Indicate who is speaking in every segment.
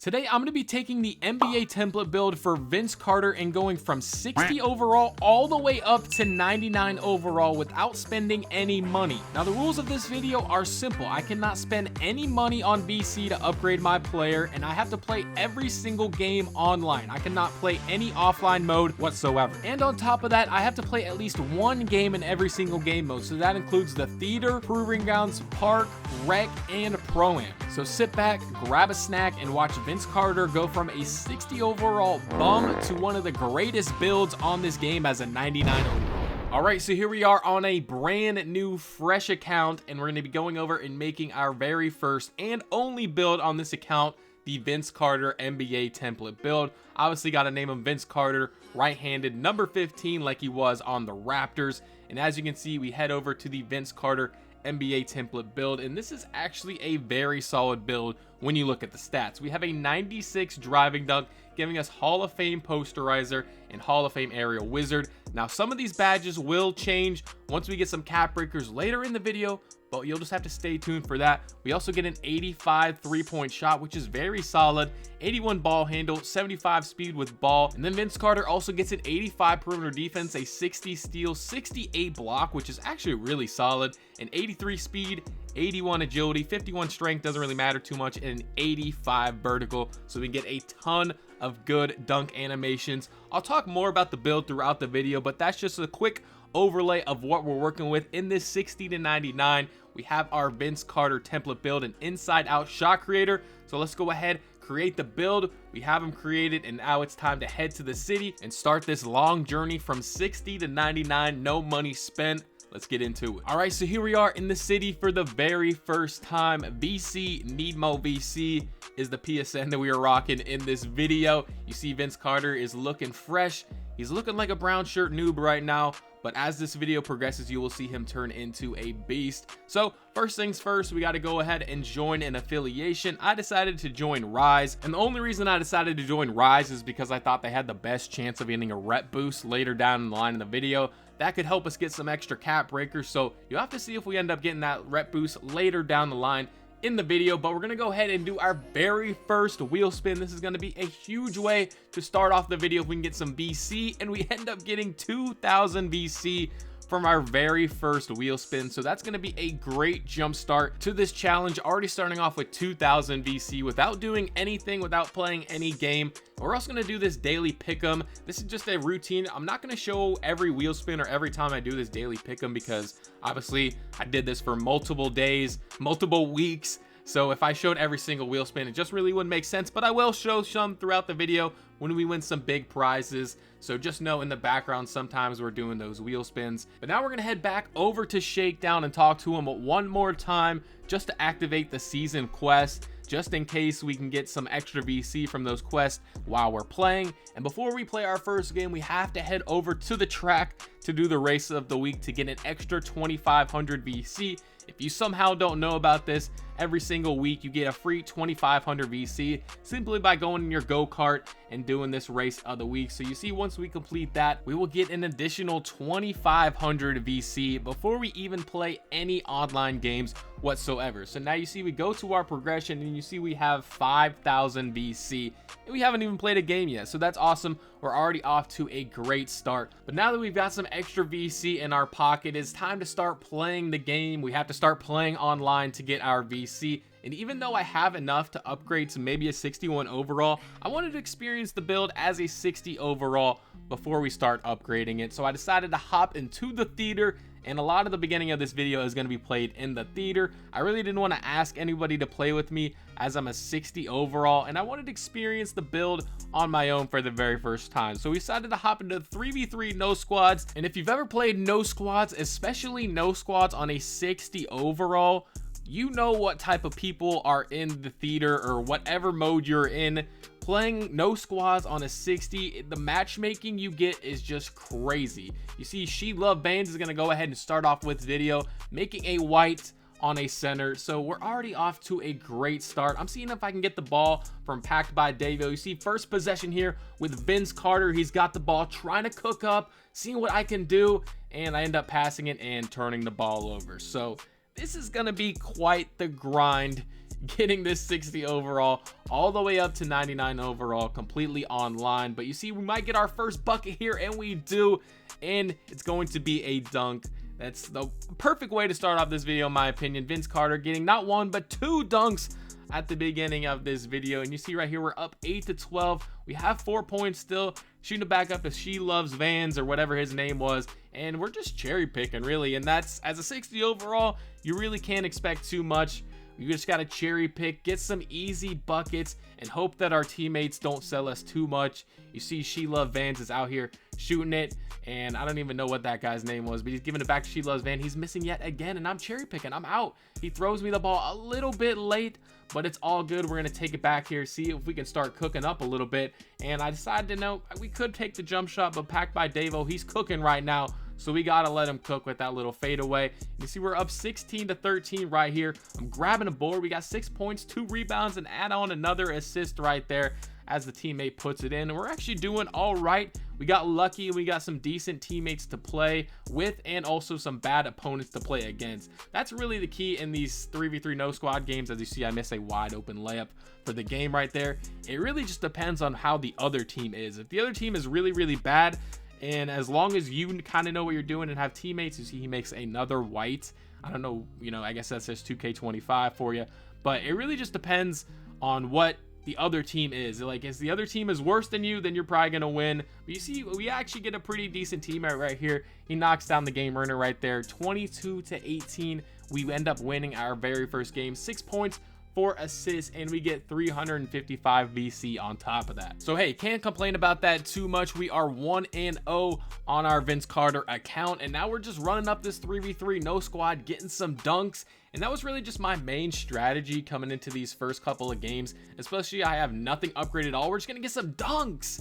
Speaker 1: Today, I'm going to be taking the NBA template build for Vince Carter and going from 60 overall all the way up to 99 overall without spending any money. Now, the rules of this video are simple. I cannot spend any money on VC to upgrade my player, and I have to play every single game online. I cannot play any offline mode whatsoever. And on top of that, I have to play at least one game in every single game mode. So that includes the theater, proving grounds, park, rec, and pro-am. So sit back, grab a snack, and watch Vince Carter go from a 60 overall bum to one of the greatest builds on this game as a 99 overall. All right, so here we are on a brand new fresh account, and we're going to be going over and making our very first and only build on this account, the Vince Carter NBA template build. Obviously got to name him Vince Carter, right-handed, number 15 like he was on the Raptors. And as you can see, we head over to the Vince Carter NBA template build, and this is actually a very solid build when you look at the stats. We have a 96 driving dunk, giving us Hall of Fame posterizer and Hall of Fame aerial wizard. Now, some of these badges will change once we get some cap breakers later in the video, but you'll just have to stay tuned for that. We also get an 85 three-point shot, which is very solid, 81 ball handle, 75 speed with ball, and then Vince Carter also gets an 85 perimeter defense, a 60 steal, 68 block, which is actually really solid, an 83 speed, 81 agility, 51 strength, doesn't really matter too much, and an 85 vertical, so we get a ton of good dunk animations. I'll talk more about the build throughout the video, but that's just a quick overlay of what we're working with in this 60 to 99. We have our Vince Carter template build, an inside out shot creator. So let's go ahead, create the build. We have them created, and now it's time to head to the city and start this long journey from 60 to 99, no money spent. Let's get into it. All right, so here we are in the city for the very first time. VC, need mo VC is the PSN that we are rocking in this video. You see Vince Carter is looking fresh. He's looking like a brown shirt noob right now, but as this video progresses, you will see him turn into a beast. So first things first, we got to go ahead and join an affiliation. I decided to join Rise, and the only reason I decided to join Rise is because I thought they had the best chance of getting a rep boost later down the line in the video. That could help us get some extra cap breakers, so you'll have to see if we end up getting that rep boost later down the line in the video. But we're gonna go ahead and do our very first wheel spin. This is gonna be a huge way to start off the video if we can get some VC, and we end up getting 2,000 VC from our very first wheel spin. So that's going to be a great jump start to this challenge, already starting off with 2,000 VC without doing anything, without playing any game. We're also going to do this daily pick'em. This is just a routine. I'm not going to show every wheel spin or every time I do this daily pick'em, because obviously I did this for multiple days, multiple weeks. So if I showed every single wheel spin, it just really wouldn't make sense, but I will show some throughout the video when we win some big prizes. So just know in the background, sometimes we're doing those wheel spins. But now we're going to head back over to Shakedown and talk to him one more time just to activate the season quest, just in case we can get some extra VC from those quests while we're playing. And before we play our first game, we have to head over to the track to do the race of the week to get an extra 2,500 VC. If you somehow don't know about this, every single week you get a free 2,500 VC simply by going in your go-kart and doing this race of the week. So you see, once we complete that, we will get an additional 2,500 VC before we even play any online games whatsoever. So now you see we go to our progression, and you see we have 5,000 VC, and we haven't even played a game yet. So that's awesome. We're already off to a great start. But now that we've got some extra VC in our pocket, it's time to start playing the game. We have to start playing online to get our VC. And even though I have enough to upgrade to maybe a 61 overall, I wanted to experience the build as a 60 overall before we start upgrading it. So I decided to hop into the theater, and a lot of the beginning of this video is going to be played in the theater. I really didn't want to ask anybody to play with me as I'm a 60 overall, and I wanted to experience the build on my own for the very first time. So we decided to hop into 3v3 no squads. And if you've ever played no squads, especially no squads on a 60 overall, you know what type of people are in the theater or whatever mode you're in. Playing no squads on a 60, the matchmaking you get is just crazy. You see, She Love Bands is going to go ahead and start off with video, making a white on a center. So we're already off to a great start. I'm seeing if I can get the ball from Packed by Davio. You see, first possession here with Vince Carter. He's got the ball, trying to cook up, seeing what I can do, and I end up passing it and turning the ball over. So this is going to be quite the grind getting this 60 overall all the way up to 99 overall completely online. But you see, we might get our first bucket here, and we do, and it's going to be a dunk. That's the perfect way to start off this video, in my opinion. Vince Carter getting not one but two dunks at the beginning of this video. And you see right here, we're up 8-12. We have 4 points still, shooting it back up to She Loves Vans or whatever his name was, and we're just cherry picking really. And that's, as a 60 overall, you really can't expect too much. You just got to cherry pick, get some easy buckets, and hope that our teammates don't sell us too much. You see She Loves Vans is out here shooting it, and I don't even know what that guy's name was, but he's giving it back to She Loves Van. He's missing yet again, and I'm cherry picking. I'm out. He throws me the ball a little bit late, but it's all good. We're going to take it back here, see if we can start cooking up a little bit. And I decided to know we could take the jump shot, but packed by Davo, he's cooking right now. So we got to let him cook with that little fadeaway. You see we're up 16-13 right here. I'm grabbing a board. We got 6 points, 2 rebounds, and add on another assist right there as the teammate puts it in. And we're actually doing all right. We got lucky. We got some decent teammates to play with, and also some bad opponents to play against. That's really the key in these 3v3 no squad games. As you see, I miss a wide open layup for the game right there. It really just depends on how the other team is. If the other team is really, really bad, and as long as you kind of know what you're doing and have teammates, you see he makes another white. I don't know, I guess that says 2K25 for you, but it really just depends on what the other team is. Like, if the other team is worse than you, then you're probably gonna win. But you see, we actually get a pretty decent teammate right here. He knocks down the game winner right there, 22-18. We end up winning our very first game. 6 points, 4 assists, and we get 355 VC on top of that. So hey, can't complain about that too much. We are 1-0 on our Vince Carter account, and now we're just running up this 3v3 no squad, getting some dunks. And that was really just my main strategy coming into these first couple of games, especially I have nothing upgraded at all. We're just gonna get some dunks,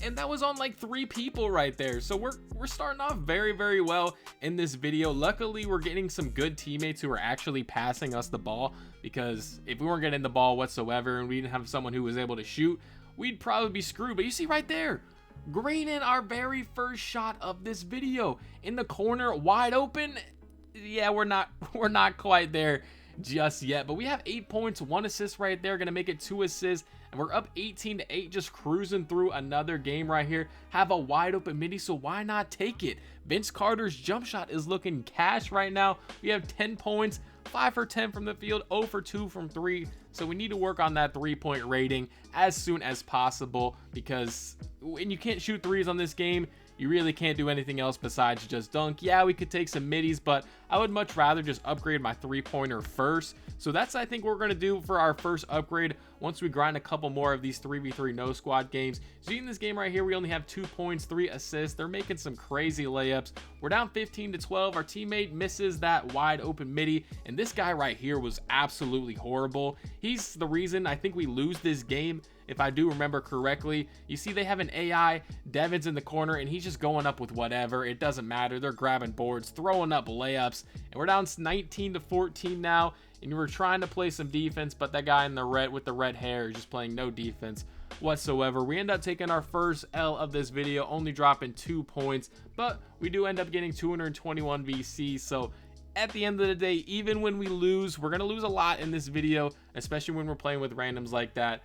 Speaker 1: and that was on like 3 people right there. So we're starting off very, very well in this video. Luckily, we're getting some good teammates who are actually passing us the ball, because if we weren't getting the ball whatsoever and we didn't have someone who was able to shoot, we'd probably be screwed. But you see right there, green in our very first shot of this video in the corner, wide open. Yeah, we're not quite there just yet, but we have 8 points, 1 assist right there, gonna make it 2 assists, and we're up 18-8, just cruising through another game right here. Have a wide open midi, so why not take it? Vince Carter's jump shot is looking cash right now. We have 10 points, 5 for 10 from the field, 0 for 2 from 3, so we need to work on that 3-point rating as soon as possible, because when you can't shoot threes on this game, you really can't do anything else besides just dunk. Yeah, we could take some middies, but I would much rather just upgrade my 3-pointer first. So that's, I think, what we're going to do for our first upgrade once we grind a couple more of these 3v3 no squad games. So in this game right here, we only have 2 points, 3 assists. They're making some crazy layups. We're down 15-12. Our teammate misses that wide open midi, and this guy right here was absolutely horrible. He's the reason I think we lose this game, if I do remember correctly. You see they have an AI, Devin's in the corner, and he's just going up with whatever. It doesn't matter. They're grabbing boards, throwing up layups, and we're down 19-14 now, and we're trying to play some defense, but that guy in the red with the red hair is just playing no defense whatsoever. We end up taking our first L of this video, only dropping 2 points, but we do end up getting 221 VC. So at the end of the day, even when we lose, we're gonna lose a lot in this video, especially when we're playing with randoms like that.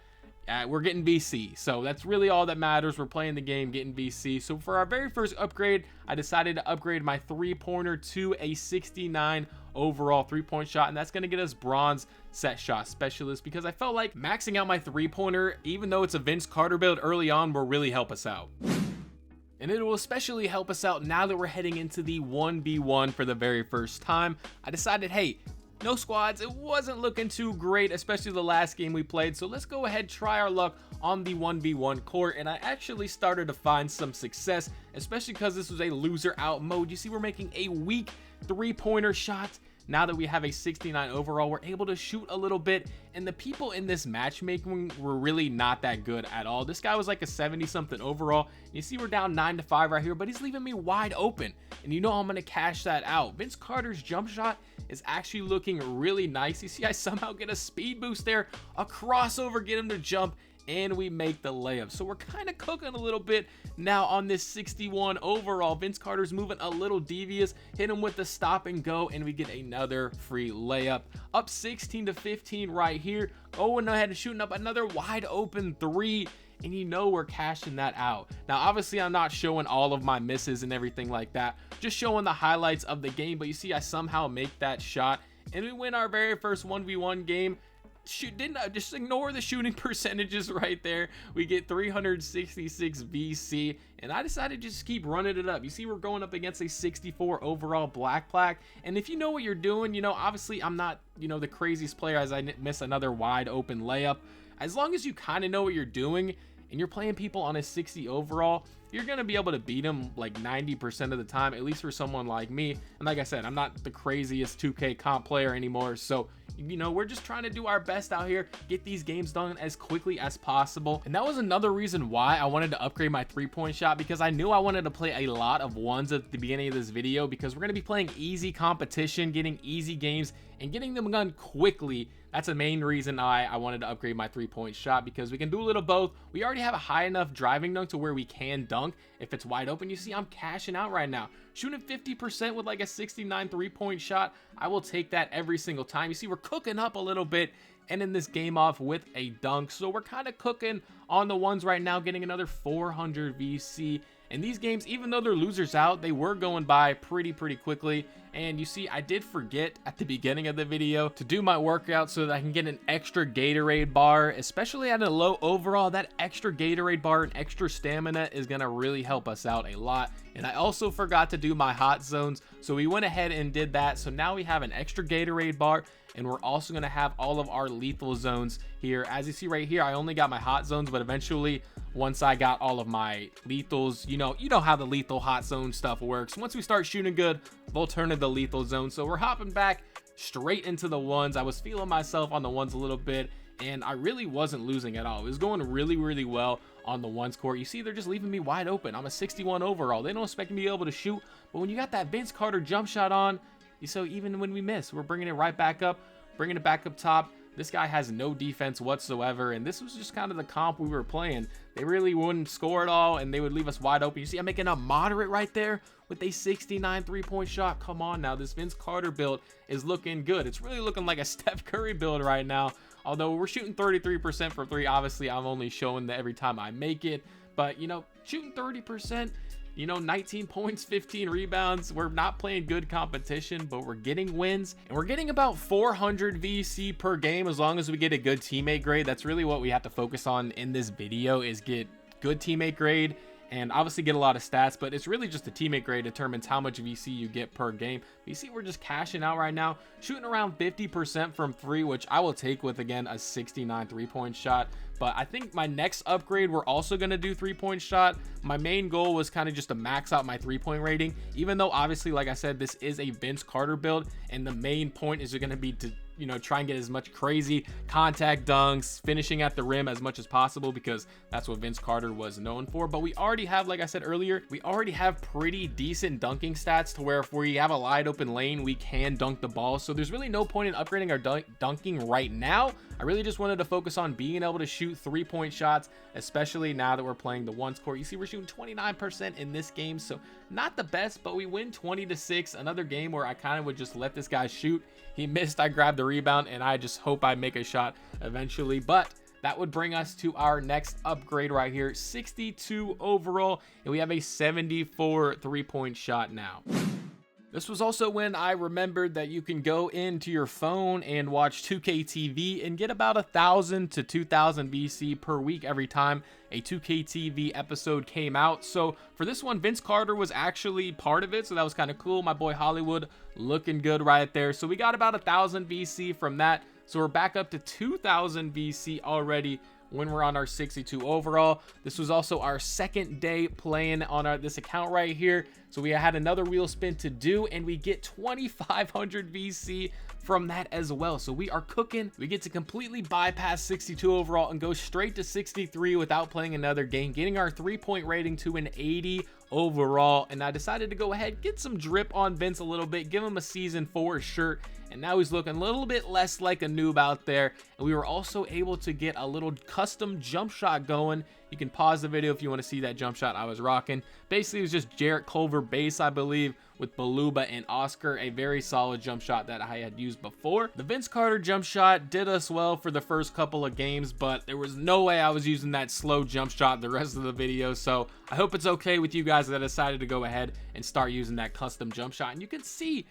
Speaker 1: We're getting VC, so that's really all that matters. We're playing the game, getting VC. So for our very first upgrade, I decided to upgrade my 3-pointer to a 69 overall 3-point shot, and that's going to get us bronze set shot specialist, because I felt like maxing out my 3-pointer, even though it's a Vince Carter build early on, will really help us out. And it will especially help us out now that we're heading into the 1v1 for the very first time. I decided, hey, no squads, it wasn't looking too great, especially the last game we played, so let's go ahead, try our luck on the 1v1 court. And I actually started to find some success, especially because this was a loser out mode. You see we're making a weak 3-pointer shot. Now that we have a 69 overall, we're able to shoot a little bit, and the people in this matchmaking were really not that good at all. This guy was like a 70-something overall. You see we're down 9-5 right here, but he's leaving me wide open, and you know I'm gonna cash that out. Vince Carter's jump shot is actually looking really nice. You see I somehow get a speed boost there, a crossover, get him to jump, and we make the layup. So we're kind of cooking a little bit now on this 61 overall. Vince Carter's moving a little devious, hit him with the stop and go, and we get another free layup. Up 16-15 right here. Going ahead and shooting up another wide open three, and you know we're cashing that out. Now obviously I'm not showing all of my misses and everything like that, just showing the highlights of the game, but you see I somehow make that shot and we win our very first 1v1 game. Didn't I just ignore the shooting percentages right there? We get 366 VC, and I decided to just keep running it up. You see we're going up against a 64 overall black plaque, and if you know what you're doing, you know, obviously I'm not, you know, the craziest player as I miss another wide open layup. As long as you kind of know what you're doing and you're playing people on a 60 overall, you're going to be able to beat them like 90% of the time, at least for someone like me. And like I said, I'm not the craziest 2K comp player anymore, so you know, we're just trying to do our best out here, get these games done as quickly as possible. And that was another reason why I wanted to upgrade my 3-point shot, because I knew I wanted to play a lot of ones at the beginning of this video, because we're going to be playing easy competition, getting easy games and getting them done quickly. That's the main reason I wanted to upgrade my 3-point shot, because we can do a little both. We already have a high enough driving dunk to where we can dunk if it's wide open. You see I'm cashing out right now, shooting 50% with like a 69 3-point shot. I will take that every single time. You see we're cooking up a little bit, and in this game off with a dunk. So we're kind of cooking on the ones right now, getting another 400 VC. And these games, even though they're losers out, they were going by pretty quickly. And you see I did forget at the beginning of the video to do my workout so that I can get an extra Gatorade bar, especially at a low overall. That extra Gatorade bar and extra stamina is going to really help us out a lot. And I also forgot to do my hot zones, so we went ahead and did that. So now we have an extra Gatorade bar, and we're also going to have all of our lethal zones here. As you see right here, I only got my hot zones, but eventually once I got all of my lethals, you know how the lethal hot zone stuff works. Once we start shooting good, they'll turn into lethal zone. So we're hopping back straight into the ones. I was feeling myself on the ones a little bit, and I really wasn't losing at all. It was going really well on the ones court. You see they're just leaving me wide open. I'm a 61 overall. They don't expect me to be able to shoot, but when you got that Vince Carter jump shot on, so even when we miss, we're bringing it right back up, bringing it back up top. This guy has no defense whatsoever, and this was just kind of the comp we were playing. They really wouldn't score at all, and they would leave us wide open. You see I'm making a moderate right there with a 69 3-point shot. Come on now, this Vince Carter build is looking good. It's really looking like a Steph Curry build right now. Although we're shooting 33% for 3, obviously I'm only showing that every time I make it, but you know, shooting 30%, you know, 19 points, 15 rebounds. We're not playing good competition, but we're getting wins, and we're getting about 400 VC per game as long as we get a good teammate grade. That's really what we have to focus on in this video, is get good teammate grade and obviously get a lot of stats, but it's really just the teammate grade determines how much VC you get per game. But you see we're just cashing out right now, shooting around 50% from 3, which I will take with, again, a 69 3-point shot. But I think my next upgrade, we're also going to do 3-point shot. My main goal was kind of just to max out my 3-point rating, even though obviously, like I said, this is a Vince Carter build, and the main point is going to be to, you know, try and get as much crazy contact dunks, finishing at the rim as much as possible, because that's what Vince Carter was known for. But we already have, like I said earlier, we already have pretty decent dunking stats to where if we have a wide open lane, we can dunk the ball. So there's really no point in upgrading our dunking right now. I really just wanted to focus on being able to shoot 3-point shots, especially now that we're playing the ones court. You see we're shooting 29% in this game, so not the best, but we win 20-6. Another game where I kind of would just let this guy shoot. He missed, I grabbed the rebound, and I just hope I make a shot eventually. But that would bring us to our next upgrade right here, 62 overall, and we have a 74 3-point shot now. This was also when I remembered that you can go into your phone and watch 2K TV and get about 1,000 to 2,000 VC per week every time a 2K TV episode came out. So for this one, Vince Carter was actually part of it, so that was kind of cool. My boy Hollywood looking good right there. So we got about 1,000 VC from that. So we're back up to 2,000 VC already when we're on our 62 overall. This was also our second day playing on this account right here, so we had another wheel spin to do, and we get 2,500 VC from that as well. So we are cooking. We get to completely bypass 62 overall and go straight to 63 without playing another game, getting our 3-point rating to an 80 overall. And I decided to go ahead, get some drip on Vince a little bit, give him a season 4 shirt, and now he's looking a little bit less like a noob out there. And we were also able to get a little custom jump shot going. You can pause the video if you want to see that jump shot I was rocking. Basically, it was just Jarrett Culver base, I believe, with Baluba and Oscar, a very solid jump shot that I had used before. The Vince Carter jump shot did us well for the first couple of games, but there was no way I was using that slow jump shot the rest of the video, so I hope it's okay with you guys that I decided to go ahead and start using that custom jump shot. And you can see,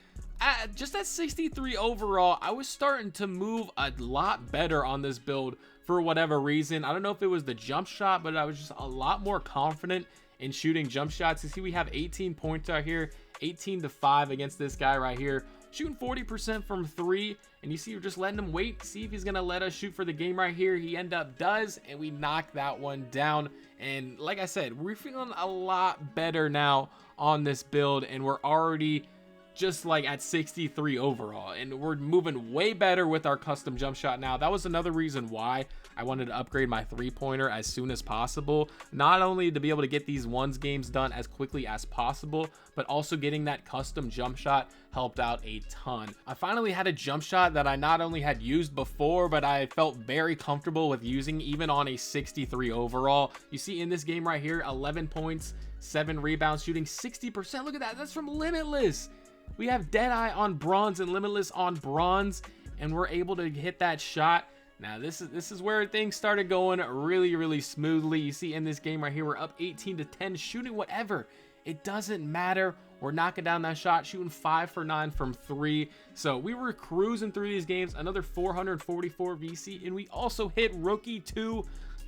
Speaker 1: just at 63 overall, I was starting to move a lot better on this build for whatever reason. I don't know if it was the jump shot, but I was just a lot more confident in shooting jump shots. You see, we have 18 points out here, 18-5 against this guy right here, shooting 40% from 3. And you see, we're just letting him wait, see if he's gonna let us shoot for the game right here. He end up does, and we knock that one down. And like I said, we're feeling a lot better now on this build, and we're already just like at 63 overall, and we're moving way better with our custom jump shot now. That was another reason why I wanted to upgrade my 3-pointer as soon as possible, not only to be able to get these ones games done as quickly as possible, but also getting that custom jump shot helped out a ton. I finally had a jump shot that I not only had used before, but I felt very comfortable with using even on a 63 overall. You see in this game right here, 11 points, 7 rebounds, shooting 60%. Look at that, that's from Limitless. We have Deadeye on bronze and Limitless on bronze, and we're able to hit that shot. Now this is where things started going really smoothly. You see in this game right here, we're up 18-10, shooting whatever. It doesn't matter. We're knocking down that shot, shooting 5 for 9 from 3. So we were cruising through these games. Another 444 VC, and we also hit Rookie 2.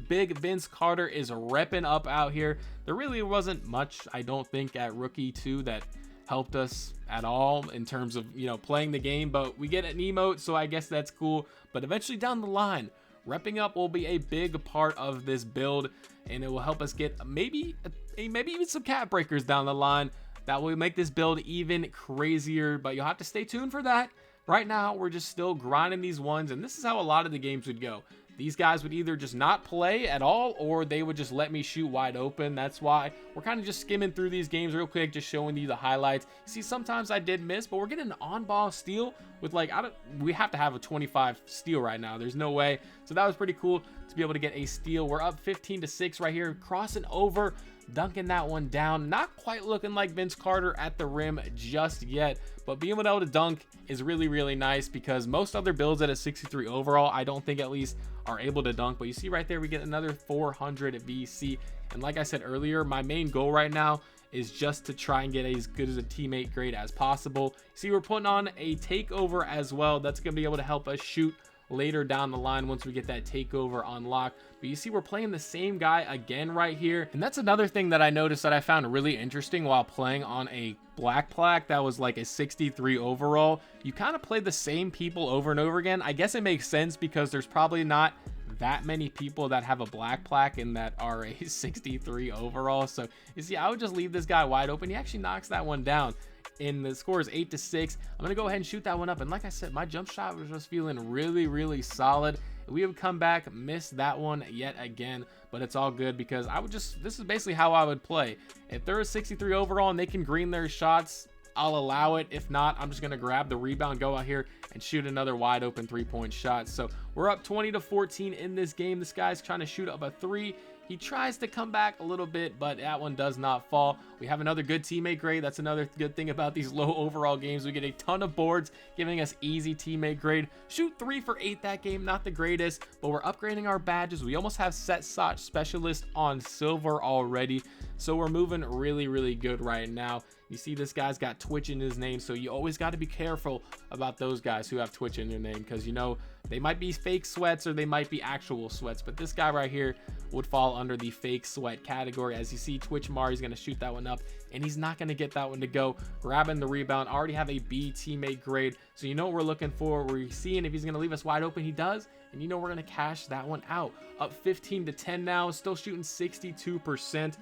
Speaker 1: Big Vince Carter is repping up out here. There really wasn't much, I don't think, at Rookie 2 that helped us at all in terms of, you know, playing the game, but we get an emote, so I guess that's cool. But eventually down the line, repping up will be a big part of this build, and it will help us get maybe even some cap breakers down the line that will make this build even crazier. But you'll have to stay tuned for that. Right now, we're just still grinding these ones, and this is how a lot of the games would go. These guys would either just not play at all, or they would just let me shoot wide open. That's why we're kind of just skimming through these games real quick, just showing you the highlights. See, sometimes I did miss, but we're getting an on-ball steal with, like, we have to have a 25 steal right now. There's no way. So that was pretty cool to be able to get a steal. We're up 15-6 right here, crossing over, dunking that one down. Not quite looking like Vince Carter at the rim just yet, but being able to dunk is really nice, because most other builds at a 63 overall, I don't think at least, are able to dunk. But you see right there, we get another 400 VC. And like I said earlier, my main goal right now is just to try and get as good as a teammate grade as possible. See, we're putting on a takeover as well. That's going to be able to help us shoot later down the line once we get that takeover unlocked. But you see, we're playing the same guy again right here, and that's another thing that I noticed that I found really interesting while playing on a black plaque that was like a 63 overall. You kind of play the same people over and over again. I guess it makes sense because there's probably not that many people that have a black plaque and that are a 63 overall. So you see, I would just leave this guy wide open. He actually knocks that one down, and the score is 8-6. I'm gonna go ahead and shoot that one up, and like I said, my jump shot was just feeling really solid. We have come back, missed that one yet again, but it's all good because this is basically how I would play. If they're a 63 overall and they can green their shots, I'll allow it. If not, I'm just gonna grab the rebound, go out here and shoot another wide open 3-point shot. So we're up 20-14 in this game. This guy's trying to shoot up a 3. He tries to come back a little bit, but that one does not fall. We have another good teammate grade. That's another good thing about these low overall games. We get a ton of boards, giving us easy teammate grade. Shoot 3 for 8 that game, not the greatest, but we're upgrading our badges. We almost have set shot specialist on silver already, so we're moving really good right now. You see, this guy's got Twitch in his name, so you always got to be careful about those guys who have Twitch in their name, because, you know, they might be fake sweats or they might be actual sweats, but this guy right here would fall under the fake sweat category. As you see, Twitch Mari's going to shoot that one up, and he's not going to get that one to go. Grabbing the rebound, already have a B teammate grade, so you know what we're looking for. We're seeing if he's going to leave us wide open. He does, and you know we're going to cash that one out. Up 15-10 now, still shooting 62%.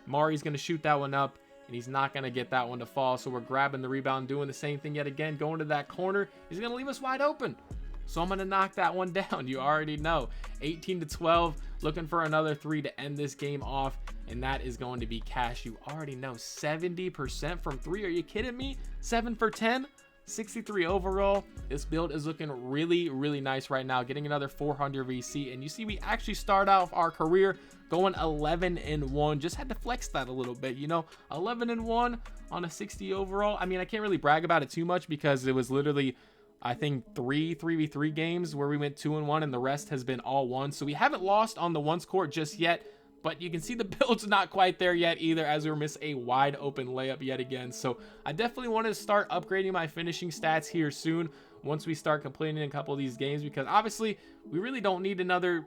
Speaker 1: Mari's going to shoot that one up, and he's not going to get that one to fall, so we're grabbing the rebound, doing the same thing yet again, going to that corner. He's going to leave us wide open, so I'm going to knock that one down. You already know. 18-12, looking for another 3 to end this game off, and that is going to be cash. You already know. 70% from 3. Are you kidding me? 7 for 10? 63 overall. This build is looking really nice right now, getting another 400 VC. And you see we actually start off our career going 11-1. Just had to flex that a little bit, you know, 11-1 on a 60 overall. I mean, I can't really brag about it too much because it was literally, I think, 3v3 games where we went 2-1 and the rest has been all one. So we haven't lost on the ones court just yet, but you can see the build's not quite there yet either, as we miss a wide open layup yet again. So I definitely want to start upgrading my finishing stats here soon once we start completing a couple of these games, because obviously we really don't need another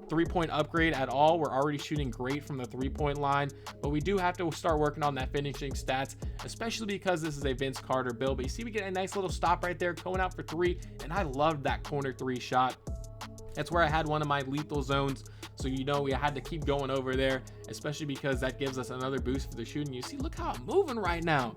Speaker 1: 3-point upgrade at all. We're already shooting great from the 3-point line, but we do have to start working on that finishing stats, especially because this is a Vince Carter build. But you see we get a nice little stop right there going out for 3, and I loved that corner 3 shot. That's where I had one of my lethal zones. So, you know, we had to keep going over there, especially because that gives us another boost for the shooting. You see, look how I'm moving right now.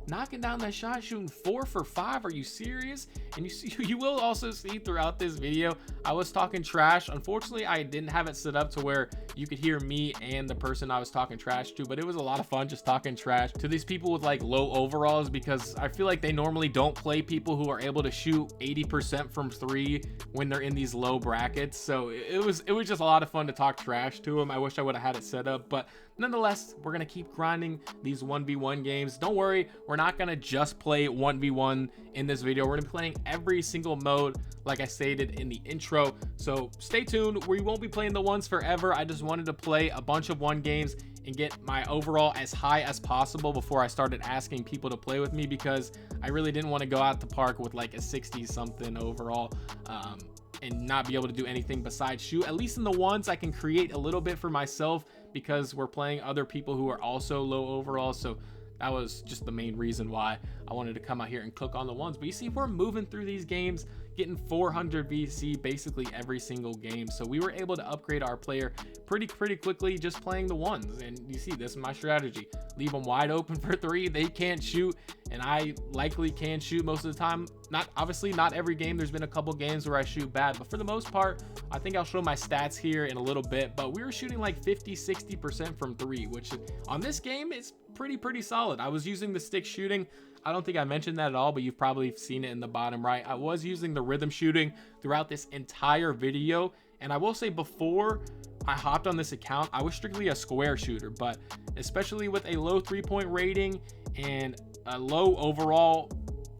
Speaker 1: Knocking down that shot, shooting 4 for 5. Are you serious? And you see, you will also see throughout this video, I was talking trash. Unfortunately, I didn't have it set up to where you could hear me and the person I was talking trash to, but it was a lot of fun just talking trash to these people with like low overalls, because I feel like they normally don't play people who are able to shoot 80% from 3 when they're in these low brackets. So it was just a lot of fun to talk trash to them. I wish I would have had it set up, but nonetheless, we're gonna keep grinding these 1v1 games. Don't worry, we're not gonna just play 1v1 in this video. We're gonna be playing every single mode, like I stated in the intro. So stay tuned. We won't be playing the ones forever. I just wanted to play a bunch of 1 games and get my overall as high as possible before I started asking people to play with me, because I really didn't want to go out the park with like a 60 something overall and not be able to do anything besides shoot. At least in the ones, I can create a little bit for myself because we're playing other people who are also low overall. So that was just the main reason why I wanted to come out here and cook on the ones. But you see, we're moving through these games, getting 400 VC basically every single game. So we were able to upgrade our player pretty quickly just playing the ones. And you see, this is my strategy. Leave them wide open for 3. They can't shoot, and I likely can shoot most of the time. Obviously not every game. There's been a couple games where I shoot bad, but for the most part, I think I'll show my stats here in a little bit, but we were shooting like 50-60% from 3, which on this game is pretty solid. I was using the stick shooting. I don't think I mentioned that at all, but you've probably seen it in the bottom right. I was using the rhythm shooting throughout this entire video, and I will say, before I hopped on this account, I was strictly a square shooter, but especially with a low 3-point rating and a low overall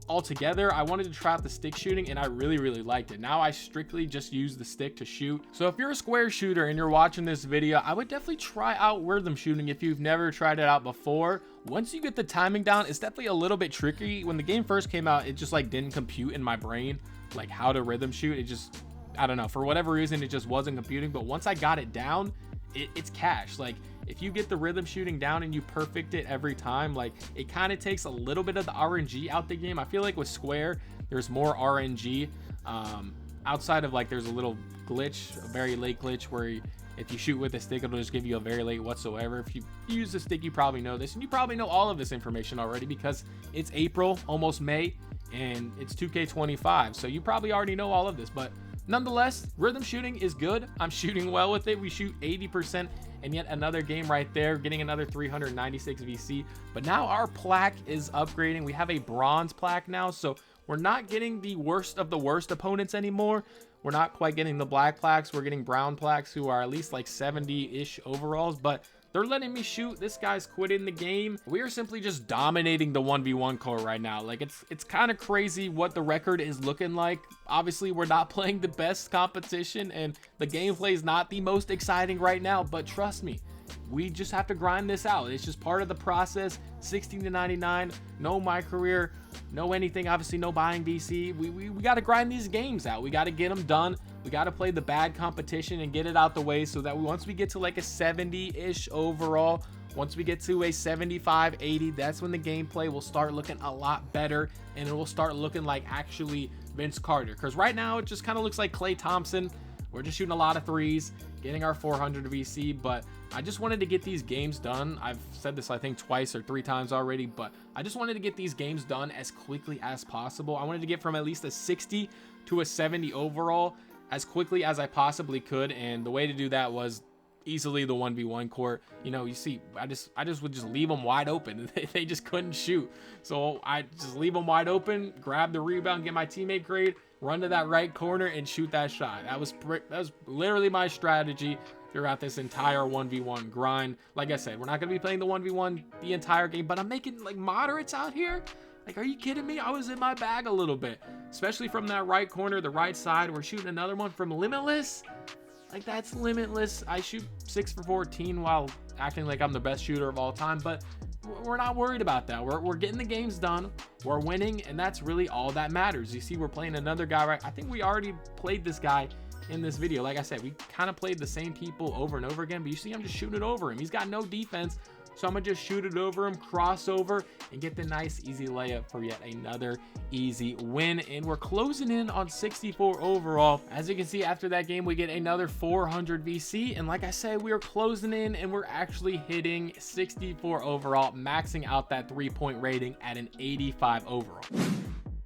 Speaker 1: altogether, I wanted to try out the stick shooting, and I really liked it. Now I strictly just use the stick to shoot. So if you're a square shooter and you're watching this video, I would definitely try out rhythm shooting if you've never tried it out before. Once you get the timing down, it's definitely a little bit tricky. When the game first came out, it just like didn't compute in my brain like how to rhythm shoot. It just, I don't know, for whatever reason, it just wasn't computing. But once I got it down, it's cash. Like, if you get the rhythm shooting down and you perfect it every time, like, it kind of takes a little bit of the RNG out the game. I feel like with square, there's more RNG outside of like, there's a little glitch, a very late glitch where if you shoot with a stick, it'll just give you a very late whatsoever. If you use the stick, you probably know this, and you probably know all of this information already because it's April, almost May, and it's 2K25. So you probably already know all of this, but nonetheless, rhythm shooting is good. I'm shooting well with it. We shoot 80%, and yet another game right there, getting another 396 VC. But now our plaque is upgrading. We have a bronze plaque now, so we're not getting the worst of the worst opponents anymore. We're not quite getting the black plaques. We're getting brown plaques who are at least like 70-ish overalls, but they're letting me shoot. This guy's quitting the game. We are simply just dominating the 1v1 core right now. Like, it's kind of crazy what the record is looking like. Obviously, we're not playing the best competition, and the gameplay is not the most exciting right now, but trust me, we just have to grind this out. It's just part of the process. 16-99, no MyCareer, no anything, obviously no buying DC. We got to grind these games out. We got to get them done. We got to play the bad competition and get it out the way so that once we get to like a 70-ish overall, once we get to a 75, 80, that's when the gameplay will start looking a lot better, and it will start looking like actually Vince Carter. Because right now it just kind of looks like Klay Thompson. We're just shooting a lot of threes, getting our 400 VC, but I just wanted to get these games done. I've said this, I think, twice or 3 times already, but I just wanted to get these games done as quickly as possible. I wanted to get from at least a 60 to a 70 overall as quickly as I possibly could, and the way to do that was easily the 1v1 court. You know, you see, I just would just leave them wide open. They just couldn't shoot. So I just leave them wide open, grab the rebound, get my teammate grade, run to that right corner and shoot that shot. That was literally my strategy throughout this entire 1v1 grind. Like I said, we're not going to be playing the 1v1 the entire game, but I'm making like moderates out here. Like, are you kidding me? I was in my bag a little bit, especially from that right corner, the right side. We're shooting another one from Limitless. Like, that's Limitless. I shoot 6 for 14 while acting like I'm the best shooter of all time, but we're not worried about that. We're getting the games done. We're winning, and that's really all that matters. You see, we're playing another guy, right? I think we already played this guy in this video. Like I said, we kind of played the same people over and over again, but you see I'm just shooting it over him. He's got no defense, so I'm gonna just shoot it over him, cross over, and get the nice easy layup for yet another easy win. And we're closing in on 64 overall. As you can see, after that game, we get another 400 VC, and like I said, we are closing in and we're actually hitting 64 overall, maxing out that 3-point rating at an 85 overall.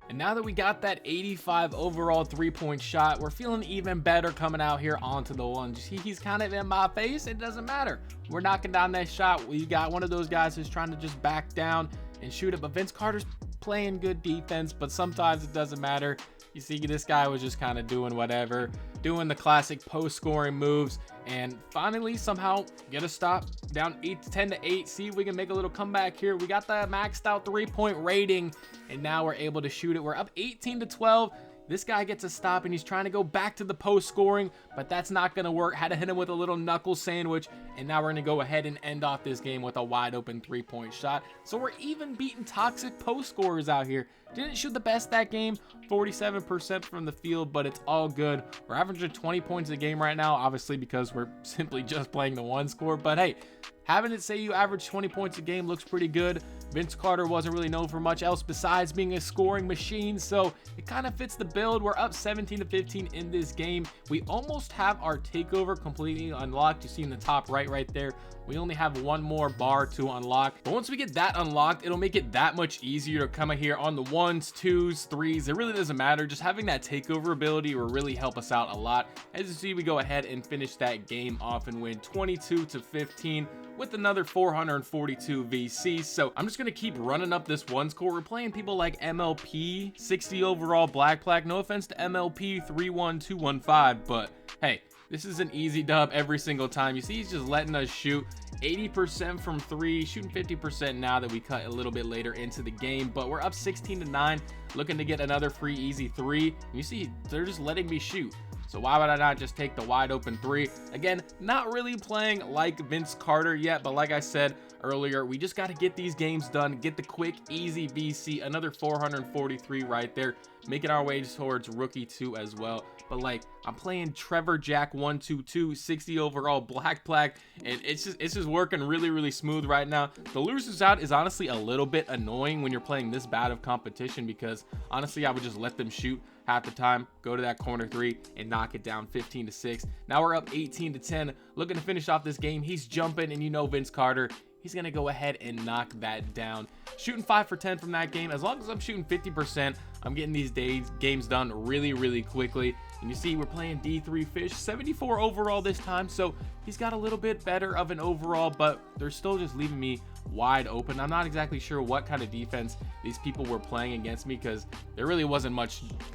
Speaker 1: And now that we got that 85 overall 3-point shot, we're feeling even better coming out here onto the one. He's kind of in my face. It doesn't matter. We're knocking down that shot. We got one of those guys who's trying to just back down and shoot it. But Vince Carter's playing good defense, but sometimes it doesn't matter. You see, this guy was just kind of doing whatever, doing the classic post-scoring moves, and finally somehow get a stop down 10 to 8. See if we can make a little comeback here. We got the maxed out 3-point rating, and now we're able to shoot it. We're up 18 to 12. This guy gets a stop, and he's trying to go back to the post scoring, but that's not going to work. Had to hit him with a little knuckle sandwich, and now we're going to go ahead and end off this game with a wide open 3-point shot. So we're even beating toxic post scorers out here. Didn't shoot the best that game, 47% from the field, but it's all good. We're averaging 20 points a game right now, obviously because we're simply just playing the one score. But hey, having it say you average 20 points a game looks pretty good. Vince Carter wasn't really known for much else besides being a scoring machine, so it kind of fits the build. We're up 17 to 15 in this game. We almost have our takeover completely unlocked. You see in the top right there, we only have one more bar to unlock. But once we get that unlocked, it'll make it that much easier to come here on the 1s, 2s, 3s. It really doesn't matter. Just having that takeover ability will really help us out a lot. As you see, we go ahead and finish that game off and win 22 to 15 with another 442 VC. So I'm just gonna keep running up this one score. We're playing people like MLP, 60 overall Black Plaque. No offense to MLP 31215, but hey, this is an easy dub every single time. You see, he's just letting us shoot 80% from 3, shooting 50% now that we cut a little bit later into the game. But we're up 16 to 9, looking to get another free easy 3. You see, they're just letting me shoot. So why would I not just take the wide open 3? Again, not really playing like Vince Carter yet, but like I said earlier, we just got to get these games done, get the quick, easy VC, another 443 right there, making our way towards rookie 2 as well. But like, I'm playing Trevor Jack 122, 60 overall Black Plaque, and it's just working really smooth right now. The losers out is honestly a little bit annoying when you're playing this bad of competition, because honestly, I would just let them shoot half the time, go to that corner 3 and knock it down 15 to 6. Now we're up 18 to 10, looking to finish off this game. He's jumping, and you know Vince Carter, he's gonna go ahead and knock that down. Shooting 5 for 10 from that game. As long as I'm shooting 50%, I'm getting these games done really quickly. And you see, we're playing D3 Fish, 74 overall this time, so he's got a little bit better of an overall, but they're still just leaving me wide open. I'm not exactly sure what kind of defense these people were playing against me, because there really wasn't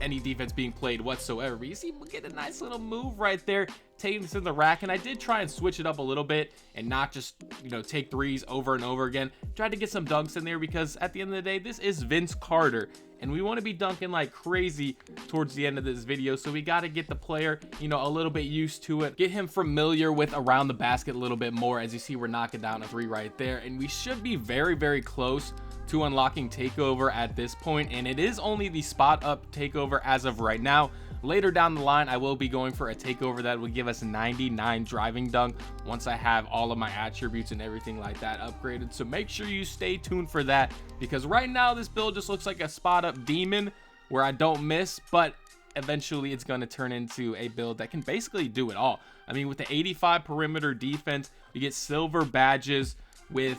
Speaker 1: any defense being played whatsoever. But you see, we get a nice little move right there, taking this in the rack, and I did try and switch it up a little bit and not just, you know, take threes over and over again. Tried to get some dunks in there, because at the end of the day, this is Vince Carter, and we want to be dunking like crazy towards the end of this video. So we got to get the player, you know, a little bit used to it, get him familiar with around the basket a little bit more. As you see, we're knocking down a 3 right there, and we should be very close to unlocking takeover at this point. And it is only the spot up takeover as of right now. Later down the line, I will be going for a takeover that will give us 99 driving dunk once I have all of my attributes and everything like that upgraded. So make sure you stay tuned for that, because right now this build just looks like a spot up demon where I don't miss, but eventually it's going to turn into a build that can basically do it all. I mean, with the 85 perimeter defense, we get silver badges. With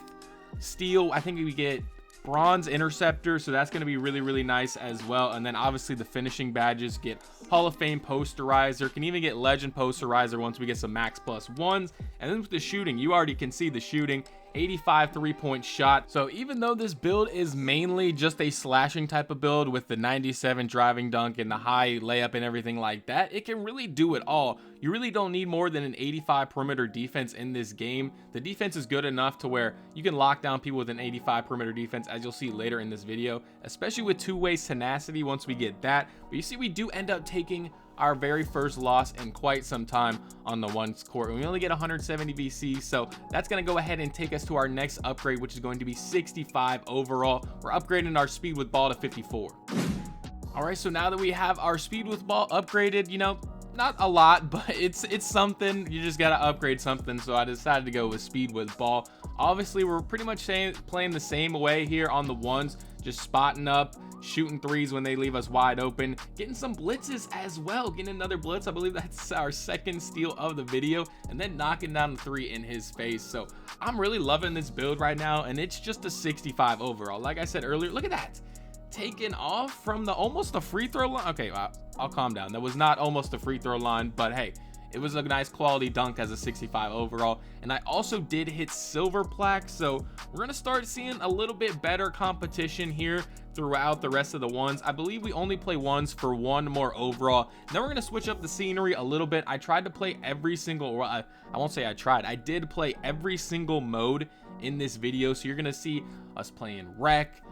Speaker 1: steel, I think we get bronze interceptor, so that's going to be really, really nice as well. And then obviously the finishing badges get Hall of Fame posterizer, can even get legend posterizer once we get some max plus ones. And then with the shooting, you already can see the shooting, 85 3-point shot. So even though this build is mainly just a slashing type of build with the 97 driving dunk and the high layup and everything like that, it can really do it all. You really don't need more than an 85 perimeter defense in this game. The defense is good enough to where you can lock down people with an 85 perimeter defense, as you'll see later in this video, especially with two-way tenacity once we get that. But you see, we do end up taking our very first loss in quite some time on the ones court. We only get 170 VC, so that's going to go ahead and take us to our next upgrade, which is going to be 65 overall. We're upgrading our speed with ball to 54. All right, so now that we have our speed with ball upgraded, you know, not a lot, but it's something. You just got to upgrade something, so I decided to go with speed with ball. Obviously, we're pretty much playing the same way here on the ones, just spotting up, shooting threes when they leave us wide open, getting some blitzes as well, getting another blitz. I believe that's our second steal of the video, and then knocking down the three in his face. So I'm really loving this build right now, and it's just a 65 overall. Like I said earlier, look at that, taken off from the almost a free throw line. Okay, I'll calm down. That was not almost a free throw line, but hey, it was a nice quality dunk as a 65 overall. And I also did hit silver plaque, so we're gonna start seeing a little bit better competition here throughout the rest of the ones. I believe we only play ones for one more overall. Then we're gonna switch up the scenery a little bit. I tried to play every single, I won't say I tried, I did play every single mode in this video. So you're gonna see us playing rec,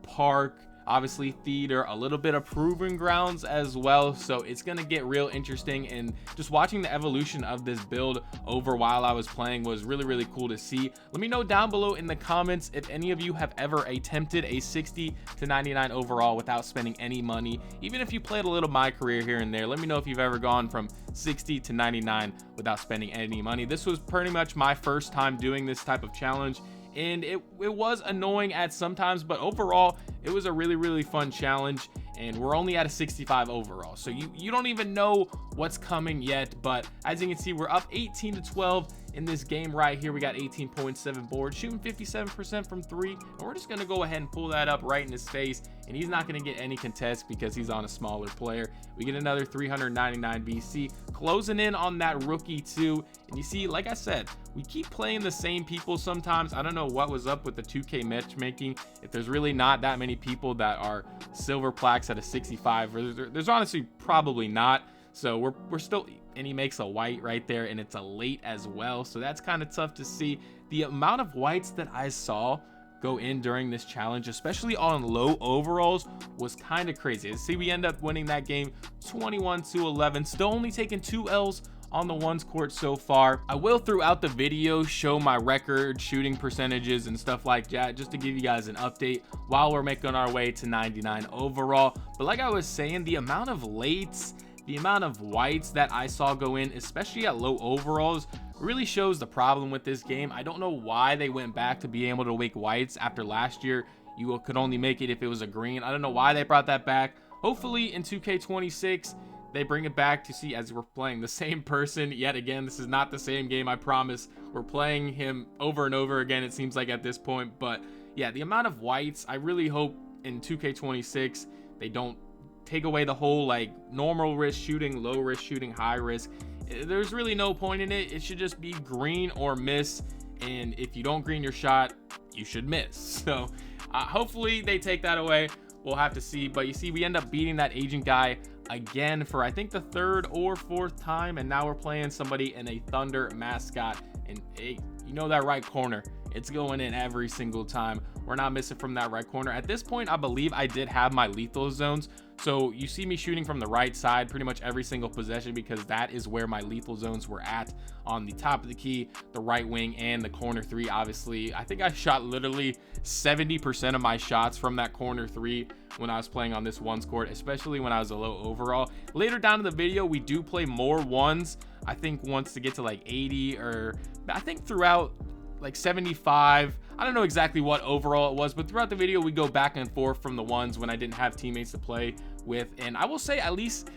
Speaker 1: park, obviously theater, a little bit of proving grounds as well. So it's gonna get real interesting, and just watching the evolution of this build over while I was playing was really, really cool to see. Let me know down below in the comments if any of you have ever attempted a 60 to 99 overall without spending any money. Even if you played a little MyCareer here and there, let me know if you've ever gone from 60 to 99 without spending any money. This was pretty much my first time doing this type of challenge, and it was annoying at sometimes, but overall it was a really, really fun challenge. And we're only at a 65 overall, so you don't even know what's coming yet. But as you can see, we're up 18 to 12 in this game right here. We got 18.7 boards, shooting 57% from three, and we're just gonna go ahead and pull that up right in his face, and he's not gonna get any contest because he's on a smaller player. We get another 399 VC, closing in on that rookie too. And you see, like I said, we keep playing the same people sometimes. I don't know what was up with the 2K matchmaking, if there's really not that many people that are silver plaques at a 65. There's honestly probably not. So we're still, and he makes a white right there, and it's a late as well, so that's kind of tough to see. The amount of whites that I saw go in during this challenge, especially on low overalls, was kind of crazy. See, we end up winning that game 21 to 11, still only taking 2 L's on the ones court so far. I will throughout the video show my record shooting percentages and stuff like that, just to give you guys an update while we're making our way to 99 overall. But like I was saying, the amount of lates, the amount of whites that I saw go in, especially at low overalls, really shows the problem with this game. I don't know why they went back to being able to make whites after last year. You could only make it if it was a green. I don't know why they brought that back. Hopefully in 2K26 they bring it back to see, as we're playing the same person yet again. This is not the same game, I promise. We're playing him over and over again, it seems like, at this point. But yeah, the amount of whites, I really hope in 2K26 they don't take away the whole like normal risk shooting, low risk shooting, high risk. There's really no point in it. It should just be green or miss, and if you don't green your shot, you should miss. So hopefully they take that away. We'll have to see. But you see, we end up beating that agent guy again for I think the 3rd or 4th time, and now we're playing somebody in a Thunder mascot, and hey, you know that right corner, it's going in every single time. We're not missing from that right corner. At this point, I believe I did have my lethal zones, so you see me shooting from the right side pretty much every single possession, because that is where my lethal zones were at, on the top of the key, the right wing, and the corner 3. Obviously, I think I shot literally 70% of my shots from that corner 3 when I was playing on this ones court, especially when I was a low overall. Later down in the video, we do play more ones. I think once to get to like 80, or I think throughout like 75. I don't know exactly what overall it was, but throughout the video we go back and forth from the ones when I didn't have teammates to play with. And I will say, at least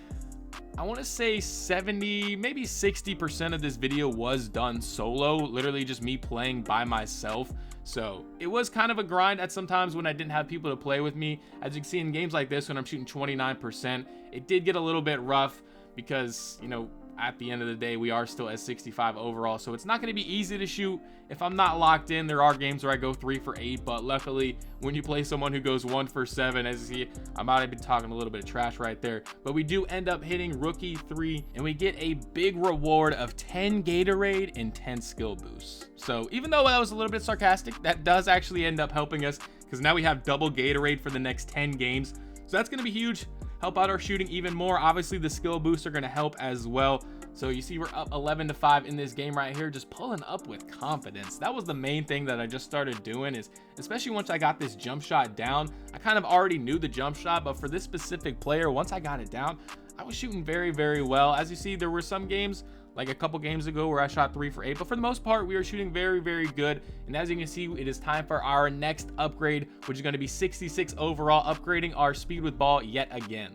Speaker 1: I want to say 70, maybe 60% of this video was done solo, literally just me playing by myself. So it was kind of a grind at sometimes when I didn't have people to play with me. As you can see in games like this, when I'm shooting 29%, it did get a little bit rough because, you know, at the end of the day, we are still at 65 overall. So it's not going to be easy to shoot if I'm not locked in. There are games where I go 3 for 8, but luckily when you play someone who goes 1 for 7, as you see, I might have been talking a little bit of trash right there, but we do end up hitting rookie 3 and we get a big reward of 10 Gatorade and 10 skill boosts. So even though that was a little bit sarcastic, that does actually end up helping us because now we have double Gatorade for the next 10 games. So that's going to be huge. Help out our shooting even more. Obviously the skill boosts are going to help as well. So you see we're up 11-5 in this game right here, just pulling up with confidence. That was the main thing that I just started doing, is especially once I got this jump shot down. I kind of already knew the jump shot, but for this specific player, once I got it down, I was shooting very, very well. As you see, there were some games, like a couple games ago, where I shot 3 for 8, but for the most part, we are shooting very, very good. And as you can see, it is time for our next upgrade, which is going to be 66 overall, upgrading our speed with ball yet again.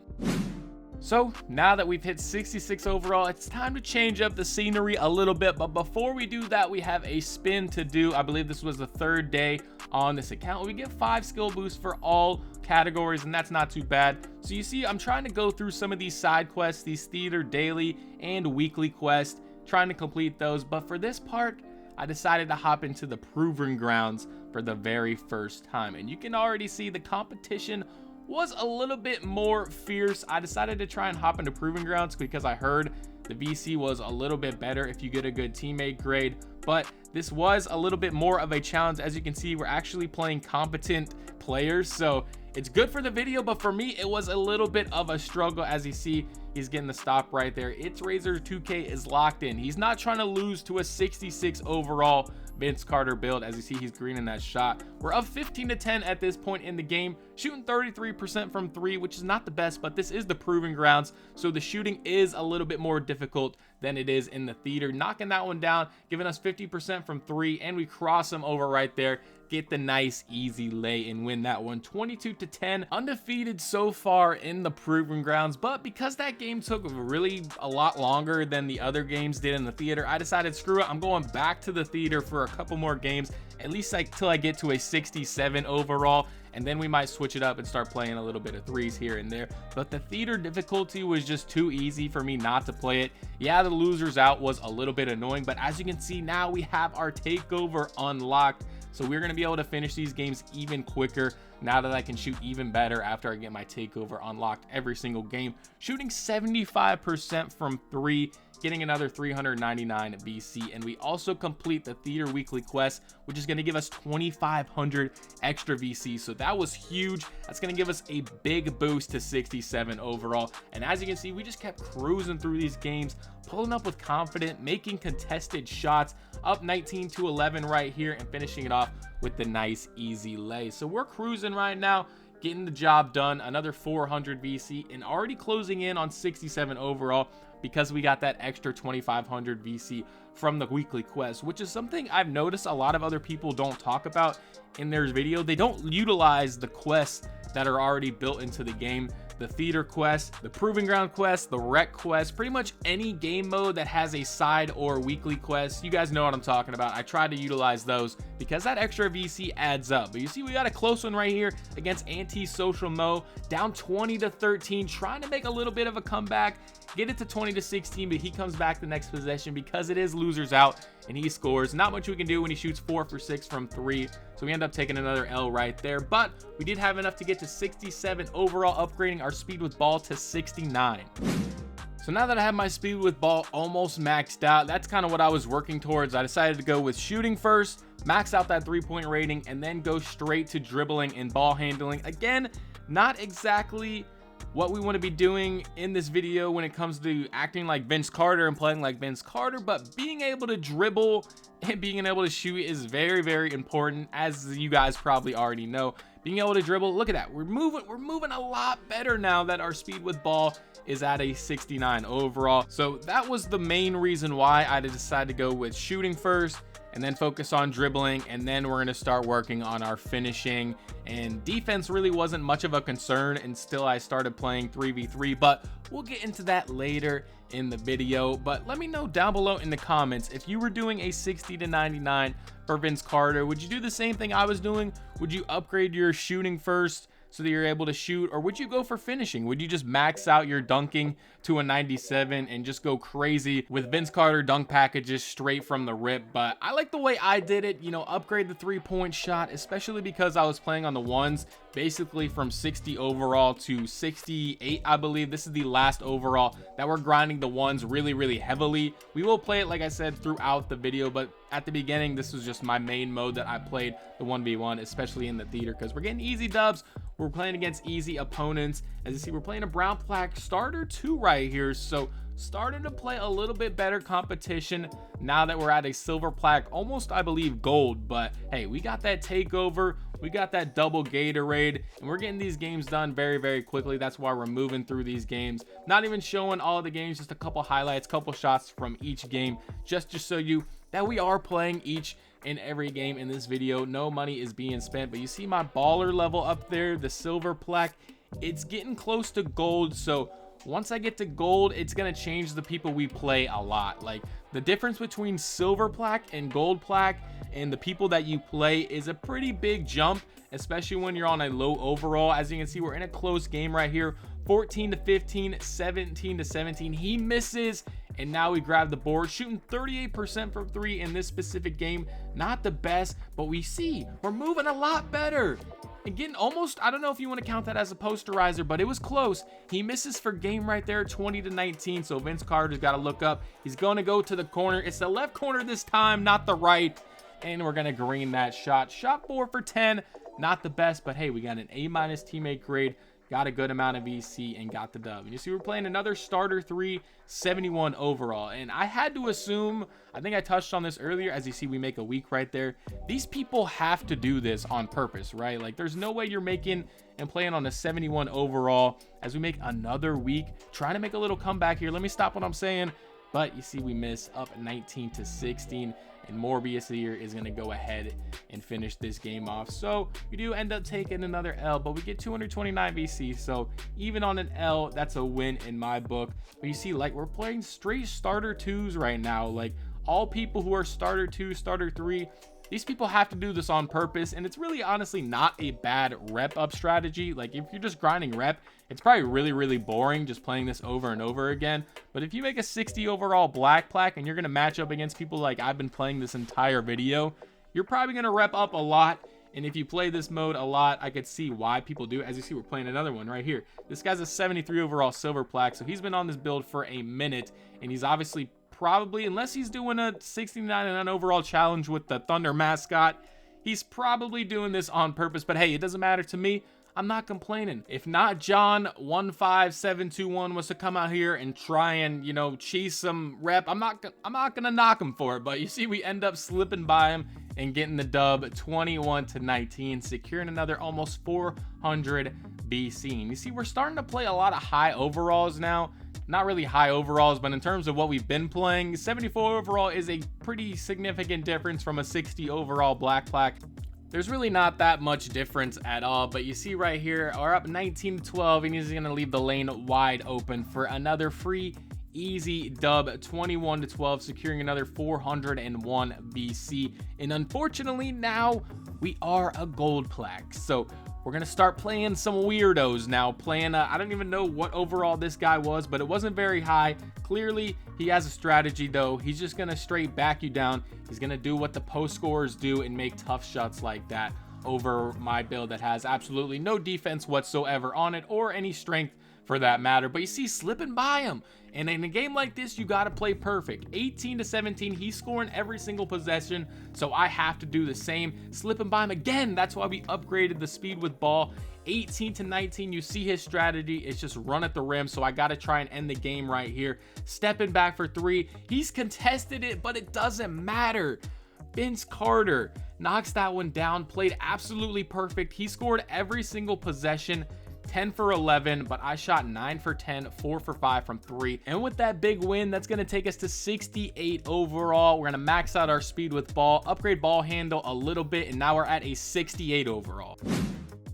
Speaker 1: So now that we've hit 66 overall, it's time to change up the scenery a little bit. But before we do that, we have a spin to do. I believe this was the 3rd day on this account. We get 5 skill boosts for all categories, and that's not too bad. So you see, I'm trying to go through some of these side quests, these theater daily and weekly quests, trying to complete those. But for this part, I decided to hop into the proving grounds for the very first time. And you can already see the competition was a little bit more fierce. I decided to try and hop into proving grounds because I heard the VC was a little bit better if you get a good teammate grade, but this was a little bit more of a challenge. As you can see, we're actually playing competent players, so it's good for the video, but for me it was a little bit of a struggle. As you see, he's getting the stop right there. It's Razor 2K is locked in. He's not trying to lose to a 66 overall Vince Carter build. As you see, he's greening that shot. We're up 15-10 at this point in the game, shooting 33% from 3, which is not the best, but this is the proving grounds, so the shooting is a little bit more difficult than it is in the theater. Knocking that one down, giving us 50% from 3, and we cross him over right there, get the nice easy lay and win that one 22-10. Undefeated so far in the proving grounds, but because that game took really a lot longer than the other games did in the theater, I decided, screw it, I'm going back to the theater for a couple more games, at least like till I get to a 67 overall, and then we might switch it up and start playing a little bit of 3s here and there. But the theater difficulty was just too easy for me not to play it. Yeah, the losers out was a little bit annoying, but as you can see, now we have our takeover unlocked. So we're going to be able to finish these games even quicker now that I can shoot even better after I get my takeover unlocked every single game. Shooting 75% from 3, getting another 399 VC, and we also complete the theater weekly quest, which is going to give us 2,500 extra VC. So that was huge. That's going to give us a big boost to 67 overall. And as you can see, we just kept cruising through these games, pulling up with confidence, making contested shots, up 19-11 right here, and finishing it off with the nice easy lay. So we're cruising right now, getting the job done. Another 400 VC and already closing in on 67 overall because we got that extra 2,500 VC from the weekly quest, which is something I've noticed a lot of other people don't talk about in their video. They don't utilize the quests that are already built into the game. The theater quest, the proving ground quest, the rec quest, pretty much any game mode that has a side or weekly quest. You guys know what I'm talking about. I try to utilize those because that extra VC adds up. But you see, we got a close one right here against Anti-Social Mo, down 20-13, trying to make a little bit of a comeback, get it to 20-16, but he comes back the next possession because it is losers out and he scores. Not much we can do when he shoots 4 for 6 from 3. So we end up taking another L right there, but we did have enough to get to 67 overall, upgrading our speed with ball to 69. So now that I have my speed with ball almost maxed out, that's kind of what I was working towards. I decided to go with shooting first, max out that 3-point rating, and then go straight to dribbling and ball handling. Again, not exactly what we want to be doing in this video when it comes to acting like Vince Carter and playing like Vince Carter, but being able to dribble and being able to shoot is very, very important, as you guys probably already know. Being able to dribble, look at that, we're moving a lot better now that our speed with ball is at a 69 overall. So that was the main reason why I decided to go with shooting first, and then focus on dribbling, and then we're going to start working on our finishing. And defense really wasn't much of a concern until I started playing 3v3, but we'll get into that later in the video. But let me know down below in the comments, if you were doing a 60 to 99 for Vince Carter, would you do the same thing I was doing? Would you upgrade your shooting first so that you're able to shoot, or would you go for finishing? Would you just max out your dunking to a 97 and just go crazy with Vince Carter dunk packages straight from the rip? But I like the way I did it, you know, upgrade the 3-point shot, especially because I was playing on the ones, basically from 60 overall to 68, I believe. This is the last overall that we're grinding the ones really heavily. We will play it, like I said, throughout the video, but at the beginning, this was just my main mode that I played, the 1v1, especially in the theater, because we're getting easy dubs. We're playing against easy opponents. As you see, we're playing a brown plaque starter 2 right here, so starting to play a little bit better competition now that we're at a silver plaque, almost I believe gold. But hey, we got that takeover, we got that double Gatorade, and we're getting these games done very quickly. That's why we're moving through these games, not even showing all of the games, just a couple highlights, couple shots from each game, just to show you that we are playing each and every game in this video. No money is being spent. But you see my baller level up there, the silver plaque, it's getting close to gold. So once I get to gold, it's gonna change the people we play a lot. Like, the difference between silver plaque and gold plaque and the people that you play is a pretty big jump, especially when you're on a low overall. As you can see, we're in a close game right here, 14 to 15, 17 to 17. He misses, and now we grab the board, shooting 38% from 3 in this specific game. Not the best, but we see we're moving a lot better and getting almost, I don't know if you want to count that as a posterizer, but it was close. He misses for game right there, 20 to 19. So Vince Carter's got to look up. He's going to go to the corner. It's the left corner this time, not the right. And we're going to green that shot. Shot 4 for 10. Not the best, but hey, we got an A- teammate grade. Got a good amount of VC and got the dub. And you see we're playing another starter 3, 71 overall. And I had to assume, I think I touched on this earlier, as you see we make a week right there. These people have to do this on purpose, right? Like, there's no way you're making and playing on a 71 overall as we make another week. Trying to make a little comeback here. Let me stop what I'm saying. But you see we miss, up 19 to 16. And Morbius here is going to go ahead and finish this game off. So we do end up taking another L, but we get 229 VC. So even on an L, that's a win in my book. But you see, like, we're playing straight starter 2s right now. Like, all people who are starter 2, starter 3, these people have to do this on purpose. And it's really honestly not a bad rep up strategy. Like, if you're just grinding rep, it's probably really boring just playing this over and over again. But if you make a 60 overall black plaque and you're going to match up against people like I've been playing this entire video, you're probably going to rep up a lot. And if you play this mode a lot, I could see why people do it. As you see, we're playing another one right here. This guy's a 73 overall silver plaque. So he's been on this build for a minute, and he's obviously probably, unless he's doing a 69 and an overall challenge with the Thunder mascot, he's probably doing this on purpose. But hey, it doesn't matter to me. I'm not complaining. If not John 15721 was to come out here and try and, you know, cheese some rep, I'm not gonna knock him for it. But you see, we end up slipping by him and getting the dub, 21 to 19, securing another almost 400 BC. And you see, we're starting to play a lot of high overalls now. Not really high overalls, but in terms of what we've been playing, 74 overall is a pretty significant difference from a 60 overall black plaque. There's really not that much difference at all, but you see right here, we're up 19 to 12, and he's going to leave the lane wide open for another free easy dub, 21 to 12, securing another 401 BC. And unfortunately, now we are a gold plaque. So we're going to start playing some weirdos now. Playing, I don't even know what overall this guy was, but it wasn't very high. Clearly, he has a strategy, though. He's just going to straight back you down. He's going to do what the post scorers do and make tough shots like that over my build that has absolutely no defense whatsoever on it, or any strength for that matter. But you see, slipping by him. And in a game like this, you got to play perfect. 18 to 17, he's scoring every single possession, so I have to do the same. Slipping by him again. That's why we upgraded the speed with ball. 18 to 19, you see his strategy. It's just run at the rim, so I got to try and end the game right here. Stepping back for 3. He's contested it, but it doesn't matter. Vince Carter knocks that one down, played absolutely perfect. He scored every single possession. 10 for 11, but I shot 9 for 10, 4 for 5 from 3. And with that big win, that's going to take us to 68 overall. We're going to max out our speed with ball, upgrade ball handle a little bit, and now we're at a 68 overall.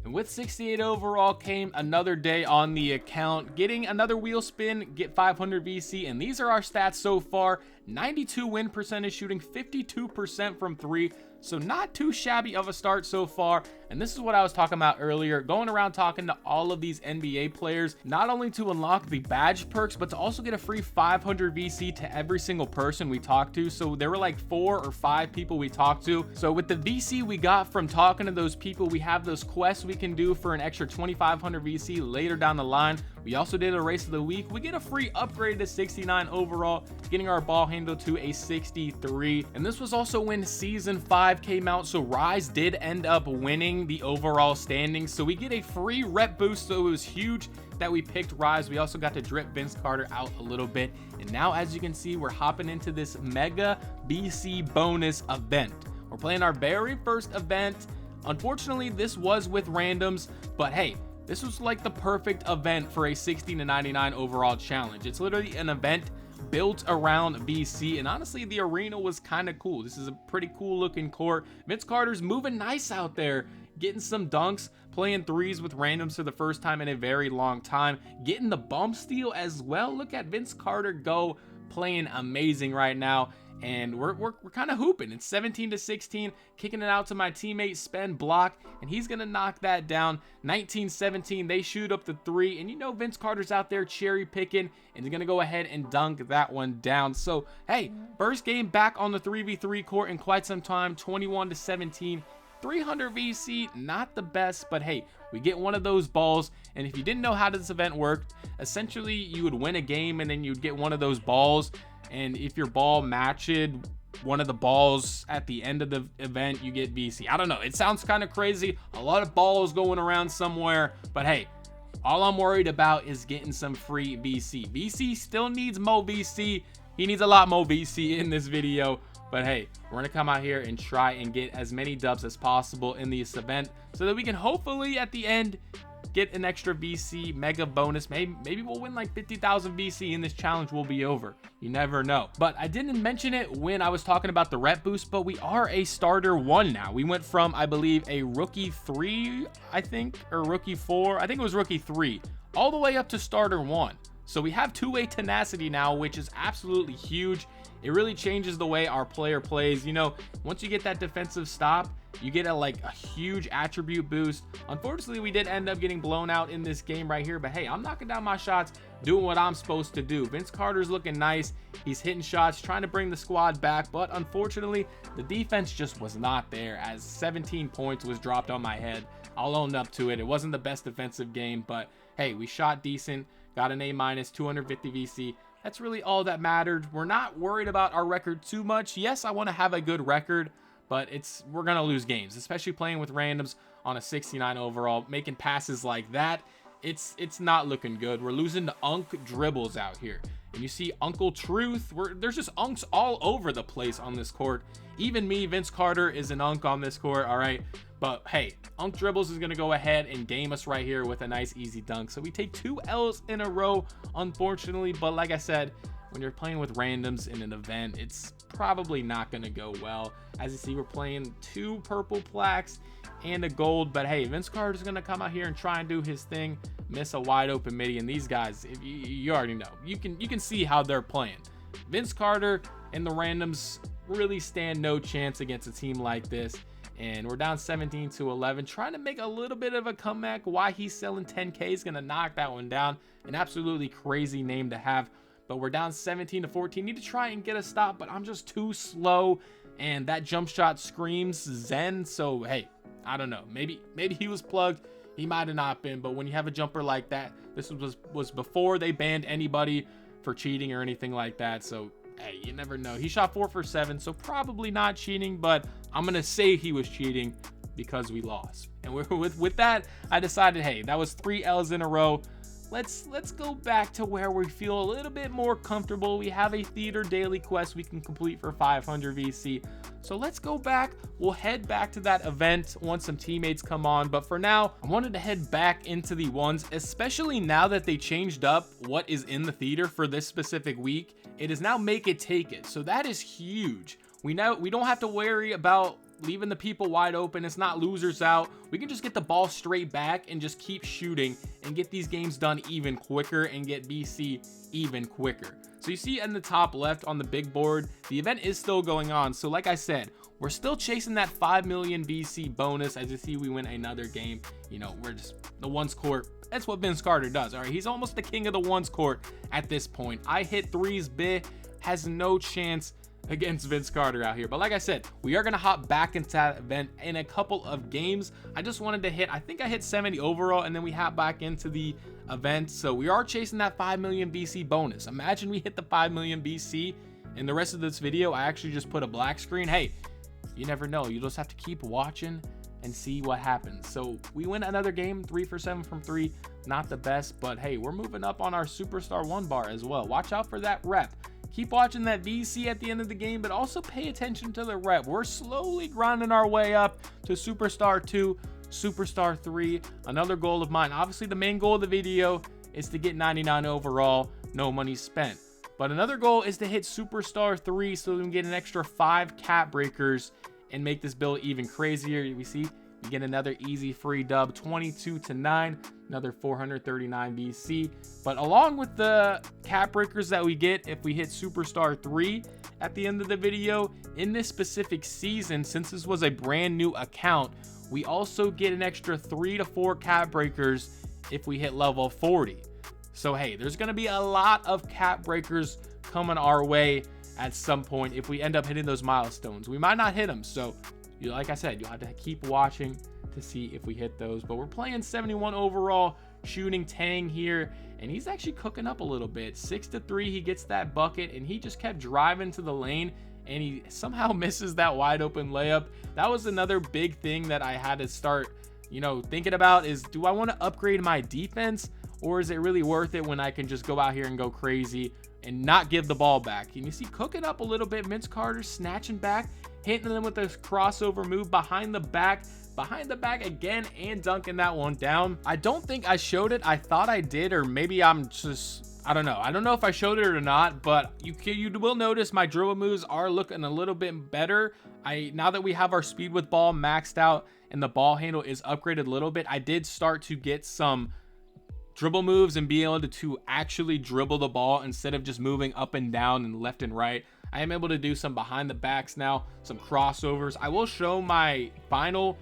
Speaker 1: And with 68 overall came another day on the account, getting another wheel spin, get 500 VC, and these are our stats so far. 92 win percentage, shooting 52% from 3, so not too shabby of a start so far. And this is what I was talking about earlier, going around talking to all of these NBA players, not only to unlock the badge perks, but to also get a free 500 VC to every single person we talked to. So there were like 4 or 5 people we talked to. So with the VC we got from talking to those people, we have those quests we can do for an extra 2,500 VC later down the line. We also did a race of the week. We get a free upgrade to 69 overall, getting our ball handle to a 63. And this was also when season 5 came out, so Rise did end up winning the overall standings, so we get a free rep boost. So it was huge that we picked Rise. We also got to drip Vince Carter out a little bit, and now as you can see, we're hopping into this mega BC bonus event. We're playing our very first event. Unfortunately, this was with randoms, but hey, this was like the perfect event for a 60 to 99 overall challenge. It's literally an event built around BC, and honestly, the arena was kind of cool. This is a pretty cool looking court. Vince Carter's moving nice out there, getting some dunks, playing threes with randoms for the first time in a very long time, getting the bump steal as well. Look at Vince Carter go, playing amazing right now. And we're kind of hooping. It's 17 to 16, kicking it out to my teammate Spen block, and he's gonna knock that down. 19-17, they shoot up the 3, and you know Vince Carter's out there cherry picking, and he's gonna go ahead and dunk that one down. So hey, first game back on the 3v3 court in quite some time. 21 to 17, 300 VC, not the best, but hey, we get one of those balls. And if you didn't know how this event worked, essentially you would win a game and then you'd get one of those balls. And if your ball matched one of the balls at the end of the event, you get VC. I don't know, it sounds kind of crazy, a lot of balls going around somewhere, but hey, all I'm worried about is getting some free VC. VC still needs more VC. He needs a lot more VC in this video. But hey, we're gonna come out here and try and get as many dubs as possible in this event, so that we can hopefully at the end get an extra VC mega bonus. Maybe we'll win like 50,000 VC and this challenge will be over. You never know. But I didn't mention it when I was talking about the rep boost, but we are a starter 1 now. We went from, I believe, a rookie 3, I think, or rookie 4. I think it was rookie 3, all the way up to starter 1. So we have 2-way tenacity now, which is absolutely huge. It really changes the way our player plays. You know, once you get that defensive stop, you get a huge attribute boost. Unfortunately, we did end up getting blown out in this game right here, but hey, I'm knocking down my shots, doing what I'm supposed to do. Vince Carter's looking nice. He's hitting shots, trying to bring the squad back, but unfortunately, the defense just was not there, as 17 points was dropped on my head. I'll own up to it. It wasn't the best defensive game, but hey, we shot decent, got an A-, 250 VC. That's really all that mattered. We're not worried about our record too much. Yes, I want to have a good record, but we're gonna lose games, especially playing with randoms on a 69 overall, making passes like that. It's not looking good. We're losing to Unk dribbles out here, and you see Uncle Truth. There's just Unks all over the place on this court. Even me, Vince Carter, is an Unk on this court. All right, but hey, Unk dribbles is gonna go ahead and game us right here with a nice easy dunk. So we take 2 L's in a row, unfortunately. But like I said, when you're playing with randoms in an event, it's probably not going to go well. As you see, we're playing 2 purple plaques and a gold, but hey, Vince Carter's going to come out here and try and do his thing, miss a wide open midi, and these guys, if you already know, you can see how they're playing. Vince Carter and the randoms really stand no chance against a team like this, and we're down 17 to 11, trying to make a little bit of a comeback. Why he's selling 10K is going to knock that one down. An absolutely crazy name to have. But we're down 17 to 14. Need to try and get a stop, but I'm just too slow. And that jump shot screams Zen. So, hey, I don't know. Maybe he was plugged. He might have not been. But when you have a jumper like that, this was before they banned anybody for cheating or anything like that. So, hey, you never know. He shot 4 for 7, so probably not cheating. But I'm going to say he was cheating because we lost. And with that, I decided, hey, that was 3 L's in a row. let's go back to where we feel a little bit more comfortable. We have a theater daily quest we can complete for 500 VC. So let's go back. We'll head back to that event once some teammates come on. But for now, I wanted to head back into the ones, especially now that they changed up what is in the theater for this specific week. It is now make it, take it. So that is huge. We don't have to worry about leaving the people wide open. It's not losers out. We can just get the ball straight back and just keep shooting and get these games done even quicker and get BC even quicker. So you see in the top left on the big board, the event is still going on. So like I said, we're still chasing that 5 million BC bonus. As you see, we win another game. You know, we're just the ones court. That's what Vince Carter does. All right, he's almost the king of the ones court at this point. I hit threes big, has no chance against Vince Carter out here. But like I said, we are going to hop back into that event in a couple of games. I just wanted to hit, I think I hit 70 overall, and then we hop back into the event. So we are chasing that 5 million BC bonus. Imagine we hit the 5 million BC. In the rest of this video, I actually just put a black screen. Hey, you never know. You just have to keep watching and see what happens. So we win another game, 3 for 7 from 3. Not the best, but hey, we're moving up on our Superstar 1 bar as well. Watch out for that rep. Keep watching that VC at the end of the game, but also pay attention to the rep. We're slowly grinding our way up to Superstar 2, Superstar 3. Another goal of mine. Obviously, the main goal of the video is to get 99 overall, no money spent. But another goal is to hit Superstar 3 so we can get an extra 5 cap breakers and make this build even crazier. We see we get another easy free dub, 22-9, another 439 BC. But along with the cap breakers that we get if we hit Superstar 3 at the end of the video, in this specific season, since this was a brand new account, we also get an extra 3 to 4 cap breakers if we hit level 40. So hey, there's going to be a lot of cap breakers coming our way at some point if we end up hitting those milestones. We might not hit them, so like I said, you'll have to keep watching to see if we hit those. But we're playing 71 overall, shooting Tang here, and he's actually cooking up a little bit. 6-3, he gets that bucket, and he just kept driving to the lane, and he somehow misses that wide open layup. That was another big thing that I had to start, thinking about is, do I want to upgrade my defense, or is it really worth it when I can just go out here and go crazy and not give the ball back? And you see, cooking up a little bit, Vince Carter snatching back, hitting them with this crossover move behind the back again, and dunking that one down. I don't think I showed it. I thought I did, or maybe I don't know. I don't know if I showed it or not, but you will notice my dribble moves are looking a little bit better. Now that we have our speed with ball maxed out and the ball handle is upgraded a little bit, I did start to get some dribble moves and be able to actually dribble the ball instead of just moving up and down and left and right. I am able to do some behind the backs now, some crossovers. I will show my final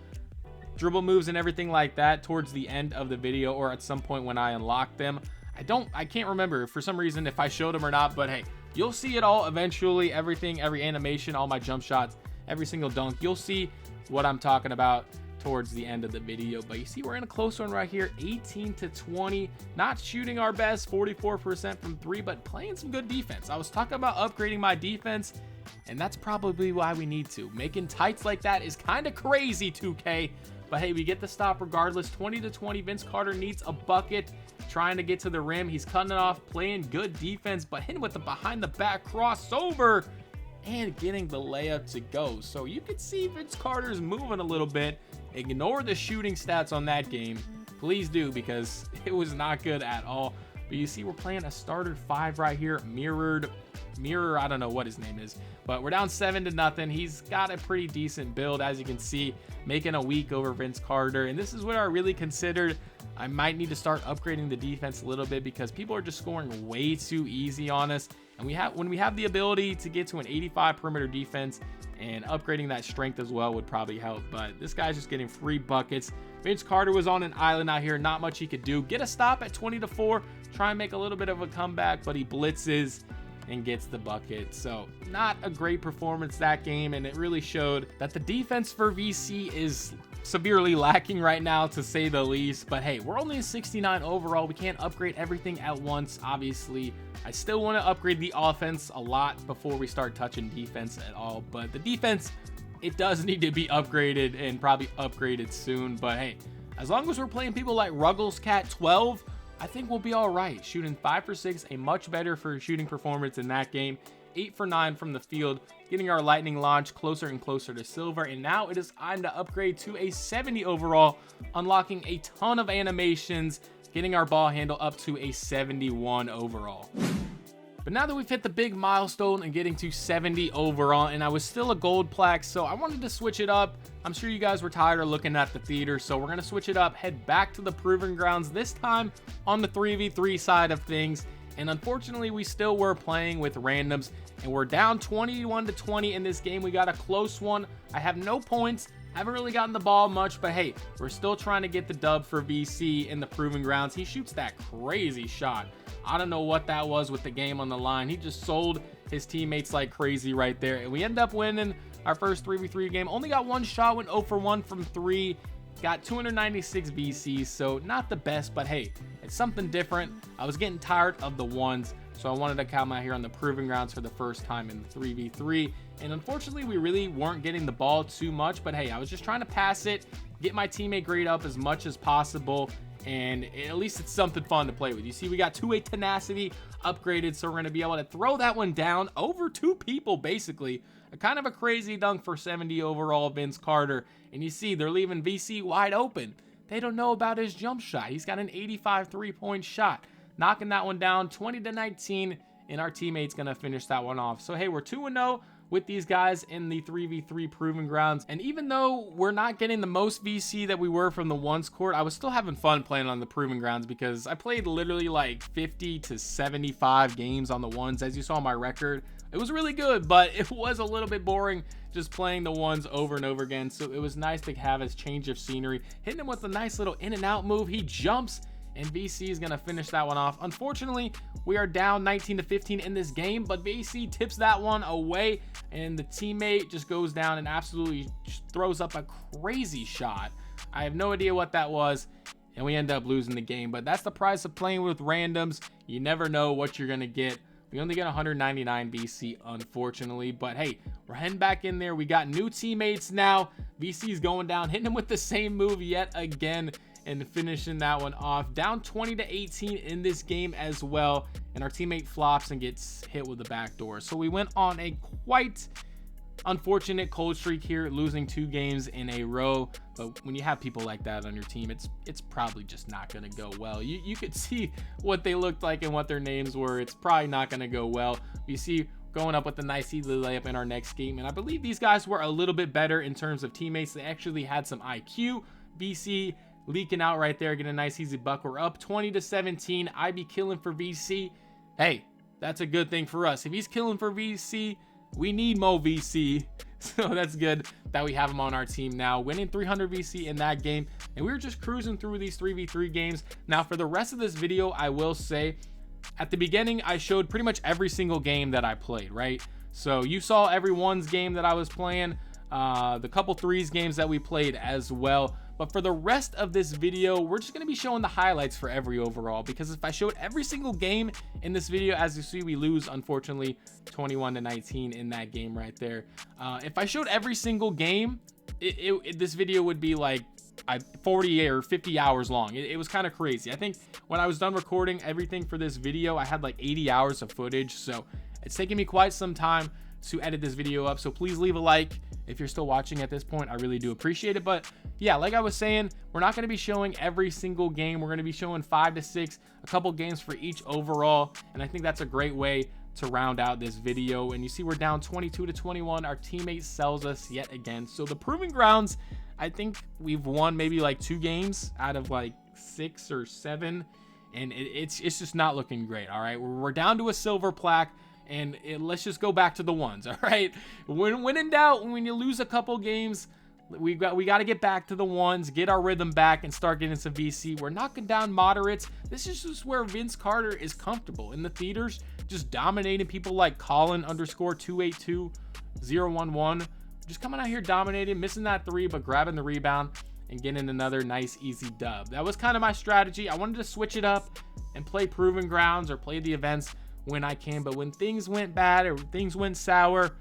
Speaker 1: dribble moves and everything like that towards the end of the video, or at some point when I unlock them. I can't remember for some reason if I showed them or not, but hey, you'll see it all eventually. Everything, every animation, all my jump shots, every single dunk, you'll see what I'm talking about towards the end of the video. But you see, we're in a close one right here, 18-20, not shooting our best, 44% from 3, but playing some good defense. I was talking about upgrading my defense, and that's probably why we need to. Making tights like that is kind of crazy, 2K, but hey, we get the stop regardless. 20-20, Vince Carter needs a bucket, trying to get to the rim. He's cutting it off, playing good defense, but hitting with the behind the back crossover and getting the layup to go. So you can see Vince Carter's moving a little bit. Ignore the shooting stats on that game, please do, because it was not good at all. But you see, we're playing a starter 5 right here, mirror, I don't know what his name is, but we're down 7-0. He's got a pretty decent build, as you can see, making a week over Vince Carter. And this is where I really considered I might need to start upgrading the defense a little bit, because people are just scoring way too easy on us. And when we have the ability to get to an 85 perimeter defense, and upgrading that strength as well would probably help. But this guy's just getting free buckets. Vince Carter was on an island out here, not much he could do. Get a stop at 20-4, try and make a little bit of a comeback, but he blitzes and gets the bucket. So not a great performance that game, and it really showed that the defense for VC is severely lacking right now, to say the least. But hey, we're only a 69 overall. We can't upgrade everything at once, obviously. I still want to upgrade the offense a lot before we start touching defense at all, but the defense, it does need to be upgraded, and probably upgraded soon. But hey, as long as we're playing people like Ruggles Cat 12 I think we'll be all right. Shooting 5 for 6, a much better for shooting performance in that game. 8 for 9 from the field, getting our lightning launch closer and closer to silver. And now it is time to upgrade to a 70 overall, unlocking a ton of animations, getting our ball handle up to a 71 overall. But now that we've hit the big milestone and getting to 70 overall, and I was still a gold plaque, so I wanted to switch it up. I'm sure you guys were tired of looking at the theater, so we're going to switch it up, head back to the Proving Grounds, this time on the 3v3 side of things. And unfortunately, we still were playing with randoms, and we're down 21-20 in this game. We got a close one. I have no points. Haven't really gotten the ball much, but hey, we're still trying to get the dub for VC in the Proving Grounds. He shoots that crazy shot. I don't know what that was with the game on the line. He just sold his teammates like crazy right there. And we end up winning our first 3v3 game. Only got one shot, went 0 for 1 from 3. Got 296 VCs, so not the best, but hey, it's something different. I was getting tired of the ones, so I wanted to come out here on the Proving Grounds for the first time in the 3v3. And unfortunately, we really weren't getting the ball too much, but hey, I was just trying to pass it, get my teammate grade up as much as possible, and at least it's something fun to play with. You see, we got 2-way tenacity upgraded, so we're going to be able to throw that one down over 2 people, basically. A kind of a crazy dunk for 70 overall Vince Carter. And you see, they're leaving VC wide open. They don't know about his jump shot. He's got an 85 3-point shot. Knocking that one down 20-19, and our teammate's going to finish that one off. So, hey, we're 2-0 with these guys in the 3v3 Proving Grounds. And even though we're not getting the most VC that we were from the ones court, I was still having fun playing on the Proving Grounds because I played literally like 50 to 75 games on the ones. As you saw my record, it was really good, but it was a little bit boring just playing the ones over and over again. So it was nice to have his change of scenery. Hitting him with a nice little in and out move. He jumps, and VC is going to finish that one off. Unfortunately, we are down 19-15 in this game, but VC tips that one away, and the teammate just goes down and absolutely throws up a crazy shot. I have no idea what that was, and we end up losing the game. But that's the price of playing with randoms. You never know what you're going to get. We only get 199 VC, unfortunately. But hey, we're heading back in there. We got new teammates now. VC's going down, hitting him with the same move yet again, and finishing that one off. Down 20-18 in this game as well. And our teammate flops and gets hit with the back door. So we went on a quite unfortunate cold streak here, losing 2 games in a row. But when you have people like that on your team, it's probably just not going to go well. You could see what they looked like and what their names were. It's probably not going to go well. You see going up with a nice easy layup in our next game, and I believe these guys were a little bit better in terms of teammates. They actually had some IQ. VC leaking out right there, getting a nice easy buck. We're up 20-17. I be killing for VC. Hey, that's a good thing for us. If he's killing for VC, we need more VC. So that's good that we have him on our team now, winning 300 VC in that game. And we were just cruising through these 3v3 games. Now for the rest of this video, I will say at the beginning, I showed pretty much every single game that I played, right? So you saw every ones game that I was playing, the couple threes games that we played as well. But for the rest of this video, we're just going to be showing the highlights for every overall, because if I showed every single game in this video, as you see, we lose, unfortunately, 21-19 in that game right there. If I showed every single game, this video would be like 40 or 50 hours long. It was kind of crazy. I think when I was done recording everything for this video, I had like 80 hours of footage. So it's taken me quite some time to edit this video up. So please leave a like if you're still watching at this point. I really do appreciate it. But yeah, like I was saying, we're not going to be showing every single game. We're going to be showing 5 to 6, a couple games for each overall. And I think that's a great way to round out this video. And you see we're down 22-21. Our teammate sells us yet again. So the Proving Grounds, I think we've won maybe like 2 games out of like 6 or 7. And it's just not looking great. All right, we're down to a silver plaque. And let's just go back to the ones. All right, when in doubt, when you lose a couple games, we got to get back to the ones, get our rhythm back, and start getting some VC. We're knocking down moderates. This is just where Vince Carter is comfortable in the theaters, just dominating people like Colin_282-011. Just coming out here dominating, missing that 3, but grabbing the rebound and getting another nice easy dub. That was kind of my strategy. I wanted to switch it up and play Proving Grounds or play the events when I can, but when things went bad or things went sour,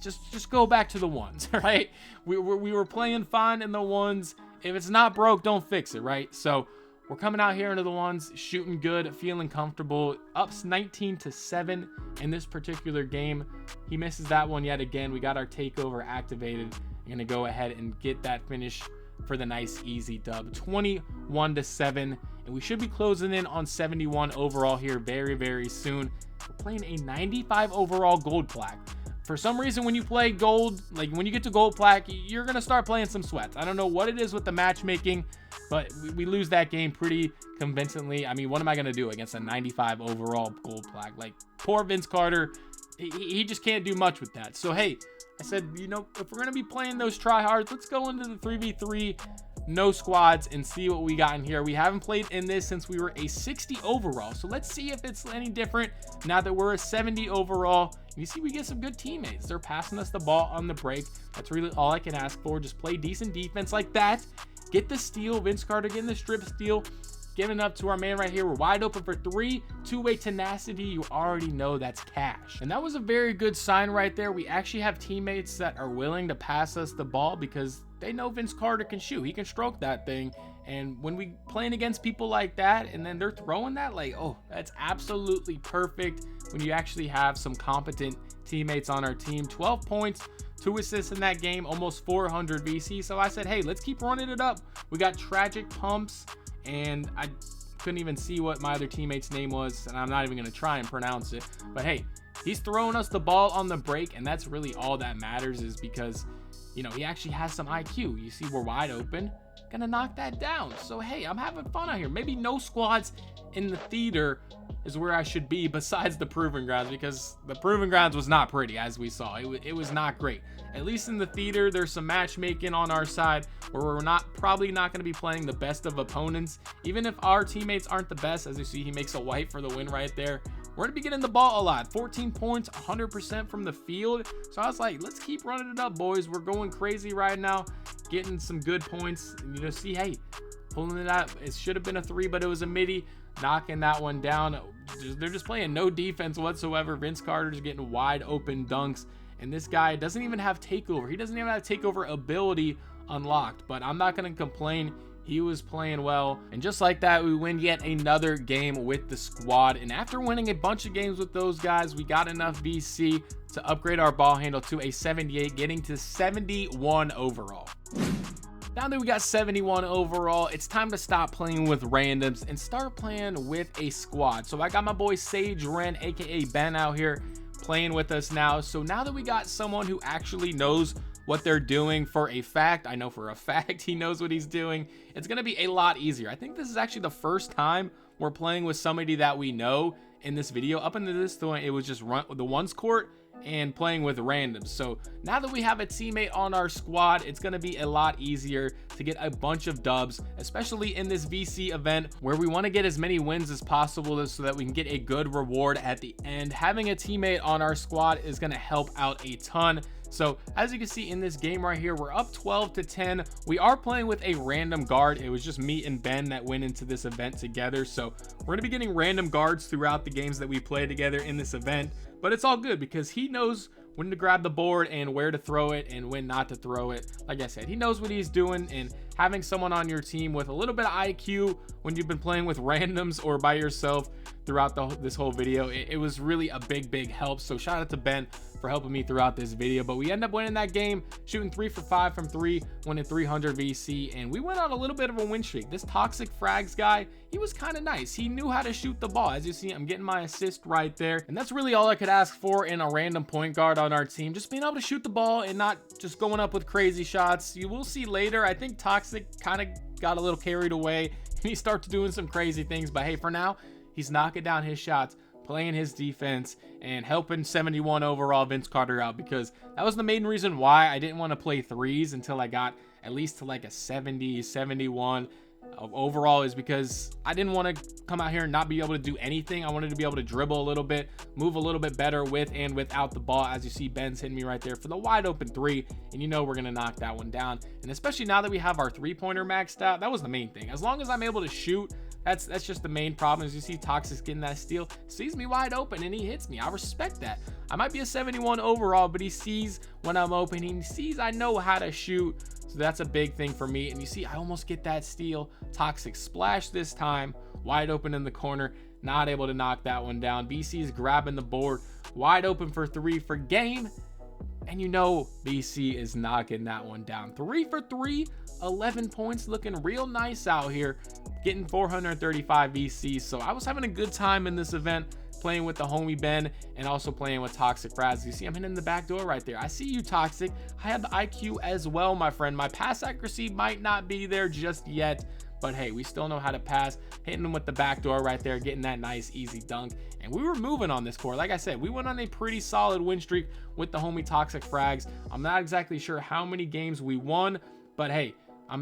Speaker 1: just go back to the ones. Right? We were playing fine in the ones. If it's not broke, don't fix it, right? So We're coming out here into the ones, shooting good, feeling comfortable. Up 19-7 in this particular game. He misses that one yet again. We got our takeover activated. I'm gonna go ahead and get that finish for the nice easy dub. 21-7, and we should be closing in on 71 overall here very, very soon. We're playing a 95 overall gold plaque. For some reason, when you play gold, like when you get to gold plaque, you're gonna start playing some sweats. I don't know what it is with the matchmaking, but we lose that game pretty convincingly. I mean, what am I gonna do against a 95 overall gold plaque? Like, poor Vince Carter, he just can't do much with that. So hey, I said, you know, if we're gonna be playing those tryhards, let's go into the 3v3 no squads and see what we got in here. We haven't played in this since we were a 60 overall, so let's see if it's any different now that we're a 70 overall. You see, we get some good teammates. They're passing us the ball on the break. That's really all I can ask for. Just play decent defense like that. Get the steal. Vince Carter getting the strip steal. Giving up to our man right here. We're wide open for three. Two-way tenacity. You already know that's cash. And that was a very good sign right there. We actually have teammates that are willing to pass us the ball because they know Vince Carter can shoot. He can stroke that thing. And when we playing against people like that and then they're throwing that, like, oh, that's absolutely perfect when you actually have some competent teammates on our team. 12 points, 2 assists in that game, almost 400 VC. So I said, hey, let's keep running it up. We got tragic pumps, and I couldn't even see what my other teammate's name was, and I'm not even going to try and pronounce it. But hey, he's throwing us the ball on the break, and that's really all that matters, is because, you know, he actually has some IQ. You see, we're wide open. Gonna knock that down. So hey, I'm having fun out here. Maybe no squads in the theater is where I should be besides the proving grounds, because the proving grounds was not pretty, as we saw. It was not great. At least in the theater, there's some matchmaking on our side where we're probably not going to be playing the best of opponents. Even if our teammates aren't the best, as you see, he makes a white for the win right there. We're gonna be getting the ball a lot. 14 points, 100% from the field. So I was like, let's keep running it up, boys. We're going crazy right now, getting some good points. And you know, see, hey, pulling it out. It should have been a 3, but it was a midi. Knocking that one down. They're just playing no defense whatsoever. Vince Carter's getting wide open dunks, and this guy doesn't even have takeover. He doesn't even have takeover ability unlocked, but I'm not gonna complain. He was playing well, and just like that, we win yet another game with the squad. And after winning a bunch of games with those guys, we got enough VC to upgrade our ball handle to a 78, getting to 71 overall. Now that we got 71 overall, it's time to stop playing with randoms and start playing with a squad. So I got my boy Sage Ren, aka Ben, out here playing with us now. So now that we got someone who actually knows what they're doing for a fact, I know for a fact he knows what he's doing, it's gonna be a lot easier. I think this is actually the first time we're playing with somebody that we know in this video. Up until this point, it was just run the ones court and playing with randoms. So now that we have a teammate on our squad, it's gonna be a lot easier to get a bunch of dubs, especially in this VC event where we want to get as many wins as possible so that we can get a good reward at the end. Having a teammate on our squad is gonna help out a ton. So as you can see in this game right here, we're up 12-10. We are playing with a random guard. It was just me and Ben that went into this event together. So we're gonna be getting random guards throughout the games that we play together in this event, but it's all good because he knows when to grab the board and where to throw it and when not to throw it. Like I said, he knows what he's doing, and having someone on your team with a little bit of IQ when you've been playing with randoms or by yourself throughout this whole video, it was really a big help. So shout out to Ben for helping me throughout this video. But we end up winning that game, shooting 3 for 5 from 3, winning 300 VC, and we went on a little bit of a win streak. This toxic frags guy, he was kind of nice. He knew how to shoot the ball. As you see, I'm getting my assist right there, and that's really all I could ask for in a random point guard on our team, just being able to shoot the ball and not just going up with crazy shots. You will see later, I think toxic kind of got a little carried away and he started doing some crazy things, but hey, for now, he's knocking down his shots, playing his defense, and helping 71 overall Vince Carter out, because that was the main reason why I didn't want to play threes until I got at least to like a 70, 71 overall, is because I didn't want to come out here and not be able to do anything. I wanted to be able to dribble a little bit, move a little bit better with and without the ball. As you see, Ben's hitting me right there for the wide open 3, and you know we're going to knock that one down. And especially now that we have our 3-pointer maxed out, that was the main thing. As long as I'm able to shoot, that's just the main problem. As you see, Toxic's getting that steal, sees me wide open, and he hits me. I respect that. I might be a 71 overall, but he sees when I'm open. He sees I know how to shoot. So that's a big thing for me. And you see, I almost get that steal. Toxic splash this time, wide open in the corner, not able to knock that one down. BC is grabbing the board, wide open for 3 for game. And you know BC is knocking that one down. 3 for 3, 11 points, looking real nice out here, getting 435 VC. So I was having a good time in this event, playing with the homie Ben and also playing with Toxic Fraz. You see I'm hitting the back door right there. I see you, Toxic. I have the IQ as well, my friend. My pass accuracy might not be there just yet, but hey, we still know how to pass. Hitting him with the back door right there, getting that nice easy dunk. And we were moving on this core. Like I said, we went on a pretty solid win streak with the homie Toxic Frags. I'm not exactly sure how many games we won, but hey,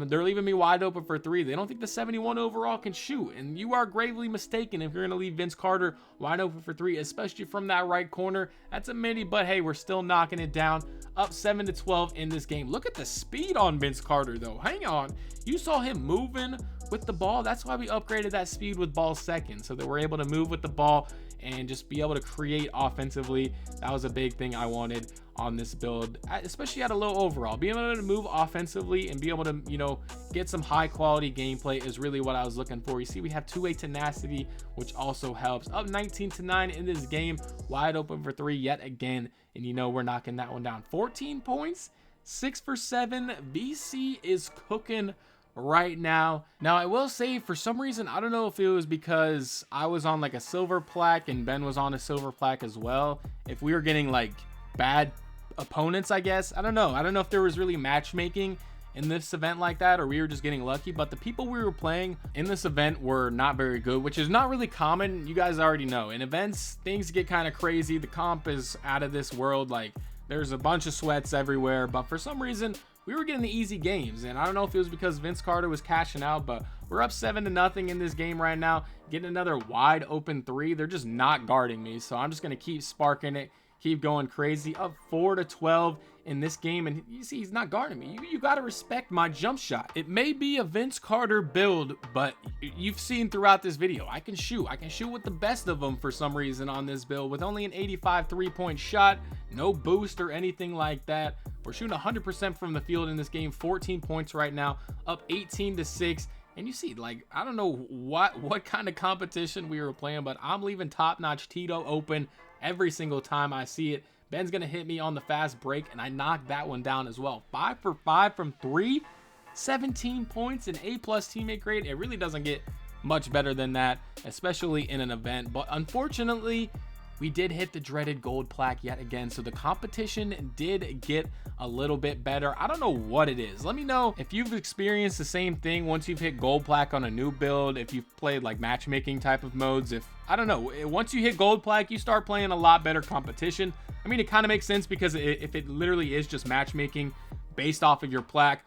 Speaker 1: they're leaving me wide open for 3. They don't think the 71 overall can shoot, and you are gravely mistaken if you're going to leave Vince Carter wide open for 3, especially from that right corner. That's a midi, but hey, we're still knocking it down. Up 7-12 in this game. Look at the speed on Vince Carter, though. Hang on. You saw him moving with the ball. That's why we upgraded that speed with ball second, so that we're able to move with the ball and just be able to create offensively. That was a big thing I wanted on this build, especially at a low overall. Being able to move offensively and be able to, you know, get some high quality gameplay is really what I was looking for. You see, we have 2-way tenacity, which also helps. Up 19-9 in this game, wide open for 3 yet again, and you know we're knocking that one down. 14 points, 6 for 7. BC is cooking right now. Now I will say, for some reason, I don't know if it was because I was on like a silver plaque and Ben was on a silver plaque as well, if we were getting like bad opponents, I guess. I don't know if there was really matchmaking in this event like that, or we were just getting lucky, but the people we were playing in this event were not very good, which is not really common. You guys already know in events things get kind of crazy. The comp is out of this world. Like, there's a bunch of sweats everywhere, but for some reason we were getting the easy games, and I don't know if it was because Vince Carter was cashing out, but we're up 7-0 in this game right now, getting another wide open 3. They're just not guarding me, so I'm just going to keep sparking it, keep going crazy. Up 4-12 in this game, and you see he's not guarding me. You got to respect my jump shot. It may be a Vince Carter build, but you've seen throughout this video, I can shoot with the best of them for some reason on this build, with only an 85 3-point shot, no boost or anything like that. We're shooting 100% from the field in this game. 14 points right now, up 18-6. And you see, like, I don't know what kind of competition we were playing, but I'm leaving top-notch Tito open every single time I see it. Ben's gonna hit me on the fast break, and I knocked that one down as well. 5 for 5 from 3, 17 points, an A+ teammate grade. It really doesn't get much better than that, especially in an event. But unfortunately, we did hit the dreaded gold plaque yet again, so the competition did get a little bit better. I don't know what it is. Let me know if you've experienced the same thing once you've hit gold plaque on a new build, if you've played like matchmaking type of modes. If, I don't know, once you hit gold plaque, you start playing a lot better competition. I mean, it kind of makes sense, because if it literally is just matchmaking based off of your plaque,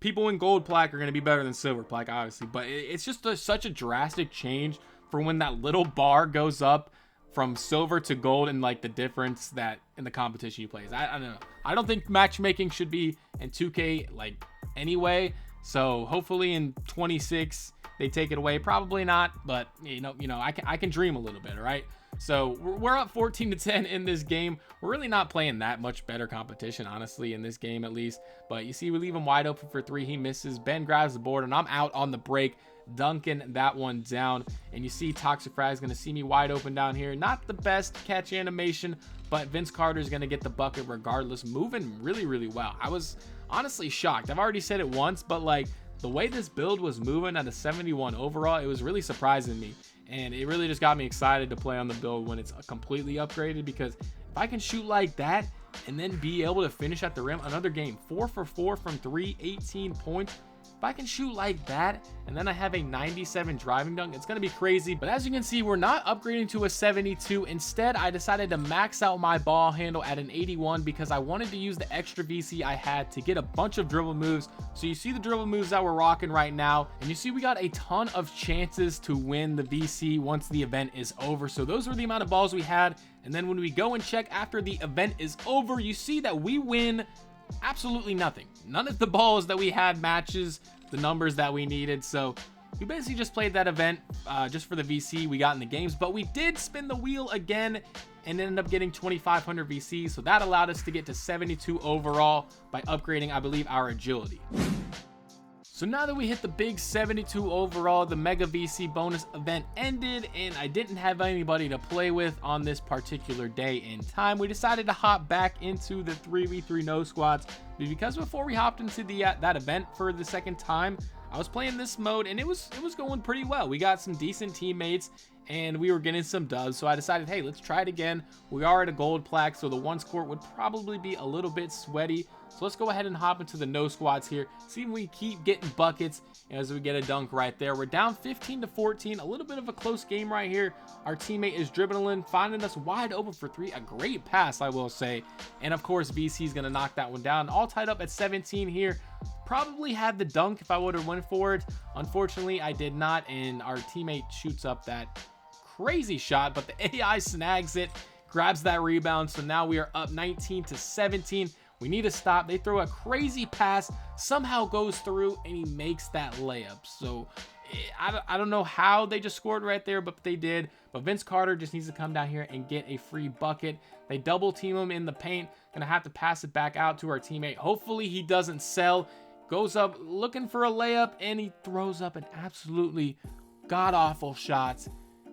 Speaker 1: people in gold plaque are going to be better than silver plaque, obviously, but it's just such a drastic change for when that little bar goes up from silver to gold, and like the difference that in the competition you play. I don't know. I don't think matchmaking should be in 2K like anyway. So hopefully in 26 they take it away. Probably not, but you know, I can dream a little bit, all right? So we're up 14-10 in this game. We're really not playing that much better competition, honestly, in this game at least. But you see, we leave him wide open for 3. He misses. Ben grabs the board, and I'm out on the break, dunking that one down. And you see Toxic Frag is going to see me wide open down here. Not the best catch animation, but Vince Carter is going to get the bucket regardless. Moving really, really well. I was honestly shocked. I've already said it once, but like the way this build was moving at a 71 overall, it was really surprising me. And it really just got me excited to play on the build when it's completely upgraded, because if I can shoot like that and then be able to finish at the rim, another game, 4 for 4 from 3, 18 points. If I can shoot like that and then I have a 97 driving dunk, it's going to be crazy. But as you can see, we're not upgrading to a 72. Instead, I decided to max out my ball handle at an 81 because I wanted to use the extra VC I had to get a bunch of dribble moves. So you see the dribble moves that we're rocking right now, and you see we got a ton of chances to win the VC once the event is over. So those were the amount of balls we had. And then when we go and check after the event is over, you see that we win absolutely nothing. None of the balls that we had matches the numbers that we needed. So we basically just played that event just for the VC we got in the games, but we did spin the wheel again and ended up getting 2,500 VC. So that allowed us to get to 72 overall by upgrading, I believe, our agility. So now that we hit the big 72 overall, the Mega VC bonus event ended, and I didn't have anybody to play with on this particular day in time. We decided to hop back into the 3v3 no squads, because before we hopped into the that event for the second time, I was playing this mode and it was going pretty well. We got some decent teammates and we were getting some dubs, so I decided, hey, let's try it again. We are at a gold plaque, so the ones court would probably be a little bit sweaty. So let's go ahead and hop into the no squads here, see if we keep getting buckets as we get a dunk right there. We're down 15-14, a little bit of a close game right here. Our teammate is dribbling, finding us wide open for three. A great pass, I will say. And of course, VC is going to knock that one down. All tied up at 17 here. Probably had the dunk if I would have went for it. Unfortunately, I did not, and our teammate shoots up that crazy shot, but the AI snags it, grabs that rebound. So now we are up 19-17. We need to stop. They throw a crazy pass, somehow goes through, and he makes that layup. So I don't know how they just scored right there, but they did. But Vince Carter just needs to come down here and get a free bucket. They double team him in the paint. Gonna have to pass it back out to our teammate. Hopefully he doesn't sell. Goes up looking for a layup, and he throws up an absolutely god-awful shot,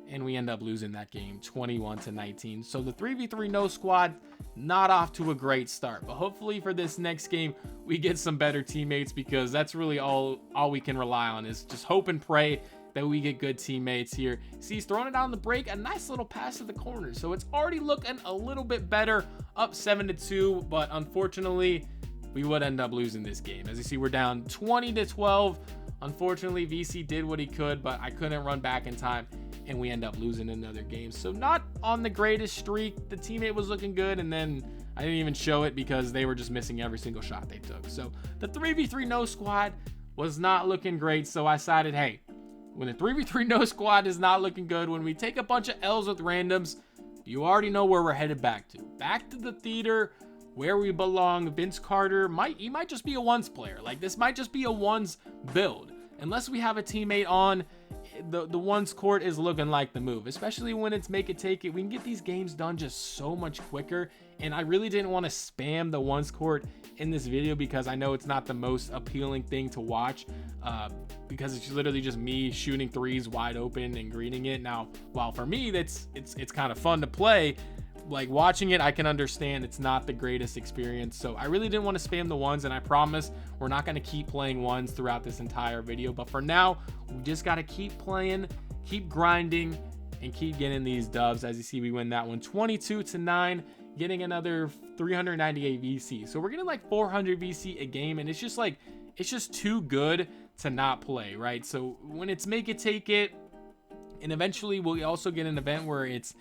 Speaker 1: and we end up losing that game 21-19. So the 3v3 no squad, not off to a great start, but hopefully for this next game we get some better teammates, because that's really all we can rely on, is just hope and pray that we get good teammates here. See, he's throwing it down the break, a nice little pass to the corner, so it's already looking a little bit better, up 7-2, but unfortunately we would end up losing this game. As you see, we're down 20-12. Unfortunately, VC did what he could, but I couldn't run back in time, and we end up losing another game. So not on the greatest streak. The teammate was looking good, and then I didn't even show it because they were just missing every single shot they took. So the 3v3 no squad was not looking great, so I decided, hey, when the 3v3 no squad is not looking good, when we take a bunch of L's with randoms, you already know where we're headed back to. Back to the theater, where we belong. Vince Carter might just be a ones player. Like, this might just be a ones build. Unless we have a teammate on, the ones court is looking like the move, especially when it's make it take it. We can get these games done just so much quicker, and I really didn't want to spam the ones court in this video because I know it's not the most appealing thing to watch, because it's literally just me shooting threes wide open and greening it. Now, while for me it's kind of fun to play, like watching it, I can understand it's not the greatest experience. So I really didn't want to spam the ones, and I promise we're not going to keep playing ones throughout this entire video. But for now, we just got to keep playing, keep grinding, and keep getting these dubs. As you see, we win that one 22-9, getting another 398 VC. So we're getting like 400 VC a game, and it's just too good to not play, right? So when it's make it take it, and eventually we'll also get an event where it's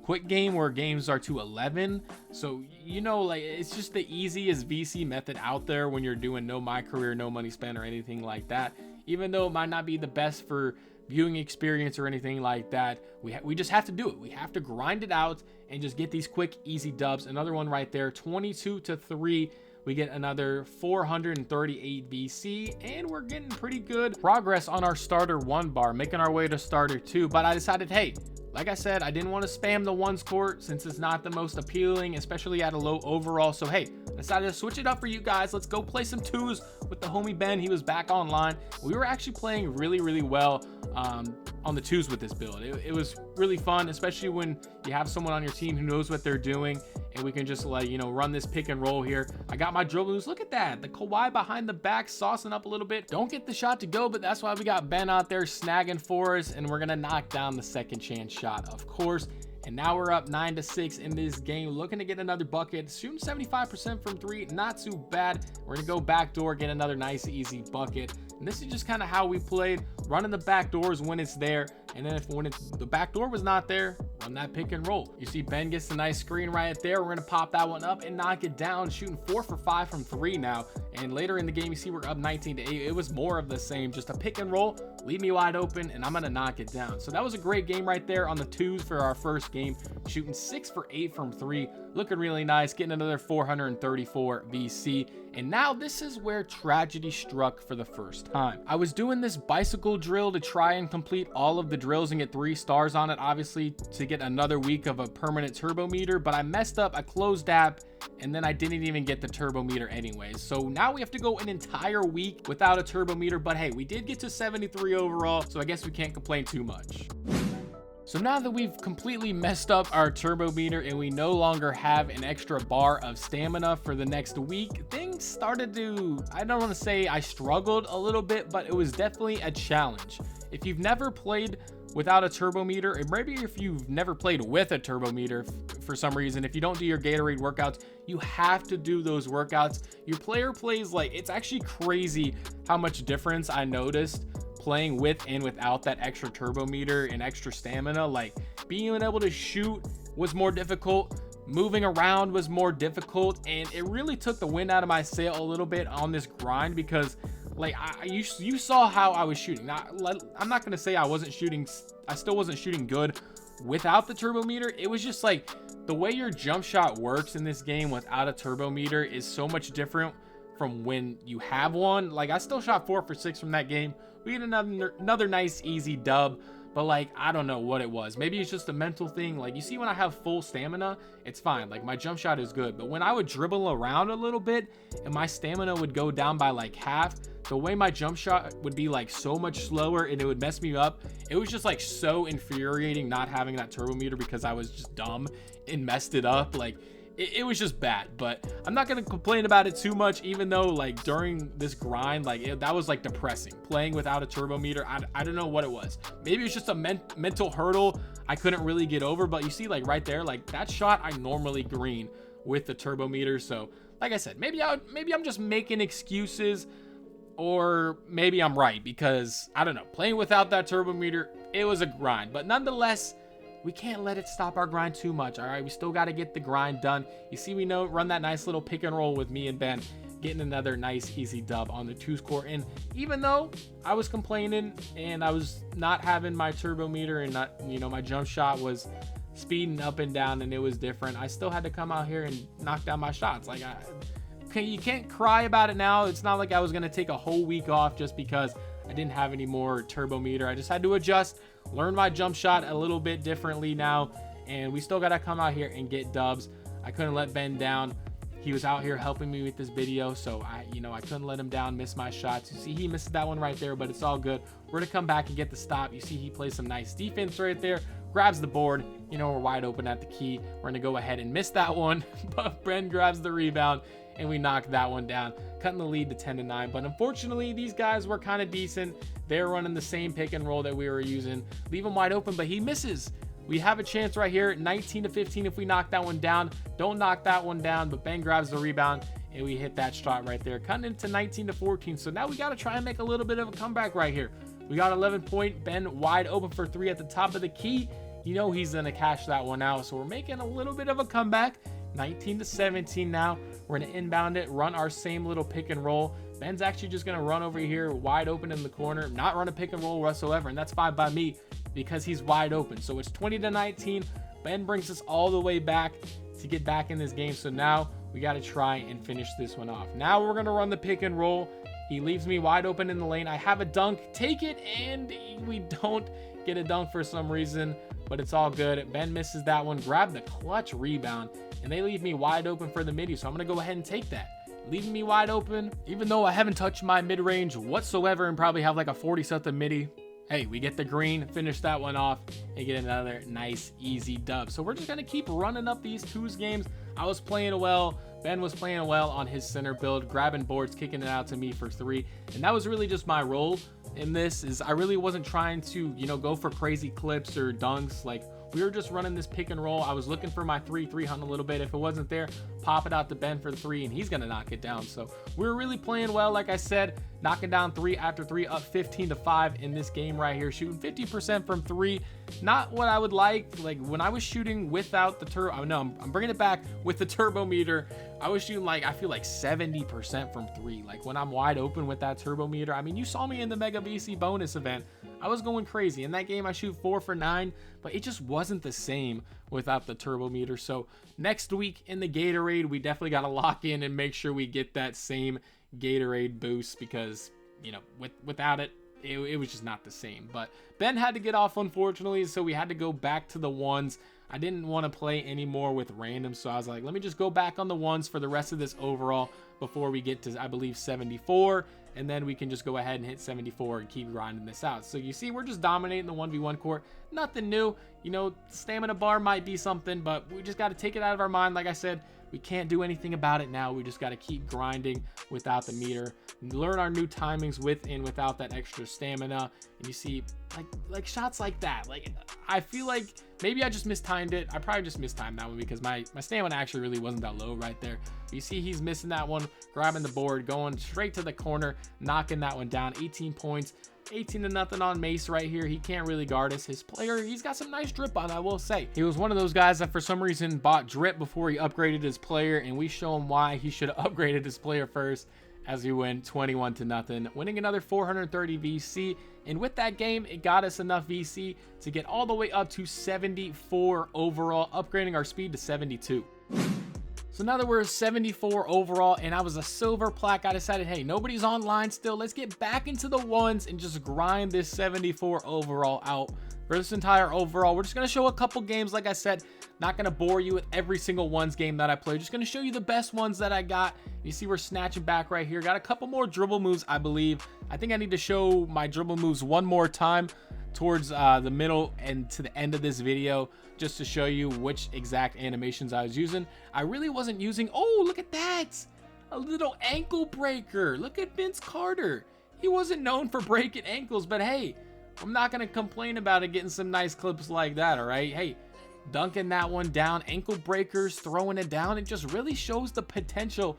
Speaker 1: quick game, where games are to 11. So, you know, like, it's just the easiest VC method out there when you're doing no MyCareer, no money spent, or anything like that. Even though it might not be the best for viewing experience or anything like that, we just have to do it. We have to grind it out and just get these quick, easy dubs. Another one right there, 22-3. We get another 438 VC, and we're getting pretty good progress on our starter 1 bar, making our way to starter 2. But I decided, hey, like I said, I didn't want to spam the ones court since it's not the most appealing, especially at a low overall. So hey, I decided to switch it up for you guys. Let's go play some 2s with the homie Ben. He was back online. We were actually playing really well on the 2s with this build. It was really fun, especially when you have someone on your team who knows what they're doing, and we can just, like, you know, run this pick and roll here. I got my dribble moves. Look at that, the Kawhi behind the back, saucing up a little bit. Don't get the shot to go, but that's why we got Ben out there snagging for us, and we're gonna knock down the second chance shot, of course. And now we're up 9-6 in this game, looking to get another bucket, shooting 75% from 3, not too bad. We're gonna go back door, get another nice easy bucket. And this is just kind of how we played, running the back doors when it's there, and then when the back door was not there, run that pick and roll. You see Ben gets a nice screen right there. We're gonna pop that one up and knock it down, shooting 4 for 5 from 3 now. And later in the game, you see we're up 19-8. It was more of the same, just a pick and roll, leave me wide open, and I'm gonna knock it down. So that was a great game right there on the 2s for our first game, shooting 6 for 8 from 3. looking really nice, getting another 434 VC. And now this is where tragedy struck for the first time. I was doing this bicycle drill to try and complete all of the drills and get 3 stars on it, obviously to get another week of a permanent turbo meter, but I messed up, I closed app, and then I didn't even get the turbo meter anyways. So now we have to go an entire week without a turbo meter, but hey, we did get to 73 overall, so I guess we can't complain too much. So now that we've completely messed up our turbo meter and we no longer have an extra bar of stamina for the next week, things started to, I don't want to say I struggled a little bit, but it was definitely a challenge. If you've never played without a turbo meter, or maybe if you've never played with a turbo meter for some reason, if you don't do your Gatorade workouts, you have to do those workouts. Your player plays like, it's actually crazy how much difference I noticed playing with and without that extra turbo meter and extra stamina. Like, being able to shoot was more difficult, moving around was more difficult, and it really took the wind out of my sail a little bit on this grind, because like you saw how I was shooting. Now, I'm not gonna say I still wasn't shooting good without the turbo meter. It was just like the way your jump shot works in this game without a turbo meter is so much different from when you have one. Like, I still shot 4 for 6 from that game. We get another nice easy dub, but like, I don't know what it was. Maybe it's just a mental thing. Like, you see, when I have full stamina, it's fine. Like, my jump shot is good, but when I would dribble around a little bit and my stamina would go down by like half, the way my jump shot would be like so much slower and it would mess me up. It was just like so infuriating not having that turbo meter, because I was just dumb and messed it up. Like, it was just bad. But I'm not gonna complain about it too much, even though like during this grind, like that was like depressing. Playing without a turbo meter, I don't know what it was. Maybe it's just a mental hurdle I couldn't really get over. But you see, like right there, like that shot I normally green with the turbo meter. So like I said, maybe I'm just making excuses, or maybe I'm right, because I don't know, playing without that turbo meter, it was a grind. But nonetheless, we can't let it stop our grind too much. All right, we still got to get the grind done. You see, we run that nice little pick and roll with me and Ben, getting another nice easy dub on the 2 score. And even though I was complaining and I was not having my turbo meter and not, my jump shot was speeding up and down and it was different, I still had to come out here and knock down my shots. Like, you can't cry about it now. It's not like I was going to take a whole week off just because I didn't have any more turbo meter. I just had to adjust, learn my jump shot a little bit differently now, and we still got to come out here and get dubs. I couldn't let Ben down. He was out here helping me with this video, so I couldn't let him down, miss my shots. You see, he missed that one right there, but it's all good. We're gonna come back and get the stop. You see, he plays some nice defense right there, grabs the board. We're wide open at the key. We're gonna go ahead and miss that one, but Ben grabs the rebound and we knock that one down, cutting the lead to 10-9. But unfortunately, these guys were kind of decent. They're running the same pick and roll that we were using. Leave him wide open, but he misses. We have a chance right here, 19-15 if we knock that one down. Don't knock that one down, but Ben grabs the rebound and we hit that shot right there, cutting into 19-14. So now we got to try and make a little bit of a comeback right here. We got 11 point, Ben wide open for 3 at the top of the key. He's gonna cash that one out. So we're making a little bit of a comeback. 19-17 now. We're gonna inbound it, run our same little pick and roll. Ben's actually just gonna run over here wide open in the corner, not run a pick and roll whatsoever, and that's fine by me because he's wide open. So it's 20-19. Ben brings us all the way back to get back in this game. So now we got to try and finish this one off. Now we're gonna run the pick and roll. He leaves me wide open in the lane. I have a dunk, take it, and we don't get a dunk for some reason, but it's all good. Ben misses that one, grab the clutch rebound, and they leave me wide open for the midi. So I'm gonna go ahead and take that. Leaving me wide open, even though I haven't touched my mid-range whatsoever and probably have like a 40-something midi. Hey, we get the green, finish that one off, and get another nice, easy dub. So we're just going to keep running up these twos games. I was playing well. Ben was playing well on his center build, grabbing boards, kicking it out to me for 3. And that was really just my role in this. Is I really wasn't trying to, go for crazy clips or dunks. Like, we were just running this pick and roll. I was looking for my 3 hunt a little bit. If it wasn't there, pop it out to Ben for 3, and he's going to knock it down. So we were really playing well, like I said, knocking down 3 after 3, up 15-5 in this game right here, shooting 50% from 3. Not what I would like. Like, when I was shooting without the turbo, no, I'm bringing it back with the turbo meter. I was shooting like, I feel like 70% from 3. Like when I'm wide open with that turbo meter, I mean, you saw me in the Mega VC bonus event. I was going crazy. In that game, I shoot 4 for 9, but it just wasn't the same without the turbo meter. So next week in the Gatorade, we definitely got to lock in and make sure we get that same Gatorade boost, because, you know, without it, it was just not the same. But Ben had to get off, unfortunately, so we had to go back to the ones. I didn't want to play anymore with random, so I was like, let me just go back on the ones for the rest of this overall before we get to, I believe, 74, and then we can just go ahead and hit 74 and keep grinding this out. So you see, we're just dominating the 1v1 court. Nothing new. You know, stamina bar might be something, but we just got to take it out of our mind. Like I said, we can't do anything about it now. We just got to keep grinding without the meter, learn our new timings with and without that extra stamina. And you see, like shots like that, like I feel like maybe I just mistimed it. I probably just mistimed that one because my stamina actually really wasn't that low right there. You see he's missing that one, grabbing the board, going straight to the corner, knocking that one down. 18 points, 18-0 on Mace right here. He can't really guard us. His player, he's got some nice drip on, I will say. He was one of those guys that for some reason bought drip before he upgraded his player, and we show him why he should have upgraded his player first, as we win 21-0, winning another 430 VC. And with that game, it got us enough VC to get all the way up to 74 overall, upgrading our speed to 72. So now that we're 74 overall and I was a silver plaque, I decided, hey, nobody's online still. Let's get back into the ones and just grind this 74 overall out. For this entire overall, we're just going to show a couple games. Like I said, not going to bore you with every single ones game that I play. Just going to show you the best ones that I got. You see we're snatching back right here. Got a couple more dribble moves, I believe. I think I need to show my dribble moves one more time towards the middle and to the end of this video, just to show you which exact animations I was using. I really wasn't using, oh, look at that, a little ankle breaker. Look at Vince Carter. He wasn't known for breaking ankles, but hey, I'm not going to complain about it, getting some nice clips like that, all right? Hey, dunking that one down, ankle breakers, throwing it down. It just really shows the potential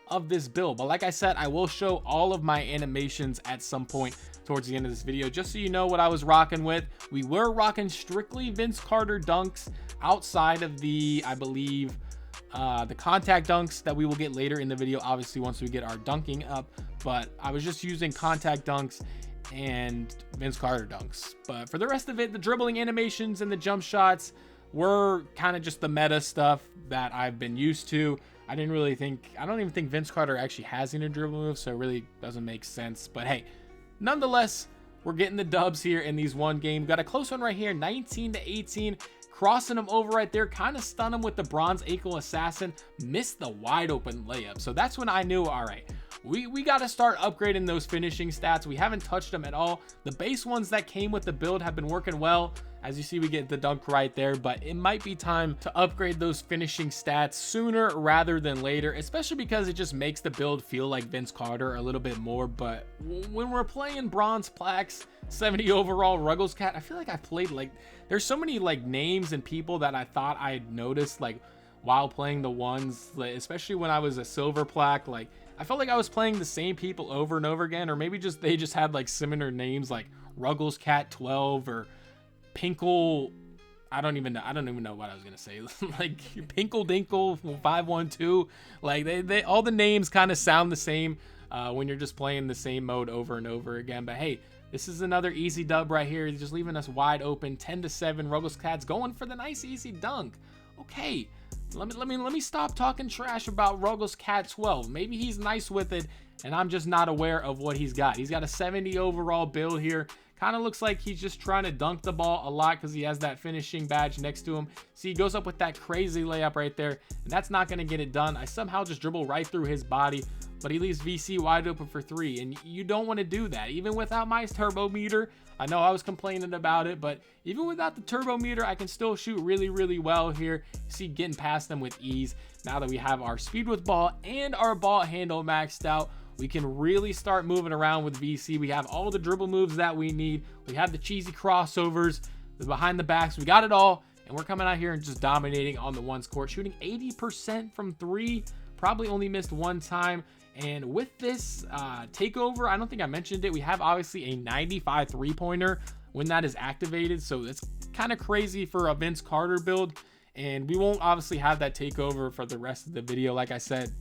Speaker 1: of this build. But like I said, I will show all of my animations at some point towards the end of this video, just so you know what I was rocking with. We were rocking strictly Vince Carter dunks outside of the, I believe, the contact dunks that we will get later in the video, obviously once we get our dunking up. But I was just using contact dunks and Vince Carter dunks. But for the rest of it, the dribbling animations and the jump shots were kind of just the meta stuff that I've been used to. I don't even think Vince Carter actually has any dribble moves, so it really doesn't make sense. But hey, nonetheless, we're getting the dubs here in these one game. Got a close one right here, 19-18. Crossing him over right there, kind of stun him with the bronze ankle assassin. Missed the wide open layup. So that's when I knew, all right, we got to start upgrading those finishing stats. We haven't touched them at all. The base ones that came with the build have been working well. As you see, we get the dunk right there, but it might be time to upgrade those finishing stats sooner rather than later, especially because it just makes the build feel like Vince Carter a little bit more. But when we're playing bronze plaques, 70 overall Ruggles Cat, I feel like I played, like, there's so many like names and people that I thought I had noticed like while playing the ones, like, especially when I was a silver plaque. Like, I felt like I was playing the same people over and over again, or maybe just they just had like similar names like Ruggles Cat 12 or Pinkle. I don't even know what I was gonna say. Like Pinkle Dinkle 512. Like they all the names kind of sound the same when you're just playing the same mode over and over again. But hey, this is another easy dub right here. He's just leaving us wide open. 10-7. Ruggles Cat's going for the nice easy dunk. Okay, let me stop talking trash about Ruggles Cat 12. Maybe he's nice with it, and I'm just not aware of what he's got. He's got a 70 overall build here. Kind of looks like he's just trying to dunk the ball a lot because he has that finishing badge next to him. See, he goes up with that crazy layup right there, and that's not going to get it done. I somehow just dribble right through his body, but he leaves VC wide open for 3, and you don't want to do that. Even without my turbo meter, I know I was complaining about it, but even without the turbo meter, I can still shoot really, really well here. You see, getting past them with ease. Now that we have our speed with ball and our ball handle maxed out, we can really start moving around with VC. We have all the dribble moves that we need. We have the cheesy crossovers, the behind the backs. We got it all, and we're coming out here and just dominating on the ones court, shooting 80% from 3. Probably only missed one time. And with this takeover, I don't think I mentioned it, we have obviously a 95 3-pointer when that is activated. So it's kind of crazy for a Vince Carter build. And we won't obviously have that takeover for the rest of the video. Like I said,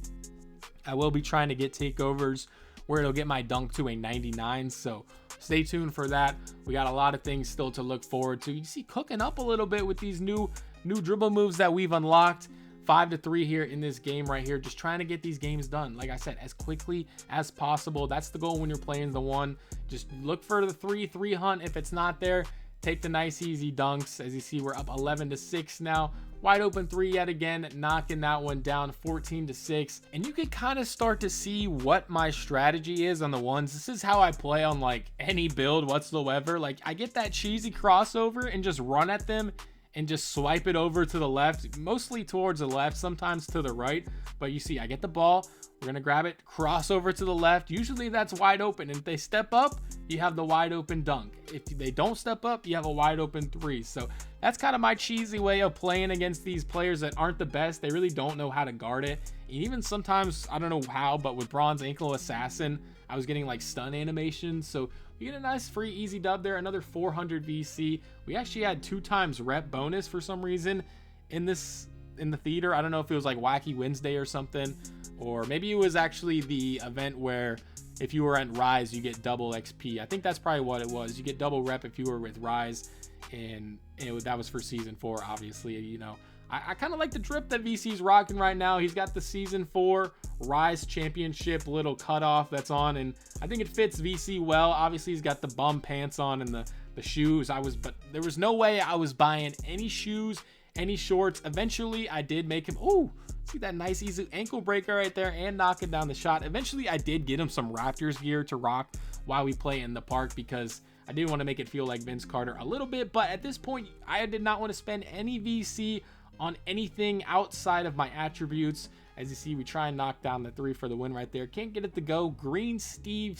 Speaker 1: I will be trying to get takeovers where it'll get my dunk to a 99. So stay tuned for that. We got a lot of things still to look forward to. You see cooking up a little bit with these new dribble moves that we've unlocked. 5-3 here in this game right here. Just trying to get these games done, like I said, as quickly as possible. That's the goal when you're playing the one. Just look for the 3 hunt. If it's not there, take the nice easy dunks. As you see, we're up 11-6 now. Wide open 3 yet again, knocking that one down, 14-6. And you can kind of start to see what my strategy is on the ones. This is how I play on like any build whatsoever. Like I get that cheesy crossover and just run at them and just swipe it over to the left, mostly towards the left, sometimes to the right. But you see, I get the ball, we're gonna grab it, cross over to the left. Usually that's wide open, and if they step up, you have the wide open dunk. If they don't step up, you have a wide open 3. So that's kind of my cheesy way of playing against these players that aren't the best. They really don't know how to guard it. And even sometimes, I don't know how, but with Bronze Ankle Assassin, I was getting like stun animations. So we get a nice free easy dub there, another 400 VC. We actually had 2 times rep bonus for some reason in the theater. I don't know if it was like Wacky Wednesday or something, or maybe it was actually the event where if you were at Rise, you get double XP. I think that's probably what it was. You get double rep if you were with Rise, and that was for season 4, obviously. You know, I kind of like the drip that VC's rocking right now. He's got the season 4 Rise Championship little cutoff that's on, and I think it fits VC well. Obviously, he's got the bum pants on and the shoes. But there was no way I was buying any shoes, any shorts. Eventually, I did make him. Ooh, see that nice easy ankle breaker right there and knocking down the shot. Eventually, I did get him some Raptors gear to rock while we play in the park because I did want to make it feel like Vince Carter a little bit. But at this point, I did not want to spend any VC on anything outside of my attributes. As you see, we try and knock down the 3 for the win right there. Can't get it to go. Green Steve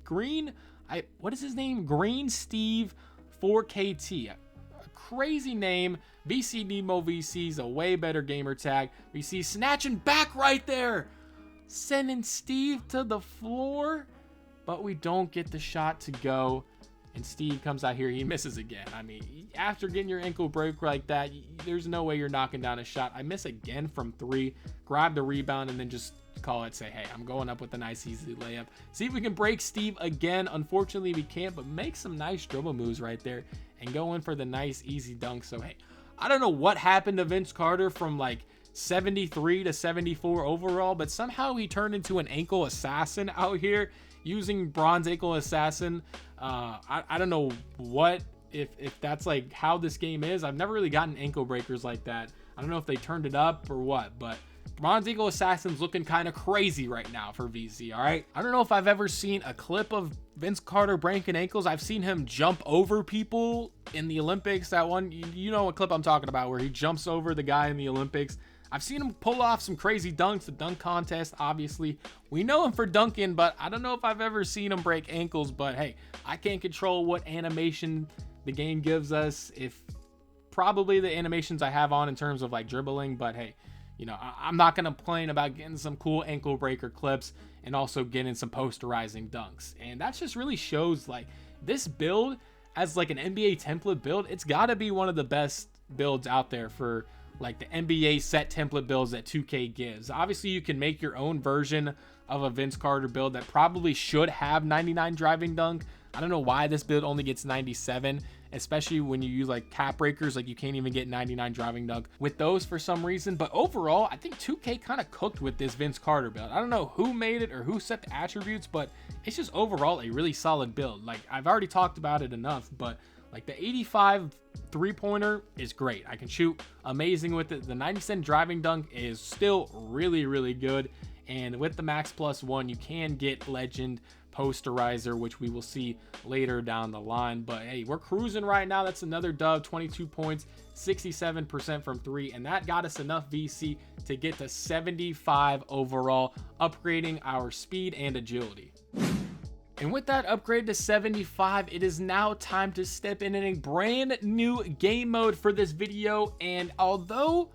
Speaker 1: 4KT. A crazy name. VC Nemo VC's a way better gamer tag. VC snatching back right there, sending Steve to the floor, but we don't get the shot to go. And Steve comes out here, he misses again. I mean, after getting your ankle break like that, there's no way you're knocking down a shot. I miss again from 3, grab the rebound, and then just call it, say, hey, I'm going up with a nice easy layup. See if we can break Steve again. Unfortunately, we can't, but make some nice dribble moves right there and go in for the nice easy dunk. So, hey, I don't know what happened to Vince Carter from like 73 to 74 overall, but somehow he turned into an ankle assassin out here using Bronze Ankle Assassin. I don't know what, if that's like how this game is. I've never really gotten ankle breakers like that. I don't know if they turned it up or what, but Bronze Eagle Assassin's looking kind of crazy right now for VC, all right? I don't know if I've ever seen a clip of Vince Carter breaking ankles. I've seen him jump over people in the Olympics. That one, you know what clip I'm talking about, where he jumps over the guy in the Olympics. I've seen him pull off some crazy dunks, the dunk contest, obviously. We know him for dunking, but I don't know if I've ever seen him break ankles. But hey, I can't control what animation the game gives us. If probably the animations I have on in terms of like dribbling, but hey, you know, I'm not going to complain about getting some cool ankle breaker clips and also getting some posterizing dunks. And that just really shows like this build as like an NBA template build. It's got to be one of the best builds out there for like the NBA set template builds that 2K gives. Obviously, you can make your own version of a Vince Carter build that probably should have 99 driving dunk. I don't know why this build only gets 97, especially when you use like cap breakers. Like you can't even get 99 driving dunk with those for some reason. But overall, I think 2K kind of cooked with this Vince Carter build. I don't know who made it or who set the attributes, but it's just overall a really solid build. Like I've already talked about it enough, but like the 85 3-pointer is great. I can shoot amazing with it. The 90 driving dunk is still really, really good. And with the max +1, you can get legend posterizer, which we will see later down the line. But hey, we're cruising right now. That's another dub, 22 points, 67% from 3, and that got us enough VC to get to 75 overall, upgrading our speed and agility. And with that upgrade to 75, it is now time to step in a brand new game mode for this video. And although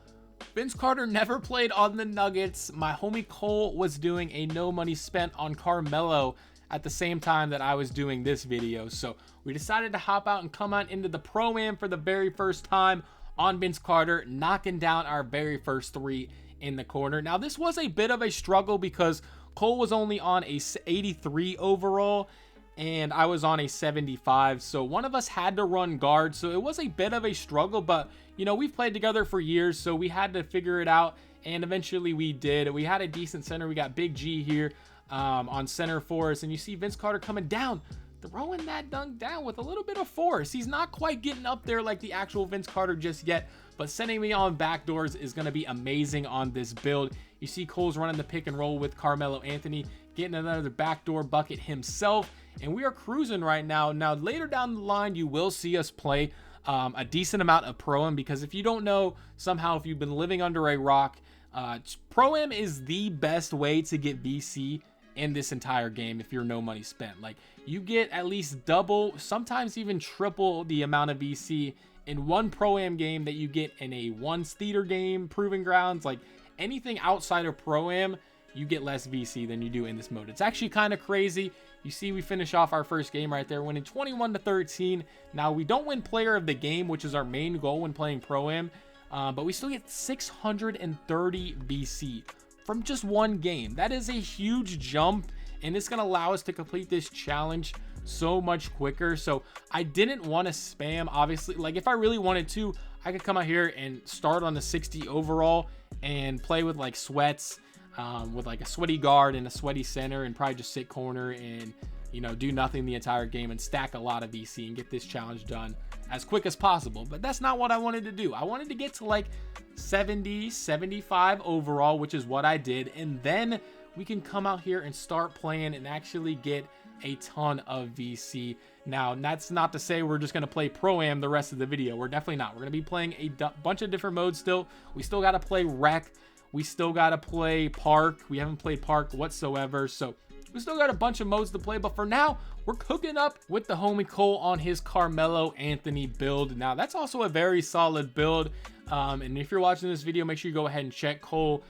Speaker 1: Vince Carter never played on the Nuggets, my homie Cole was doing a no money spent on Carmelo at the same time that I was doing this video. So we decided to hop out and come on into the Pro-Am for the very first time on Vince Carter, knocking down our very first 3 in the corner. Now, this was a bit of a struggle because Cole was only on a 83 overall, and I was on a 75, so one of us had to run guard, so it was a bit of a struggle, but, you know, we've played together for years, so we had to figure it out, and eventually we did. We had a decent center. We got Big G here on center for us, and you see Vince Carter coming down, throwing that dunk down with a little bit of force. He's not quite getting up there like the actual Vince Carter just yet, but sending me on backdoors is going to be amazing on this build. You see Cole's running the pick and roll with Carmelo Anthony, getting another backdoor bucket himself, and we are cruising right now. Now, later down the line, you will see us play a decent amount of ProAm, because if you don't know, somehow, if you've been living under a rock, ProAm is the best way to get VC in this entire game if you're no money spent. Like, you get at least double, sometimes even triple the amount of VC in one ProAm game that you get in a once theater game, Proving Grounds. Like, anything outside of ProAm, you get less VC than you do in this mode. It's actually kind of crazy. You see, we finish off our first game right there, winning 21-13. Now, we don't win player of the game, which is our main goal when playing ProAm, but we still get 630 VC from just one game. That is a huge jump, and it's going to allow us to complete this challenge so much quicker. So I didn't want to spam, obviously. Like, if I really wanted to, I could come out here and start on the 60 overall and play with like sweats, with like a sweaty guard and a sweaty center, and probably just sit corner and, you know, do nothing the entire game and stack a lot of VC and get this challenge done as quick as possible. But that's not what I wanted to do. I wanted to get to like 70, 75 overall, which is what I did, and then we can come out here and start playing and actually get a ton of VC. Now, that's not to say we're just going to play ProAm the rest of the video. We're definitely not. We're going to be playing a bunch of different modes still. We still got to play Rec. We still got to play Park. We haven't played Park whatsoever, so we still got a bunch of modes to play. But for now, we're cooking up with the homie Cole on his Carmelo Anthony build. Now, that's also a very solid build. And if you're watching this video, make sure you go ahead and check Cole.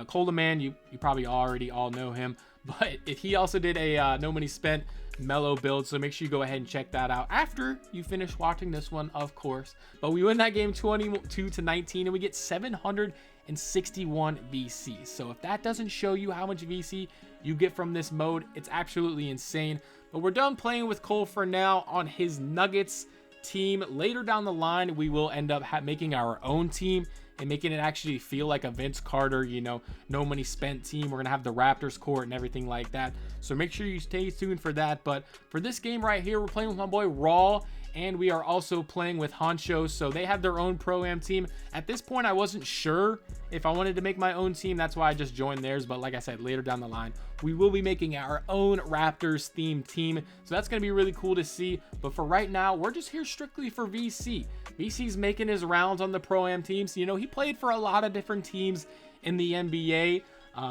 Speaker 1: Cole the Man, you probably already all know him, but he also did a no money spent Melo build, so make sure you go ahead and check that out after you finish watching this one, of course. But we win that game 22-19, and we get 761 VC. So if that doesn't show you how much VC you get from this mode, it's absolutely insane. But we're done playing with Cole for now on his Nuggets team. Later down the line, we will end up making our own team and making it actually feel like a Vince Carter, you know, no money spent team. We're gonna have the Raptors court and everything like that, so make sure you stay tuned for that. But for this game right here, we're playing with my boy Raw, and we are also playing with Honcho, so they have their own ProAm team. At this point, I wasn't sure if I wanted to make my own team, that's why I just joined theirs. But like I said, later down the line, we will be making our own Raptors themed team, so that's going to be really cool to see. But for right now, we're just here strictly for VC. VC's making his rounds on the ProAm teams. You know, he played for a lot of different teams in the NBA.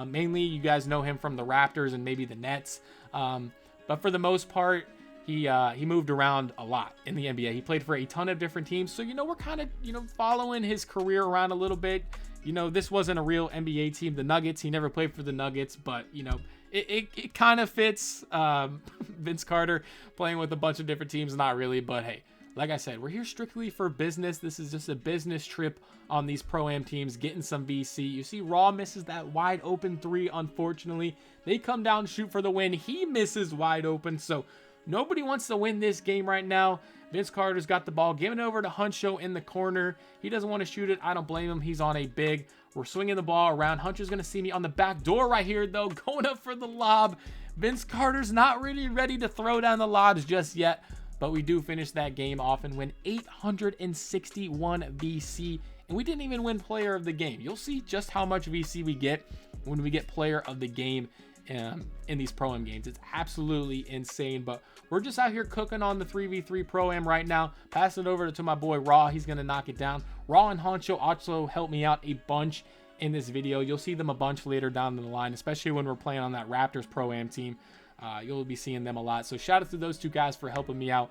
Speaker 1: Mainly, you guys know him from the Raptors and maybe the Nets. But for the most part, he moved around a lot in the NBA. He played for a ton of different teams. So, you know, we're kind of, you know, following his career around a little bit. You know, this wasn't a real NBA team, the Nuggets. He never played for the Nuggets, but, you know, it kind of fits. Vince Carter playing with a bunch of different teams, not really, but hey, like I said, we're here strictly for business. This is just a business trip on these ProAm teams, getting some VC. You see Raw misses that wide open 3, unfortunately. They come down, shoot for the win. He misses wide open, so nobody wants to win this game right now. Vince Carter's got the ball, giving it over to Huncho in the corner. He doesn't want to shoot it. I don't blame him. He's on a big. We're swinging the ball around. Huncho's going to see me on the back door right here, though, going up for the lob. Vince Carter's not really ready to throw down the lobs just yet, but we do finish that game off and win 861 VC, and we didn't even win player of the game. You'll see just how much VC we get when we get player of the game in these ProAm games. It's absolutely insane, but we're just out here cooking on the 3v3 ProAm right now. Pass it over to my boy Raw. He's going to knock it down. Raw and Honcho also helped me out a bunch in this video. You'll see them a bunch later down the line, especially when we're playing on that Raptors ProAm team. You'll be seeing them a lot. So shout out to those two guys for helping me out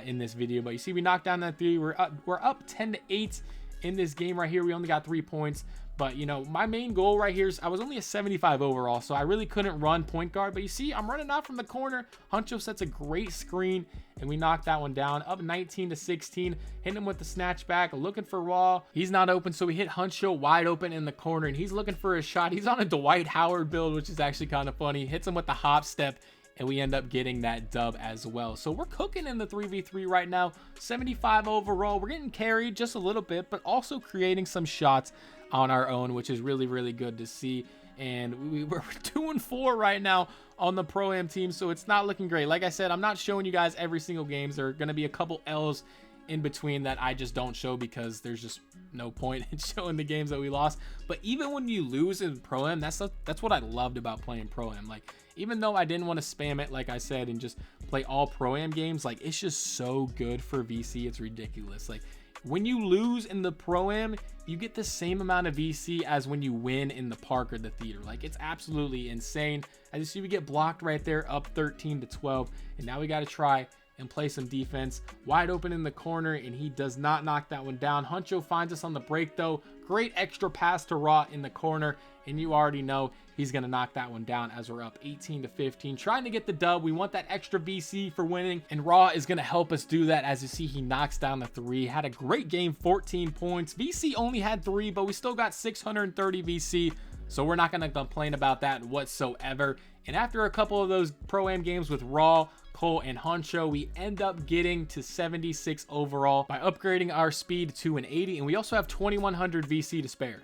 Speaker 1: in this video. But you see, we knocked down that 3. We're up 10-8 in this game right here. We only got 3 points, But, you know, my main goal right here is I was only a 75 overall, so I really couldn't run point guard. But you see, I'm running out from the corner. Huncho sets a great screen, and we knocked that one down. Up 19-16, hitting him with the snatchback, looking for Raw. He's not open, so we hit Huncho wide open in the corner, and he's looking for a shot. He's on a Dwight Howard build, which is actually kind of funny. Hits him with the hop step, and we end up getting that dub as well. So we're cooking in the 3v3 right now. 75 overall. We're getting carried just a little bit, but also creating some shots on our own, which is really, really good to see. And we're 2-4 right now on the Pro-Am team, so it's not looking great. Like I said, I'm not showing you guys every single game. There are going to be a couple L's in between that I just don't show because there's just no point in showing the games that we lost. But even when you lose in Pro-Am, that's what I loved about playing Pro-Am. Like, even though I didn't want to spam it, like I said, and just play all Pro-Am games, like, it's just so good for VC. It's ridiculous. Like, when you lose in the Pro-Am, you get the same amount of VC as when you win in the park or the theater. Like, it's absolutely insane. As you see, we get blocked right there, up 13-12, and now we got to try and play some defense. Wide open in the corner, and he does not knock that one down. Huncho finds us on the break, though. Great extra pass to Raw in the corner, and you already know he's going to knock that one down as we're up 18-15. Trying to get the dub. We want that extra VC for winning, and Raw is going to help us do that. As you see, he knocks down the 3. Had a great game, 14 points. VC only had 3, but we still got 630 VC, so we're not going to complain about that whatsoever. And after a couple of those Pro-Am games with Raw, Cole, and Huncho, we end up getting to 76 overall by upgrading our speed to an 80, and we also have 2100 VC to spare.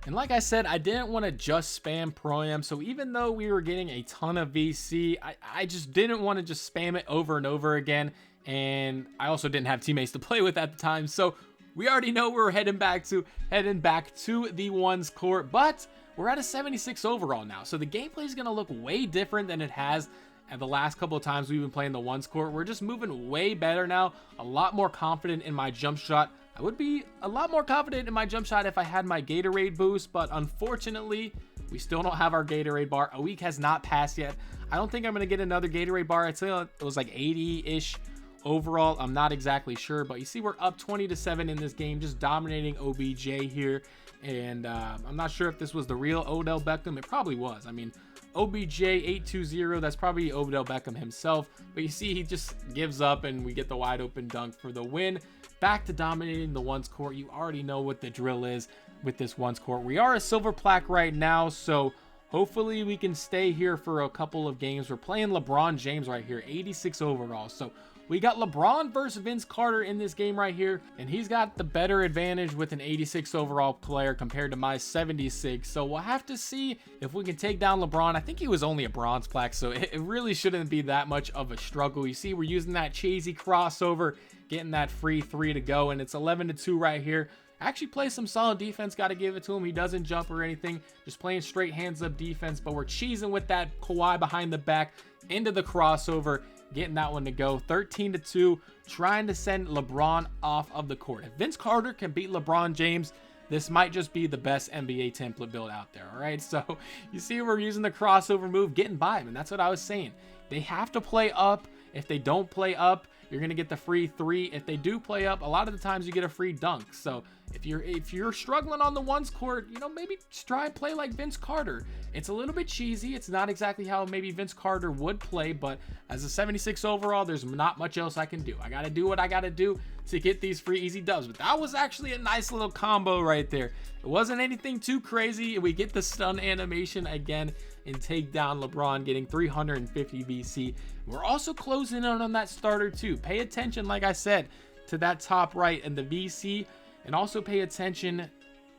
Speaker 1: And like I said, I didn't want to just spam Pro-Am, so even though we were getting a ton of VC, I just didn't want to just spam it over and over again, and I also didn't have teammates to play with at the time, so we already know we're heading back to the ones court, but we're at a 76 overall now, so the gameplay is going to look way different than it has at the last couple of times we've been playing the ones court. We're just moving way better now, a lot more confident in my jump shot. I would be a lot more confident in my jump shot if I had my Gatorade boost, but unfortunately, we still don't have our Gatorade bar. A week has not passed yet. I don't think I'm going to get another Gatorade bar. I'd say it was like 80-ish overall. I'm not exactly sure, but you see we're up 20-7 in this game, just dominating OBJ here. And I'm not sure if this was the real Odell Beckham. It probably was. I mean, OBJ 820, that's probably Odell Beckham himself. But you see, he just gives up, and we get the wide open dunk for the win. Back to dominating the ones court. You already know what the drill is with this ones court. We are a silver plaque right now, so hopefully we can stay here for a couple of games. We're playing LeBron James right here, 86 overall. So we got LeBron versus Vince Carter in this game right here, and he's got the better advantage with an 86 overall player compared to my 76. So we'll have to see if we can take down LeBron. I think he was only a bronze plaque, so it really shouldn't be that much of a struggle. You see, we're using that cheesy crossover, getting that free 3 to go, and it's 11-2 right here. Actually plays some solid defense, got to give it to him. He doesn't jump or anything, just playing straight hands up defense, but we're cheesing with that Kawhi behind the back into the crossover, getting that one to go. 13-2, trying to send LeBron off of the court. If Vince Carter can beat LeBron James, this might just be the best NBA template build out there. All right, so you see we're using the crossover move, getting by him, and that's what I was saying. They have to play up. If they don't play up, you're going to get the free 3. If they do play up, a lot of the times you get a free dunk. So if you're struggling on the ones court, you know, maybe just try and play like Vince Carter. It's a little bit cheesy. It's not exactly how maybe Vince Carter would play, but as a 76 overall, there's not much else I can do. I got to do what I got to do to get these free easy dubs. But that was actually a nice little combo right there. It wasn't anything too crazy. We get the stun animation again and take down LeBron, getting 350 VC. We're also closing in on that starter too. Pay attention, like I said, to that top right and the VC, and also pay attention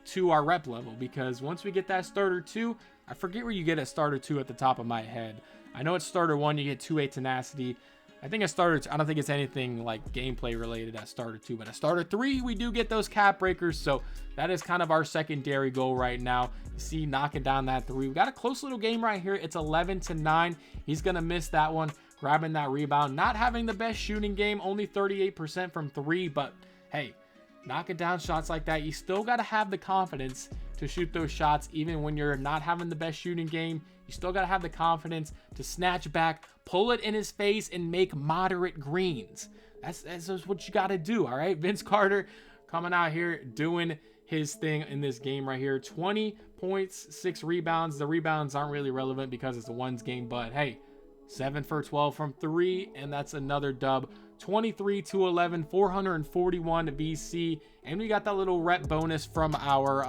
Speaker 1: to our rep level, because once we get that starter 2, I forget where you get a starter 2 at the top of my head. I know it's starter 1, you get 2-8 tenacity. I think a starter 2, I don't think it's anything like gameplay related at starter 2, but a starter 3, we do get those cap breakers. So that is kind of our secondary goal right now. You see, knocking down that 3. We got a close little game right here. It's 11-9. He's going to miss that one, grabbing that rebound. Not having the best shooting game, only 38% from 3, but hey, knocking down shots like that, you still got to have the confidence to shoot those shots. Even when you're not having the best shooting game, you still got to have the confidence to snatch back, pull it in his face, and make moderate greens. That's what you got to do, all right? Vince Carter coming out here doing his thing in this game right here. 20 points, 6 rebounds. The rebounds aren't really relevant because it's a ones game, but hey, 7 for 12 from 3, and that's another dub. 23 to 11, 441 VC, and we got that little rep bonus from our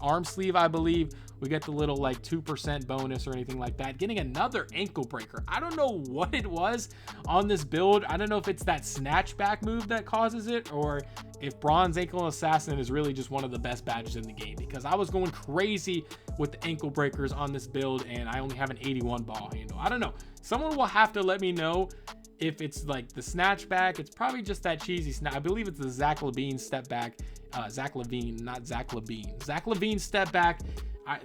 Speaker 1: arm sleeve, I believe. We get the little like 2% bonus or anything like that. Getting another ankle breaker. I don't know what it was on this build. I don't know if it's that snatch back move that causes it, or if Bronze Ankle Assassin is really just one of the best badges in the game, because I was going crazy with the ankle breakers on this build, and I only have an 81 ball handle. I don't know. Someone will have to let me know if it's like the snatch back. It's probably just that cheesy snap. I believe it's the Zach LaVine step back. Zach LaVine, not Zach LaVine. Zach LaVine step back.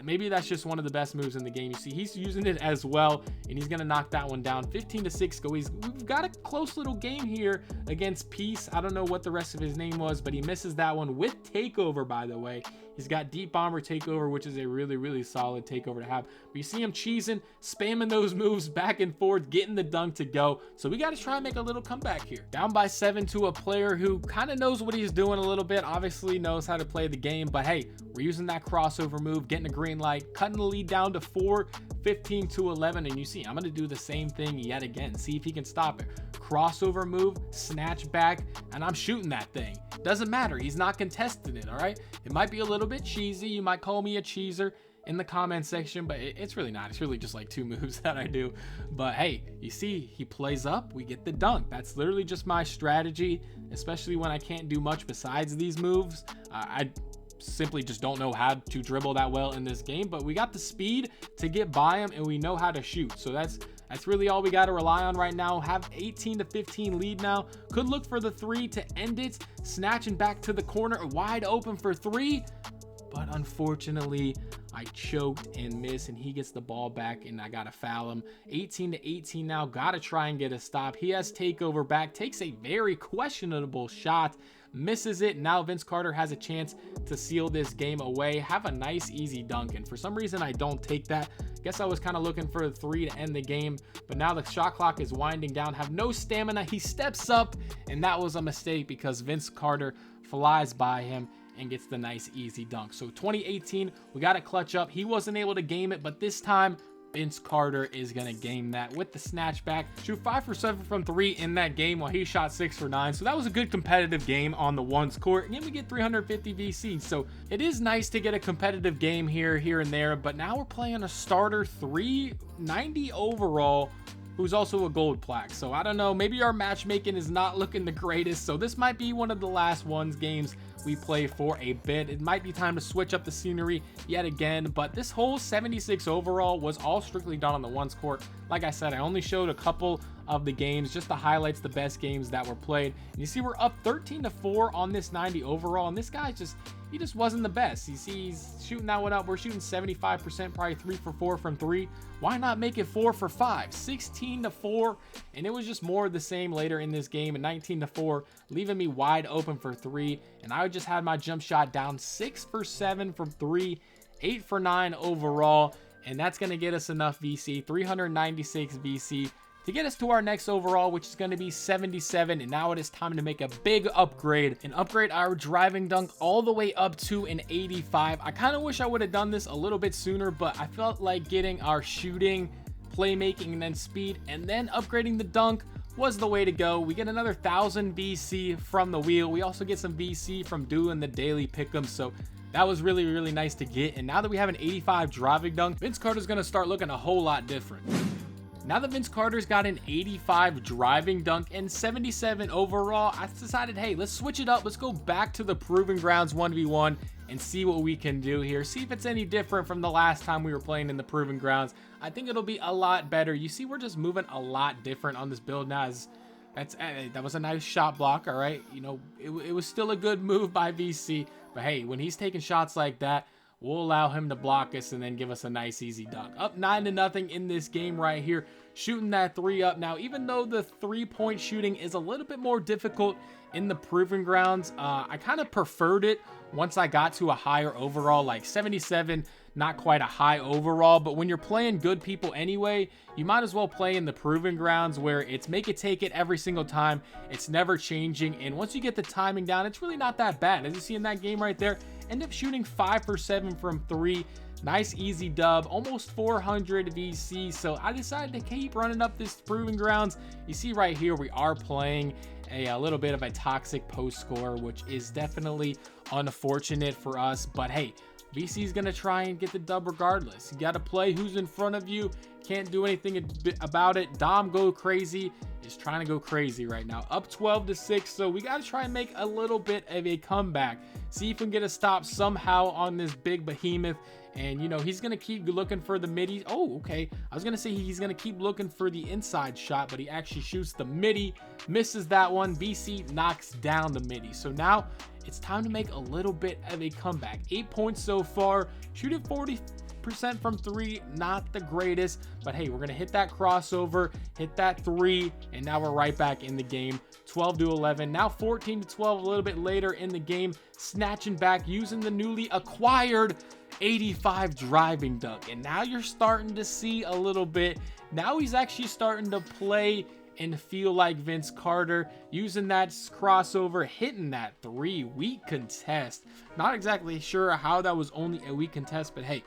Speaker 1: Maybe that's just one of the best moves in the game. You see, he's using it as well, and he's gonna knock that one down. 15 to 6 go. We've got a close little game here against Peace. I don't know what the rest of his name was, but he misses that one with takeover, by the way. He's got deep bomber takeover, which is a really, really solid takeover to have. But you see him cheesing, spamming those moves back and forth, getting the dunk to go. So we got to try and make a little comeback here. Down by 7 to a player who kind of knows what he's doing a little bit, obviously knows how to play the game. But hey, we're using that crossover move, getting a green light, cutting the lead down to 4, 15 to 11. And you see, I'm going to do the same thing yet again. See if he can stop it. Crossover move, snatch back, and I'm shooting that thing. Doesn't matter. He's not contesting it, all right? It might be a little bit cheesy. You might call me a cheeser in the comment section, but it's really not. It's really just like 2 moves that I do. But hey, you see, he plays up, we get the dunk. That's literally just my strategy, especially when I can't do much besides these moves. I simply just don't know how to dribble that well in this game, but we got the speed to get by him, and we know how to shoot. So that's really all we got to rely on right now. Have 18 to 15 lead now. Could look for the 3 to end it. Snatching back to the corner, wide open for 3. But unfortunately, I choked and missed, and he gets the ball back, and I got to foul him. 18 to 18 now. Got to try and get a stop. He has takeover back. Takes a very questionable shot. Misses it. Now Vince Carter has a chance to seal this game away. Have a nice, easy dunk, and for some reason, I don't take that. Guess I was kind of looking for the 3 to end the game, but now the shot clock is winding down. Have no stamina. He steps up, and that was a mistake because Vince Carter flies by him and gets the nice, easy dunk. So 2018, we got to clutch up. He wasn't able to game it, but this time, Vince Carter is going to game that with the snatch back. Shoot 5 for 7 from 3 in that game while he shot 6 for 9. So that was a good competitive game on the ones court. And then we get 350 VC. So it is nice to get a competitive game here and there. But now we're playing a starter 390 overall who's also a gold plaque. So I don't know, maybe our matchmaking is not looking the greatest. So this might be one of the last ones games we play for a bit. It might be time to switch up the scenery yet again, but this whole 76 overall was all strictly done on the ones court. Like I said, I only showed a couple of the games, just the highlights, the best games that were played. And you see we're up 13 to 4 on this 90 overall, and this guy he just wasn't the best. You see he's shooting that one up. We're shooting 75%, probably 3 for 4 from 3. Why not make it 4 for 5? 16 to 4, and it was just more of the same later in this game. And 19 to 4, leaving me wide open for 3, and I just had my jump shot down. 6 for 7 from 3, 8 for 9 overall, and that's going to get us enough VC, 396 VC, to get us to our next overall, which is going to be 77. And now it is time to make a big upgrade and upgrade our driving dunk all the way up to an 85. I kind of wish I would have done this a little bit sooner, but I felt like getting our shooting, playmaking, and then speed, and then upgrading the dunk was the way to go. We get another 1000 VC from the wheel. We also get some VC from doing the daily pick'em. So that was really, really nice to get. And now that we have an 85 driving dunk, Vince Carter's going to start looking a whole lot different. Now that Vince Carter's got an 85 driving dunk and 77 overall, I decided, hey, let's switch it up. Let's go back to the Proving Grounds 1v1 and see what we can do here. See if it's any different from the last time we were playing in the Proving Grounds. I think it'll be a lot better. You see, we're just moving a lot different on this build now. That was a nice shot block, all right? You know, it was still a good move by VC. But hey, when he's taking shots like that, we'll allow him to block us and then give us a nice easy dunk. Up 9-0 in this game right here. Shooting that 3 up. Now, even though the 3-point shooting is a little bit more difficult in the Proving Grounds, I kind of preferred it once I got to a higher overall, like 77. not quite a high overall, but when you're playing good people anyway, you might as well play in the proving grounds where it's make it take it every single time. It's never changing, and once you get the timing down, it's really not that bad. As you see in that game right there, end up shooting 5 for 7 from 3. Nice easy dub, almost 400 VC. So I decided to keep running up this proving grounds. You see right here, we are playing a little bit of a toxic post score, which is definitely unfortunate for us. But hey, VC is going to try and get the dub regardless. You got to play who's in front of you. Can't do anything about it. Dom go crazy is trying to go crazy right now. Up 12-6, so we got to try and make a little bit of a comeback. See if we can get a stop somehow on this big behemoth. And, you know, he's going to keep looking for the midi. Oh, okay. I was going to say he's going to keep looking for the inside shot, but he actually shoots the midi. Misses that one. BC knocks down the midi. So now it's time to make a little bit of a comeback. 8 points so far. Shooting 40% from 3. Not the greatest, but hey, we're going to hit that crossover, hit that 3, and now we're right back in the game. 12-11. Now 14-12 a little bit later in the game. Snatching back using the newly acquired 85 driving dunk, and now you're starting to see a little bit. Now he's actually starting to play and feel like Vince Carter, using that crossover, hitting that 3. Weak contest. Not exactly sure how that was only a weak contest, but hey,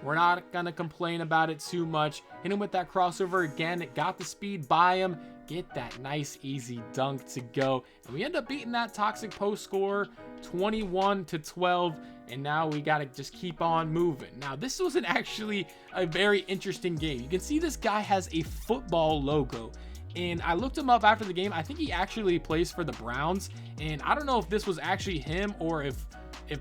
Speaker 1: we're not gonna complain about it too much. Hit him with that crossover again. It got the speed by him. Get that nice easy dunk to go, and we end up beating that toxic post score 21-12. And now we got to just keep on moving. Now, this wasn't actually a very interesting game. You can see this guy has a football logo. And I looked him up after the game. I think he actually plays for the Browns. And I don't know if this was actually him or if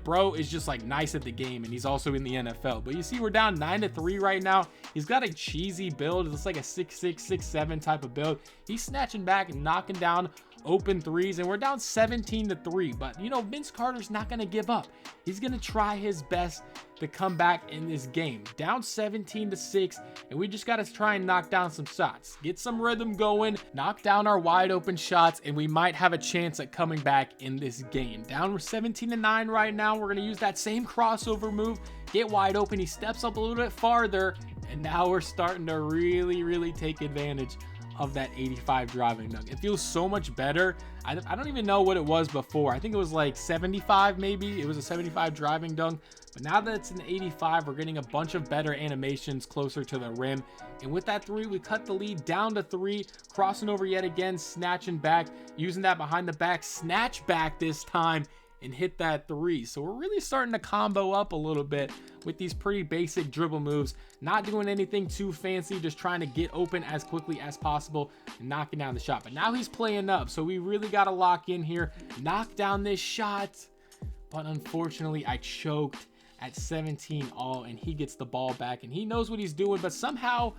Speaker 1: bro is just like nice at the game and he's also in the NFL. But you see we're down 9-3 right now. He's got a cheesy build. It looks like a 6'6", 6'7" type of build. He's snatching back and knocking down open threes, and we're down 17-3. But you know, Vince Carter's not going to give up. He's going to try his best to come back in this game. Down 17-6, and we just got to try and knock down some shots, get some rhythm going, knock down our wide open shots, and we might have a chance at coming back in this game. Down, we're 17-9 right now. We're going to use that same crossover move, get wide open. He steps up a little bit farther, and now we're starting to really take advantage of that 85 driving dunk. It feels so much better. I don't even know what it was before. I think it was like 75 maybe. It was a 75 driving dunk. But now that it's an 85, we're getting a bunch of better animations closer to the rim. And with that 3, we cut the lead down to 3. Crossing over yet again, snatching back, using that behind the back, snatch back this time, and hit that 3. So we're really starting to combo up a little bit with these pretty basic dribble moves, not doing anything too fancy, just trying to get open as quickly as possible and knocking down the shot. But now he's playing up, so we really got to lock in here, knock down this shot. But unfortunately, I choked at 17 all, and he gets the ball back, and he knows what he's doing, but somehow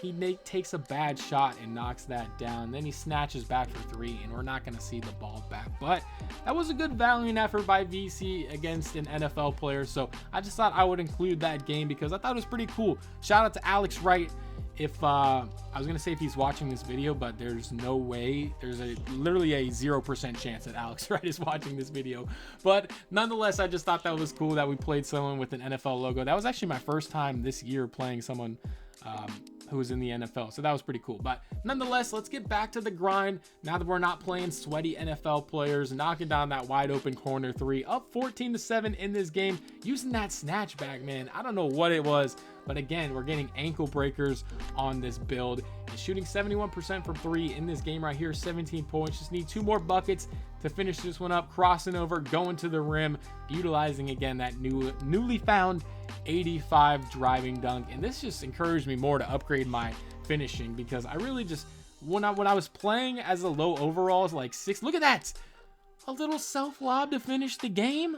Speaker 1: he takes a bad shot and knocks that down. Then he snatches back for 3, and we're not going to see the ball back. But that was a good valiant effort by VC against an NFL player. So I just thought I would include that game because I thought it was pretty cool. Shout out to Alex Wright. If I was going to say if he's watching this video, but there's no way. There's literally a 0% chance that Alex Wright is watching this video. But nonetheless, I just thought that was cool that we played someone with an NFL logo. That was actually my first time this year playing someone who was in the NFL. So that was pretty cool. But nonetheless, let's get back to the grind. Now that we're not playing sweaty NFL players, knocking down that wide open corner 3, up 14-7 in this game, using that snatch back, man. I don't know what it was, but again, we're getting ankle breakers on this build. And shooting 71% from 3 in this game right here, 17 points. Just need 2 more buckets to finish this one up, crossing over, going to the rim, utilizing again that newly found 85 driving dunk. And this just encouraged me more to upgrade my finishing because I really just, when I was playing as a low overalls, like 6, look at that, a little self lob to finish the game.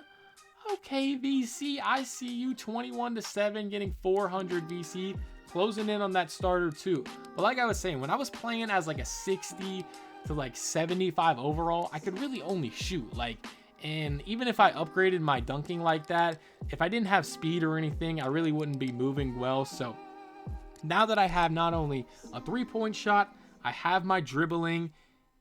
Speaker 1: Okay, VC, I see you. 21-7, getting 400 VC, closing in on that starter too. But like I was saying, when I was playing as like a 60 to like 75 overall, I could really only shoot like, and even if I upgraded my dunking like that, if I didn't have speed or anything, I really wouldn't be moving well. So now that I have not only a 3-point shot, I have my dribbling,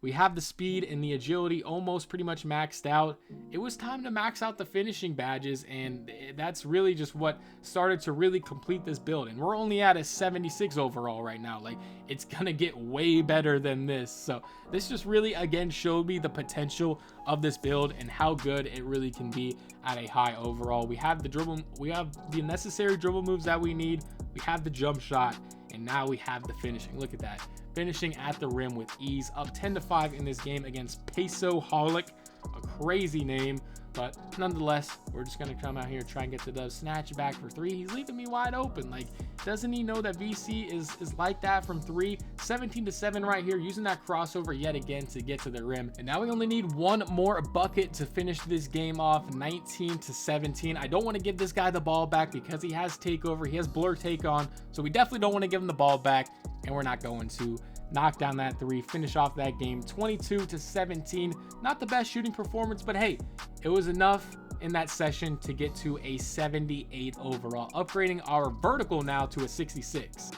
Speaker 1: We have the speed and the agility almost pretty much maxed out. It was time to max out the finishing badges, and that's really just what started to really complete this build. And we're only at a 76 overall right now. Like, it's gonna get way better than this. So this just really, again, showed me the potential of this build and how good it really can be at a high overall. We have the dribble, we have the necessary dribble moves that we need. We have the jump shot, and now we have the finishing. Look at that. Finishing at the rim with ease, up 10-5 in this game against Peso Holic, a crazy name, but nonetheless, we're just gonna come out here and try and get the dub. Snatch back for three. He's leaving me wide open. Like, doesn't he know that VC is like that from three? 17-7 right here, using that crossover yet again to get to the rim. And now we only need one more bucket to finish this game off. 19-17. I don't want to give this guy the ball back because he has takeover, he has blur take on, so we definitely don't want to give him the ball back, and we're not going to. Knock down that three, finish off that game 22-17. Not the best shooting performance, but hey, it was enough in that session to get to a 78 overall, upgrading our vertical now to a 66.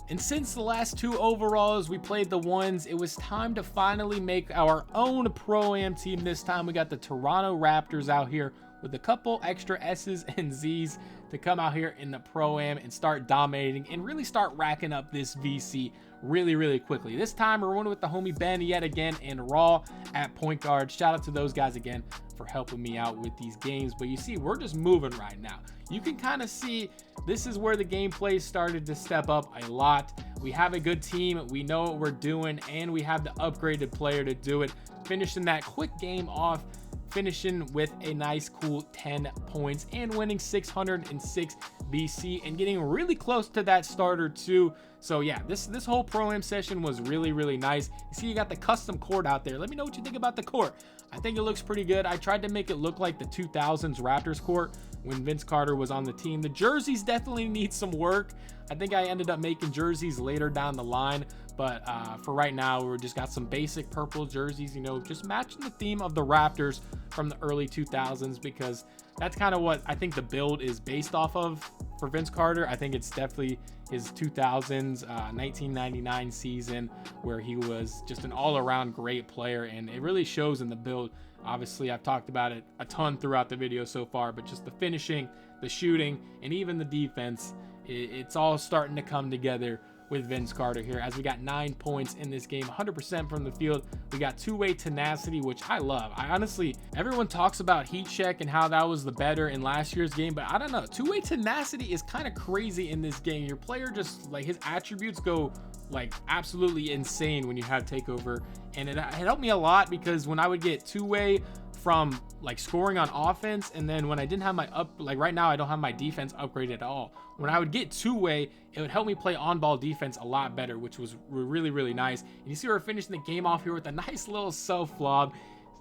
Speaker 1: And since the last two overalls we played the ones, it was time to finally make our own Pro-Am team. This time we got the Toronto Raptors out here with a couple extra S's and Z's to come out here in the Pro-Am and start dominating and really start racking up this VC really quickly. This time we're running with the homie Ben yet again and Raw at point guard. Shout out to those guys again for helping me out with these games. But you see, we're just moving right now. You can kind of see this is where the gameplay started to step up a lot. We have a good team, we know what we're doing, and we have the upgraded player to do it. Finishing that quick game off, finishing with a nice cool 10 points and winning 606 VC and getting really close to that starter too. So yeah, this whole Pro-Am session was really nice. You see, you got the custom court out there. Let me know what you think about the court. I think it looks pretty good. I tried to make it look like the 2000s Raptors court when Vince Carter was on the team. The jerseys definitely need some work. I think I ended up making jerseys later down the line, but for right now, we just got some basic purple jerseys, you know, just matching the theme of the Raptors from the early 2000s, because that's kind of what I think the build is based off of for Vince Carter. I think it's definitely his 2000s 1999 season where he was just an all-around great player, and it really shows in the build. Obviously, I've talked about it a ton throughout the video so far, but just the finishing, the shooting, and even the defense, it's all starting to come together with Vince Carter here, as we got 9 points in this game, 100% from the field. We got two-way tenacity, which I love. I honestly, everyone talks about heat check and how that was the better in last year's game, but I don't know. Two-way tenacity is kind of crazy in this game. Your player just, like, his attributes go like absolutely insane when you have takeover, and it helped me a lot because when I would get two-way from like scoring on offense, and then when I didn't have my like right now I don't have my defense upgraded at all, when I would get two-way, it would help me play on-ball defense a lot better, which was really nice. And you see we're finishing the game off here with a nice little self-lob.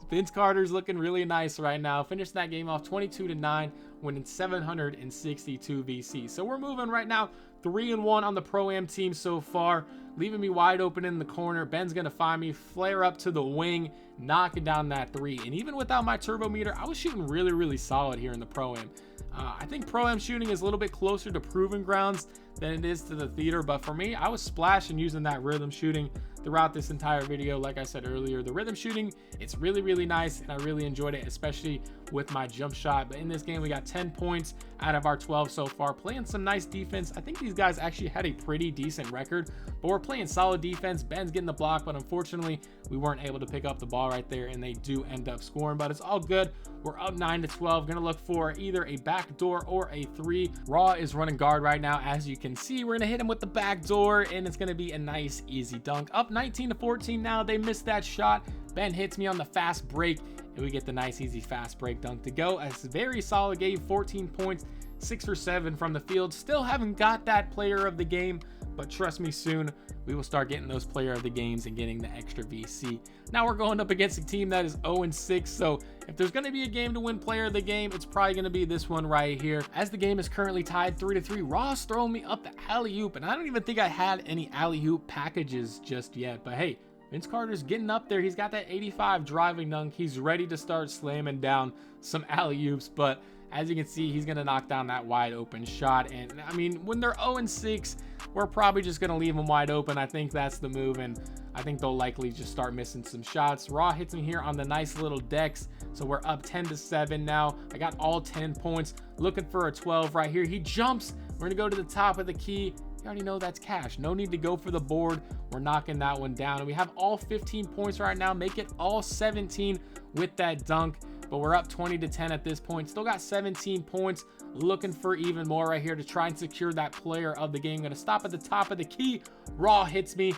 Speaker 1: Vince Carter's looking really nice right now. Finished that game off 22-9, winning 762 VC. So we're moving right now 3-1 on the Pro-Am team so far, leaving me wide open in the corner. Ben's gonna find me, flare up to the wing, knocking down that three. And even without my turbo meter, I was shooting really solid here in the Pro-Am. I think Pro-Am shooting is a little bit closer to Proving Grounds than it is to the theater, but for me, I was splashing using that rhythm shooting throughout this entire video. Like I said earlier, the rhythm shooting, it's really nice, and I really enjoyed it, especially with my jump shot. But in this game, we got 10 points out of our 12 so far, playing some nice defense. I think these guys actually had a pretty decent record, but we're playing solid defense. Ben's getting the block, but unfortunately, we weren't able to pick up the ball right there, and they do end up scoring, but it's all good. We're up 9-12, gonna look for either a backdoor or a three. Raw is running guard right now. As you can see, we're gonna hit him with the backdoor, and it's gonna be a nice easy dunk. Up 19-14 now. They missed that shot. Ben hits me on the fast break, and we get the nice easy fast break dunk to go. It's a very solid game, 14 points, 6 for 7 from the field. Still haven't got that player of the game, but trust me, soon we will start getting those player of the games and getting the extra VC. Now we're going up against a team that is 0-6, so if there's going to be a game to win player of the game, it's probably going to be this one right here. As the game is currently tied 3-3, Ross throwing me up the alley-oop, and I don't even think I had any alley-oop packages just yet, but hey, Vince Carter's getting up there. He's got that 85 driving dunk. He's ready to start slamming down some alley-oops, but as you can see, he's going to knock down that wide open shot. And I mean, when they're 0-6, we're probably just going to leave them wide open. I think that's the move. And I think they'll likely just start missing some shots. Raw hits me here on the nice little decks, so we're up 10-7 now. I got all 10 points, looking for a 12 right here. He jumps. We're gonna go to the top of the key. You already know that's cash. No need to go for the board. We're knocking that one down, and we have all 15 points right now. Make it all 17 with that dunk, but we're up 20-10 at this point. Still got 17 points, looking for even more right here to try and secure that player of the game. Gonna stop at the top of the key. Raw hits me,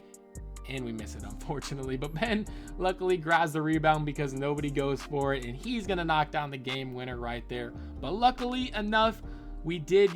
Speaker 1: and we miss it, unfortunately, but Ben luckily grabs the rebound because nobody goes for it, and he's gonna knock down the game winner right there. But luckily enough, we did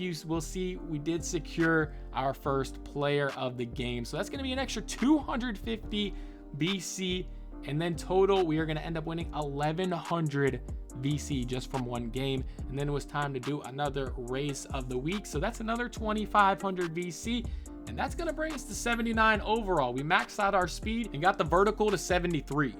Speaker 1: secure our first player of the game. So that's going to be an extra 250 VC, and then total we are going to end up winning 1100 VC just from one game. And then it was time to do another race of the week, so that's another 2500 VC, and that's going to bring us to 79 overall. We maxed out our speed and got the vertical to 73.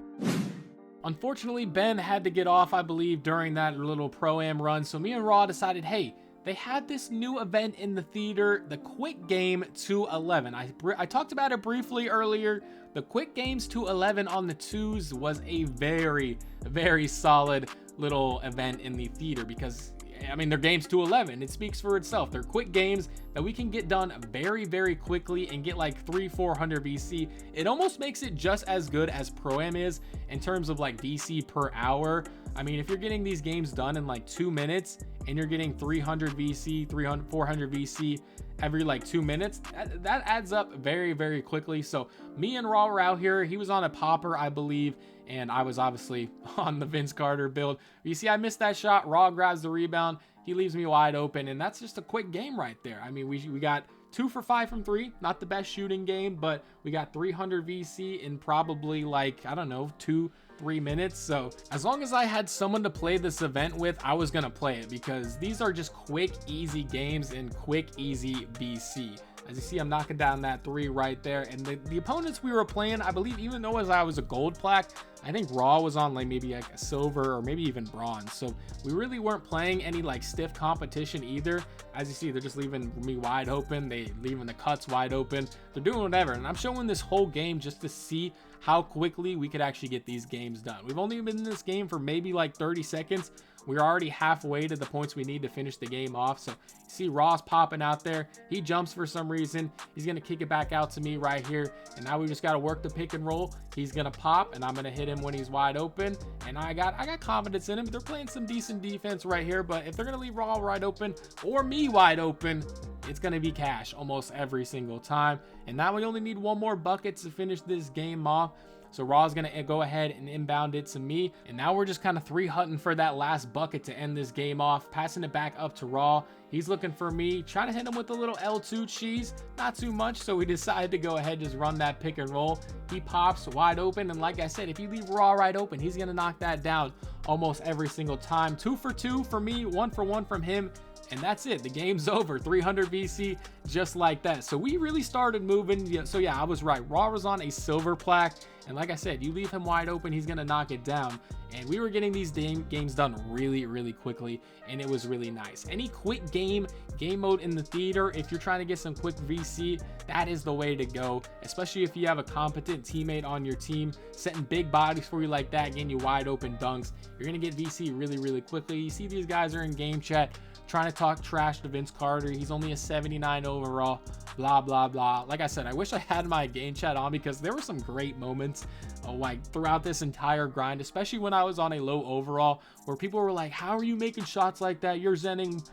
Speaker 1: Unfortunately, Ben had to get off, I believe, during that little pro-am run, so me and Raw decided, hey, they had this new event in the theater, the quick game to 11. I talked about it briefly earlier. The quick games to 11 on the twos was a very, very solid little event in the theater because, I mean, they're games to 11. It speaks for itself. They're quick games that we can get done very, very quickly and get like 300-400 VC. It almost makes it just as good as Pro-Am is in terms of like VC per hour. I mean, if you're getting these games done in like 2 minutes and you're getting 300 VC, 400 VC every like 2 minutes, that adds up very, very quickly. So me and Raw were out here. He was on a popper, I believe, and I was obviously on the Vince Carter build. You see, I missed that shot. Raw grabs the rebound. He leaves me wide open, and that's just a quick game right there. I mean, we got 2 for 5 from 3. Not the best shooting game, but we got 300 VC in probably like, I don't know, 2-3 minutes. So as long as I had someone to play this event with, I was gonna play it because these are just quick, easy games and quick, easy VC. As you see, I'm knocking down that 3 right there. And the opponents we were playing, I believe, even though as I was a gold plaque, I think Raw was on like maybe like a silver or maybe even bronze. So we really weren't playing any like stiff competition either. As you see, they're just leaving me wide open. They leaving the cuts wide open. They're doing whatever. And I'm showing this whole game just to see how quickly we could actually get these games done. We've only been in this game for maybe like 30 seconds. We're already halfway to the points we need to finish the game off. So you see Raw's popping out there. He jumps for some reason. He's going to kick it back out to me right here. And now we just got to work the pick and roll. He's going to pop, and I'm going to hit him when he's wide open. And I got confidence in him. They're playing some decent defense right here. But if they're going to leave Raw wide open or me wide open, it's going to be cash almost every single time. And now we only need one more bucket to finish this game off. So Raw's going to go ahead and inbound it to me. And now we're just kind of 3-hunting for that last bucket to end this game off. Passing it back up to Raw. He's looking for me. Trying to hit him with a little L2 cheese. Not too much. So we decided to go ahead, just run that pick and roll. He pops wide open. And like I said, if you leave Raw wide open, he's going to knock that down almost every single time. 2 for 2 for me. 1 for 1 from him. And that's it. The game's over. 300 VC just like that. So we really started moving. So yeah, I was right. Raw was on a silver plaque. And like I said, you leave him wide open, he's going to knock it down. And we were getting these games done really, really quickly. And it was really nice. Any quick game mode in the theater, if you're trying to get some quick VC, that is the way to go. Especially if you have a competent teammate on your team, setting big bodies for you like that, getting you wide open dunks. You're going to get VC really, really quickly. You see these guys are in game chat trying to talk trash to Vince Carter. He's only a 79 overall, blah, blah, blah. Like I said, I wish I had my game chat on because there were some great moments like throughout this entire grind, especially when I was on a low overall, where people were like, how are you making shots like that? You're zenning,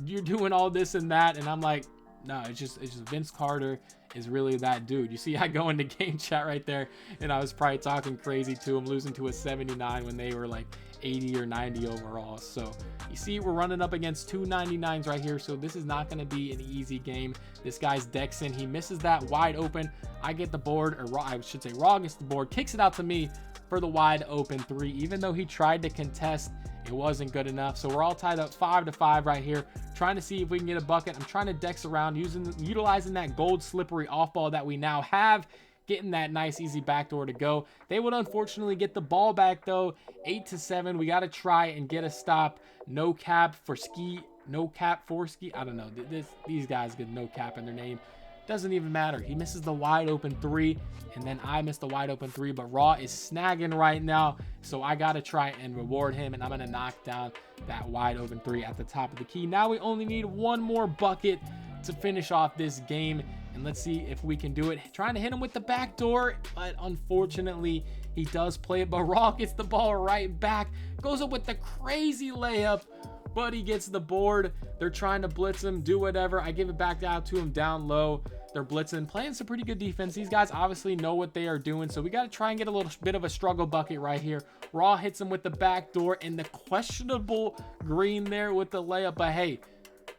Speaker 1: you're doing all this and that. And I'm like, no, it's just Vince Carter is really that dude. You see, I go into game chat right there and I was probably talking crazy to him, losing to a 79 when they were like 80 or 90 overall. So you see, we're running up against 2 99s right here. So this is not going to be an easy game. This guy's Dexon. He misses that wide open. I get the board, or Raw, I should say Raw gets the board, kicks it out to me for the wide open 3. Even though he tried to contest, it wasn't good enough. So we're all tied up 5-5 right here, trying to see if we can get a bucket. I'm trying to dex around, utilizing that gold slippery off ball that we now have, getting that nice easy backdoor to go. They would unfortunately get the ball back though. 8-7. We got to try and get a stop. No cap for ski. No cap for ski. I don't know. These guys get no cap in their name. Doesn't even matter. He misses the wide open 3, and then I missed the wide open 3, but Raw is snagging right now, so I got to try and reward him, and I'm going to knock down that wide open 3 at the top of the key. Now we only need one more bucket to finish off this game, and let's see if we can do it. Trying to hit him with the back door, but unfortunately he does play it, but Raw gets the ball right back, goes up with the crazy layup, but he gets the board. They're trying to blitz him, do whatever. I give it back out to him down low. They're blitzing, playing some pretty good defense. These guys obviously know what they are doing, so we got to try and get a little bit of a struggle bucket right here. Raw hits him with the back door and the questionable green there with the layup, but hey,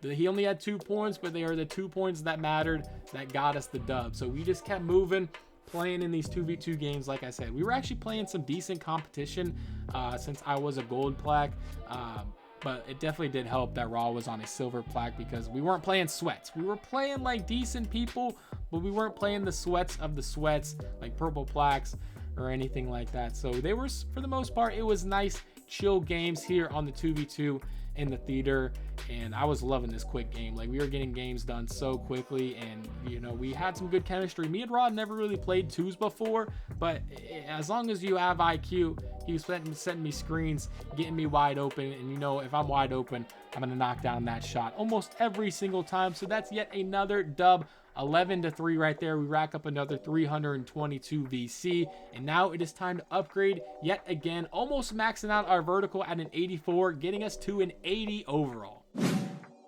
Speaker 1: he only had 2 points, but they are the 2 points that mattered, that got us the dub. So we just kept moving, playing in these 2v2 games. Like I said, we were actually playing some decent competition since I was a gold plaque, but it definitely did help that Raw was on a silver plaque, because we weren't playing sweats. We were playing like decent people, but we weren't playing the sweats of the sweats, like purple plaques or anything like that. So they were, for the most part, it was nice, chill games here on the 2v2 in the theater, and I was loving this quick game. Like, we were getting games done so quickly, and you know, we had some good chemistry. Me and Rod never really played twos before, but as long as you have IQ, he was setting me screens, getting me wide open, and you know, if I'm wide open, I'm gonna knock down that shot almost every single time. So that's yet another dub. 11-3 right there. We rack up another 322 VC, and now it is time to upgrade yet again, almost maxing out our vertical at an 84, getting us to an 80 overall.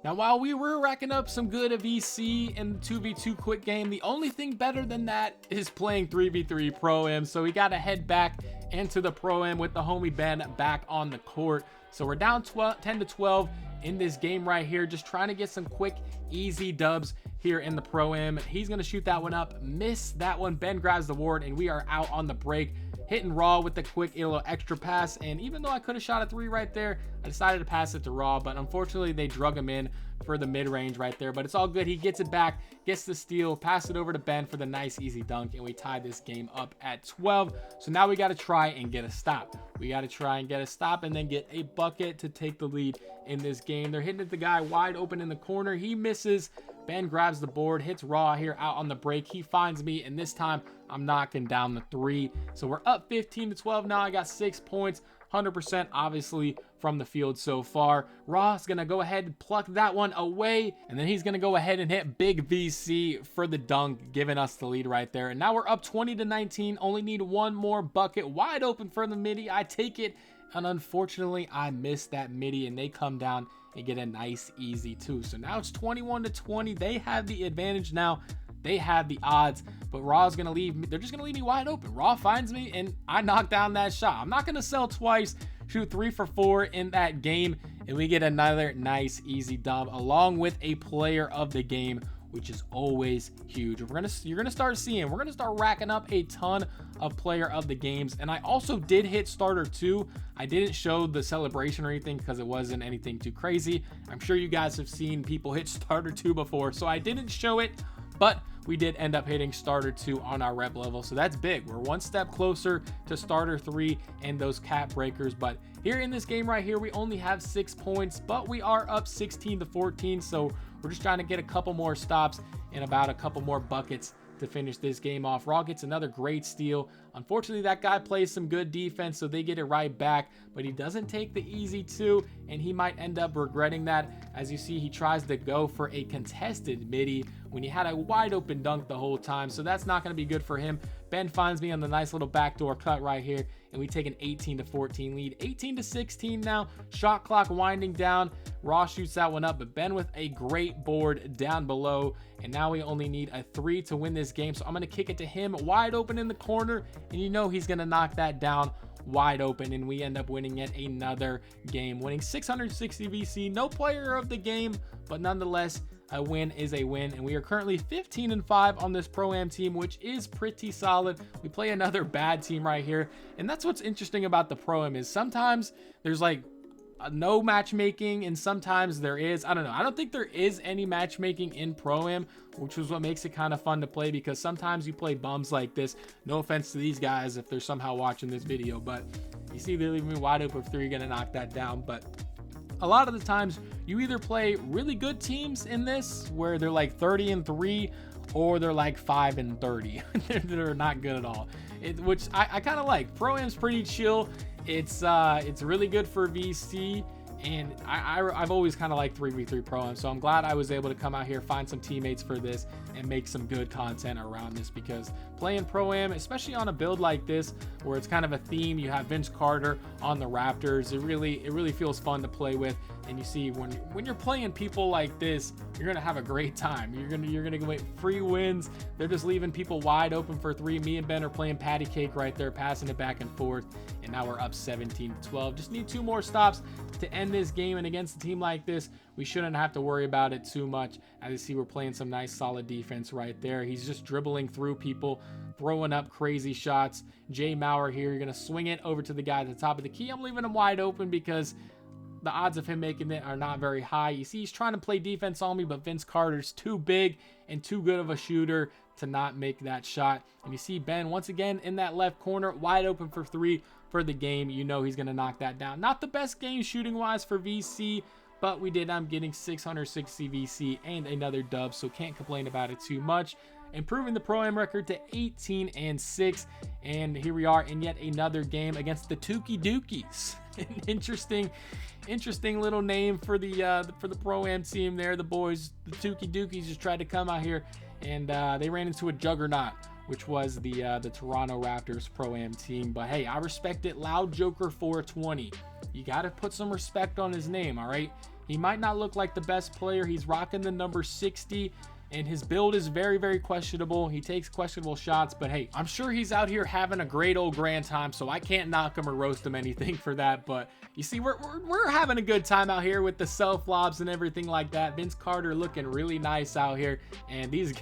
Speaker 1: Now, while we were racking up some good VC in the 2v2 quick game, the only thing better than that is playing 3v3 Pro-Am. So we got to head back into the Pro-Am with the homie Ben back on the court. So we're down 10-12 in this game right here, just trying to get some quick, easy dubs here in the Pro-Am. He's going to shoot that one up, miss that one. Ben grabs the board, and we are out on the break, hitting Raw with the quick little extra pass. And even though I could have shot a 3 right there, I decided to pass it to Raw, but unfortunately they drug him in for the mid-range right there. But it's all good. He gets it back, gets the steal, pass it over to Ben for the nice easy dunk, and we tied this game up at 12. So now we got to try and get a stop. We got to try and get a stop and then get a bucket to take the lead in this game. They're hitting at the guy wide open in the corner. He misses. Ben grabs the board, hits Raw here out on the break. He finds me, and this time I'm knocking down the 3. So we're up 15-12 now. I got 6 points, 100% obviously from the field so far. Raw's gonna go ahead and pluck that one away, and then he's gonna go ahead and hit big VC for the dunk, giving us the lead right there. And now we're up 20-19. Only need one more bucket, wide open for the midi. I take it, and unfortunately I missed that midi, and they come down and get a nice easy 2. So now it's 21-20. They have the advantage now. They have the odds, but Raw's gonna leave me. They're just gonna leave me wide open. Raw finds me, and I knock down that shot. I'm not gonna sell twice, shoot 3 for 4 in that game, and we get another nice easy dub along with a player of the game, which is always huge. You're gonna start seeing, we're gonna start racking up a ton of player of the games. And I also did hit starter 2. I didn't show the celebration or anything because it wasn't anything too crazy. I'm sure you guys have seen people hit starter 2 before, so I didn't show it, but we did end up hitting starter 2 on our rep level. So that's big. We're one step closer to starter 3 and those cap breakers. But here in this game right here, we only have 6 points, but we are up 16-14. So we're just trying to get a couple more stops and about a couple more buckets to finish this game off. Raw gets another great steal. Unfortunately, that guy plays some good defense, so they get it right back, but he doesn't take the easy 2, and he might end up regretting that. As you see, he tries to go for a contested midi when he had a wide open dunk the whole time, so that's not going to be good for him. Ben finds me on the nice little backdoor cut right here, and we take an 18-14 lead. 18-16 now. Shot clock winding down. Raw shoots that one up, but Ben with a great board down below, and now we only need a 3 to win this game. So I'm going to kick it to him wide open in the corner, and you know he's going to knock that down wide open, and we end up winning yet another game, winning 660 VC. No player of the game, but nonetheless, a win is a win, and we are currently 15-5 on this Pro-Am team, which is pretty solid. We play another bad team right here, and that's what's interesting about the Pro-Am is sometimes there's like no matchmaking, and sometimes there is. I don't know. I don't think there is any matchmaking in Pro-Am, which is what makes it kind of fun to play, because sometimes you play bums like this. No offense to these guys if they're somehow watching this video, but you see they're leaving me wide open for 3, gonna knock that down. But a lot of the times you either play really good teams in this where they're like 30-3, or they're like 5 and 30. They're not good at all. Which I kind of like. Pro-Am's pretty chill. It's really good for VC. And I've always kind of liked 3v3 Pro-Am, so I'm glad I was able to come out here, find some teammates for this, and make some good content around this, because playing Pro-Am, especially on a build like this, where it's kind of a theme, you have Vince Carter on the Raptors, it really feels fun to play with. And you see, when you're playing people like this, you're gonna have a great time. You're gonna get free wins. They're just leaving people wide open for 3. Me and Ben are playing patty cake right there, passing it back and forth, and now we're up 17-12. Just need 2 more stops to end this game, and against a team like this, we shouldn't have to worry about it too much. As you see, we're playing some nice solid defense right there. He's just dribbling through people, throwing up crazy shots. Jay Maurer here, you're gonna swing it over to the guy at the top of the key. I'm leaving him wide open because the odds of him making it are not very high. You see, he's trying to play defense on me, but Vince Carter's too big and too good of a shooter to not make that shot. And you see Ben once again in that left corner, wide open for 3 for the game. You know he's going to knock that down. Not the best game shooting wise for VC, but we did. I'm getting 660 VC and another dub, so can't complain about it too much. Improving the Pro-Am record to 18-6, and here we are in yet another game against the Tookie Dookies. An interesting little name for the Pro-Am team there. The boys, the Tookie Dookies, just tried to come out here, and they ran into a juggernaut, which was the Toronto Raptors Pro-Am team. But hey, I respect it. Loud Joker 420. You got to put some respect on his name, all right? He might not look like the best player. He's rocking the number 60. And his build is very, very questionable. He takes questionable shots, but hey, I'm sure he's out here having a great old grand time, so I can't knock him or roast him anything for that. But you see, we're having a good time out here with the self lobs and everything like that. Vince Carter looking really nice out here, and these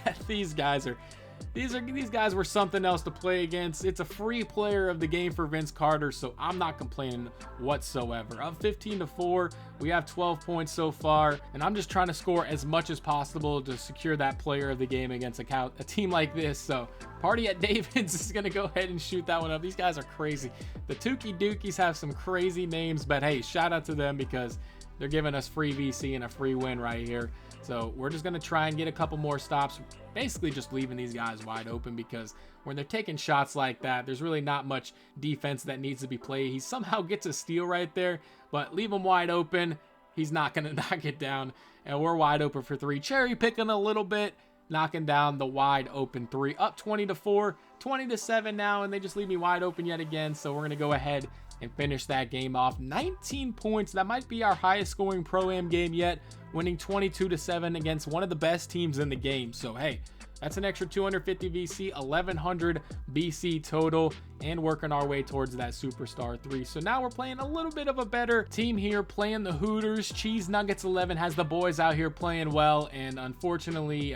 Speaker 1: guys were something else to play against. It's a free player of the game for Vince Carter, so I'm not complaining whatsoever. Up 15-4, we have 12 points so far, and I'm just trying to score as much as possible to secure that player of the game against a team like this. So Party at David's is going to go ahead and shoot that one up. These guys are crazy. The Tookie Dookies have some crazy names, but hey, shout out to them because they're giving us free VC and a free win right here. So we're just going to try and get a couple more stops, basically just leaving these guys wide open, because when they're taking shots like that, there's really not much defense that needs to be played. He somehow gets a steal right there, but leave him wide open. He's not going to knock it down, and we're wide open for 3. Cherry picking a little bit, knocking down the wide open 3. Up 20-4, 20-7 now, and they just leave me wide open yet again. So we're going to go ahead and finish that game off. 19 points. That might be our highest scoring Pro-Am game yet, winning 22-7 against one of the best teams in the game. So hey, that's an extra 250 VC, 1100 BC total, and working our way towards that superstar 3. So now we're playing a little bit of a better team here, playing the Hooters. Cheese Nuggets 11 has the boys out here playing well, and unfortunately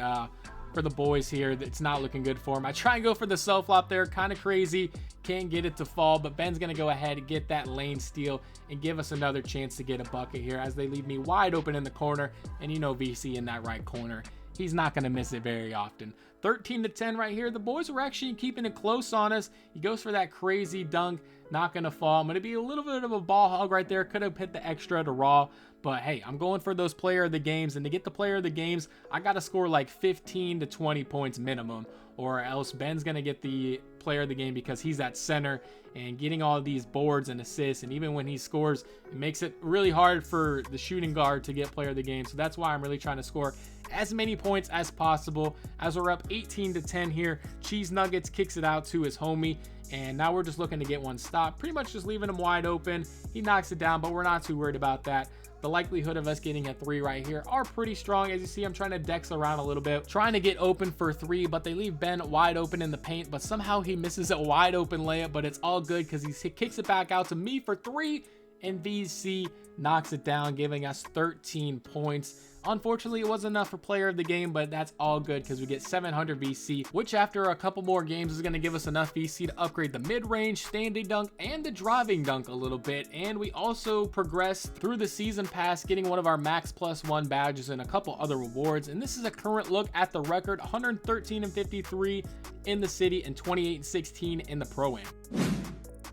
Speaker 1: for the boys here, it's not looking good for them. I try and go for the self flop there, kind of crazy, can't get it to fall, but Ben's gonna go ahead and get that lane steal and give us another chance to get a bucket here, as they leave me wide open in the corner. And you know VC in that right corner, he's not going to miss it very often. 13-10 right here. The boys were actually keeping it close on us. He goes for that crazy dunk, not going to fall. I'm going to be a little bit of a ball hog right there. Could have hit the extra to raw, but hey, I'm going for those player of the games, and to get the player of the games, I got to score like 15 to 20 points minimum, or else Ben's going to get the player of the game because he's at center and getting all of these boards and assists. And even when he scores, it makes it really hard for the shooting guard to get player of the game. So that's why I'm really trying to score as many points as possible. As we're up 18-10 here, Cheese Nuggets kicks it out to his homie, and now we're just looking to get one stop, pretty much just leaving him wide open. He knocks it down, but we're not too worried about that. The likelihood of us getting a 3 right here are pretty strong. As you see, I'm trying to dex around a little bit, trying to get open for 3, but they leave Ben wide open in the paint, but somehow he misses a wide open layup, but it's all good because he kicks it back out to me for 3, and VC knocks it down, giving us 13 points. Unfortunately, it wasn't enough for player of the game, but that's all good because we get 700 VC, which after a couple more games is going to give us enough VC to upgrade the mid-range, standing dunk, and the driving dunk a little bit. And we also progressed through the season pass, getting one of our max +1 badges and a couple other rewards. And this is a current look at the record: 113-53 in the city and 28-16 in the Pro-Am.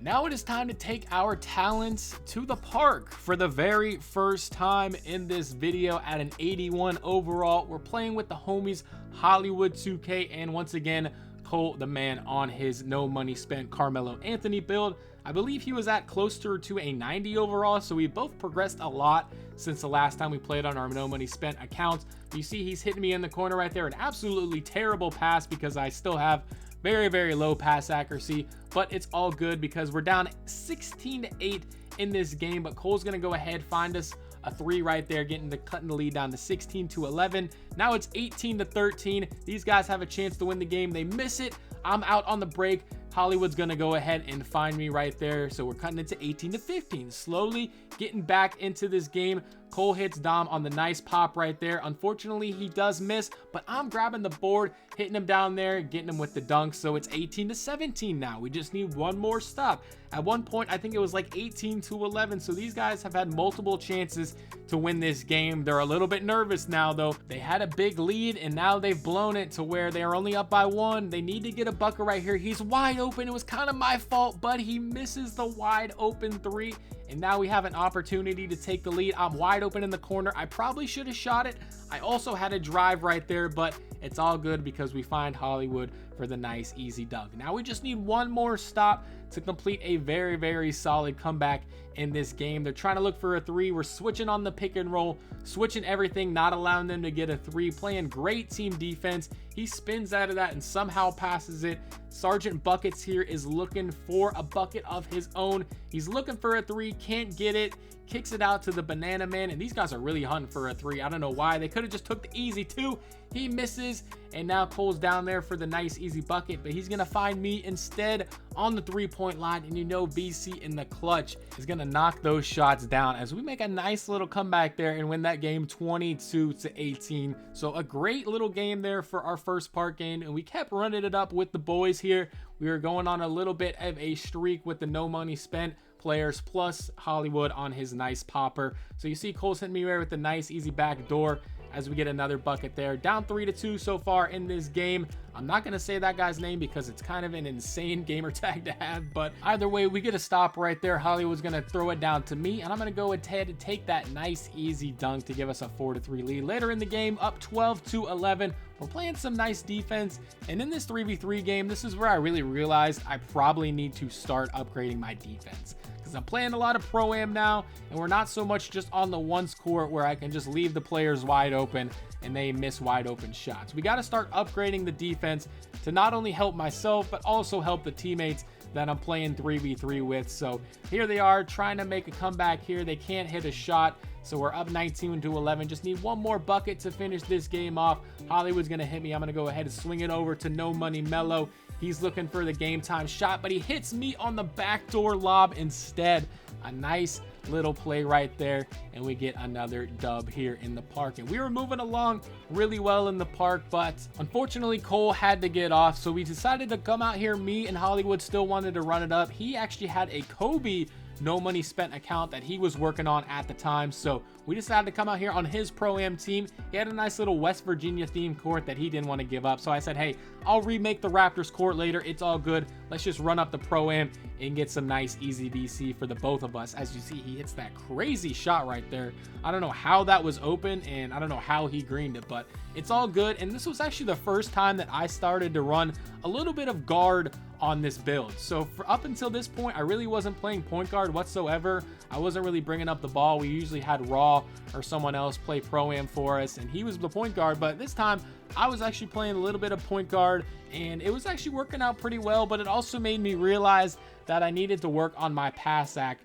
Speaker 1: Now it is time to take our talents to the park for the very first time in this video at an 81 overall. We're playing with the homies Hollywood 2K, and once again, Cole the man on his no money spent Carmelo Anthony build. I believe he was at closer to a 90 overall, so we both progressed a lot since the last time we played on our no money spent accounts. You see he's hitting me in the corner right there, an absolutely terrible pass because I still have very low pass accuracy, but it's all good because we're down 16-8 in this game. But Cole's gonna go ahead, find us a 3 right there, cutting the lead down to 16-11. Now it's 18-13. These guys have a chance to win the game. They miss it. I'm out on the break. Hollywood's gonna go ahead and find me right there, so we're cutting it to 18-15. Slowly getting back into this game. Cole hits Dom on the nice pop right there. Unfortunately, he does miss, but I'm grabbing the board, hitting him down there, getting him with the dunk. So it's 18-17 now. We just need one more stop. At one point, I think it was like 18-11. So these guys have had multiple chances to win this game. They're a little bit nervous now, though. They had a big lead, and now they've blown it to where they are only up by 1. They need to get a bucket right here. He's wide open. It was kind of my fault, but he misses the wide open 3. And now we have an opportunity to take the lead. I'm wide open in the corner. I probably should have shot it. I also had a drive right there, but it's all good because we find Hollywood for the nice easy dunk. Now we just need one more stop to complete a very solid comeback in this game. They're trying to look for a 3. We're switching on the pick and roll, switching everything, not allowing them to get a 3, playing great team defense. He spins out of that and somehow passes it. Sergeant Buckets here is looking for a bucket of his own. He's looking for a 3, can't get it, kicks it out to the Banana Man, and these guys are really hunting for a 3. I don't know why. They could have just took the easy 2. He misses, and now Cole's down there for the nice easy bucket, but he's gonna find me instead on the 3-point line, and you know BC in the clutch is gonna knock those shots down as we make a nice little comeback there and win that game 22-18. So a great little game there for our first part game, and we kept running it up with the boys here. We were going on a little bit of a streak with the no money spent players plus Hollywood on his nice popper. So you see Cole's hitting me there with the nice easy back door as we get another bucket there. Down 3-2 so far in this game. I'm not going to say that guy's name because it's kind of an insane gamer tag to have, but either way, we get a stop right there. Hollywood's going to throw it down to me, and I'm going to go ahead and take that nice easy dunk to give us a 4-3 lead. Later in the game, up 12-11. We're playing some nice defense, and in this 3v3 game, this is where I really realized I probably need to start upgrading my defense, because I'm playing a lot of Pro-Am now, and we're not so much just on the once court where I can just leave the players wide open and they miss wide open shots. We got to start upgrading the defense to not only help myself, but also help the teammates that I'm playing 3v3 with. So here they are trying to make a comeback here. They can't hit a shot. So we're up 19-11. Just need one more bucket to finish this game off. Hollywood's going to hit me. I'm going to go ahead and swing it over to No Money Mello. He's looking for the game time shot, but he hits me on the backdoor lob instead. A nice little play right there, and we get another dub here in the park. And we were moving along really well in the park, but unfortunately Cole had to get off, so we decided to come out here. Me and Hollywood still wanted to run it up. He actually had a Kobe no money spent account that he was working on at the time, so we decided to come out here on his Pro-Am team. He had a nice little West Virginia themed court that he didn't want to give up, so I said, hey, I'll remake the Raptors court later. It's all good. Let's just run up the Pro-Am and get some nice easy DC for the both of us. As you see, he hits that crazy shot right there. I don't know how that was open, and I don't know how he greened it, but it's all good. And this was actually the first time that I started to run a little bit of guard on this build. So for up until this point, I really wasn't playing point guard whatsoever. I wasn't really bringing up the ball. We usually had Raw or someone else play Pro-Am for us, and he was the point guard. But this time I was actually playing a little bit of point guard, and it was actually working out pretty well. But it also made me realize that I needed to work on my pass act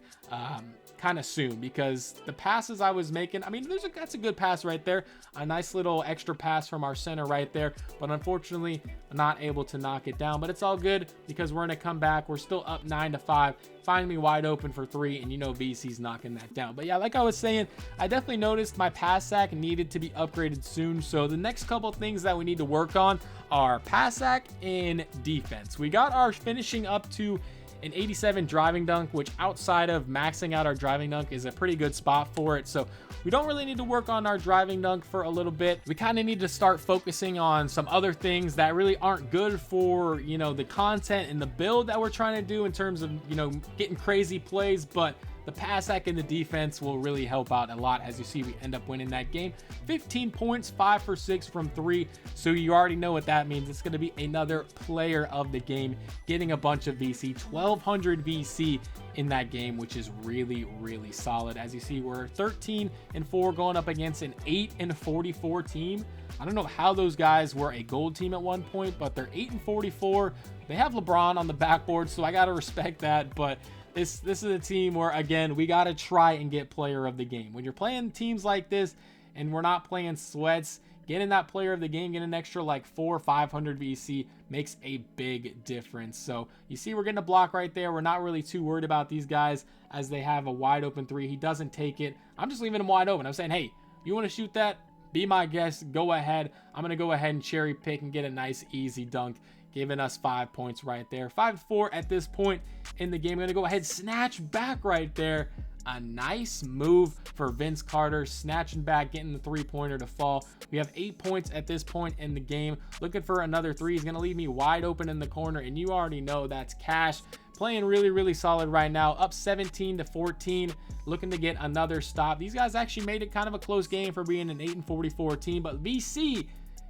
Speaker 1: kind of soon, because the passes I was making, I mean, that's a good pass right there, a nice little extra pass from our center right there, but unfortunately not able to knock it down. But it's all good because we're gonna come back. We're still up 9-5. Find me wide open for 3, and you know VC's knocking that down. But yeah, like I was saying, I definitely noticed my pass act needed to be upgraded soon. So the next couple of things that we need to work on are pass act and defense. We got our finishing up to an 87 driving dunk, which outside of maxing out our driving dunk is a pretty good spot for it. So we don't really need to work on our driving dunk for a little bit. We kind of need to start focusing on some other things that really aren't good for, you know, the content and the build that we're trying to do in terms of, you know, getting crazy plays. But the pass hack and the defense will really help out a lot. As you see, we end up winning that game. 15 points, 5 for 6 from 3. So you already know what that means. It's going to be another player of the game, getting a bunch of VC, 1200 VC in that game, which is really, really solid. As you see, we're 13-4 going up against an 8-44 team. I don't know how those guys were a gold team at one point, but they're 8-44. They have LeBron on the backboard, so I got to respect that. But this is a team where, again, we got to try and get player of the game. When you're playing teams like this and we're not playing sweats, getting that player of the game, getting an extra like 400 or 500 VC makes a big difference. So you see we're getting a block right there. We're not really too worried about these guys as they have a wide open three. He doesn't take it. I'm just leaving him wide open. I'm saying, hey, you want to shoot that? Be my guest. Go ahead. I'm going to go ahead and cherry pick and get a nice easy dunk, giving us 5 points right there. 5-4 at this point in the game. I'm going to go ahead, snatch back right there. A nice move for Vince Carter, snatching back, getting the three-pointer to fall. We have 8 points at this point in the game. Looking for another three. He's going to leave me wide open in the corner, and you already know that's cash. Playing really, really solid right now. Up 17-14. Looking to get another stop. These guys actually made it kind of a close game for being an 8-44 team, but VC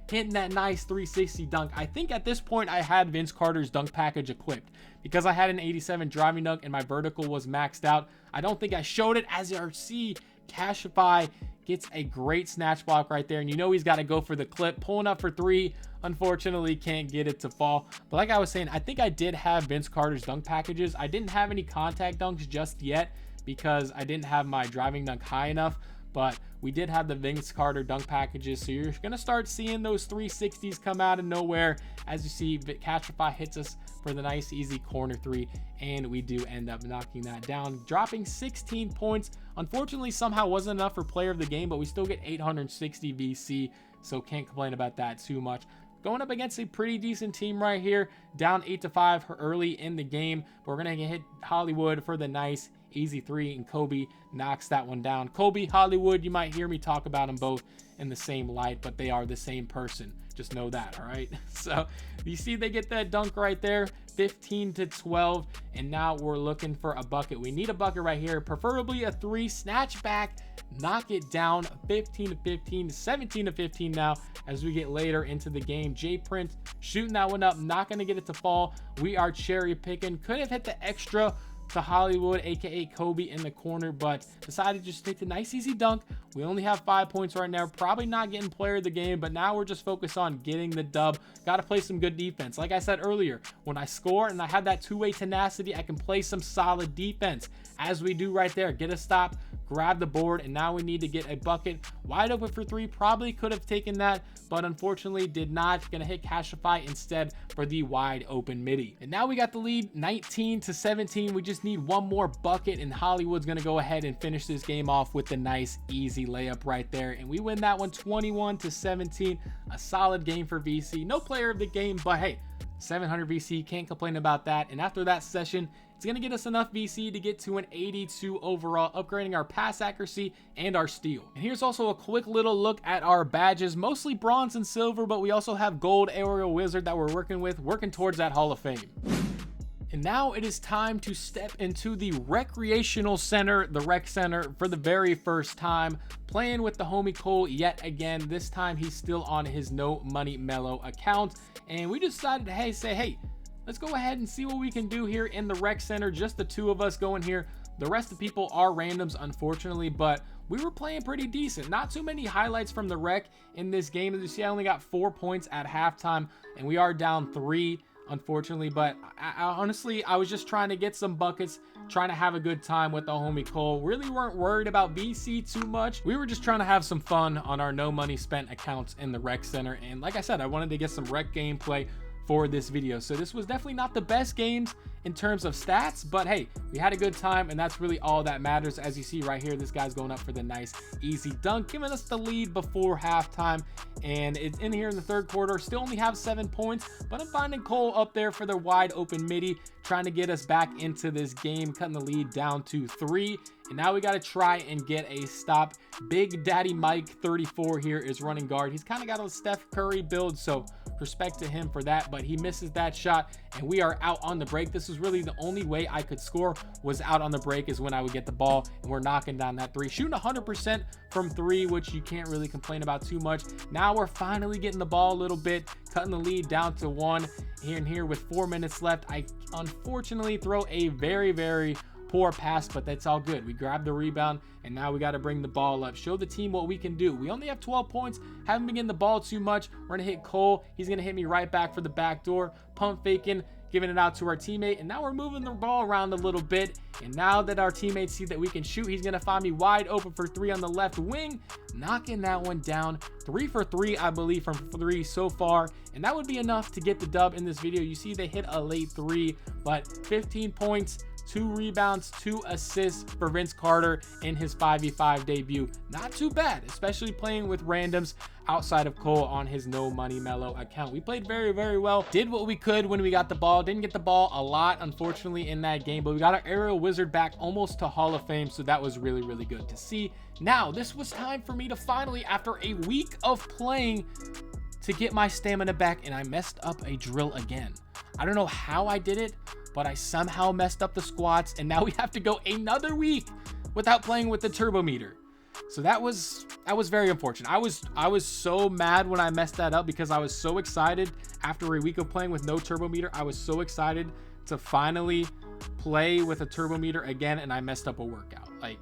Speaker 1: hitting that nice 360 dunk. I think at this point I had Vince Carter's dunk package equipped because I had an 87 driving dunk and my vertical was maxed out. I don't think I showed it. As you see, Cashify gets a great snatch block right there, and you know he's got to go for the clip. Pulling up for three, unfortunately can't get it to fall. But like I was saying, I think I did have Vince Carter's dunk packages. I didn't have any contact dunks just yet because I didn't have my driving dunk high enough, but we did have the Vince Carter dunk packages. So you're going to start seeing those 360s come out of nowhere. As you see, Cashify hits us for the nice easy corner three, and we do end up knocking that down, dropping 16 points. Unfortunately, somehow wasn't enough for player of the game, but we still get 860 VC, so can't complain about that too much. Going up against a pretty decent team right here, down 8-5 early in the game, but we're going to hit Hollywood for the nice easy three, and Kobe knocks that one down. Kobe, Hollywood, you might hear me talk about them both in the same light, but they are the same person. Just know that, all right? So you see they get that dunk right there, 15-12, and now we're looking for a bucket. We need a bucket right here, preferably a three. Snatch back, knock it down, 15-15, 17-15 now as we get later into the game. J Print shooting that one up, not going to get it to fall. We are cherry picking. Could have hit the extra to Hollywood, aka Kobe, in the corner, but decided to just take the nice easy dunk. We only have 5 points right now, probably not getting player of the game, but now we're just focused on getting the dub. Got to play some good defense. Like I said earlier, when I score and I have that two-way tenacity, I can play some solid defense, as we do right there. Get a stop, grab the board, and now we need to get a bucket. Wide open for three, probably could have taken that, but unfortunately did not. Gonna hit Cashify instead for the wide open midi. And now we got the lead, 19-17. We just need one more bucket, and Hollywood's gonna go ahead and finish this game off with the nice easy layup right there, and we win that one 21-17. A solid game for VC. No player of the game, but hey, 700 VC, can't complain about that. And after that session, it's going to get us enough VC to get to an 82 overall, upgrading our pass accuracy and our steal. And here's also a quick little look at our badges, mostly bronze and silver, but we also have gold aerial wizard that we're working towards that Hall of Fame. And now it is time to step into the recreational center, the rec center, for the very first time, playing with the homie Cole yet again. This time he's still on his no money mellow account, and we decided to say, hey, let's go ahead and see what we can do here in the rec center. Just the two of us going here. The rest of the people are randoms, unfortunately, but we were playing pretty decent. Not too many highlights from the rec in this game. As you see, I only got 4 points at halftime, and we are down 3. Unfortunately, but honestly, I was just trying to get some buckets, trying to have a good time with the homie Cole. Really weren't worried about VC too much. We were just trying to have some fun on our no money spent accounts in the rec center, and like I said, I wanted to get some rec gameplay for this video. So this was definitely not the best games in terms of stats, but hey, we had a good time, and that's really all that matters. As you see right here, this guy's going up for the nice easy dunk, giving us the lead before halftime, and it's in here in the third quarter. Still only have 7 points, but I'm finding Cole up there for the wide open midi, trying to get us back into this game, cutting the lead down to 3. And now we got to try and get a stop. Big Daddy Mike 34 here is running guard. He's kind of got a Steph Curry build, so respect to him for that, but he misses that shot, and we are out on the break. This was really the only way I could score, was out on the break, is when I would get the ball, and we're knocking down that 3. Shooting 100% from 3, which you can't really complain about too much. Now we're finally getting the ball a little bit, cutting the lead down to 1 here with 4 minutes left. I unfortunately throw a very poor pass, but that's all good. We grabbed the rebound, and now we got to bring the ball up, show the team what we can do. We only have 12 points, haven't been getting the ball too much. We're gonna hit Cole, he's gonna hit me right back for the back door, pump faking, giving it out to our teammate, and now we're moving the ball around a little bit. And now that our teammates see that we can shoot, he's gonna find me wide open for 3 on the left wing, knocking that one down. 3 for 3, I believe, from 3 so far, and that would be enough to get the dub in this video. You see they hit a late 3, but 15 points, 2 rebounds, 2 assists for Vince Carter in his 5v5 debut. Not too bad, especially playing with randoms outside of Cole on his no money mellow account. We played very well, did what we could when we got the ball. Didn't get the ball a lot, unfortunately, in that game, but we got our aerial wizard back almost to Hall of Fame, so that was really good to see. Now this was time for me to finally, after a week of playing, to get my stamina back, and I messed up a drill again. I don't know how I did it, but I somehow messed up the squats, and now we have to go another week without playing with the turbo meter. So that was very unfortunate. I was so mad when I messed that up, because I was so excited after a week of playing with no turbo meter. I was so excited to finally play with a turbo meter again, and I messed up a workout. Like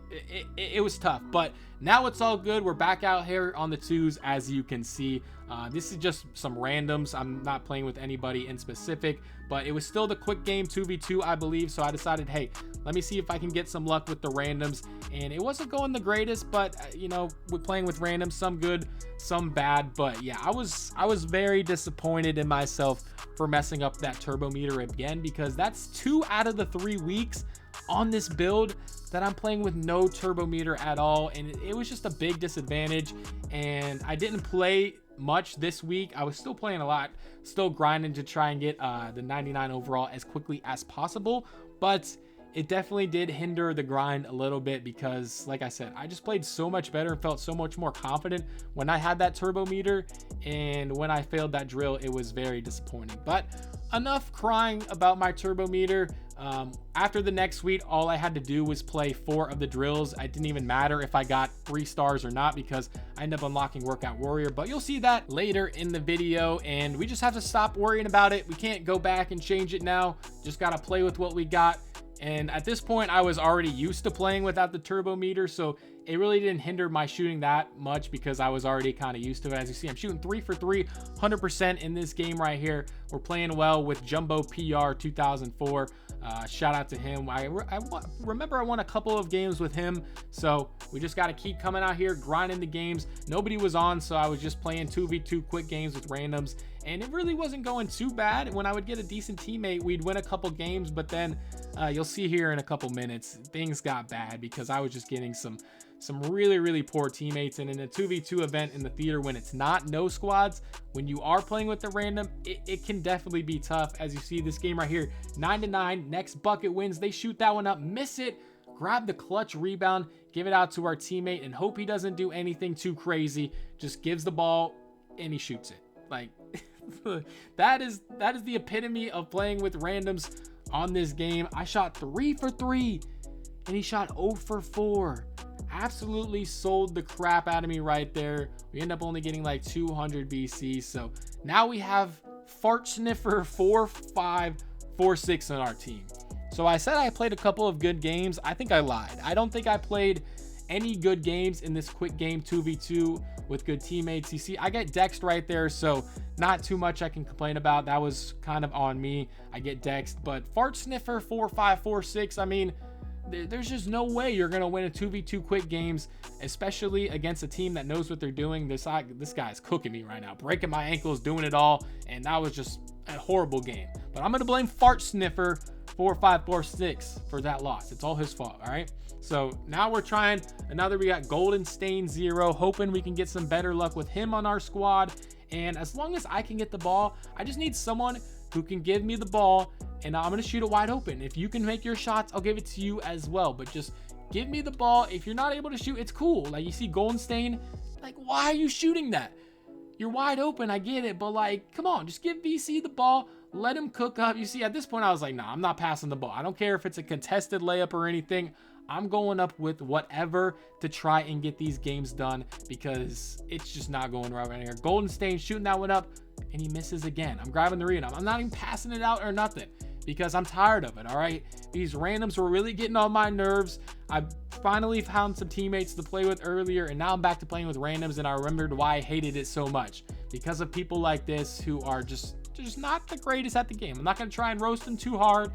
Speaker 1: it was tough, but now it's all good. We're back out here on the 2s, as you can see. This is just some randoms. I'm not playing with anybody in specific, but it was still the quick game 2v2, I believe. So I decided, hey, let me see if I can get some luck with the randoms, and it wasn't going the greatest, but you know, with playing with randoms, some good, some bad. But yeah, I was very disappointed in myself for messing up that turbo meter again, because that's 2 out of the 3 weeks on this build that I'm playing with no turbo meter at all, and it was just a big disadvantage. And I didn't play much this week. I was still playing a lot, still grinding to try and get the 99 overall as quickly as possible, but it definitely did hinder the grind a little bit, because like I said, I just played so much better and felt so much more confident when I had that turbo meter, and when I failed that drill, it was very disappointing. But enough crying about my turbo meter. After the next week, all I had to do was play 4 of the drills. It didn't even matter if I got 3 stars or not, because I ended up unlocking Workout Warrior, but you'll see that later in the video, and we just have to stop worrying about it. We can't go back and change it now. Just got to play with what we got. And at this point, I was already used to playing without the turbo meter, so it really didn't hinder my shooting that much, because I was already kind of used to it. As you see, I'm shooting 3 for 3, 100% in this game right here. We're playing well with Jumbo PR 2004. Shout out to him. I remember I won a couple of games with him, so we just got to keep coming out here, grinding the games. Nobody was on, so I was just playing 2v2 quick games with randoms, and it really wasn't going too bad. When I would get a decent teammate, we'd win a couple games, but then you'll see here in a couple minutes, things got bad, because I was just getting some really poor teammates. And in a 2v2 event in the theater, when it's not no squads, when you are playing with the random, it can definitely be tough. As you see, this game right here, 9-9, next bucket wins. They shoot that one up, miss it, grab the clutch rebound, give it out to our teammate, and hope he doesn't do anything too crazy. Just gives the ball and he shoots it. Like that is the epitome of playing with randoms on this game. I shot 3 for 3 and he shot 0 for 4. Absolutely sold the crap out of me right there. We end up only getting like 200 BC. So now we have Fart Sniffer 4546 on our team. So I said I played a couple of good games. I think I lied. I don't think I played any good games in this quick game 2v2 with good teammates. You see, I get dexed right there, so not too much I can complain about. That was kind of on me. I get dexed, but Fart Sniffer 4546, I mean, there's just no way you're gonna win a 2v2 quick games, especially against a team that knows what they're doing. This guy's cooking me right now, breaking my ankles, doing it all, and that was just a horrible game. But I'm gonna blame Fart Sniffer 4546 for that loss. It's all his fault. All right. So now we're trying another. We got Golden Stain 0, hoping we can get some better luck with him on our squad. And as long as I can get the ball, I just need someone who can give me the ball, and I'm going to shoot it wide open. If you can make your shots, I'll give it to you as well. But just give me the ball. If you're not able to shoot, it's cool. Like, you see Golden Stain, like, why are you shooting that? You're wide open, I get it, but like, come on, just give VC the ball, let him cook up. You see, at this point, I was like, nah, I'm not passing the ball. I don't care if it's a contested layup or anything. I'm going up with whatever to try and get these games done, because it's just not going right here. Golden Stain shooting that one up, and he misses again. I'm grabbing the rebound. I'm not even passing it out or nothing, because I'm tired of it. All right, these randoms were really getting on my nerves. I finally found some teammates to play with earlier, and now I'm back to playing with randoms, and I remembered why I hated it so much, because of people like this who are just not the greatest at the game. I'm not going to try and roast them too hard,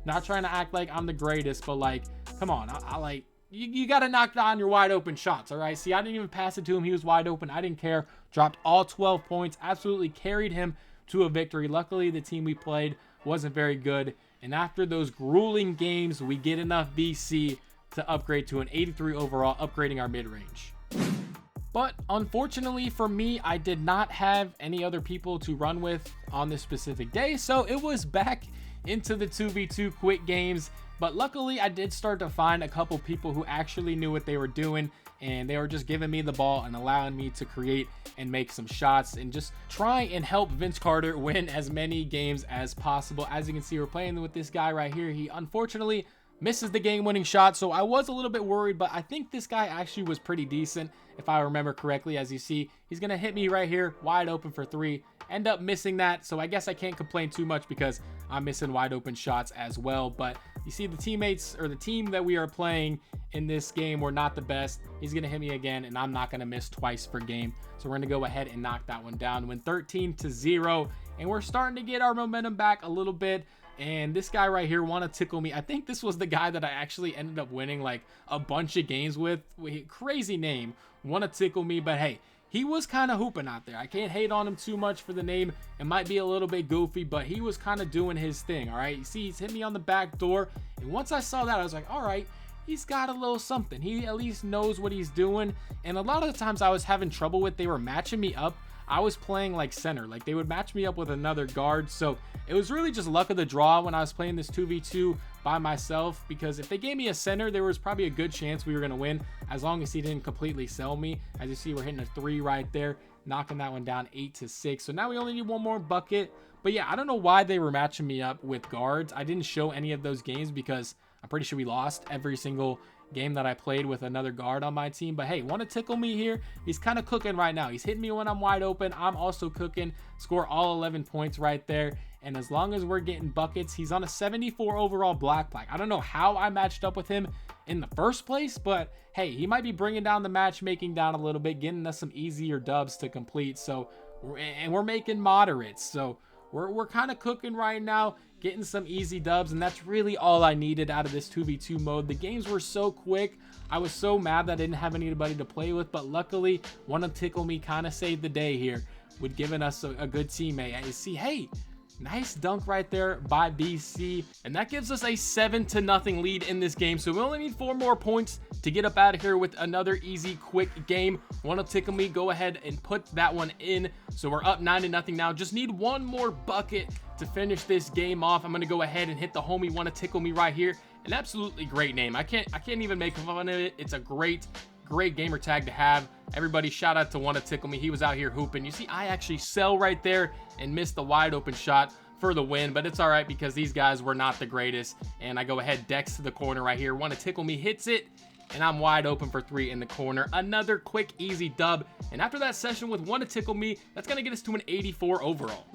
Speaker 1: not trying to act like I'm the greatest, but like, come on, I like, you got to knock down your wide open shots. All right, see, I didn't even pass it to him. He was wide open. I didn't care. Dropped all 12 points, absolutely carried him to a victory. Luckily, the team we played wasn't very good, and after those grueling games, we get enough BC to upgrade to an 83 overall, upgrading our mid-range. But unfortunately for me, I did not have any other people to run with on this specific day, so it was back into the 2v2 quick games. But luckily, I did start to find a couple people who actually knew what they were doing, and they were just giving me the ball and allowing me to create and make some shots and just try and help Vince Carter win as many games as possible. As you can see, we're playing with this guy right here. He unfortunately misses the game-winning shot, so I was a little bit worried, but I think this guy actually was pretty decent, if I remember correctly. As you see, he's gonna hit me right here wide open for 3, end up missing that, so I guess I can't complain too much because I'm missing wide open shots as well. But you see, the teammates, or the team that we are playing in this game, were not the best. He's gonna hit me again, and I'm not gonna miss twice per game, so we're gonna go ahead and knock that one down, win 13-0, and we're starting to get our momentum back a little bit. And this guy right here, Wanna Tickle Me, I think this was the guy that I actually ended up winning like a bunch of games with. Crazy name, Wanna Tickle Me, but hey, he was kind of hooping out there. I can't hate on him too much for the name. It might be a little bit goofy, but he was kind of doing his thing. All right, you see, he's hit me on the back door, and once I saw that, I was like, all right, he's got a little something. He at least knows what he's doing. And a lot of the times I was having trouble with, they were matching me up. I was playing like center, like they would match me up with another guard. So it was really just luck of the draw when I was playing this 2v2 by myself, because if they gave me a center, there was probably a good chance we were going to win, as long as he didn't completely sell me. As you see, we're hitting a 3 right there, knocking that one down 8-6. So now we only need one more bucket. But yeah, I don't know why they were matching me up with guards. I didn't show any of those games because I'm pretty sure we lost every single game that I played with another guard on my team. But hey, Wanna Tickle Me here, he's kind of cooking right now. He's hitting me when I'm wide open. I'm also cooking, score all 11 points right there. And as long as we're getting buckets, he's on a 74 overall black. I don't know how I matched up with him in the first place, but hey, he might be bringing down the matchmaking down a little bit, getting us some easier dubs to complete. So, and we're making moderates, so we're kind of cooking right now, getting some easy dubs, and that's really all I needed out of this 2v2 mode. The games were so quick. I was so mad that I didn't have anybody to play with, but luckily, Wanna Tickle Me kind of saved the day here with giving us a good teammate. And you see, hey, nice dunk right there by BC, and that gives us a 7-0 lead in this game. So we only need 4 more points to get up out of here with another easy quick game. Wanna Tickle Me, go ahead and put that one in. So we're up 9-0 now. Just need one more bucket to finish this game off. I'm gonna go ahead and hit the homie Wanna Tickle Me right here. An absolutely great name. I can't even make fun of it. It's a great gamer tag to have. Everybody shout out to Wanna Tickle Me. He was out here hooping. You see, I actually sell right there and missed the wide open shot for the win, but it's all right because these guys were not the greatest. And I go ahead, Dex to the corner right here. Wanna Tickle Me hits it, and I'm wide open for 3 in the corner. Another quick, easy dub. And after that session with Wanna Tickle Me, that's gonna get us to an 84 overall.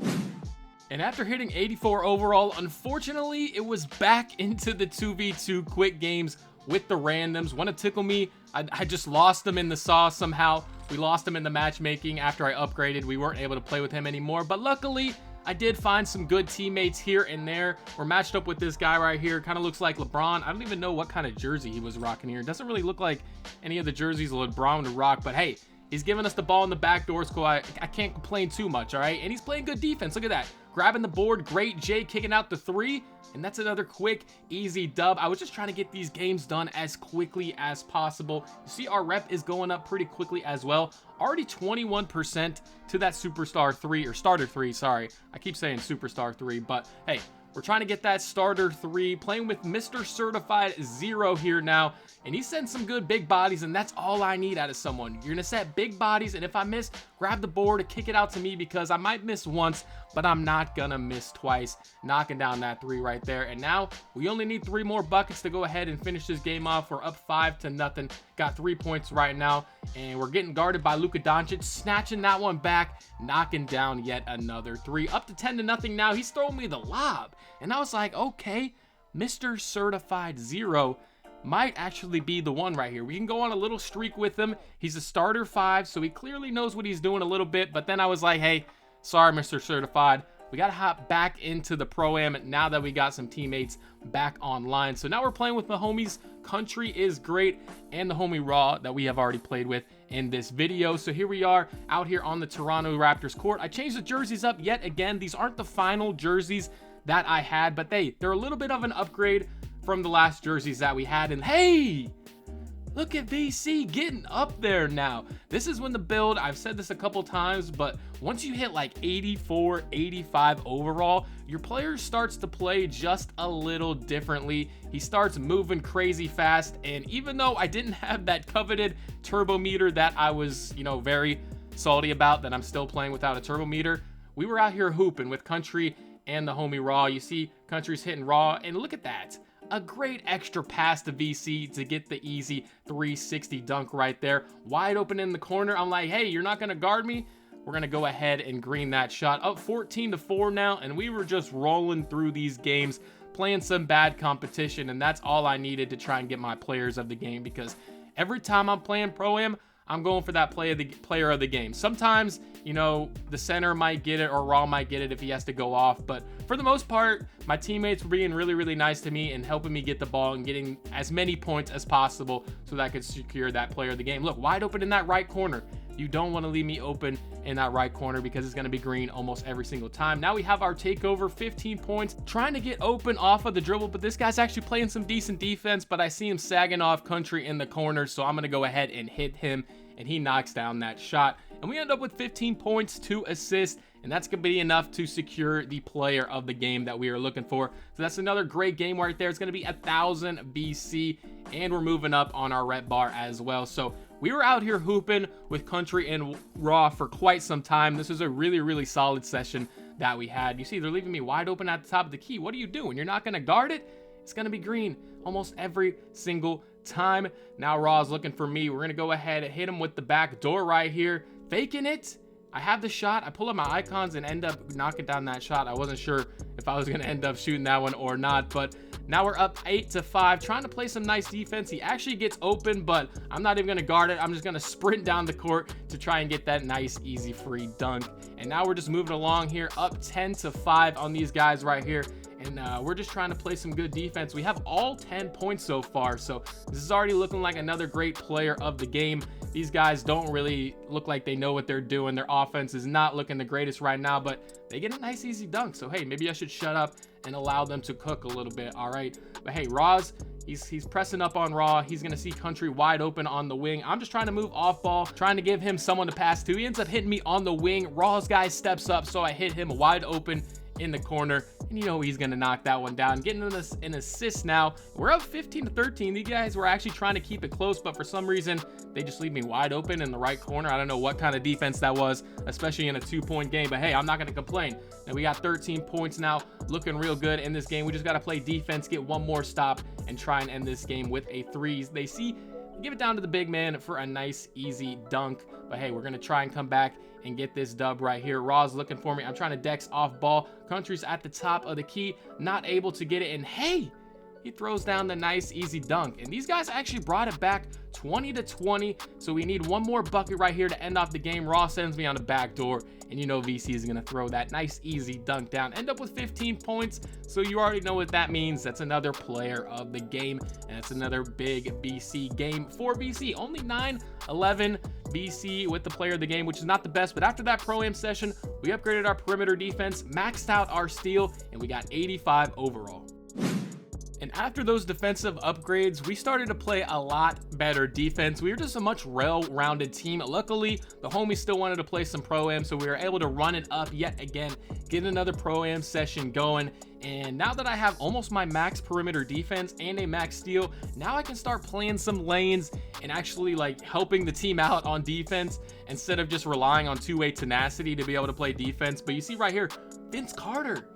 Speaker 1: And after hitting 84 overall, unfortunately, it was back into the 2v2 quick games with the randoms. Wanna Tickle Me, I just lost him in the sauce somehow. We lost him in the matchmaking after I upgraded. We weren't able to play with him anymore, but luckily, I did find some good teammates here and there. We're matched up with this guy right here. Kind of looks like LeBron. I don't even know what kind of jersey he was rocking here. It doesn't really look like any of the jerseys LeBron would rock, but hey, He's giving us the ball in the back door. It's cool. I can't complain too much, all right? And he's playing good defense. Look at that. Grabbing the board. Great J kicking out the 3. And that's another quick, easy dub. I was just trying to get these games done as quickly as possible. You see our rep is going up pretty quickly as well. Already 21% to that Superstar 3, or Starter 3, sorry. I keep saying Superstar 3, but hey, we're trying to get that Starter 3, playing with Mr. Certified 0 here now. And he sends some good big bodies, and that's all I need out of someone. You're going to set big bodies, and if I miss, grab the board, kick it out to me, because I might miss once, but I'm not going to miss twice. Knocking down that 3 right there. And now we only need 3 more buckets to go ahead and finish this game off. We're up 5-0. Got 3 points right now, and we're getting guarded by Luka Doncic, snatching that one back, knocking down yet another 3. Up to 10-0 now. He's throwing me the lob, and I was like, okay, Mr. Certified 0 might actually be the one right here. We can go on a little streak with him. He's a starter 5, so he clearly knows what he's doing a little bit. But then I was like, hey, sorry, Mr. Certified. We got to hop back into the Pro-Am now that we got some teammates back online. So now we're playing with the homies. Country is great, and the homie Raw that we have already played with in this video. So here we are out here on the Toronto Raptors court. I changed the jerseys up yet again. These aren't the final jerseys that I had, but they're a little bit of an upgrade from the last jerseys that we had. And hey, look at VC getting up there now. This is when the build, I've said this a couple times, but once you hit like 84, 85 overall, your player starts to play just a little differently. He starts moving crazy fast. And even though I didn't have that coveted turbo meter that I was, very salty about, that I'm still playing without a turbo meter, we were out here hooping with Country and the homie Raw. You see Country's hitting Raw, and look at that. A great extra pass to VC to get the easy 360 dunk right there. Wide open in the corner. I'm like, hey, you're not going to guard me? We're going to go ahead and green that shot. Up 14-4 now, and we were just rolling through these games, playing some bad competition, and that's all I needed to try and get my players of the game, because every time I'm playing Pro-Am, I'm going for that player of the game. Sometimes, the center might get it or Raw might get it if he has to go off. But for the most part, my teammates were being really, really nice to me and helping me get the ball and getting as many points as possible so that I could secure that player of the game. Look, wide open in that right corner. You don't want to leave me open in that right corner because it's going to be green almost every single time. Now we have our takeover, 15 points, trying to get open off of the dribble, but this guy's actually playing some decent defense, but I see him sagging off Country in the corner, so I'm going to go ahead and hit him, and he knocks down that shot. And we end up with 15 points, 2 assists, and that's going to be enough to secure the player of the game that we are looking for. So that's another great game right there. It's going to be 1,000 BC, and we're moving up on our rep bar as well. So we were out here hooping with Country and Raw for quite some time. This was a really, really solid session that we had. You see, they're leaving me wide open at the top of the key. What are you doing? You're not going to guard it? It's going to be green almost every single time. Now Raw's looking for me. We're going to go ahead and hit him with the back door right here. Faking it. I have the shot. I pull up my icons and end up knocking down that shot. I wasn't sure if I was going to end up shooting that one or not, but now we're up 8-5, trying to play some nice defense. He actually gets open, but I'm not even going to guard it. I'm just going to sprint down the court to try and get that nice, easy, free dunk. And now we're just moving along here, up 10-5 on these guys right here. And we're just trying to play some good defense. We have all 10 points so far, so this is already looking like another great player of the game. These guys don't really look like they know what they're doing. Their offense is not looking the greatest right now, but they get a nice, easy dunk. So, hey, maybe I should shut up and allow them to cook a little bit, all right? But, hey, Raw's, he's pressing up on Raw. He's going to see Country wide open on the wing. I'm just trying to move off ball, trying to give him someone to pass to. He ends up hitting me on the wing. Raw's guy steps up, so I hit him wide open in the corner, and he's gonna knock that one down, getting an assist. Now we're up 15-13. These guys were actually trying to keep it close, but for some reason they just leave me wide open in the right corner. I don't know what kind of defense that was, especially in a 2-point game, but hey, I'm not gonna complain. And we got 13 points now, looking real good in this game. We just got to play defense, get one more stop, and try and end this game with a 3. They give it down to the big man for a nice, easy dunk. But hey, we're going to try and come back and get this dub right here. Raw's looking for me. I'm trying to dex off ball. Country's at the top of the key, not able to get it. And hey, he throws down the nice, easy dunk. And these guys actually brought it back 20-20. So we need one more bucket right here to end off the game. Raw sends me on the back door, and VC is going to throw that nice, easy dunk down. End up with 15 points. So you already know what that means. That's another player of the game, and it's another big BC game for BC. Only 9-11 VC with the player of the game, which is not the best, but after that Pro-Am session, we upgraded our perimeter defense, maxed out our steal, and we got 85 overall. And after those defensive upgrades, we started to play a lot better defense. We were just a much well-rounded team. Luckily, the homies still wanted to play some Pro-Am, so we were able to run it up yet again, get another Pro-Am session going. And now that I have almost my max perimeter defense and a max steal, now I can start playing some lanes and actually like helping the team out on defense instead of just relying on two-way tenacity to be able to play defense. But you see right here, Vince Carter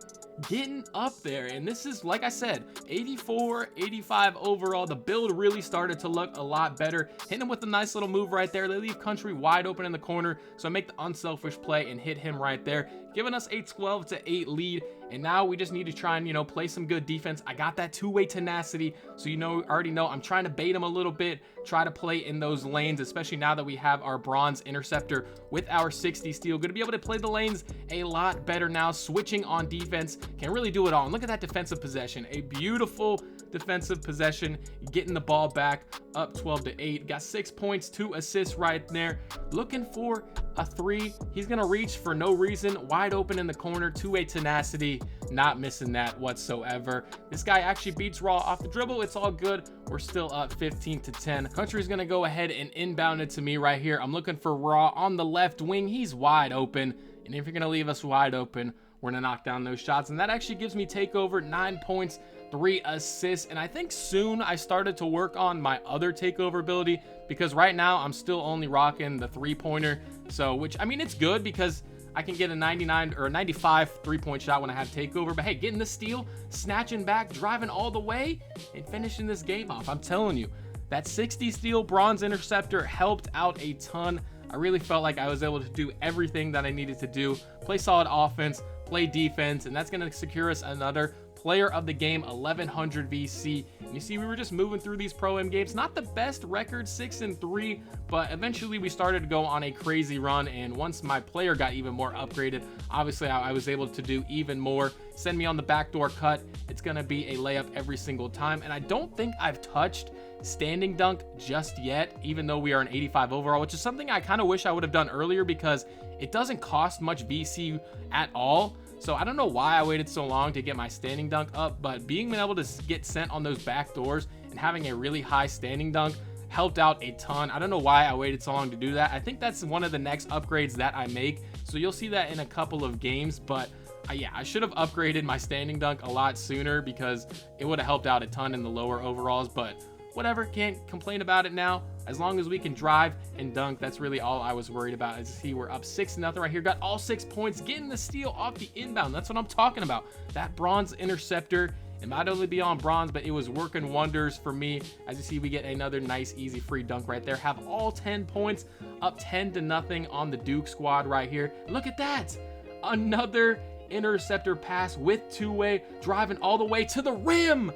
Speaker 1: getting up there, and this is, like I said, 84, 85 overall. The build really started to look a lot better. Hit him with a nice little move right there. They leave Country wide open in the corner, so I make the unselfish play and hit him right there, giving us a 12-8 lead. And now we just need to try and, you know, play some good defense. I got that two-way tenacity, so you know, already know I'm trying to bait him a little bit, try to play in those lanes, especially now that we have our bronze interceptor with our 60 steal. Going to be able to play the lanes a lot better now, switching on defense. Can really do it all. And look at that defensive possession, a beautiful defensive possession, getting the ball back, up 12-8. Got 6 points, 2 assists right there. Looking for a 3. He's gonna reach for no reason, wide open in the corner, two-way tenacity, not missing that whatsoever. This guy actually beats Raw off the dribble. It's all good. We're still up 15-10. Country's gonna go ahead and inbound it to me right here. I'm looking for Raw on the left wing. He's wide open, and if you're gonna leave us wide open, we're gonna knock down those shots. And that actually gives me takeover, 9 points, 3 assists. And I think soon I started to work on my other takeover ability, because right now I'm still only rocking the 3-pointer. So, which, I mean, it's good because I can get a 99 or a 95 3-point shot when I have takeover. But hey, getting the steal, snatching back, driving all the way, and finishing this game off. I'm telling you, that 60 steal bronze interceptor helped out a ton. I really felt like I was able to do everything that I needed to do, play solid offense, play defense, and that's going to secure us another player of the game, 1100 VC. And you see, we were just moving through these Pro-Am games. Not the best record, 6-3, but eventually we started to go on a crazy run. And once my player got even more upgraded, obviously I was able to do even more. Send me on the backdoor cut. It's going to be a layup every single time. And I don't think I've touched standing dunk just yet, even though we are an 85 overall, which is something I kind of wish I would have done earlier, because it doesn't cost much VC at all. So I don't know why I waited so long to get my standing dunk up, but being able to get sent on those back doors and having a really high standing dunk helped out a ton. I don't know why I waited so long to do that. I think that's one of the next upgrades that I make, so you'll see that in a couple of games. But yeah, I should have upgraded my standing dunk a lot sooner, because it would have helped out a ton in the lower overalls. But whatever, can't complain about it now. As long as we can drive and dunk, that's really all I was worried about. As you see, we're up 6-0 right here. Got all 6 points, getting the steal off the inbound. That's what I'm talking about. That bronze interceptor, it might only be on bronze, but it was working wonders for me. As you see, we get another nice, easy free dunk right there. Have all 10 points, up 10-0 on the Duke squad right here. Look at that. Another interceptor pass with two-way, driving all the way to the rim.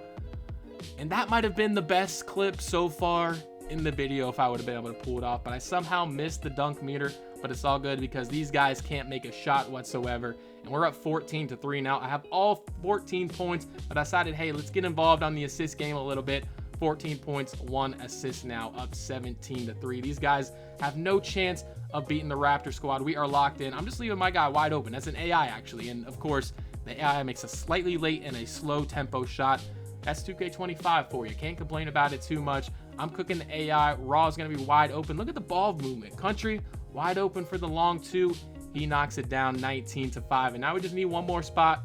Speaker 1: And that might have been the best clip so far in the video if I would have been able to pull it off, but I somehow missed the dunk meter. But it's all good because these guys can't make a shot whatsoever, and we're up 14-3 now. I have all 14 points, but I decided, hey, let's get involved on the assist game a little bit. 14 points, 1 assist now, up 17-3. These guys have no chance of beating the Raptor squad. We are locked in. I'm just leaving my guy wide open. That's an AI actually, and of course the AI makes a slightly late and a slow tempo shot. That's 2K25 for you. Can't complain about it too much. I'm cooking the AI. Raw is going to be wide open. Look at the ball movement. Country wide open for the long 2. He knocks it down 19-5. And now we just need one more spot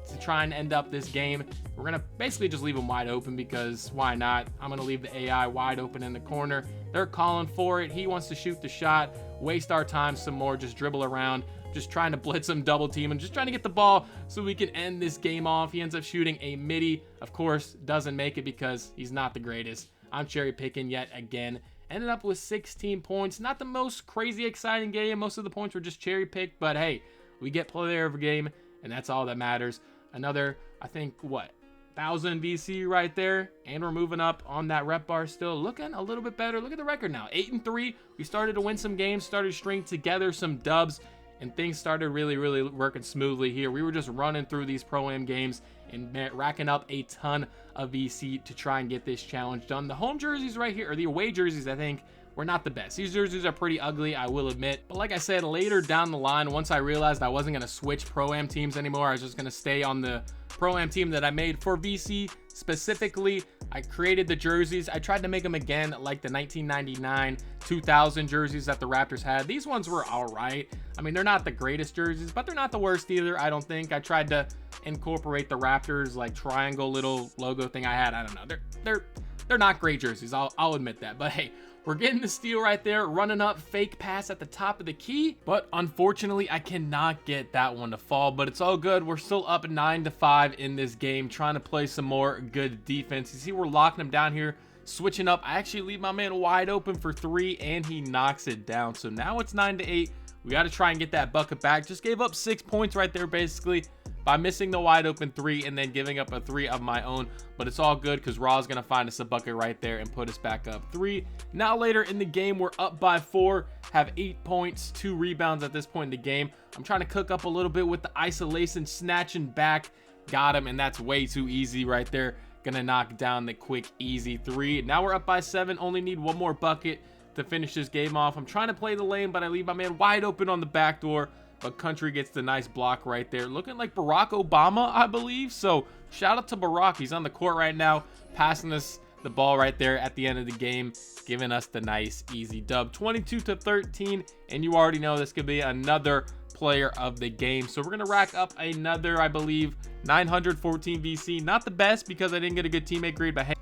Speaker 1: to try and end up this game. We're going to basically just leave him wide open, because why not? I'm going to leave the AI wide open in the corner. They're calling for it. He wants to shoot the shot, waste our time some more, just dribble around, just trying to blitz him, double team, and just trying to get the ball so we can end this game off. He ends up shooting a midi. Of course, doesn't make it because he's not the greatest. I'm cherry picking yet again. Ended up with 16 points. Not the most crazy exciting game. Most of the points were just cherry picked, but hey, we get player of the game, and that's all that matters. Another, I think, what, 1,000 VC right there, and we're moving up on that rep bar still. Looking a little bit better. Look at the record now, 8-3. We started to win some games, started to string together some dubs, and things started really working smoothly here. We were just running through these Pro-Am games and racking up a ton of VC to try and get this challenge done. The home jerseys right here, or the away jerseys, I think, we're not the best. These jerseys are pretty ugly, I will admit. But like I said, later down the line, once I realized I wasn't going to switch Pro-Am teams anymore, I was just going to stay on the Pro-Am team that I made for VC specifically. I created the jerseys. I tried to make them again like the 1999 2000 jerseys that the Raptors had. These ones were all right. I mean, they're not the greatest jerseys, but they're not the worst either, I don't think. I tried to incorporate the Raptors like triangle little logo thing I had. I don't know, they're not great jerseys, I'll admit that. But hey, we're getting the steal right there, running up, fake pass at the top of the key, but unfortunately I cannot get that one to fall. But it's all good, we're still up 9-5 in this game, trying to play some more good defense. You see, we're locking him down here, switching up. I actually leave my man wide open for 3 and he knocks it down. So now it's 9-8. We got to try and get that bucket back. Just gave up 6 points right there basically by missing the wide open 3 and then giving up a 3 of my own. But it's all good because Raw's going to find us a bucket right there and put us back up 3. Now later in the game, we're up by 4, have 8 points, 2 rebounds at this point in the game. I'm trying to cook up a little bit with the isolation, snatching back, got him, and that's way too easy right there. Gonna knock down the quick, easy 3. Now we're up by 7, only need 1 more bucket to finish this game off. I'm trying to play the lane, but I leave my man wide open on the back door. But Country gets the nice block right there, looking like Barack Obama, I believe. So shout out to Barack. He's on the court right now, passing us the ball right there at the end of the game, giving us the nice easy dub, 22-13. And you already know this could be another player of the game. So we're gonna rack up another, I believe, 914 VC. Not the best because I didn't get a good teammate grade, but hey,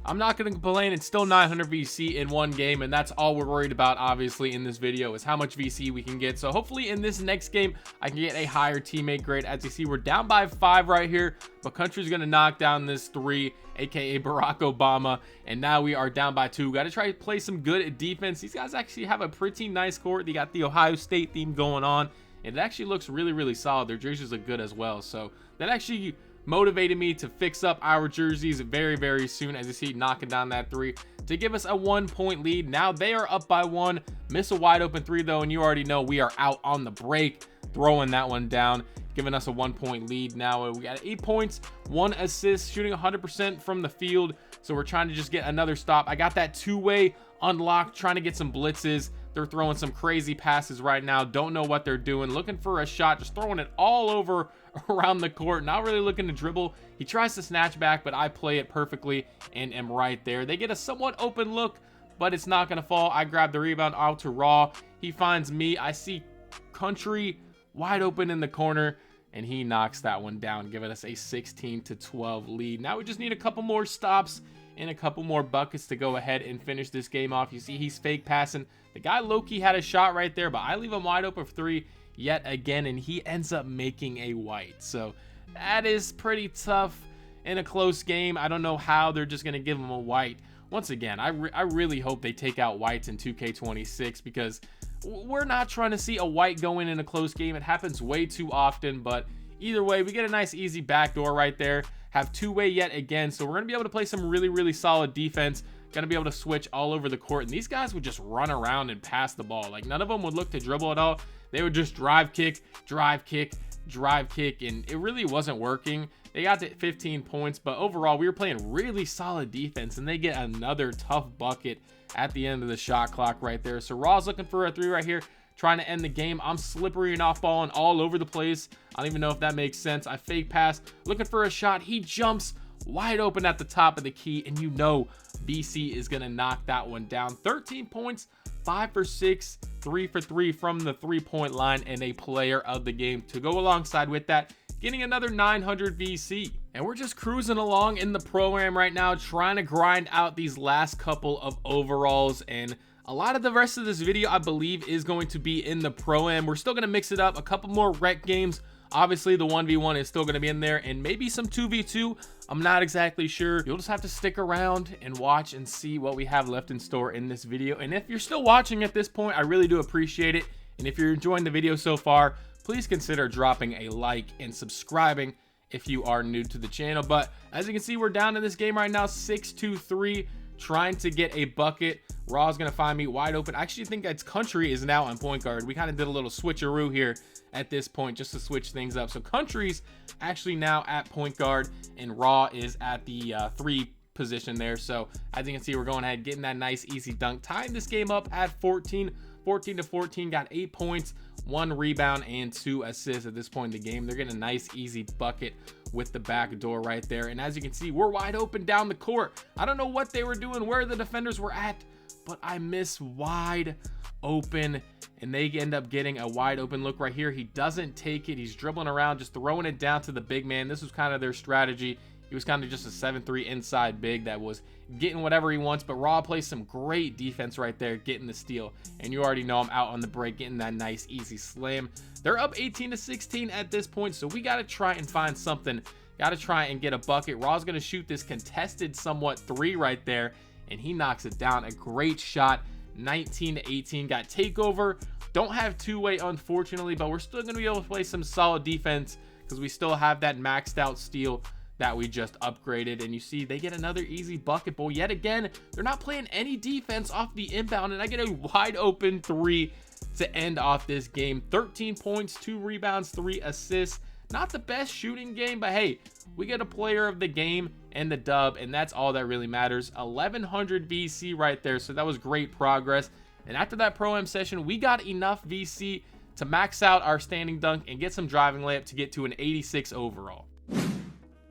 Speaker 1: I'm not going to complain. It's still 900 VC in one game, and that's all we're worried about, obviously, in this video is how much VC we can get. So hopefully in this next game, I can get a higher teammate grade. As you see, we're down by 5 right here, but Country's going to knock down this 3, aka Barack Obama, and now we are down by 2. Got to try to play some good defense. These guys actually have a pretty nice court. They got the Ohio State theme going on, and it actually looks really, really solid. Their jerseys look good as well, so that actually motivated me to fix up our jerseys very, very soon. As you see, knocking down that 3 to give us a 1-point lead. Now they are up by 1, miss a wide open 3 though, and you already know we are out on the break, throwing that one down, giving us a 1-point lead. Now we got 8 points, 1 assist, shooting 100% from the field. So we're trying to just get another stop. I got that 2-way unlocked, trying to get some blitzes. They're throwing some crazy passes right now. Don't know what they're doing. Looking for a shot, just throwing it all over around the court. Not really looking to dribble. He tries to snatch back, but I play it perfectly and am right there. They get a somewhat open look, but it's not going to fall. I grab the rebound out to Raw. He finds me. I see Country wide open in the corner, and he knocks that one down, giving us a 16-12 lead. Now we just need a couple more stops and a couple more buckets to go ahead and finish this game off. You see he's fake passing. The guy low-key had a shot right there, but I leave him wide open for 3 yet again, and he ends up making a white. So that is pretty tough in a close game. I don't know how they're just going to give him a white. Once again, I really hope they take out whites in 2K26 because we're not trying to see a white go in a close game. It happens way too often, but either way, we get a nice easy backdoor right there. Have 2-way yet again, so we're going to be able to play some really, really solid defense. Going to be able to switch all over the court, and these guys would just run around and pass the ball. Like, none of them would look to dribble at all. They would just drive kick, drive kick, drive kick, and it really wasn't working. They got to 15 points, but overall, we were playing really solid defense, and they get another tough bucket at the end of the shot clock right there. So Raw's looking for a 3 right here, trying to end the game. I'm slippery and off balling all over the place. I don't even know if that makes sense. I fake pass, looking for a shot. He jumps wide open at the top of the key, and you know BC is gonna knock that one down. 13 points, 5 for 6, 3 for 3 from the 3-point line, and a player of the game to go alongside with that, getting another 900 VC. And we're just cruising along in the Pro-Am right now, trying to grind out these last couple of overalls, and a lot of the rest of this video, I believe, is going to be in the Pro-Am. We're still going to mix it up, a couple more rec games. Obviously, the 1v1 is still going to be in there, and maybe some 2v2. I'm not exactly sure. You'll just have to stick around and watch and see what we have left in store in this video. And if you're still watching at this point, I really do appreciate it. And if you're enjoying the video so far, please consider dropping a like and subscribing if you are new to the channel. But as you can see, we're down in this game right now, 6-3, trying to get a bucket. Raw's gonna find me wide open. I actually think that's Country is now on point guard. We kind of did a little switcheroo here at this point just to switch things up. So Country's actually now at point guard, and Raw is at the 3 position there. So as you can see, we're going ahead getting that nice easy dunk, tying this game up at 14 to 14. Got 8 points, 1 rebound, and 2 assists at this point in the game. They're getting a nice easy bucket with the back door right there. And as you can see, we're wide open down the court. I don't know what they were doing, where the defenders were at, but I miss wide open, and they end up getting a wide open look right here. He doesn't take it. He's dribbling around, just throwing it down to the big man. This was kind of their strategy. He was kind of just a 7'3" inside big that was getting whatever he wants, but Raw plays some great defense right there, getting the steal. And you already know I'm out on the break, getting that nice easy slam. They're up 18 to 16 at this point, so we got to try and find something. Got to try and get a bucket. Raw's going to shoot this contested somewhat 3 right there, and he knocks it down. A great shot. 19 to 18. Got takeover. Don't have two-way, unfortunately, but we're still going to be able to play some solid defense because we still have that maxed out steal that we just upgraded. And you see they get another easy bucket, but yet again, they're not playing any defense off the inbound, and I get a wide open 3 to end off this game. 13 points, 2 rebounds, 3 assists. Not the best shooting game, but hey, we get a player of the game and the dub, and that's all that really matters. 1100 VC right there, so that was great progress. And after that Pro-Am session, we got enough VC to max out our standing dunk and get some driving layup to get to an 86 overall.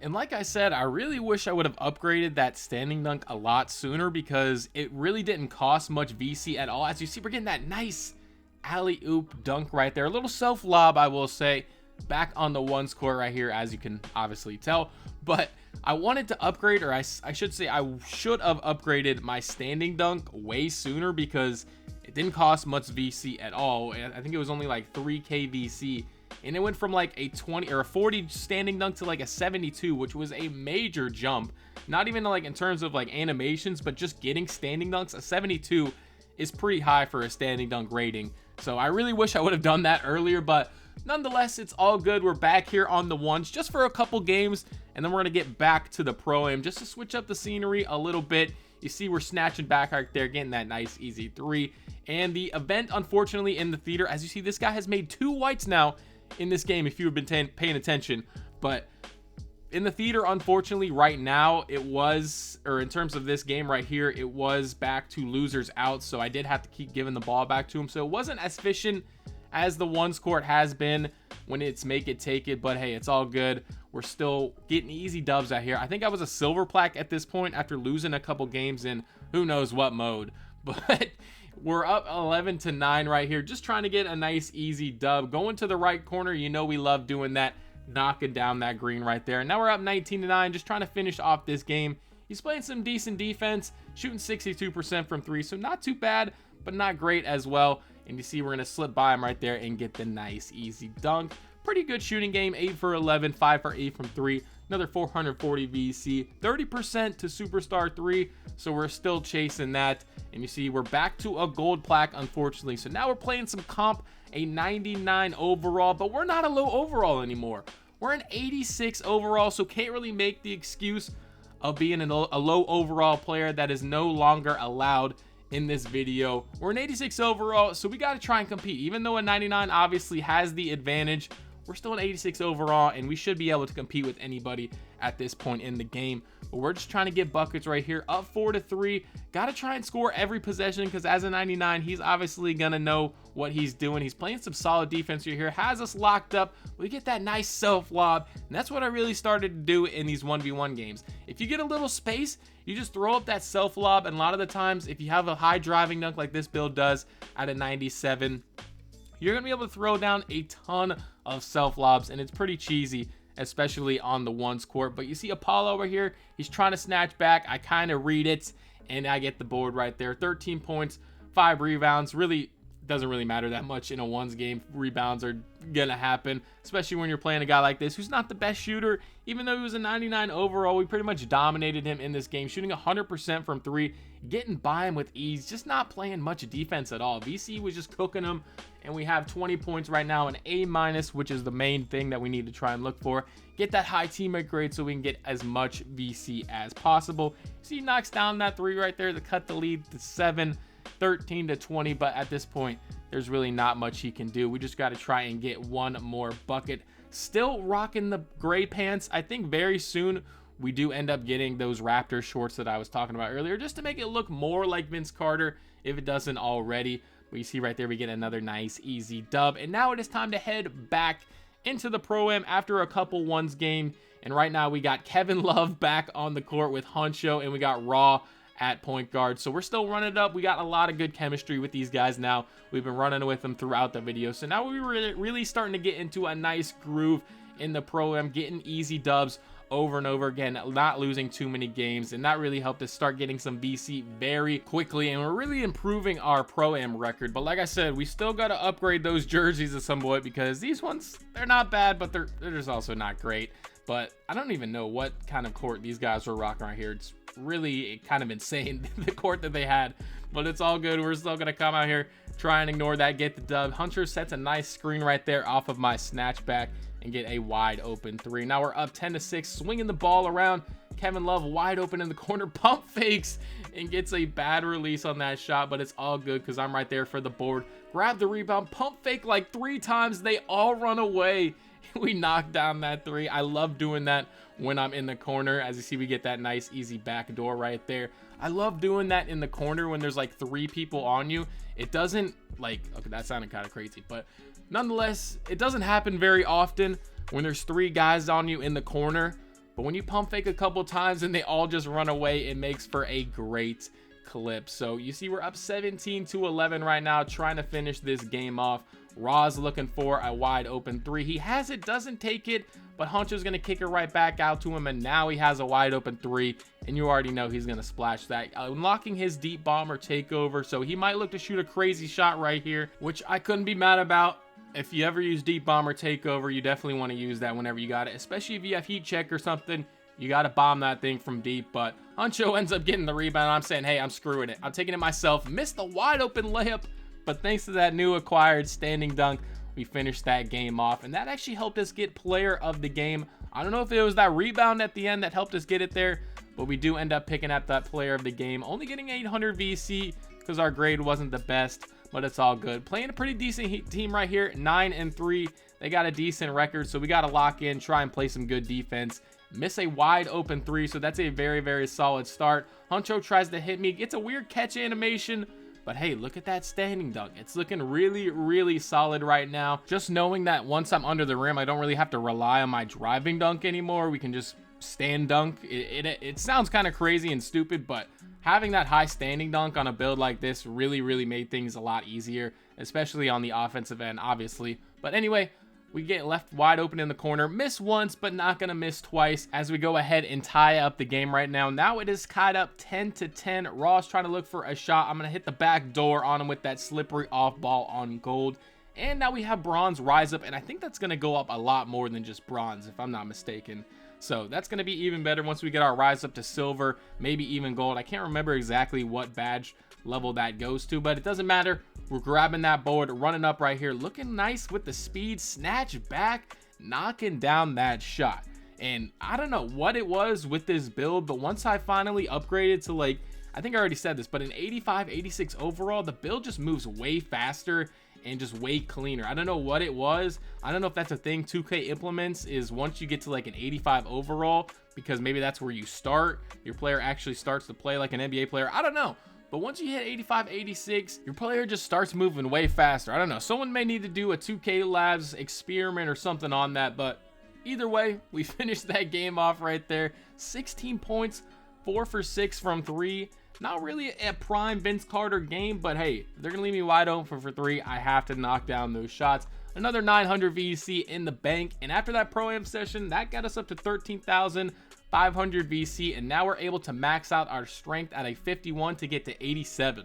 Speaker 1: And like I said, I really wish I would have upgraded that standing dunk a lot sooner because it really didn't cost much VC at all. As you see, we're getting that nice alley-oop dunk right there. A little self-lob, I will say. Back on the ones court right here, as you can obviously tell. But I wanted to upgrade, or I should say I should have upgraded my standing dunk way sooner because it didn't cost much VC at all. I think it was only like 3k VC, and it went from like a 20 or a 40 standing dunk to like a 72, which was a major jump. Not even like in terms of like animations, but just getting standing dunks. A 72 is pretty high for a standing dunk rating, so I really wish I would have done that earlier, but nonetheless, it's all good. We're back here on the ones just for a couple games, and then we're going to get back to the Pro-Am just to switch up the scenery a little bit. You see we're snatching back right there, getting that nice easy 3. And the event, unfortunately, in the theater, as you see, this guy has made 2 whites now in this game if you've been paying attention. But in the theater, unfortunately, right now, it was, or in terms of this game right here, it was back to losers out, so I did have to keep giving the ball back to him. So it wasn't as efficient as the ones court has been when it's make it take it, but hey, it's all good. We're still getting easy dubs out here. I think I was a silver plaque at this point after losing a couple games in who knows what mode, but we're up 11 to 9 right here, just trying to get a nice easy dub. Going to the right corner, you know we love doing that, knocking down that green right there. And now we're up 19 to 9, just trying to finish off this game. He's playing some decent defense, shooting 62% from 3, so not too bad, but not great as well. And you see we're going to slip by him right there and get the nice easy dunk. Pretty good shooting game, 8 for 11, 5 for 8 from 3. Another 440 VC, 30% to superstar 3. So we're still chasing that. And you see we're back to a gold plaque, unfortunately. So now we're playing some comp, a 99 overall, but we're not a low overall anymore. We're an 86 overall, so can't really make the excuse of being a low overall player. That is no longer allowed in this video. We're an 86 overall, so we got to try and compete. Even though a 99 obviously has the advantage, we're still an 86 overall, and we should be able to compete with anybody at this point in the game. But we're just trying to get buckets right here, up 4 to 3. Got to try and score every possession because as a 99, he's obviously gonna know what he's doing. He's playing some solid defense right here, has us locked up. We get that nice self lob, and that's what I really started to do in these 1v1 games. If you get a little space, you just throw up that self lob, and a lot of the times, if you have a high driving dunk like this build does at a 97, you're gonna be able to throw down a ton of self lobs, and it's pretty cheesy, especially on the ones court. But you see Apollo over here, he's trying to snatch back. I kind of read it, and I get the board right there. 13 points, 5 rebounds. Really doesn't really matter that much in a ones game. Rebounds are gonna happen, especially when you're playing a guy like this who's not the best shooter. Even though he was a 99 overall, we pretty much dominated him in this game, shooting 100% from 3, getting by him with ease, just not playing much defense at all. VC was just cooking him, and we have 20 points right now, an A-, which is the main thing that we need to try and look for. Get that high teammate grade so we can get as much VC as possible. So he knocks down that 3 right there to cut the lead to 7, 13 to 20, but at this point, there's really not much he can do. We just got to try and get one more bucket. Still rocking the gray pants. I think very soon we do end up getting those Raptor shorts that I was talking about earlier, just to make it look more like Vince Carter if it doesn't already. But you see right there, we get another nice easy dub. And now it is time to head back into the Pro-Am after a couple ones game. And right now we got Kevin Love back on the court with Huncho, and we got Raw at point guard. So we're still running it up. We got a lot of good chemistry with these guys now. We've been running with them throughout the video. So now we were really starting to get into a nice groove in the Pro-Am, getting easy dubs over and over again, not losing too many games, and that really helped us start getting some VC very quickly, and we're really improving our Pro-Am record. But like I said, we still got to upgrade those jerseys at some point, because these ones, they're not bad, but they're just also not great. But I don't even know what kind of court these guys were rocking right here. It's really kind of insane, the court that they had, but it's all good. We're still gonna come out here, try and ignore that, get the dub. Hunter sets a nice screen right there off of my snatchback and get a wide open three. Now we're up 10-6, swinging the ball around. Kevin Love wide open in the corner, pump fakes and gets a bad release on that shot, but it's all good because I'm right there for the board. Grab the rebound, pump fake like 3 times, they all run away. We knock down that 3. I love doing that when I'm in the corner. As you see, we get that nice easy back door right there. I love doing that in the corner when there's like 3 people on you. It doesn't, like, okay, that sounded kind of crazy, but nonetheless, it doesn't happen very often when there's 3 guys on you in the corner. But when you pump fake a couple times and they all just run away, it makes for a great clip. So you see, we're up 17-11 right now, trying to finish this game off. Raw's looking for a wide open 3. He has it, doesn't take it, but Huncho's going to kick it right back out to him, and now he has a wide open 3, and you already know he's going to splash that, unlocking his deep bomber takeover. So he might look to shoot a crazy shot right here, which I couldn't be mad about. If you ever use deep bomber takeover, you definitely want to use that whenever you got it, especially if you have heat check or something. You got to bomb that thing from deep, but Huncho ends up getting the rebound. I'm saying, hey, I'm screwing it. I'm taking it myself. Missed the wide open layup, but thanks to that new acquired standing dunk, we finished that game off, and that actually helped us get player of the game. I don't know if it was that rebound at the end that helped us get it there, but we do end up picking up that player of the game, only getting 800 VC because our grade wasn't the best, but it's all good. Playing a pretty decent team right here, 9-3. They got a decent record, so we got to lock in, try and play some good defense. Miss a wide open 3, so that's a very, very solid start. Huncho tries to hit me, gets a weird catch animation, but hey, look at that standing dunk. It's looking really, really solid right now. Just knowing that once I'm under the rim, I don't really have to rely on my driving dunk anymore. We can just stand dunk. It sounds kind of crazy and stupid, but having that high standing dunk on a build like this really, really made things a lot easier, especially on the offensive end, obviously. But anyway, we get left wide open in the corner. Miss once, but not going to miss twice as we go ahead and tie up the game right now. Now it is tied up 10-10. Raw's trying to look for a shot. I'm going to hit the back door on him with that slippery off ball on gold. And now we have bronze rise up, and I think that's going to go up a lot more than just bronze, if I'm not mistaken. So that's going to be even better once we get our rise up to silver, maybe even gold. I can't remember exactly what badge level that goes to, but it doesn't matter. We're grabbing that board, running up right here, looking nice with the speed, snatch back, knocking down that shot. And I don't know what it was with this build, but once I finally upgraded to, like, I think I already said this, but an 85, 86 overall, the build just moves way faster and just way cleaner. I don't know what it was. I don't know if that's a thing 2K implements, is once you get to like an 85 overall, because maybe that's where you start, your player actually starts to play like an NBA player. I don't know. But once you hit 85, 86, your player just starts moving way faster. I don't know. Someone may need to do a 2K Labs experiment or something on that. But either way, we finished that game off right there. 16 points, 4 for 6 from 3. Not really a prime Vince Carter game, but hey, they're going to leave me wide open for 3. I have to knock down those shots. Another 900 VC in the bank. And after that Pro-Am session, that got us up to 13,500 VC. And now we're able to max out our strength at a 51 to get to 87.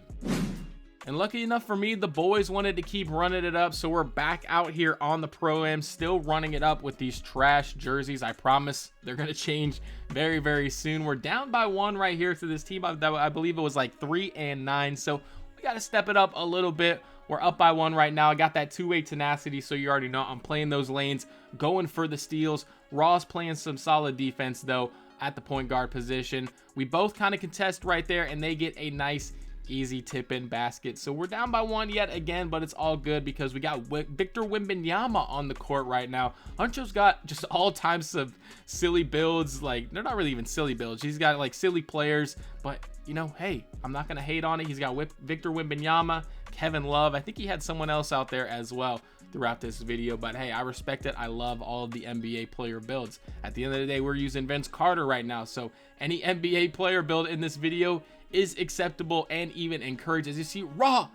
Speaker 1: And lucky enough for me, the boys wanted to keep running it up. So we're back out here on the Pro-Am, still running it up with these trash jerseys. I promise they're going to change very, very soon. We're down by 1 right here to this team. I believe it was like 3-9. So we got to step it up a little bit. We're up by 1 right now. I got that two-way tenacity, so you already know I'm playing those lanes, going for the steals. Raw's playing some solid defense, though, at the point guard position. We both kind of contest right there, and they get a nice easy tip in basket. So we're down by 1 yet again, but it's all good because we got Victor Wembanyama on the court right now. Huncho's got just all types of silly builds. Like, they're not really even silly builds. He's got like silly players, but you know, hey, I'm not gonna hate on it. He's got Victor Wembanyama, Kevin Love. I think he had someone else out there as well throughout this video, but hey, I respect it. I love all of the NBA player builds. At the end of the day, we're using Vince Carter right now, so any NBA player build in this video is acceptable and even encouraged. As you see, Raw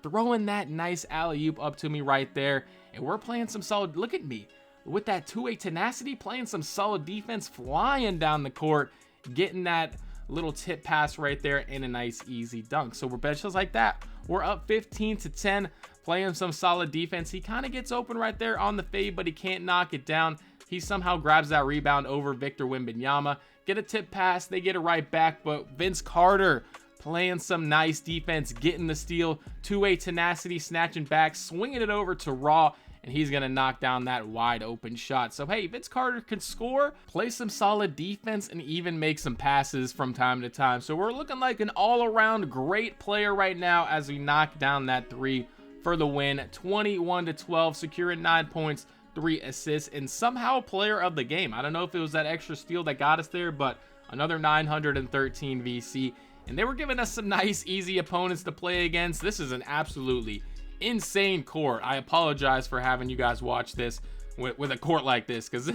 Speaker 1: throwing that nice alley-oop up to me right there, and we're playing some solid. Look at me with that two-way tenacity, playing some solid defense, flying down the court, getting that little tip pass right there and a nice easy dunk. So we're just like that, we're up 15-10, playing some solid defense. He kind of gets open right there on the fade, but he can't knock it down. He somehow grabs that rebound over Victor Wembanyama, get a tip pass, they get it right back, but Vince Carter playing some nice defense, getting the steal, two-way tenacity, snatching back, swinging it over to Raw, and he's gonna knock down that wide open shot. So hey, Vince Carter can score, play some solid defense, and even make some passes from time to time. So we're looking like an all-around great player right now as we knock down that three for the win. 21-12, securing 9 points, 3 assists, and somehow player of the game. I don't know if it was that extra steal that got us there, but another 913 VC, and they were giving us some nice easy opponents to play against. This is an absolutely insane court. I apologize for having you guys watch this with a court like this, because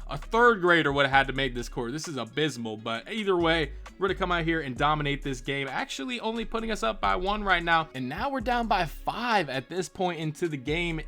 Speaker 1: a third grader would have had to make this court. This is abysmal, but either way, we're gonna come out here and dominate this game, actually only putting us up by 1 right now, and now we're down by 5 at this point into the game,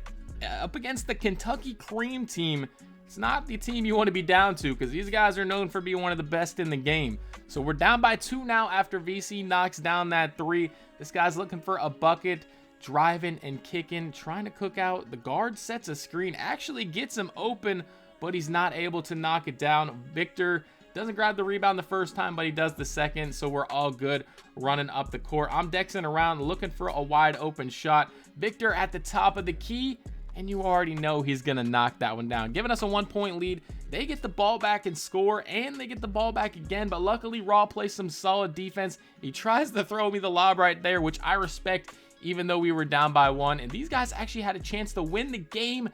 Speaker 1: up against the Kentucky Cream team. It's not the team you want to be down to, because these guys are known for being one of the best in the game. So we're down by 2 now after VC knocks down that 3. This guy's looking for a bucket, driving and kicking, trying to cook out. The guard sets a screen, actually gets him open, but he's not able to knock it down. Victor doesn't grab the rebound the first time, but he does the second, so we're all good running up the court. I'm dexing around, looking for a wide open shot. Victor at the top of the key, and you already know he's gonna knock that one down, giving us a 1-point lead. They get the ball back and score, and they get the ball back again, but luckily Raw plays some solid defense. He tries to throw me the lob right there, which I respect, even though we were down by 1, and these guys actually had a chance to win the game,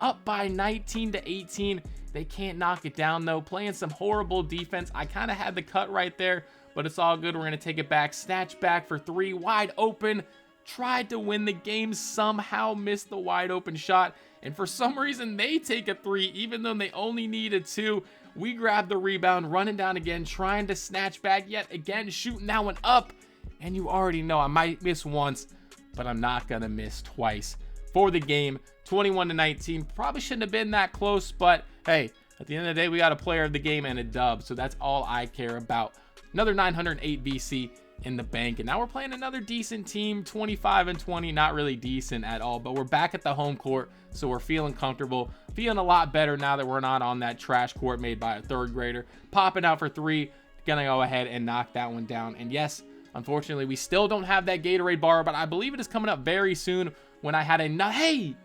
Speaker 1: up by 19-18. They can't knock it down though, playing some horrible defense. I kind of had the cut right there, but it's all good. We're gonna take it back, snatch back for 3, wide open, tried to win the game, somehow missed the wide open shot, and for some reason they take a 3 even though they only needed 2. We grab the rebound, running down again, trying to snatch back yet again, shooting that one up, and you already know I might miss once, but I'm not gonna miss twice for the game. 21-19, probably shouldn't have been that close, but hey, at the end of the day, we got a player of the game and a dub, so that's all I care about. Another 908 VC in the bank, and now we're playing another decent team, 25-20, not really decent at all, but we're back at the home court, so we're feeling comfortable, feeling a lot better now that we're not on that trash court made by a third grader. Popping out for 3, gonna go ahead and knock that one down, and yes, unfortunately, we still don't have that Gatorade bar, but I believe it is coming up very soon when I had a hey,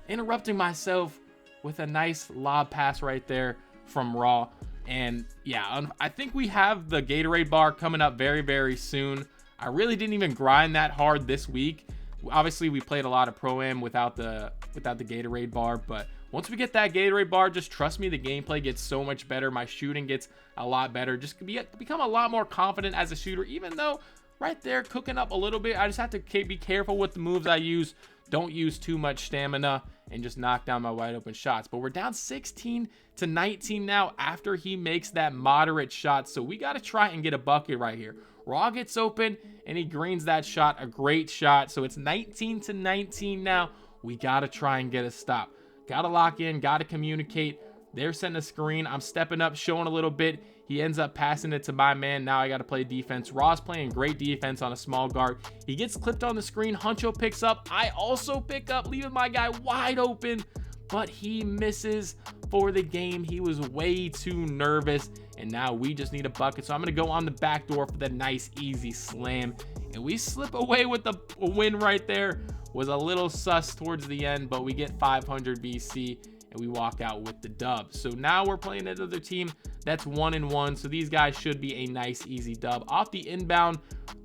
Speaker 1: interrupting myself with a nice lob pass right there from Raw. And yeah, I think we have the Gatorade bar coming up very, very soon. I really didn't even grind that hard this week. Obviously, we played a lot of Pro-Am without the Gatorade bar, but once we get that Gatorade bar, just trust me, the gameplay gets so much better. My shooting gets a lot better. Just become a lot more confident as a shooter, even though right there, cooking up a little bit. I just have to be careful with the moves I use. Don't use too much stamina and just knock down my wide open shots. But we're down 16-19 now after he makes that moderate shot. So we got to try and get a bucket right here. Raw gets open and he greens that shot, a great shot. So it's 19-19 now. We got to try and get a stop. Got to lock in, got to communicate. They're setting a screen. I'm stepping up, showing a little bit. He ends up passing it to my man. Now I got to play defense. Raw's playing great defense on a small guard. He gets clipped on the screen. Huncho picks up. I also pick up, leaving my guy wide open, but he misses for the game. He was way too nervous, and now we just need a bucket. So I'm going to go on the back door for the nice, easy slam, and we slip away with a win right there. Was a little sus towards the end, but we get 500 BC, and we walk out with the dub. So now we're playing another team that's 1-1, so these guys should be a nice easy dub. Off the inbound,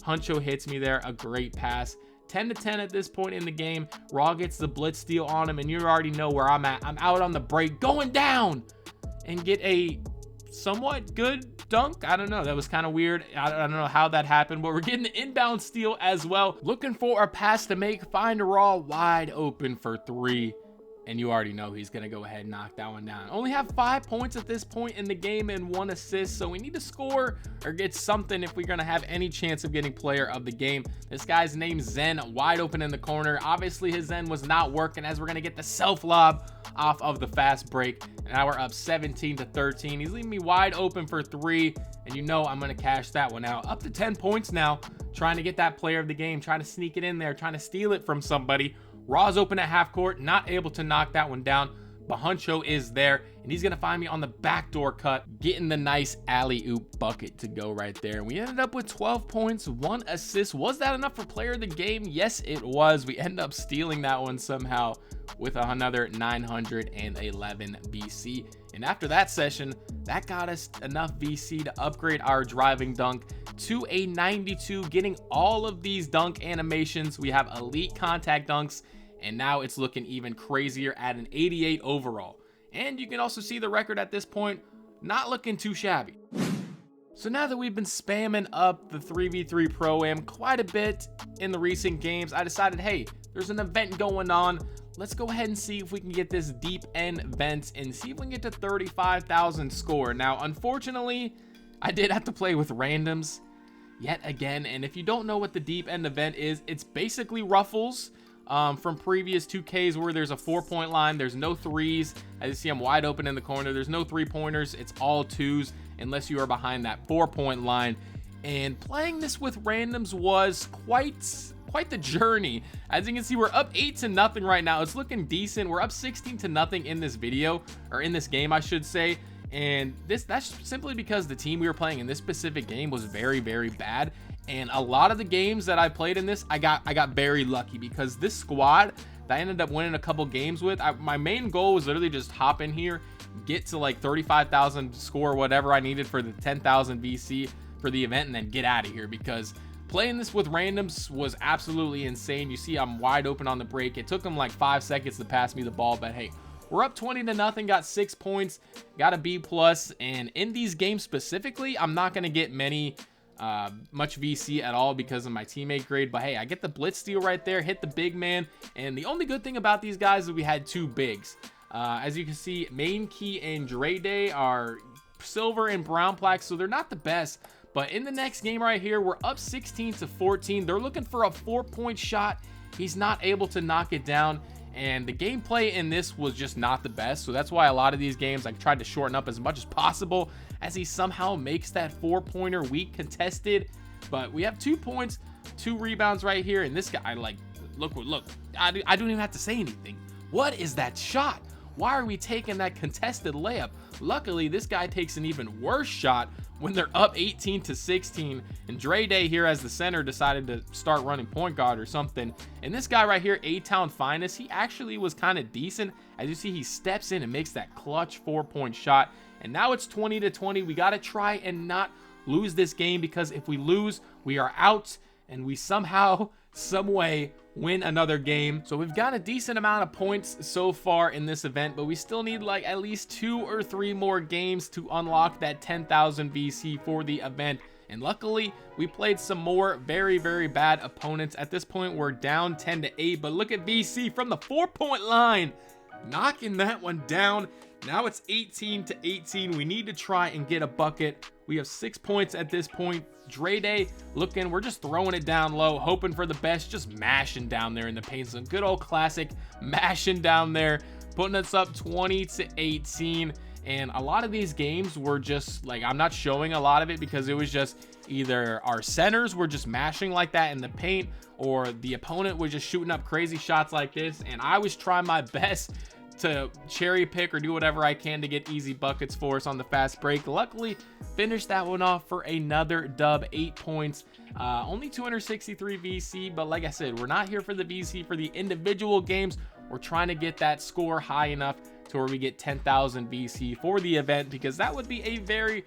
Speaker 1: Huncho hits me there, a great pass. 10-10 at this point in the game. Raw gets the blitz steal on him, and you already know where I'm at. I'm out on the break, going down, and get a somewhat good dunk. I don't know, that was kind of weird. I don't know how that happened, but we're getting the inbound steal as well. Looking for a pass to make, find Raw wide open for 3. And you already know he's going to go ahead and knock that one down. Only have 5 points at this point in the game and 1 assist. So we need to score or get something if we're going to have any chance of getting player of the game. This guy's name's Zen, wide open in the corner. Obviously his Zen was not working, as we're going to get the self lob off of the fast break. And now we're up 17-13. He's leaving me wide open for 3. And you know I'm going to cash that one out. Up to 10 points now. Trying to get that player of the game. Trying to sneak it in there. Trying to steal it from somebody. Raw's open at half court, not able to knock that one down, but Huncho is there, and he's going to find me on the backdoor cut, getting the nice alley-oop bucket to go right there. And we ended up with 12 points, 1 assist. Was that enough for player of the game? Yes, it was. We end up stealing that one somehow with another 911 VC. And after that session, that got us enough VC to upgrade our driving dunk to a 92, getting all of these dunk animations. We have elite contact dunks, and now it's looking even crazier at an 88 overall. And you can also see the record at this point, not looking too shabby. So now that we've been spamming up the 3v3 Pro-Am quite a bit in the recent games, I decided, hey, there's an event going on. Let's go ahead and see if we can get this deep end vent and see if we can get to 35,000 score. Now, unfortunately, I did have to play with randoms yet again. And if you don't know what the deep end event is, it's basically ruffles from previous 2Ks where there's a 4-point line. There's no threes. As you see, I'm wide open in the corner. There's no 3-pointers. It's all 2s unless you are behind that 4-point line. And playing this with randoms was quite the journey. As you can see, we're up 8-0 right now. It's looking decent. We're up 16-0 in this video, or in this game, I should say. And that's simply because the team we were playing in this specific game was very, very bad. And a lot of the games that I played in this, I got very lucky, because this squad that I ended up winning a couple games with, my main goal was literally just hop in here, get to like 35,000 score, whatever I needed for the 10,000 VC for the event, and then get out of here, because playing this with randoms was absolutely insane. You see I'm wide open on the break. It took them like 5 seconds to pass me the ball, but hey, we're up 20-0, got 6 points, got a B+, and in these games specifically, I'm not going to get much VC at all because of my teammate grade, but hey, I get the blitz steal right there, hit the big man, and the only good thing about these guys is we had 2 bigs. As you can see, Main Key and Dre Day are silver and brown plaques, so they're not the best. But in the next game right here, we're up 16-14. They're looking for a 4-point shot. He's not able to knock it down. And the gameplay in this was just not the best. So that's why a lot of these games I tried to shorten up as much as possible, as he somehow makes that 4-pointer weak contested. But we have 2 points, 2 rebounds right here. And this guy, like, look, I don't even have to say anything. What is that shot? Why are we taking that contested layup? Luckily, this guy takes an even worse shot when they're up 18-16, and Dre Day here as the center decided to start running point guard or something. And this guy right here, A-Town Finest, he actually was kind of decent. As you see, he steps in and makes that clutch 4-point shot. And now it's 20-20. We got to try and not lose this game, because if we lose, we are out, and we somehow, some way, win another game. So we've got a decent amount of points so far in this event, but we still need like at least 2 or 3 more games to unlock that 10,000 VC for the event. And luckily we played some more very, very bad opponents. At this point we're down 10-8, but look at VC from the 4-point line, knocking that one down. Now it's 18-18. We need to try and get a bucket. We have 6 points at this point. Dre Day looking, we're just throwing it down low, hoping for the best, just mashing down there in the paint. Some good old classic mashing down there, putting us up 20-18. And a lot of these games were just like, I'm not showing a lot of it because it was just either our centers were just mashing like that in the paint, or the opponent was just shooting up crazy shots like this. And I was trying my best to cherry pick or do whatever I can to get easy buckets for us on the fast break. Luckily, finished that one off for another dub, 8 points, only 263 VC. But like I said, we're not here for the VC for the individual games. We're trying to get that score high enough to where we get 10,000 VC for the event, because that would be a very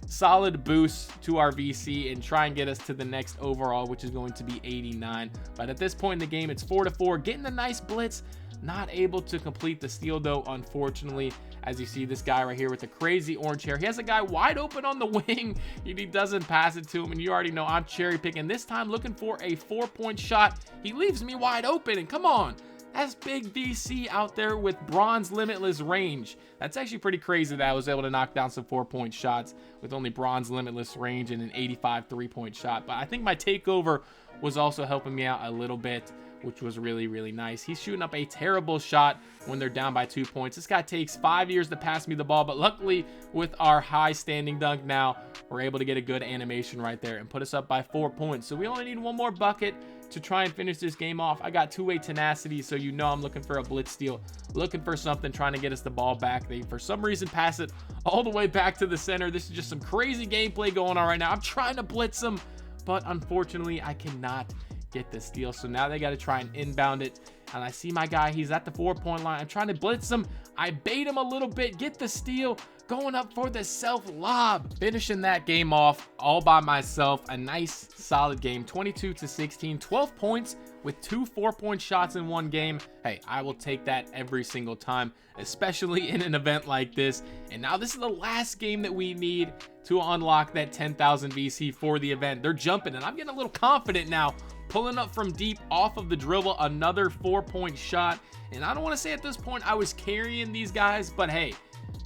Speaker 1: solid boost to our VC and try and get us to the next overall, which is going to be 89. But at this point in the game, it's 4-4, getting a nice blitz, not able to complete the steal though, unfortunately. As you see, this guy right here with the crazy orange hair, he has a guy wide open on the wing and he doesn't pass it to him, and you already know I'm cherry picking this time, looking for a 4-point shot. He leaves me wide open, and come on, that's big VC out there with bronze limitless range. That's actually pretty crazy that I was able to knock down some 4-point shots with only bronze limitless range and an 85 3-point shot. But I think my takeover was also helping me out a little bit, which was really, really nice. He's shooting up a terrible shot when they're down by 2 points. This guy takes 5 years to pass me the ball, but luckily with our high standing dunk now, we're able to get a good animation right there and put us up by 4 points. So we only need one more bucket to try and finish this game off. I got two-way tenacity, so you know I'm looking for a blitz steal, looking for something, trying to get us the ball back. They, for some reason, pass it all the way back to the center. This is just some crazy gameplay going on right now. I'm trying to blitz them, but unfortunately, I cannot get the steal. So now they got to try and inbound it, and I see my guy, he's at the 4-point line. I'm trying to blitz him. I bait him a little bit, get the steal, going up for the self lob, finishing that game off all by myself. A nice solid game, 22-16, 12 points with 2 4-point shots in one game. Hey, I will take that every single time, especially in an event like this. And now this is the last game that we need to unlock that 10,000 VC for the event. They're jumping, and I'm getting a little confident now, pulling up from deep off of the dribble, another 4-point shot. And I don't want to say at this point I was carrying these guys, but hey,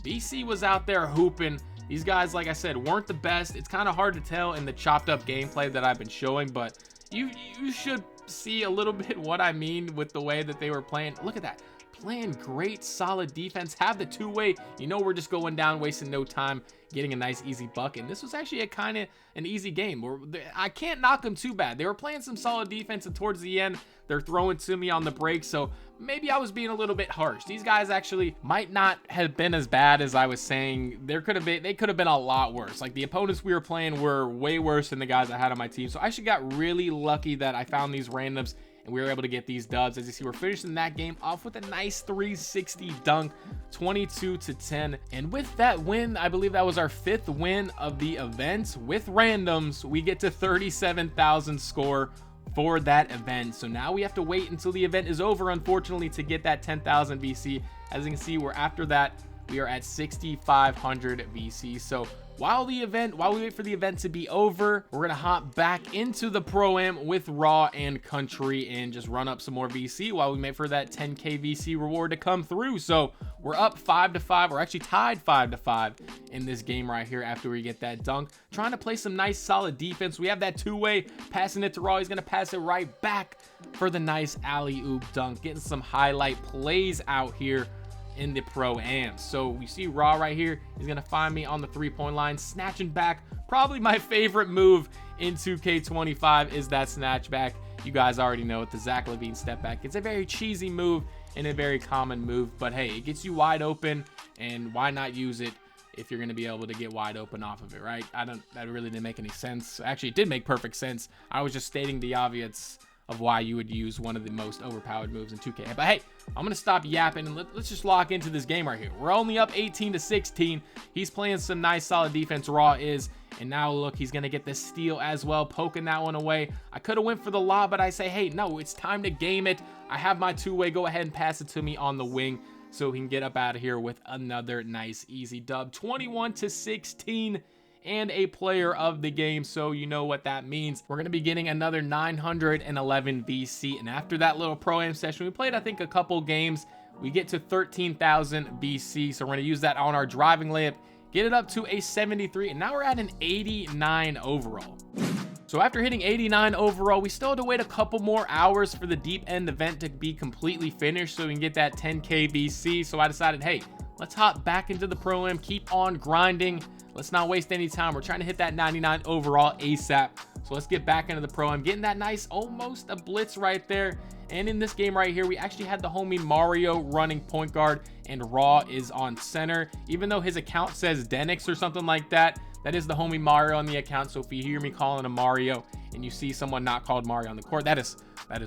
Speaker 1: VC was out there hooping. These guys, like I said, weren't the best. It's kind of hard to tell in the chopped up gameplay that I've been showing, but you should see a little bit what I mean with the way that they were playing. Look at that. Playing great, solid defense, have the two-way. You know we're just going down, wasting no time, getting a nice, easy bucket. And this was actually a kind of an easy game. I can't knock them too bad. They were playing some solid defense, and towards the end, they're throwing to me on the break, so maybe I was being a little bit harsh. These guys actually might not have been as bad as I was saying. They could have been a lot worse. Like, the opponents we were playing were way worse than the guys I had on my team. So I actually got really lucky that I found these randoms and we were able to get these dubs. As you see, we're finishing that game off with a nice 360 dunk, 22-10. And with that win, I believe that was our 5th win of the event. With randoms, we get to 37,000 score for that event. So now we have to wait until the event is over, unfortunately, to get that 10,000 VC. As you can see, we're after that, we are at 6,500 VC. So while we wait for the event to be over, we're gonna hop back into the Pro-Am with Raw and Country and just run up some more VC while we wait for that 10K VC reward to come through. So we're up 5-5. We're actually tied 5-5 in this game right here after we get that dunk. Trying to play some nice solid defense. We have that two-way, passing it to Raw. He's gonna pass it right back for the nice alley-oop dunk. Getting some highlight plays out here in the Pro-Am. So we see Raw right here. He's gonna find me on the 3-point line, snatching back. Probably my favorite move in 2K25 is that snatch back. You guys already know it, the Zach LaVine step back. It's a very cheesy move and a very common move, but hey, it gets you wide open, and why not use it if you're gonna be able to get wide open off of it, right? That really didn't make any sense. Actually, it did make perfect sense. I was just stating the obvious of why you would use one of the most overpowered moves in 2K. But hey, I'm gonna stop yapping and let's just lock into this game right here. We're only up 18-16. He's playing some nice solid defense, Raw is, and now look, he's gonna get the steal as well, poking that one away. I could have went for the lob, but I say, hey, no, it's time to game it. I have my two-way, go ahead and pass it to me on the wing so he can get up out of here with another nice easy dub. 21-16. And a player of the game, so you know what that means. We're going to be getting another 911 VC, and after that little Pro-Am session, we played, I think, a couple games. We get to 13,000 VC, so we're going to use that on our driving layup, get it up to a 73, and now we're at an 89 overall. So after hitting 89 overall, we still had to wait a couple more hours for the deep end event to be completely finished so we can get that 10K VC. So I decided, hey, let's hop back into the Pro-Am, keep on grinding. Let's not waste any time. We're trying to hit that 99 overall ASAP. So let's get back into the Pro-Am, getting that nice, almost a blitz right there. And in this game right here, we actually had the homie Mario running point guard, and Raw is on center. Even though his account says Denix or something like that, that is the homie Mario on the account. So if you hear me calling him Mario and you see someone not called Mario on the court, that is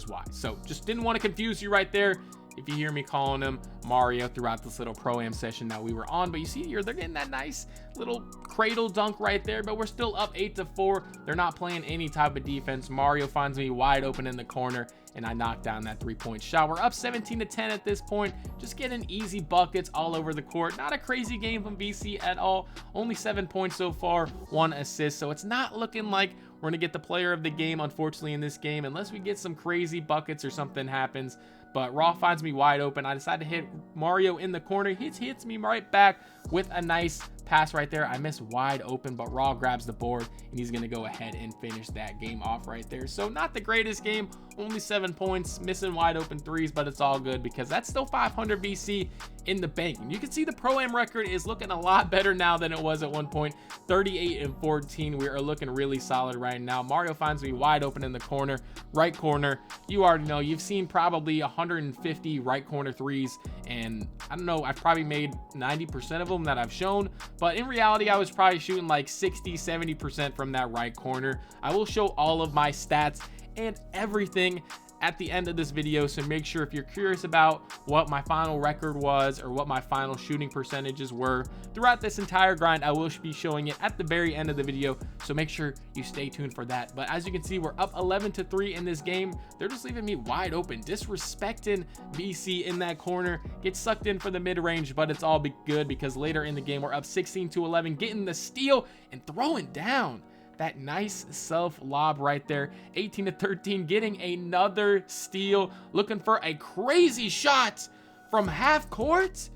Speaker 1: why. So just didn't want to confuse you right there. if you hear me calling him Mario throughout this little pro-am session that we were on. But you see here, they're getting that nice little cradle dunk right there, but we're still up 8-4. They're not playing any type of defense. Mario finds me wide open in the corner, and I knock down that 3-point shot. We're up 17-10 at this point, just getting easy buckets all over the court. Not a crazy game from VC at all. Only 7 points so far, 1 assist, so it's not looking like we're gonna get the player of the game, unfortunately, in this game, unless we get some crazy buckets or something happens. But Raw finds me wide open. I decide to hit Mario in the corner. He hits me right back with a nice pass right there. I miss wide open, but Raw grabs the board, and he's going to go ahead and finish that game off right there. So not the greatest game, only 7 points, missing wide open threes, but it's all good because that's still 500 VC in the bank. And you can see the Pro-Am record is looking a lot better now than it was at one point. 38-14. We are looking really solid right now. Mario finds me wide open in the corner, right corner. You already know, you've seen probably 150 right corner threes, and I don't know, I've probably made 90% of them that I've shown, but in reality, I was probably shooting like 60-70% from that right corner. I will show all of my stats and everything at the end of this video, so make sure if you're curious about what my final record was or what my final shooting percentages were throughout this entire grind, I will be showing it at the very end of the video, so make sure you stay tuned for that. But as you can see, we're up 11-3 in this game. They're just leaving me wide open, disrespecting VC in that corner. Get sucked in for the mid-range, but it's all good because later in the game we're up 16-11, getting the steal and throwing down that nice self lob right there. 18-13, getting another steal, looking for a crazy shot from half court.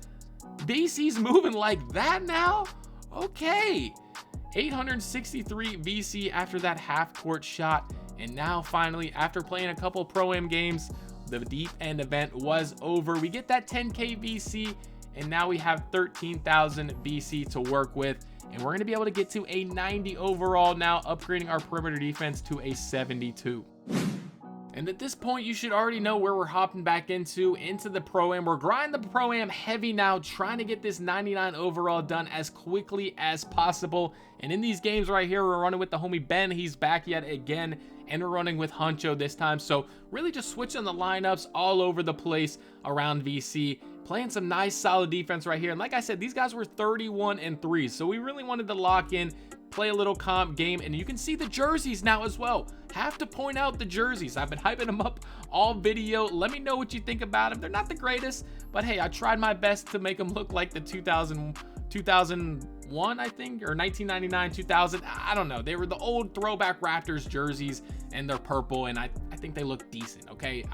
Speaker 1: VC's moving like that now. Okay, 863 VC after that half court shot. And now finally, after playing a couple Pro-Am games, the deep end event was over. We get that 10k VC, and now we have 13,000 VC to work with. And we're going to be able to get to a 90 overall now, upgrading our perimeter defense to a 72. And at this point, you should already know where we're hopping back into the Pro-Am. We're grinding the Pro-Am heavy now, trying to get this 99 overall done as quickly as possible. And in these games right here, we're running with the homie Ben. He's back yet again, and we're running with Huncho this time. So really just switching the lineups all over the place around VC. Playing some nice solid defense right here. And like I said, these guys were 31-3, so we really wanted to lock in, play a little comp game. And you can see the jerseys now as well. Have to point out the jerseys. I've been hyping them up all video. Let me know what you think about them. They're not the greatest, but hey, I tried my best to make them look like the 2001, I think, or 1999, 2000. I don't know. They were the old throwback Raptors jerseys, and they're purple, and I think they look decent, okay?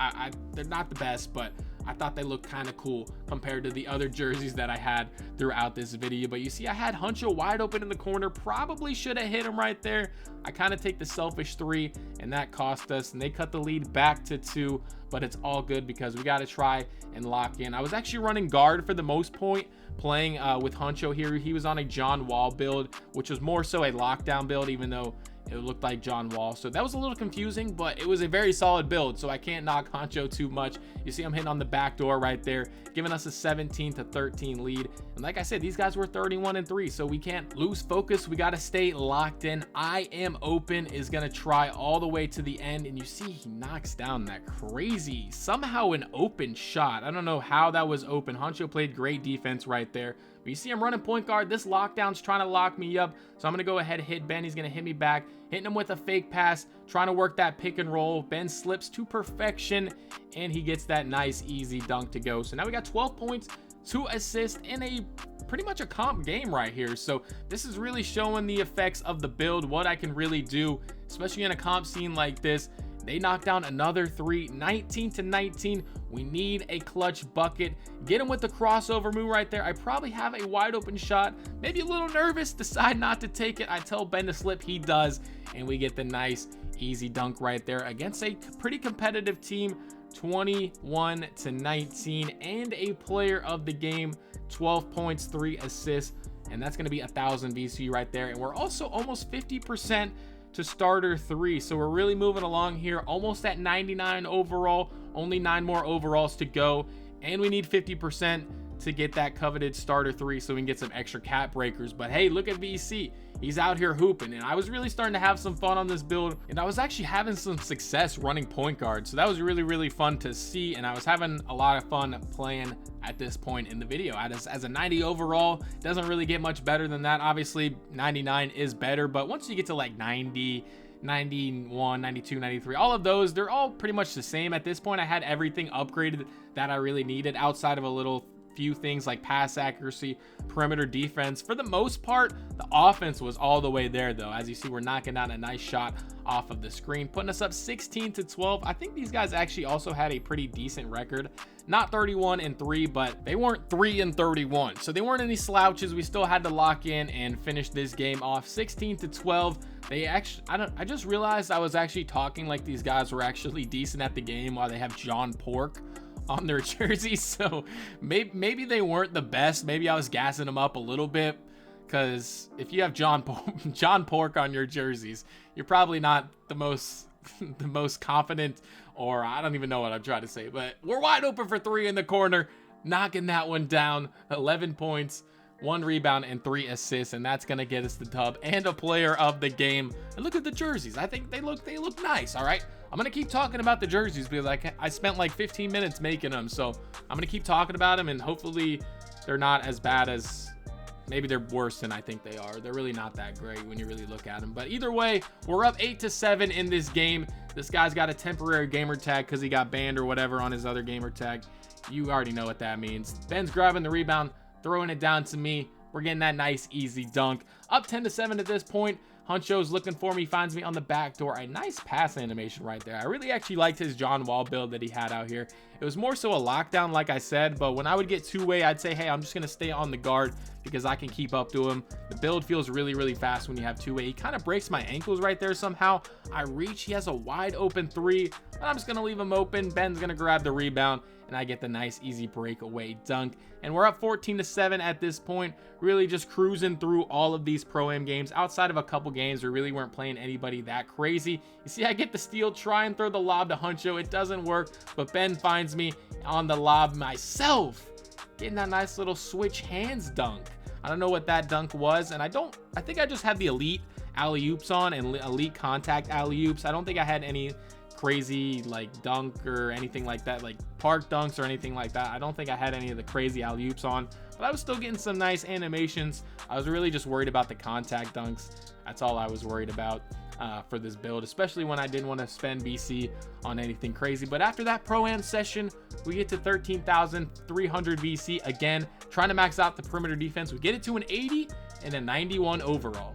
Speaker 1: They're not the best, but I thought they looked kind of cool compared to the other jerseys that I had throughout this video. But you see, I had Huncho wide open in the corner. Probably should have hit him right there. I kind of take the selfish three, and that cost us, and they cut the lead back to 2, but it's all good because we got to try and lock in. I was actually running guard for the most point, playing with Huncho here. He was on a John Wall build, which was more so a lockdown build, even though it looked like John Wall. So that was a little confusing, but it was a very solid build, so I can't knock Huncho too much. You see I'm hitting on the back door right there, giving us a 17-13 lead. And like I said, these guys were 31-3, so we can't lose focus. We got to stay locked in. I am open is going to try all the way to the end, and you see he knocks down that crazy, somehow an open shot. I don't know how that was open. Huncho played great defense right there. But you see I'm running point guard. This lockdown's trying to lock me up, so I'm going to go ahead and hit Ben. He's going to hit me back, hitting him with a fake pass, trying to work that pick and roll. Ben slips to perfection, and he gets that nice, easy dunk to go. So now we got 12 points, 2 assists in a pretty much a comp game right here. So this is really showing the effects of the build, what I can really do, especially in a comp scene like this. They knocked down another 3, 19-19. We need a clutch bucket. Get him with the crossover move right there. I probably have a wide open shot, maybe a little nervous, decide not to take it. I tell Ben to slip, he does, and we get the nice easy dunk right there against a pretty competitive team. 21-19, and a player of the game, 12 points, 3 assists, and that's going to be 1,000 VC right there. And we're also almost 50% to starter 3, so we're really moving along here, almost at 99 overall, only 9 more overalls to go, and we need 50% to get that coveted starter 3 so we can get some extra cap breakers. But hey, look at VC, he's out here hooping, and I was really starting to have some fun on this build, and I was actually having some success running point guard. So that was really fun to see, and I was having a lot of fun playing at this point in the video. As a 90 overall, doesn't really get much better than that. Obviously 99 is better, but once you get to like 90, 91, 92, 93, all of those, they're all pretty much the same at this point. I had everything upgraded that I really needed, outside of a little few things like pass accuracy, perimeter defense. For the most part, the offense was all the way there though. As you see, we're knocking down a nice shot off of the screen, putting us up 16-12. I think these guys actually also had a pretty decent record. Not 31-3, but they weren't 3-31. So they weren't any slouches. We still had to lock in and finish this game off 16-12. They actually, I just realized I was actually talking like these guys were actually decent at the game while they have John Pork on their jerseys. So maybe they weren't the best. Maybe I was gassing them up a little bit, because if you have John Pork on your jerseys, you're probably not the most confident, or I don't even know what I'm trying to say. But we're wide open for 3 in the corner, knocking that one down. 11 points, 1 rebound, and 3 assists, and that's gonna get us the dub and a player of the game. And look at the jerseys. I think they look nice. All right, I'm gonna keep talking about the jerseys because I spent like 15 minutes making them, so I'm gonna keep talking about them, and hopefully they're not as bad as, maybe they're worse than I think they are. They're really not that great when you really look at them. But either way, we're up 8-7 in this game. This guy's got a temporary gamer tag because he got banned or whatever on his other gamer tag. You already know what that means. Ben's grabbing the rebound, throwing it down to me. We're getting that nice easy dunk. Up 10-7 at this point. Huncho's looking for me, finds me on the back door. A nice pass animation right there. I really actually liked his John Wall build that he had out here. It was more so a lockdown, like I said, but when I would get two-way, I'd say, hey, I'm just gonna stay on the guard because I can keep up to him. The build feels really fast when you have two-way. He kind of breaks my ankles right there somehow. I reach, he has a wide open 3, but I'm just gonna leave him open. Ben's gonna grab the rebound, and I get the nice easy breakaway dunk. And we're up 14-7 at this point, really just cruising through all of these Pro-Am games. Outside of a couple games, we really weren't playing anybody that crazy. You see, I get the steal, try and throw the lob to Huncho. It doesn't work, but Ben finds me on the lob myself, getting that nice little switch hands dunk. I don't know what that dunk was, and I think I just had the elite alley-oops on and elite contact alley-oops. I don't think I had any crazy like dunk or anything like that, like park dunks or anything like that. I don't think I had any of the crazy alley-oops on, but I was still getting some nice animations. I was really just worried about the contact dunks. That's all I was worried about for this build, especially when I didn't want to spend BC on anything crazy. But after that Pro-Am session, we get to 13,300 BC again, trying to max out the perimeter defense. We get it to an 80 and a 91 overall.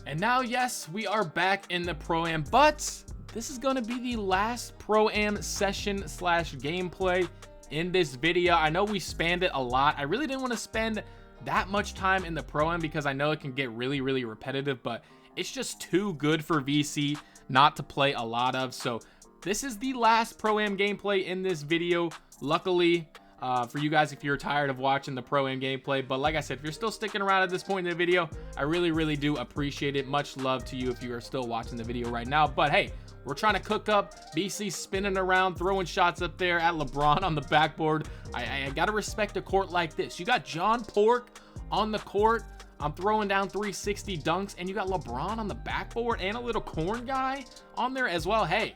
Speaker 1: And now, yes, we are back in the Pro-Am, but this is going to be the last Pro-Am session slash gameplay in this video. I know we spanned it a lot. I really didn't want to spend that much time in the Pro-Am because I know it can get really repetitive, but it's just too good for VC not to play a lot of. So this is the last Pro-Am gameplay in this video. Luckily for you guys, if you're tired of watching the Pro-Am gameplay, but like I said, if you're still sticking around at this point in the video, I really do appreciate it. Much love to you if you are still watching the video right now. But hey, we're trying to cook up. BC spinning around, throwing shots up there at LeBron on the backboard. I gotta respect a court like this. You got John Pork on the court. I'm throwing down 360 dunks, and you got LeBron on the backboard and a little corn guy on there as well. Hey,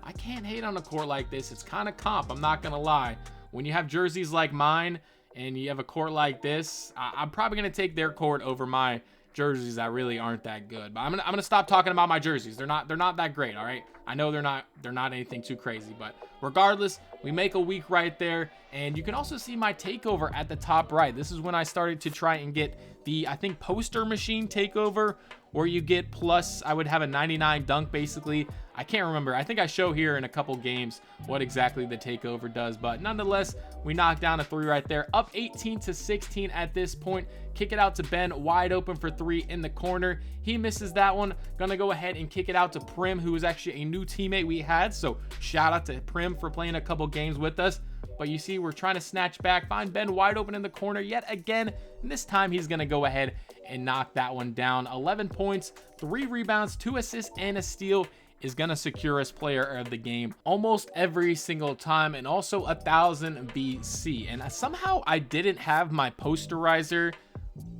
Speaker 1: I can't hate on a court like this. It's kind of comp, I'm not gonna lie. When you have jerseys like mine and you have a court like this, I'm probably gonna take their court over my jerseys that really aren't that good. But I'm gonna stop talking about my jerseys. They're not that great. All right, I know they're not anything too crazy, but regardless, we make a week right there. And you can also see my takeover at the top right. This is when I started to try and get the, I think, poster machine takeover, where you get plus, I would have a 99 dunk basically. I can't remember. I think I show here in a couple games what exactly the takeover does, but nonetheless, we knocked down a 3 right there. Up 18-16 at this point. Kick it out to Ben, wide open for 3 in the corner. He misses that one. Gonna go ahead and kick it out to Prim, who is actually a new teammate we had. So shout out to Prim for playing a couple games with us. But you see, we're trying to snatch back, find Ben wide open in the corner yet again. And this time he's gonna go ahead and knock that one down. 11 points, 3 rebounds, 2 assists, and a steal is gonna secure us player of the game almost every single time, and also 1,000 BC. And somehow I didn't have my posterizer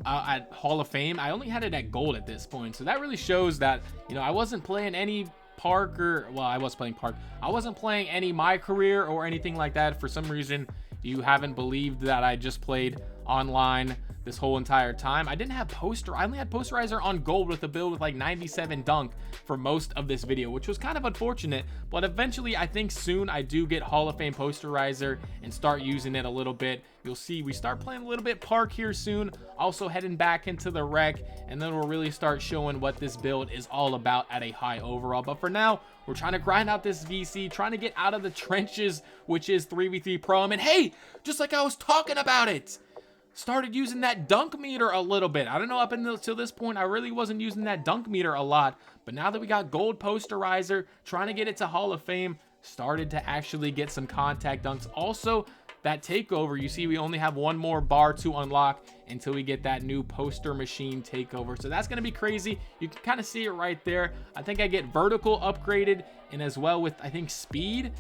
Speaker 1: at Hall of Fame. I only had it at gold at this point. So that really shows that, you know, I wasn't playing any Park or, well, I was playing Park. I wasn't playing any MyCareer or anything like that. For some reason, you haven't believed that I just played online this whole entire time. I didn't have I only had posterizer on gold with a build with like 97 dunk for most of this video, which was kind of unfortunate. But eventually, I think soon I do get Hall of Fame posterizer and start using it a little bit. You'll see we start playing a little bit Park here soon, also heading back into the rec, and then we'll really start showing what this build is all about at a high overall. But for now, we're trying to grind out this VC, trying to get out of the trenches, which is 3v3 ProAm. And hey, just like I was talking about it, started using that dunk meter a little bit. I don't know, up until this point, I really wasn't using that dunk meter a lot. But now that we got gold posterizer, trying to get it to Hall of Fame, started to actually get some contact dunks. Also, that takeover, you see we only have one more bar to unlock until we get that new poster machine takeover. So that's going to be crazy. You can kind of see it right there. I think I get vertical upgraded, and as well with, I think, speed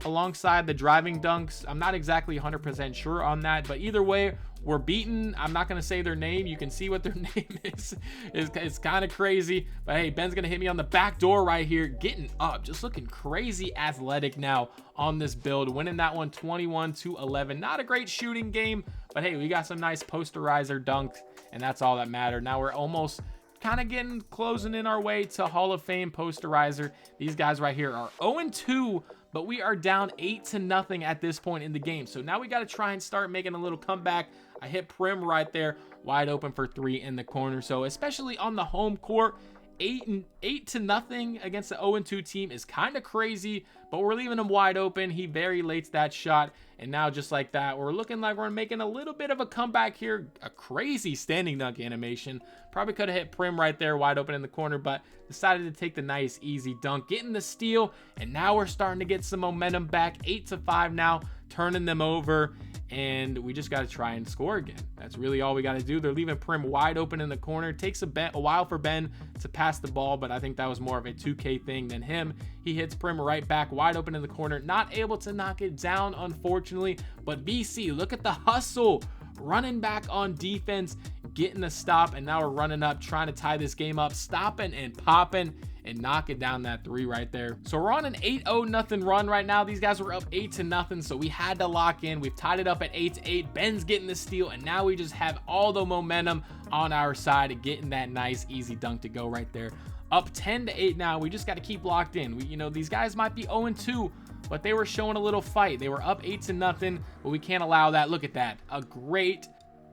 Speaker 1: alongside the driving dunks. I'm not exactly 100% sure on that, but either way, we're beaten. I'm not going to say their name. You can see what their name is. It's kind of crazy. But hey, Ben's going to hit me on the back door right here. Getting up. Just looking crazy athletic now on this build. Winning that one 21-11. Not a great shooting game. But hey, we got some nice posterizer dunks. And that's all that mattered. Now we're almost kind of closing in our way to Hall of Fame posterizer. These guys right here are 0-2. But we are down 8-0 at this point in the game. So now we got to try and start making a little comeback. I hit Prim right there, wide open for 3 in the corner. So especially on the home court, 8-0 against the 0-2 team is kind of crazy, but we're leaving him wide open. He very lates that shot, and now just like that, we're looking like we're making a little bit of a comeback here. A crazy standing dunk animation. Probably could have hit Prim right there, wide open in the corner, but decided to take the nice easy dunk, getting the steal, and now we're starting to get some momentum back. 8-5 now, turning them over. And we just got to try and score again. That's really all we got to do. They're leaving Prim wide open in the corner. It takes a while for Ben to pass the ball, but I think that was more of a 2K thing than him. He hits Prim right back, wide open in the corner. Not able to knock it down, unfortunately. But BC, look at the hustle. Running back on defense, getting the stop, and now we're running up, trying to tie this game up, stopping and popping, and knocking down that 3 right there. So we're on an 8-0 run right now. These guys were up 8-0, so we had to lock in. We've tied it up at 8-8. Ben's getting the steal, and now we just have all the momentum on our side, getting that nice easy dunk to go right there. Up 10-8 now. We just got to keep locked in. You know, these guys might be 0-2, but they were showing a little fight. They were up 8-0, but we can't allow that. Look at that. A great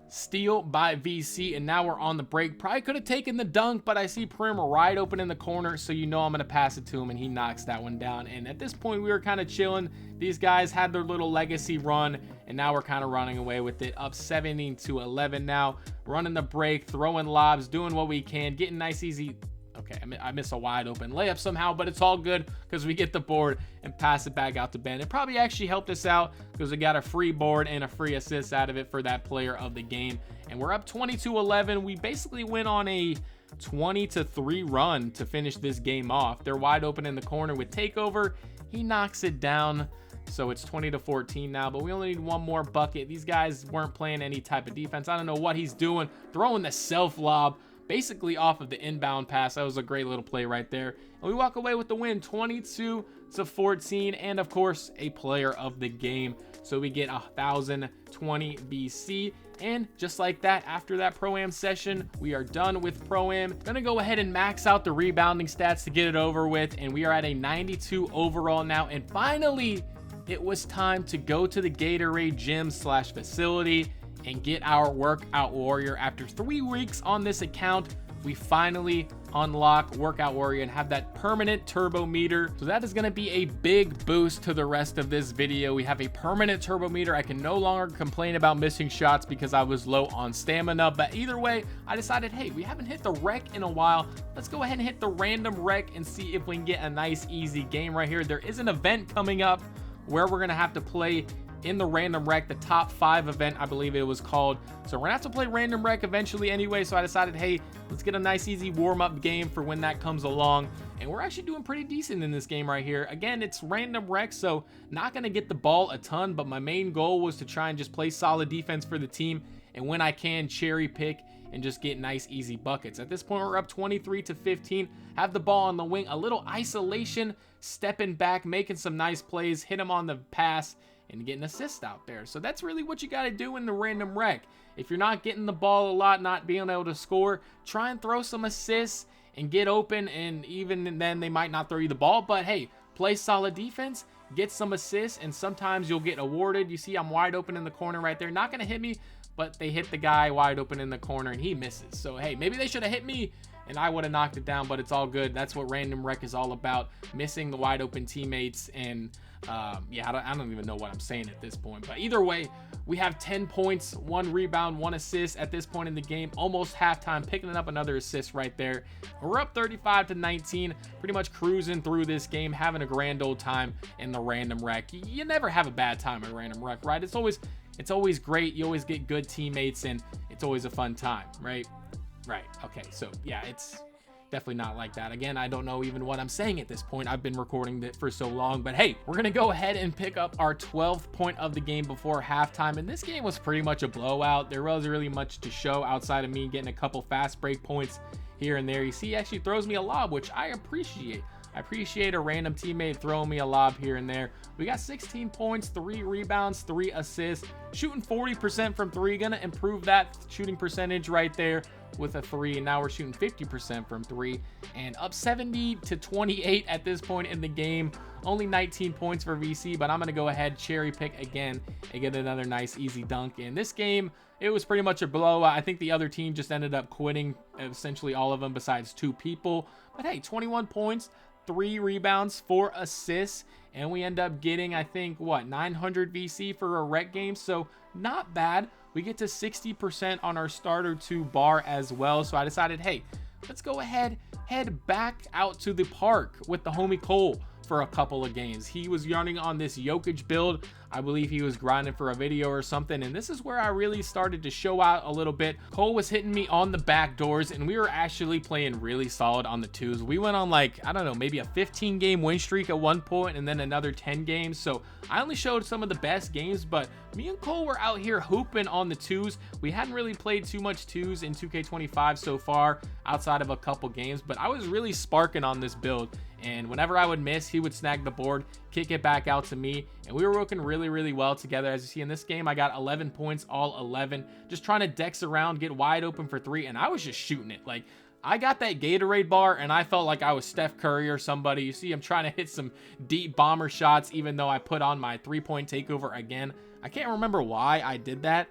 Speaker 1: steal by VC, and now we're on the break. Probably could have taken the dunk, but I see Prim wide open in the corner, so you know I'm going to pass it to him, and he knocks that one down. And at this point, we were kind of chilling. These guys had their little legacy run, and now we're kind of running away with it. Up 17-11 now. Running the break, throwing lobs, doing what we can, getting nice, easy. Okay, I miss a wide open layup somehow, but it's all good because we get the board and pass it back out to Ben. It probably actually helped us out because we got a free board and a free assist out of it for that player of the game. And we're up 22-11. We basically went on a 20-3 run to finish this game off. They're wide open in the corner with takeover. He knocks it down. So it's 20-14 now, but we only need one more bucket. These guys weren't playing any type of defense. I don't know what he's doing. Throwing the self lob basically off of the inbound pass. That was a great little play right there. And we walk away with the win, 22-14, and of course, a player of the game. So we get 1,020 BC. And just like that, after that ProAm session, we are done with ProAm. Gonna go ahead and max out the rebounding stats to get it over with. And we are at a 92 overall now. And finally, it was time to go to the Gatorade gym/facility and get our workout warrior. After 3 weeks on this account, we finally unlock workout warrior and have that permanent turbo meter. So that is going to be a big boost to the rest of this video. We have a permanent turbo meter. I can no longer complain about missing shots because I was low on stamina. But either way, I decided, hey, we haven't hit the rec in a while. Let's go ahead and hit the random rec and see if we can get a nice easy game right here. There is an event coming up where we're going to have to play in the random rec, the top 5 event, I believe it was called. So we're gonna have to play random rec eventually anyway. So I decided, hey, let's get a nice easy warm-up game for when that comes along. And we're actually doing pretty decent in this game right here. Again, it's random rec, so not gonna get the ball a ton, but my main goal was to try and just play solid defense for the team and when I can, cherry pick and just get nice easy buckets. At this point, we're up 23-15, have the ball on the wing, a little isolation, stepping back, making some nice plays, hit him on the pass, and get an assist out there. So that's really what you got to do in the random rec. If you're not getting the ball a lot, not being able to score, try and throw some assists and get open, and even then they might not throw you the ball, but hey, play solid defense, get some assists, and sometimes you'll get awarded. You see I'm wide open in the corner right there, not gonna hit me, but they hit the guy wide open in the corner and he misses. So hey, maybe they should have hit me and I would have knocked it down, but it's all good. That's what random rec is all about, missing the wide open teammates. And yeah, I don't even know what I'm saying at this point, but either way, we have 10 points, 1 rebound, 1 assist at this point in the game, almost halftime, picking up another assist right there. We're up 35-19, pretty much cruising through this game, having a grand old time in the random rec. You never have a bad time at random rec, right? It's always great. You always get good teammates and it's always a fun time, right? Right. Okay. So yeah, it's definitely not like that. Again, I don't know even what I'm saying at this point. I've been recording it for so long, but hey, we're going to go ahead and pick up our 12th point of the game before halftime. And this game was pretty much a blowout. There wasn't really much to show outside of me getting a couple fast break points here and there. You see, he actually throws me a lob, which I appreciate. I appreciate a random teammate throwing me a lob here and there. We got 16 points, 3 rebounds, 3 assists, shooting 40% from 3. Gonna improve that shooting percentage right there with a 3, and now we're shooting 50% from 3 and up 70-28 at this point in the game. Only 19 points for VC, but I'm gonna go ahead, cherry pick again and get another nice easy dunk. In this game, it was pretty much a blowout. I think the other team just ended up quitting, essentially all of them besides 2 people. But hey, 21 points, 3 rebounds, 4 assists, and we end up getting, I think, what, 900 VC for a rec game, so not bad. We get to 60% on our starter 2 bar as well, so I decided, hey, let's go ahead, head back out to the park with the homie Cole for a couple of games. He was running on this Jokic build. I believe he was grinding for a video or something, and this is where I really started to show out a little bit. Cole was hitting me on the back doors, and we were actually playing really solid on the 2s. We went on, like, I don't know, maybe a 15 game win streak at one point and then another 10 games. So I only showed some of the best games, but me and Cole were out here hooping on the 2s. We hadn't really played too much 2s in 2K25 so far outside of a couple games, but I was really sparking on this build. And whenever I would miss, he would snag the board, kick it back out to me, and we were working really well together. As you see in this game, I got 11 points, all 11, just trying to dex around, get wide open for 3, and I was just shooting it. Like, I got that Gatorade bar, and I felt like I was Steph Curry or somebody. You see, I'm trying to hit some deep bomber shots, even though I put on my 3-point takeover again. I can't remember why I did that,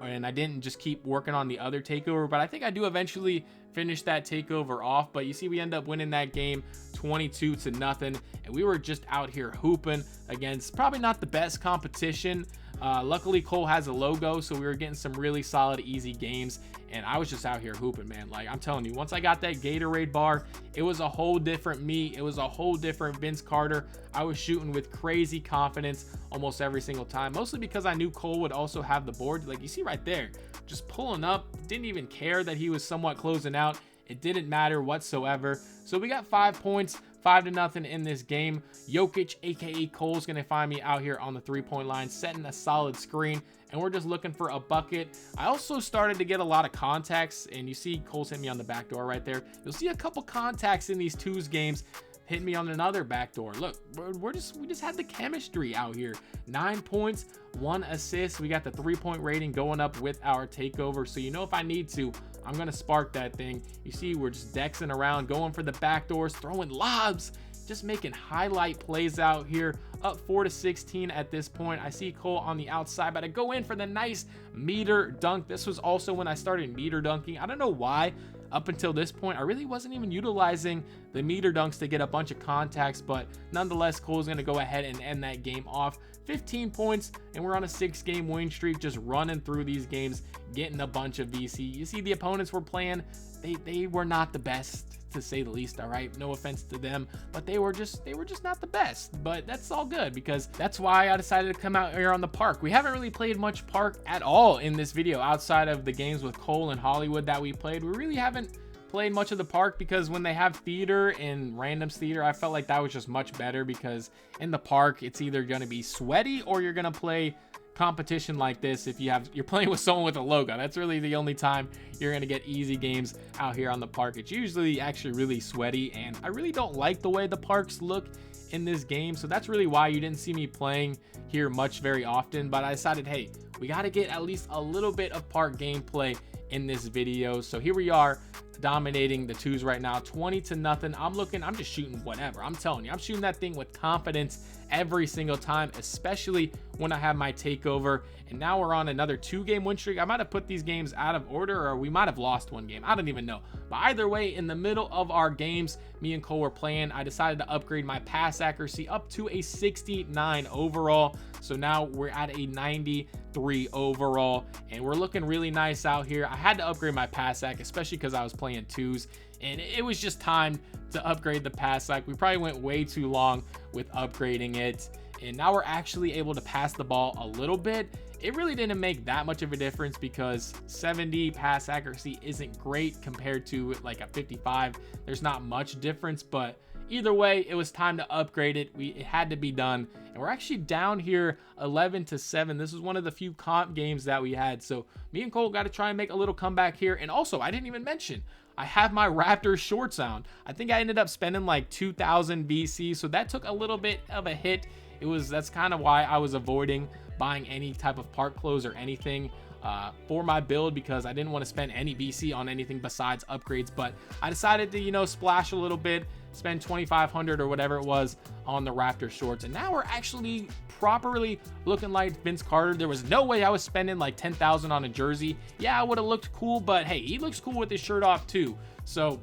Speaker 1: and I didn't just keep working on the other takeover, but I think I do eventually finish that takeover off. But you see, we end up winning that game 22-0, and we were just out here hooping against probably not the best competition. Luckily, Cole has a logo, so we were getting some really solid, easy games, and I was just out here hooping, man. Like, I'm telling you, once I got that Gatorade bar, it was a whole different me. It was a whole different Vince Carter. I was shooting with crazy confidence almost every single time, mostly because I knew Cole would also have the board. Like, you see right there, just pulling up, didn't even care that he was somewhat closing out. It didn't matter whatsoever. So we got 5 points, 5-0 in this game. Jokic, aka Cole's gonna find me out here on the 3-point line, setting a solid screen, and we're just looking for a bucket. I also started to get a lot of contacts, and you see Cole's hit me on the back door right there. You'll see a couple contacts in these 2s games hit me on another back door. Look, we just had the chemistry out here. 9 points, 1 assist. We got the 3-point rating going up with our takeover, so you know, if I need to, I'm gonna spark that thing. You see, we're just dexing around, going for the back doors, throwing lobs, just making highlight plays out here. Up 4-16 at this point. I see Cole on the outside, but I go in for the nice meter dunk. This was also when I started meter dunking. I don't know why. Up until this point, I really wasn't even utilizing the meter dunks to get a bunch of contacts, but nonetheless, Cole's gonna go ahead and end that game off. 15 points, and we're on a 6-game win streak, just running through these games, getting a bunch of VC. You see, the opponents we're playing, they were not the best, to say the least. All right, no offense to them, but they were just not the best. But that's all good, because that's why I decided to come out here on the park. We haven't really played much park at all in this video outside of the games with Cole and Hollywood that we played. We really haven't played much of the park because when they have theater and randoms theater, I felt like that was just much better because in the park, it's either going to be sweaty or you're going to play competition like this if you're playing with someone with a logo. That's really the only time you're gonna get easy games out here on the park. It's usually actually really sweaty, and I really don't like the way the parks look in this game, so that's really why you didn't see me playing here much very often. But I decided, hey, we got to get at least a little bit of park gameplay in this video. So here we are, dominating the twos right now, 20-0. I'm just shooting whatever. I'm telling you, I'm shooting that thing with confidence every single time, especially when I have my takeover. And now we're on another 2-game win streak. I might have put these games out of order, or we might have lost one game. I don't even know. But either way, in the middle of our games, me and Cole were playing, I decided to upgrade my pass accuracy up to a 69 overall. So now we're at a 93 overall, and we're looking really nice out here. I had to upgrade my pass ac, especially because I was playing twos, and it was just time to upgrade the pass ac. We probably went way too long with upgrading it, and now we're actually able to pass the ball a little bit. It really didn't make that much of a difference because 70 pass accuracy isn't great compared to like a 55. There's not much difference, but either way, it was time to upgrade it. It had to be done, and we're actually down here 11-7. This is one of the few comp games that we had, so me and Cole got to try and make a little comeback here. And also, I didn't even mention, I have my Raptor short sound. I think I ended up spending like 2,000 BC, so that took a little bit of a hit. That's kind of why I was avoiding buying any type of park clothes or anything for my build, because I didn't want to spend any BC on anything besides upgrades. But I decided to, splash a little bit, spend 2,500 or whatever it was on the Raptor shorts, and now we're actually properly looking like Vince Carter. There was no way I was spending like 10,000 on a jersey. Yeah, I would have looked cool, but hey, he looks cool with his shirt off too. So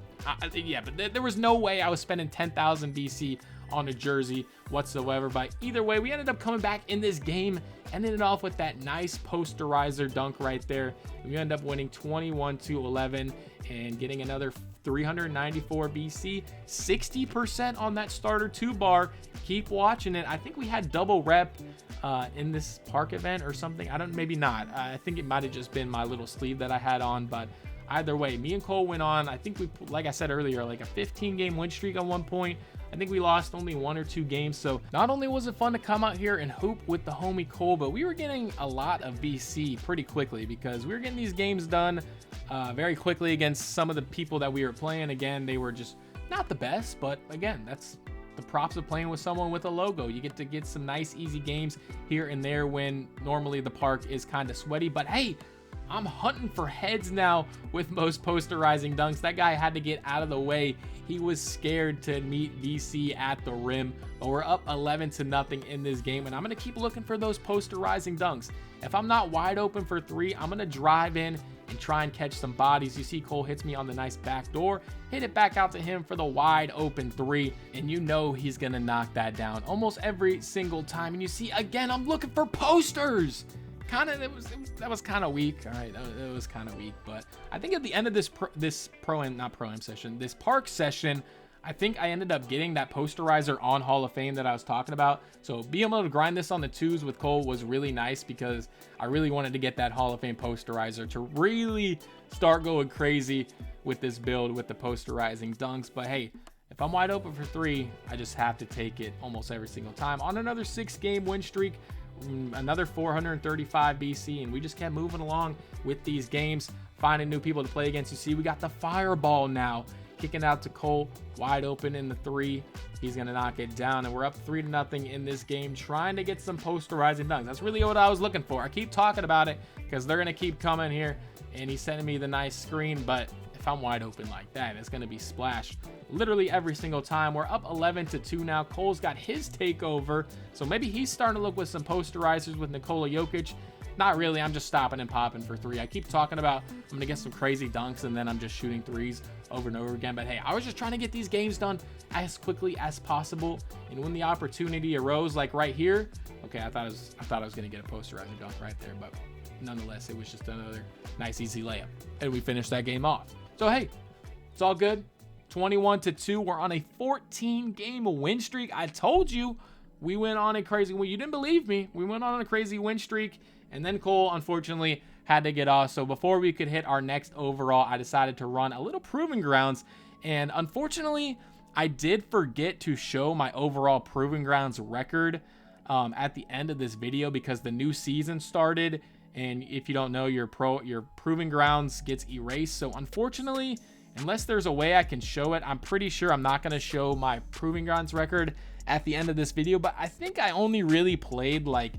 Speaker 1: yeah, but there was no way I was spending 10,000 BC on a jersey whatsoever. But either way, we ended up coming back in this game, ending it off with that nice posterizer dunk right there. We ended up winning 21-11 and getting another 394 BC, 60% on that starter 2-bar. Keep watching it. I think we had double rep in this park event or something. Maybe not. I think it might have just been my little sleeve that I had on, but either way, me and Cole went on, I think we, like I said earlier, like a 15-game win streak at one point. I think we lost only 1 or 2 games. So not only was it fun to come out here and hoop with the homie Cole, but we were getting a lot of BC pretty quickly because we were getting these games done very quickly against some of the people that we were playing. Again, they were just not the best, but again, that's the props of playing with someone with a logo. You get to get some nice, easy games here and there when normally the park is kind of sweaty. But hey, I'm hunting for heads now with most posterizing dunks. That guy had to get out of the way. He was scared to meet VC at the rim, but we're up 11-0 in this game, and I'm going to keep looking for those posterizing dunks. If I'm not wide open for 3, I'm going to drive in and try and catch some bodies. You see Cole hits me on the nice back door, hit it back out to him for the wide open 3, and you know he's going to knock that down almost every single time. And you see, again, I'm looking for posters. That was kind of weak. All right, it was kind of weak, but I think at the end of this park session, I think I ended up getting that posterizer on Hall of Fame that I was talking about. So being able to grind this on the twos with Cole was really nice because I really wanted to get that Hall of Fame posterizer to really start going crazy with this build with the posterizing dunks. But hey, if I'm wide open for 3, I just have to take it almost every single time. On another 6-game win streak, another 435 BC, and we just kept moving along with these games, finding new people to play against. You see, we got the fireball now, kicking out to Cole, wide open in the 3. He's gonna knock it down, and we're up 3-0 in this game, trying to get some posterizing dunks. That's really what I was looking for. I keep talking about it because they're gonna keep coming here, and he's sending me the nice screen, but if I'm wide open like that, it's going to be splash literally every single time. We're up 11-2 now. Cole's got his takeover, so maybe he's starting to look with some posterizers with Nikola Jokic. Not really. I'm just stopping and popping for 3. I keep talking about I'm going to get some crazy dunks, and then I'm just shooting 3s over and over again. But hey, I was just trying to get these games done as quickly as possible, and when the opportunity arose, like right here, okay, I thought I was going to get a posterizing dunk right there, but nonetheless, it was just another nice, easy layup, and we finished that game off. So hey, it's all good. 21-2. We're on a 14-game win streak. I told you we went on a crazy win. You didn't believe me. We went on a crazy win streak, and then Cole, unfortunately, had to get off. So before we could hit our next overall, I decided to run a little proving grounds. And unfortunately, I did forget to show my overall proving grounds record at the end of this video because the new season started. And if you don't know, your proving grounds gets erased. So unfortunately, unless there's a way I can show it, I'm pretty sure I'm not going to show my proving grounds record at the end of this video. But I think I only really played like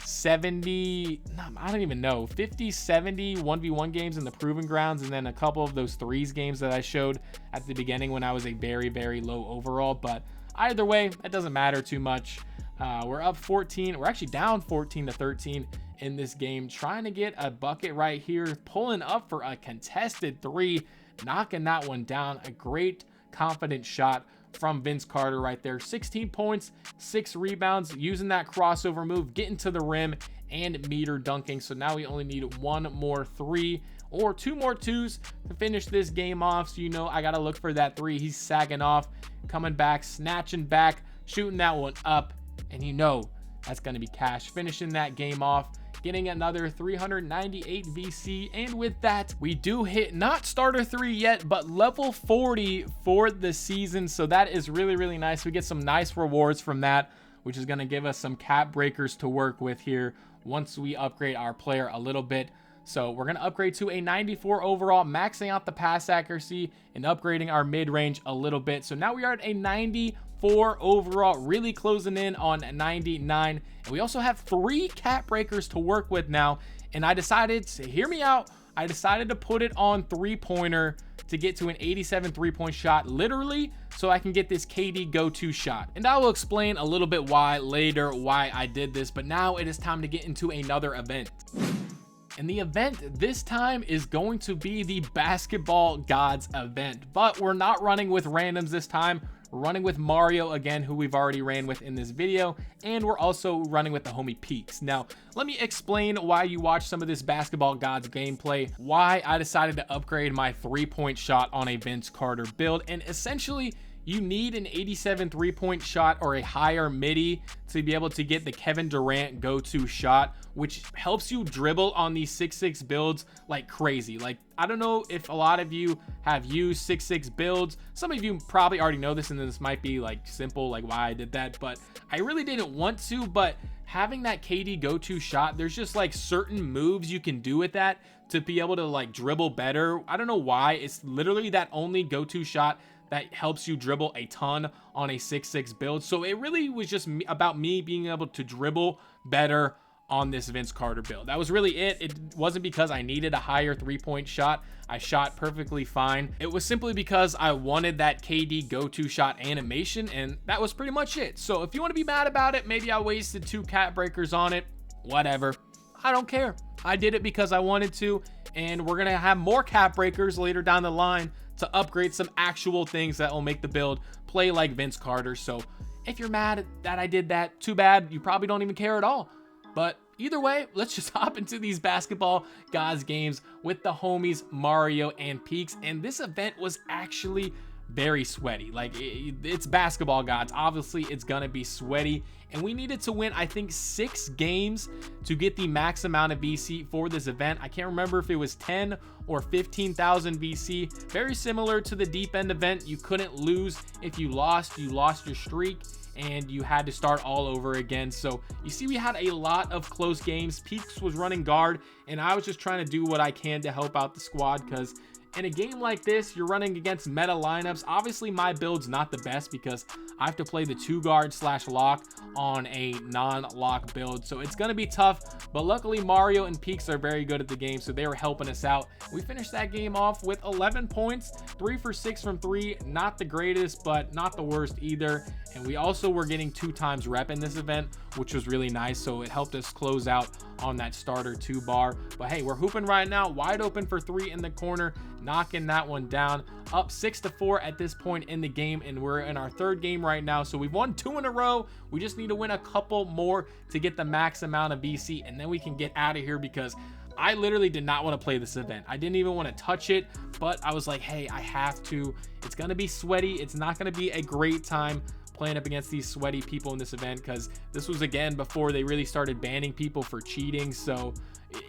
Speaker 1: 70, I don't even know, 50, 70 1v1 games in the proving grounds, and then a couple of those threes games that I showed at the beginning when I was a very, very low overall. But either way, it doesn't matter too much. We're up 14. We're actually down 14 to 13 in this game, trying to get a bucket right here, pulling up for a contested three, knocking that one down. A great confident shot from Vince Carter right there. 16 points, 6 rebounds, using that crossover move, getting to the rim and meter dunking. So now we only need one more three or two more twos to finish this game off. So you know I gotta look for that three. He's sagging off, coming back, snatching back, shooting that one up, and you know that's gonna be cash. Finishing that game off, getting another 398 VC, and with that we do hit not starter 3 yet, but level 40 for the season. So that is really, really nice. We get some nice rewards from that, which is going to give us some cap breakers to work with here once we upgrade our player a little bit. So we're going to upgrade to a 94 overall, maxing out the pass accuracy and upgrading our mid-range a little bit. So now we are at a 94 overall, really closing in on 99. And we also have 3 cap breakers to work with now. And I decided to, hear me out, I decided to put it on three-pointer to get to an 87 three-point shot, literally, so I can get this KD go-to shot. And I will explain a little bit why later, why I did this. But now it is time to get into another event. And the event this time is going to be the Basketball Gods event, but we're not running with randoms this time. We're running with Mario again, who we've already ran with in this video, and we're also running with the homie Peaks. Now, let me explain why you watch some of this Basketball Gods gameplay, why I decided to upgrade my three-point shot on a Vince Carter build, and essentially, you need an 87 three-point shot or a higher midi to be able to get the Kevin Durant go-to shot, which helps you dribble on these 6'6 builds like crazy. Like, I don't know if a lot of you have used 6'6 builds. Some of you probably already know this, and this might be like simple, like why I did that, but I really didn't want to. But having that KD go-to shot, there's just like certain moves you can do with that to be able to like dribble better. I don't know why. It's literally that only go-to shot that helps you dribble a ton on a 6'6 build. So it really was just about me being able to dribble better on this Vince Carter build. That was really it. It wasn't because I needed a higher three-point shot. I shot perfectly fine. It was simply because I wanted that KD go-to shot animation, and that was pretty much it. So if you want to be mad about it, maybe I wasted 2 cap breakers on it, whatever. I don't care. I did it because I wanted to, and we're gonna have more cap breakers later down the line to upgrade some actual things that will make the build play like Vince Carter. So if you're mad that I did that, too bad. You probably don't even care at all. But either way, let's just hop into these Basketball Gods games with the homies Mario and Peaks. And this event was actually very sweaty. Like, it's Basketball Gods. Obviously, it's gonna be sweaty. And we needed to win, I think, 6 games to get the max amount of VC for this event. I can't remember if it was 10 or 15,000 VC. Very similar to the deep end event. You couldn't lose. If you lost your streak, and you had to start all over again. So you see, we had a lot of close games. Peaks was running guard, and I was just trying to do what I can to help out the squad, because in a game like this, you're running against meta lineups. Obviously, my build's not the best because I have to play the 2-guard/lock on a non-lock build. So it's going to be tough, but luckily Mario and Peaks are very good at the game, so they were helping us out. We finished that game off with 11 points, 3 for 6 from 3. Not the greatest, but not the worst either. And we also were getting 2 times rep in this event, which was really nice. So it helped us close out on that starter 2 bar. But hey, we're hooping right now, wide open for 3 in the corner, knocking that one down. Up 6-4 at this point in the game, and we're in our 3rd game right now. So we've won 2 in a row. We just need to win a couple more to get the max amount of VC, and then we can get out of here, because I literally did not want to play this event. I didn't even want to touch it, but I was like, hey, I have to. It's going to be sweaty. It's not going to be a great time playing up against these sweaty people in this event, because this was, again, before they really started banning people for cheating. So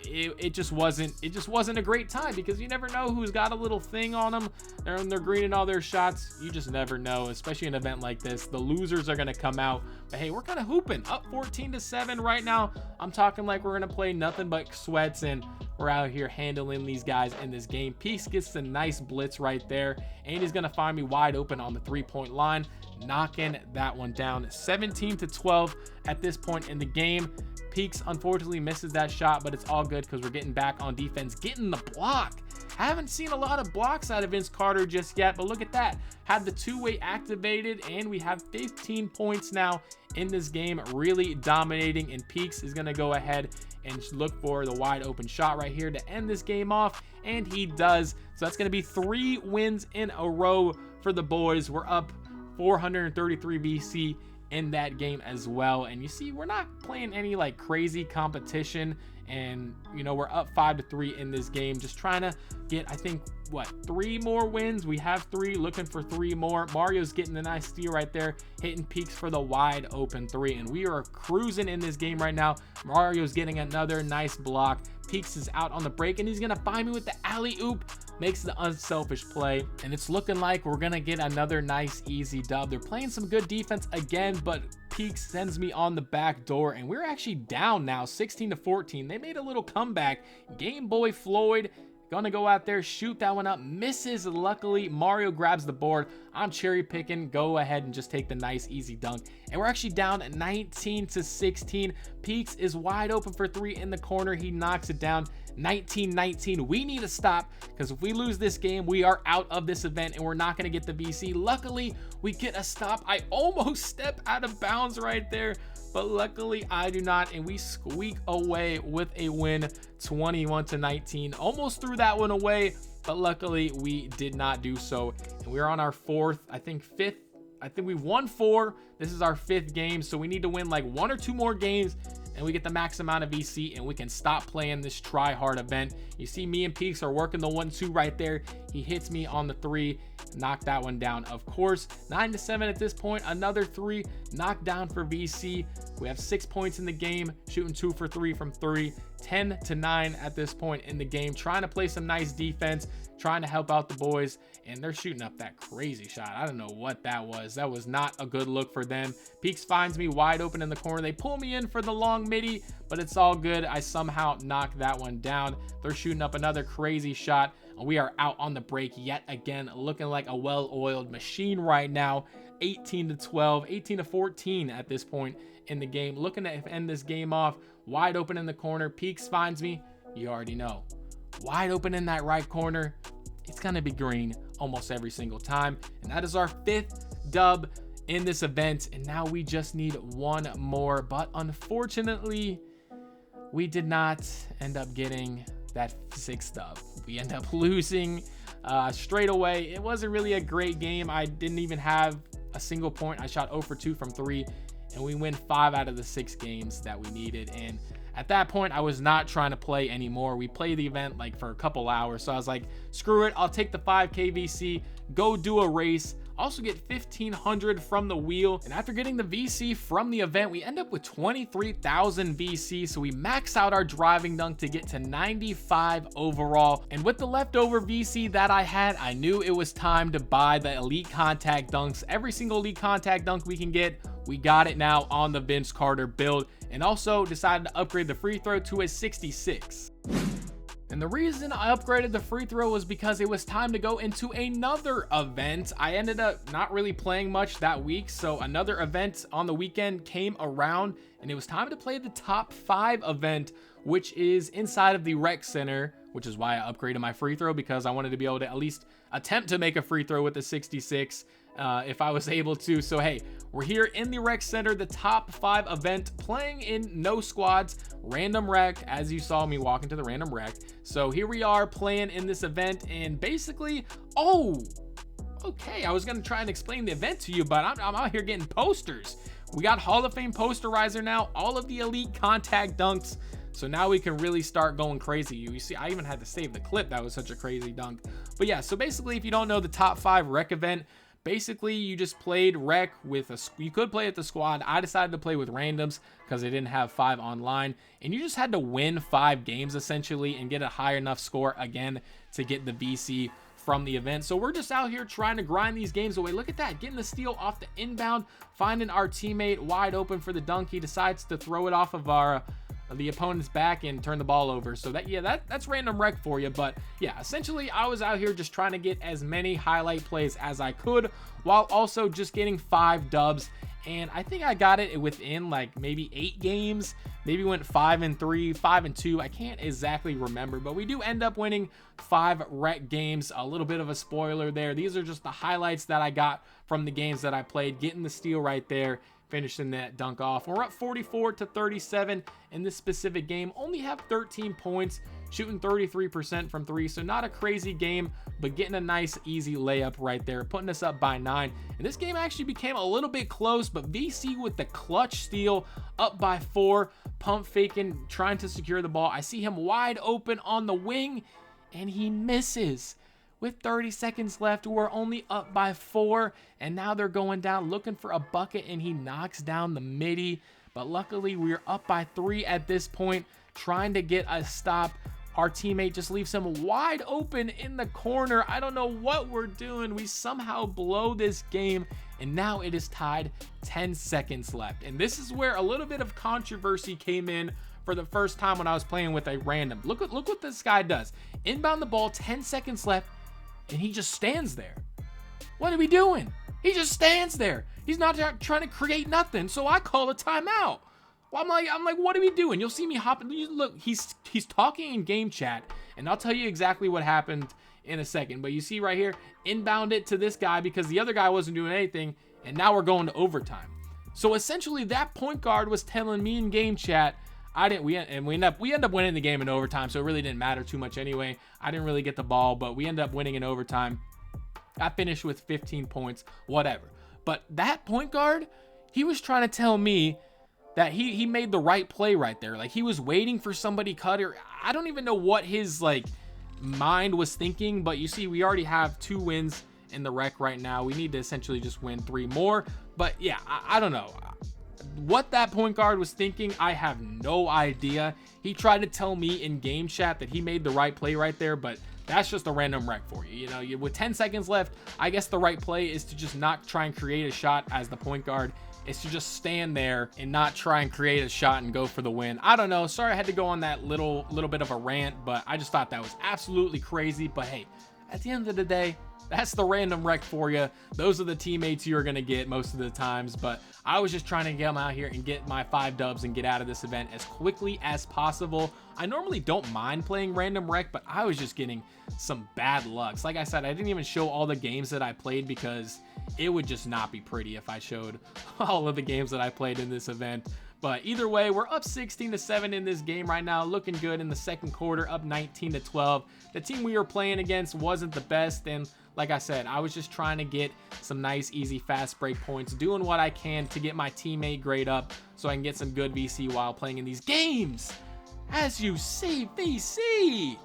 Speaker 1: it just wasn't a great time, because you never know who's got a little thing on them. They're greening all their shots. You just never know, especially an event like this. The losers are going to come out. But hey, we're kind of hooping, up 14-7 right now. I'm talking like we're going to play nothing but sweats, and we're out here handling these guys in this game. Peaks gets the nice blitz right there, and he's going to find me wide open on the 3-point line, knocking that one down. 17-12 at this point in the game. Peaks unfortunately misses that shot, but it's all good because we're getting back on defense, getting the block. Haven't seen a lot of blocks out of Vince Carter just yet, but look at that. Had the two-way activated, and we have 15 points now in this game, really dominating, and Peaks is going to go ahead and look for the wide open shot right here to end this game off, and he does. So that's going to be 3 wins in a row for the boys. We're up 433 VC in that game as well. And you see, we're not playing any like crazy competition, and you know, we're up 5-3 in this game, just trying to get, I think, what, 3 more wins. We have 3, looking for 3 more. Mario's getting the nice steal right there, hitting Peaks for the wide open 3, and we are cruising in this game right now. Mario's getting another nice block. Peaks is out on the break, and he's gonna find me with the alley-oop, makes the unselfish play, and it's looking like we're gonna get another nice easy dub. They're playing some good defense again, but Peaks sends me on the back door, and we're actually down now 16-14. They made a little comeback. Game Boy Floyd gonna go out there, shoot that one up, misses. Luckily Mario grabs the board. I'm cherry picking, go ahead and just take the nice easy dunk, and we're actually down 19-16. Peaks is wide open for 3 in the corner. He knocks it down. 19-19. We need to stop, because if we lose this game, we are out of this event and we're not going to get the VC. Luckily we get a stop. I almost step out of bounds right there, but luckily I do not, and we squeak away with a win, 21-19. Almost threw that one away, but luckily we did not do so, and we're on our 4th, I think 5th. I think we won 4. This is our 5th game, so we need to win like 1 or 2 more games, and we get the max amount of VC, and we can stop playing this try hard event. You see me and Peaks are working the 1-2 right there. He hits me on the 3, knock that one down. Of course, 9-7 at this point. Another 3 knocked down for VC. We have 6 points in the game, shooting 2 for 3 from 3. 10-9 at this point in the game, trying to play some nice defense, trying to help out the boys, and they're shooting up that crazy shot. I don't know what that was. That was not a good look for them. Peaks finds me wide open in the corner. They pull me in for the long midi, but it's all good. I somehow knock that one down. They're shooting up another crazy shot. We are out on the break yet again, looking like a well-oiled machine right now. 18-12, 18-14 at this point in the game, looking to end this game off. Wide open in the corner. Peaks finds me. You already know, wide open in that right corner. It's gonna be green almost every single time, and that is our 5th dub in this event. And now we just need 1 more, but unfortunately we did not end up getting that 6th dub. We end up losing straight away. It wasn't really a great game. I didn't even have a single point. I shot 0 for 2 from 3, and we win 5 out of the 6 games that we needed. And at that point, I was not trying to play anymore. We played the event like for a couple hours, so I was like, screw it, I'll take the 5K VC, go do a race. Also get 1,500 from the wheel, and after getting the VC from the event, we end up with 23,000 VC, so we max out our driving dunk to get to 95 overall. And with the leftover VC that I had, I knew it was time to buy the elite contact dunks. Every single elite contact dunk we can get, we got it now on the Vince Carter build, and also decided to upgrade the free throw to a 66. And the reason I upgraded the free throw was because it was time to go into another event. I ended up not really playing much that week, so another event on the weekend came around, and it was time to play the top 5 event, which is inside of the rec center, which is why I upgraded my free throw, because I wanted to be able to at least attempt to make a free throw with the 66 if I was able to. So hey, we're here in the rec center, the top 5 event, playing in no squads, random rec, as you saw me walk into the random rec. So here we are playing in this event, and basically, okay, I was gonna try and explain the event to you, but I'm out here getting posters. We got Hall of Fame posterizer now, all of the elite contact dunks. So now we can really start going crazy. You see, I even had to save the clip. That was such a crazy dunk. But yeah, so basically, if you don't know, the top 5 rec event, Basically, you just played rec with you could play with the squad. I decided to play with randoms because they didn't have 5 online, and you just had to win 5 games essentially and get a high enough score again to get the VC from the event. So we're just out here trying to grind these games away. Look at that, getting the steal off the inbound, finding our teammate wide open for the dunk. He decides to throw it off of the opponent's back and turn the ball over. So that's random rec for you. But yeah, essentially I was out here just trying to get as many highlight plays as I could while also just getting 5 dubs. And I think I got it within like maybe 8 games, maybe went 5-3, 5-2. I can't exactly remember, but we do end up winning 5 rec games. A little bit of a spoiler there. These are just the highlights that I got from the games that I played, getting the steal right there, finishing that dunk off. We're up 44-37 in this specific game. Only have 13 points, shooting 33% from 3. So not a crazy game, but getting a nice easy layup right there, putting us up by 9. And this game actually became a little bit close, but VC with the clutch steal, up by 4, pump faking, trying to secure the ball. I see him wide open on the wing, and he misses. With 30 seconds left, we're only up by 4, and now they're going down looking for a bucket, and he knocks down the midi. But luckily, we're up by 3 at this point, trying to get a stop. Our teammate just leaves him wide open in the corner. I don't know what we're doing. We somehow blow this game, and now it is tied, 10 seconds left. And this is where a little bit of controversy came in for the first time when I was playing with a random. Look what this guy does. Inbound the ball, 10 seconds left, and he just stands there. What are we doing? He just stands there. He's not trying to create nothing. So I call a timeout. Well, I'm like, what are we doing? You'll see me hopping. Look, he's talking in game chat, and I'll tell you exactly what happened in a second. But you see right here, inbound it to this guy because the other guy wasn't doing anything, and now we're going to overtime. So essentially, that point guard was telling me in game chat, we end up winning the game in overtime, so it really didn't matter too much anyway. I didn't really get the ball, but we ended up winning in overtime. I finished with 15 points, whatever. But that point guard, he was trying to tell me that he made the right play right there. Like, he was waiting for somebody cutter. I don't even know what his like mind was thinking, but you see, we already have 2 wins in the rec right now. We need to essentially just win 3 more. But yeah, I don't know what that point guard was thinking. I have no idea. He tried to tell me in game chat that he made the right play right there, but that's just a random rec for you. You know, with 10 seconds left, I guess the right play is to just not try and create a shot as the point guard. It's to just stand there and not try and create a shot and go for the win. I don't know. Sorry I had to go on that little bit of a rant, but I just thought that was absolutely crazy. But hey, at the end of the day, that's the random rec for you. Those are the teammates you're going to get most of the times. But I was just trying to get them out here and get my 5 dubs and get out of this event as quickly as possible. I normally don't mind playing random rec, but I was just getting some bad lucks. Like I said, I didn't even show all the games that I played because it would just not be pretty if I showed all of the games that I played in this event. But either way, we're up 16-7 in this game right now, looking good in the second quarter, up 19-12. The team we were playing against wasn't the best, and like I said, I was just trying to get some nice, easy, fast break points, doing what I can to get my teammate grade up so I can get some good VC while playing in these games. As you see, VC.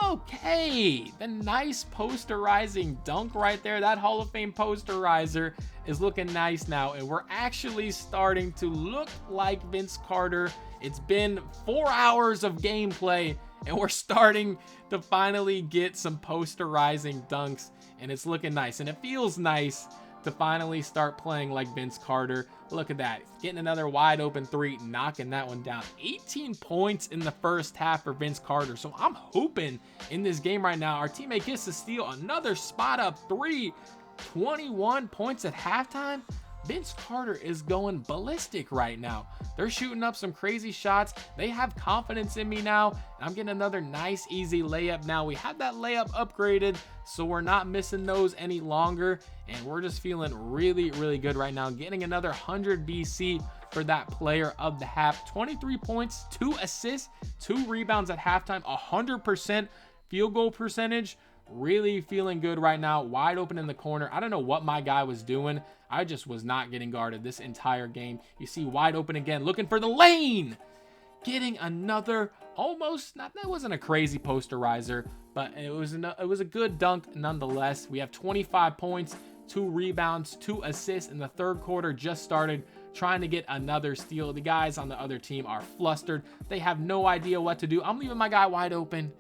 Speaker 1: Okay, the nice posterizing dunk right there. That Hall of Fame posterizer is looking nice now, and we're actually starting to look like Vince Carter. It's been 4 hours of gameplay, and we're starting to finally get some posterizing dunks, and it's looking nice, and it feels nice to finally start playing like Vince Carter. Look at that, getting another wide open 3, knocking that one down. 18 points in the first half for Vince Carter. So I'm hoping in this game right now, our teammate gets to steal another spot up 3, 21 points at halftime. Vince Carter is going ballistic right now. They're shooting up some crazy shots. They have confidence in me now. And I'm getting another nice, easy layup now. We have that layup upgraded, so we're not missing those any longer. And we're just feeling really, really good right now. Getting another 100 BC for that player of the half. 23 points, 2 assists, 2 rebounds at halftime, 100% field goal percentage. Really feeling good right now. Wide open in the corner. I don't know what my guy was doing. I just was not getting guarded this entire game. You see, wide open again, looking for the lane. Getting another almost, that wasn't a crazy posterizer, but it was a good dunk nonetheless. We have 25 points, 2 rebounds, 2 assists in the third quarter. Just started trying to get another steal. The guys on the other team are flustered. They have no idea what to do. I'm leaving my guy wide open,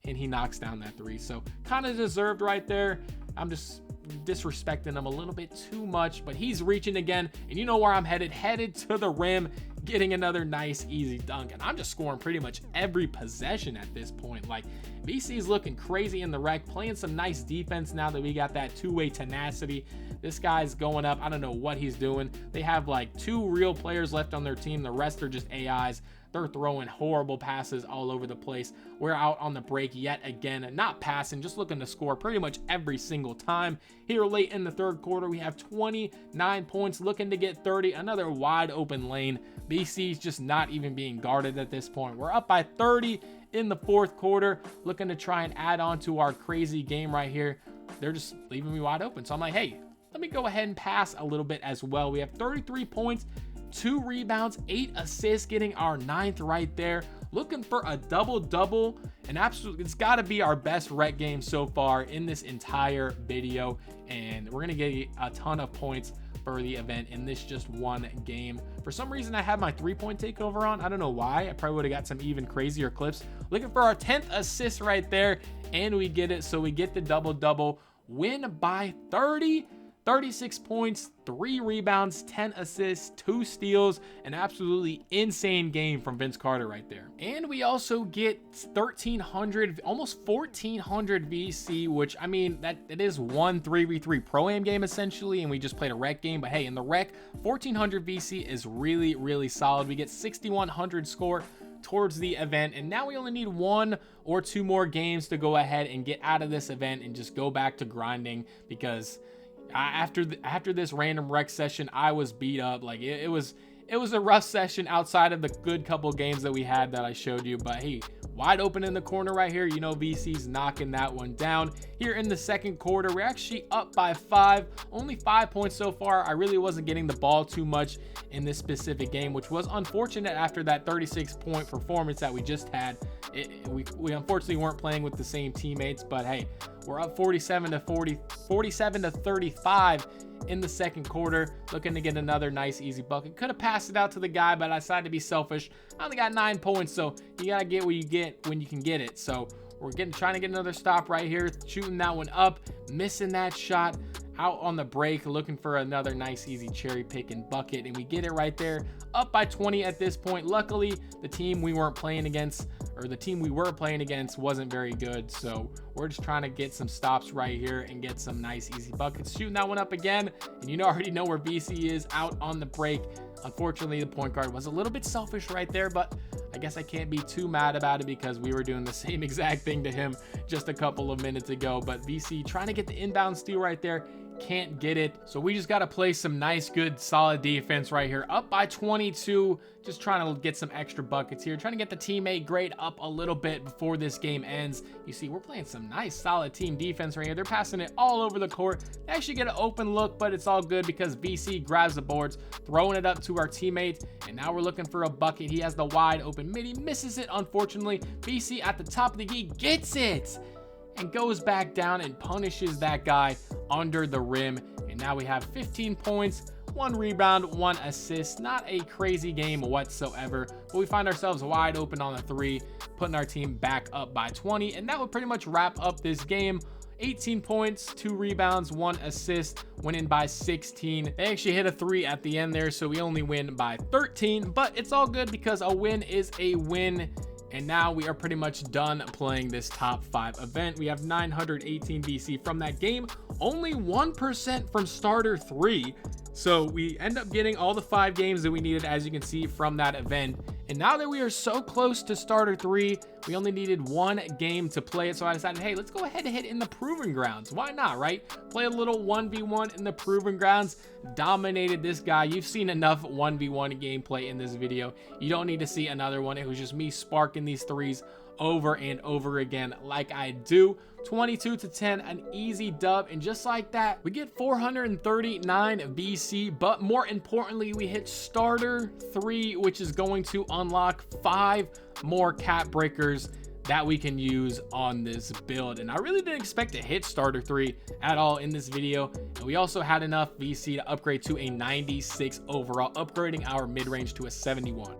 Speaker 1: and he knocks down that 3. So kind of deserved right there. I'm just disrespecting him a little bit too much, but he's reaching again, and you know where I'm headed to the rim, getting another nice easy dunk. And I'm just scoring pretty much every possession at this point. Like, VC's looking crazy in the rec, playing some nice defense now that we got that two-way tenacity. This guy's going up. I don't know what he's doing. They have like 2 real players left on their team. The rest are just AIs. They're throwing horrible passes all over the place. We're out on the break yet again, not passing, just looking to score pretty much every single time. Here late in the third quarter, we have 29 points, looking to get 30. Another wide open lane. BC's just not even being guarded at this point. We're up by 30 in the fourth quarter, looking to try and add on to our crazy game right here. They're just leaving me wide open. So I'm like, hey, let me go ahead and pass a little bit as well. We have 33 points. 2 rebounds, 8 assists, getting our 9th right there. Looking for a double-double, and absolutely, it's got to be our best rec game so far in this entire video, and we're going to get a ton of points for the event in this just one game. For some reason, I have my 3-point takeover on. I don't know why. I probably would have got some even crazier clips. Looking for our 10th assist right there, and we get it. So we get the double-double, win by 30. 36 points, 3 rebounds, 10 assists, 2 steals, an absolutely insane game from Vince Carter right there. And we also get 1,300, almost 1,400 VC, which, I mean, it is one 3v3 Pro-Am game essentially, and we just played a rec game. But hey, in the rec, 1,400 VC is really, really solid. We get 6,100 score towards the event, and now we only need 1 or 2 more games to go ahead and get out of this event and just go back to grinding, because after this random rec session, I was beat up. Like, it was a rough session outside of the good couple games that we had that I showed you. But hey, wide open in the corner right here. You know, VC's knocking that one down. Here in the second quarter, we're actually up by 5, only 5 points so far. I really wasn't getting the ball too much in this specific game, which was unfortunate after that 36-point performance that we just had. We unfortunately weren't playing with the same teammates, but hey, we're up 47 to 35 in the second quarter, looking to get another nice easy bucket. Could have passed it out to the guy, but I decided to be selfish. I only got 9 points, so you gotta get what you get when you can get it. So we're trying to get another stop right here, shooting that one up, missing that shot. Out on the break, looking for another nice easy cherry pick and bucket, and we get it right there, up by 20 at this point. Luckily, the team we were playing against wasn't very good, so we're just trying to get some stops right here and get some nice easy buckets. Shooting that one up again, and you already know where BC is, out on the break. Unfortunately, the point guard was a little bit selfish right there, but I guess I can't be too mad about it because we were doing the same exact thing to him just a couple of minutes ago. But VC trying to get the inbound steal right there, can't get it. So we just got to play some nice, good, solid defense right here. Up by 22, just trying to get some extra buckets here, trying to get the teammate grade up a little bit before this game ends. You see, we're playing some nice, solid team defense right here. They're passing it all over the court. They actually get an open look, but it's all good because VC grabs the boards, throwing it up to our teammate, and now we're looking for a bucket. He has the wide open mid. He misses it, unfortunately. VC at the top of the key gets it and goes back down and punishes that guy under the rim. And now we have 15 points, 1 rebound, 1 assist. Not a crazy game whatsoever, but we find ourselves wide open on the 3, putting our team back up by 20. And that would pretty much wrap up this game. 18 points, 2 rebounds, 1 assist, winning by 16. They actually hit a 3 at the end there, so we only win by 13, but it's all good because a win is a win. And now we are pretty much done playing this top 5 event. We have 918 VC from that game, only 1% from starter 3. So we end up getting all the 5 games that we needed, as you can see, from that event. And now that we are so close to starter 3, we only needed 1 game to play it. So I decided, hey, let's go ahead and hit in the proving grounds. Why not, right? Play a little 1v1 in the proving grounds. Dominated this guy. You've seen enough 1v1 gameplay in this video. You don't need to see another one. It was just me sparking these threes over and over again like I do. 22 to 10, an easy dub. And just like that, we get 439 VC, but more importantly, we hit starter 3, which is going to unlock 5 more cap breakers. that we can use on this build. And I really didn't expect to hit starter 3 at all in this video. And we also had enough VC to upgrade to a 96 overall, upgrading our mid-range to a 71.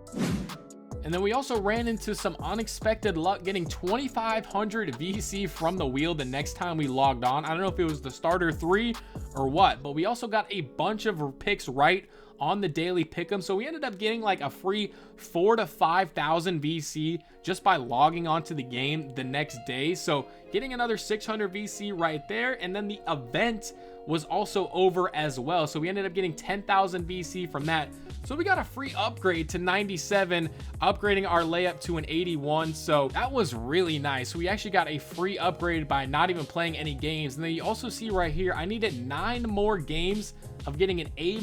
Speaker 1: And then we also ran into some unexpected luck getting 2,500 VC from the wheel the next time we logged on. I don't know if it was the starter 3 or what, but we also got a bunch of picks right on the daily pick'em. So we ended up getting like a free 4,000 to 5,000 VC just by logging onto the game the next day. So getting another 600 VC right there. And then the event was also over as well. So we ended up getting 10,000 VC from that. So we got a free upgrade to 97, upgrading our layup to an 81. So that was really nice. We actually got a free upgrade by not even playing any games. And then you also see right here, I needed 9 more games of getting an A-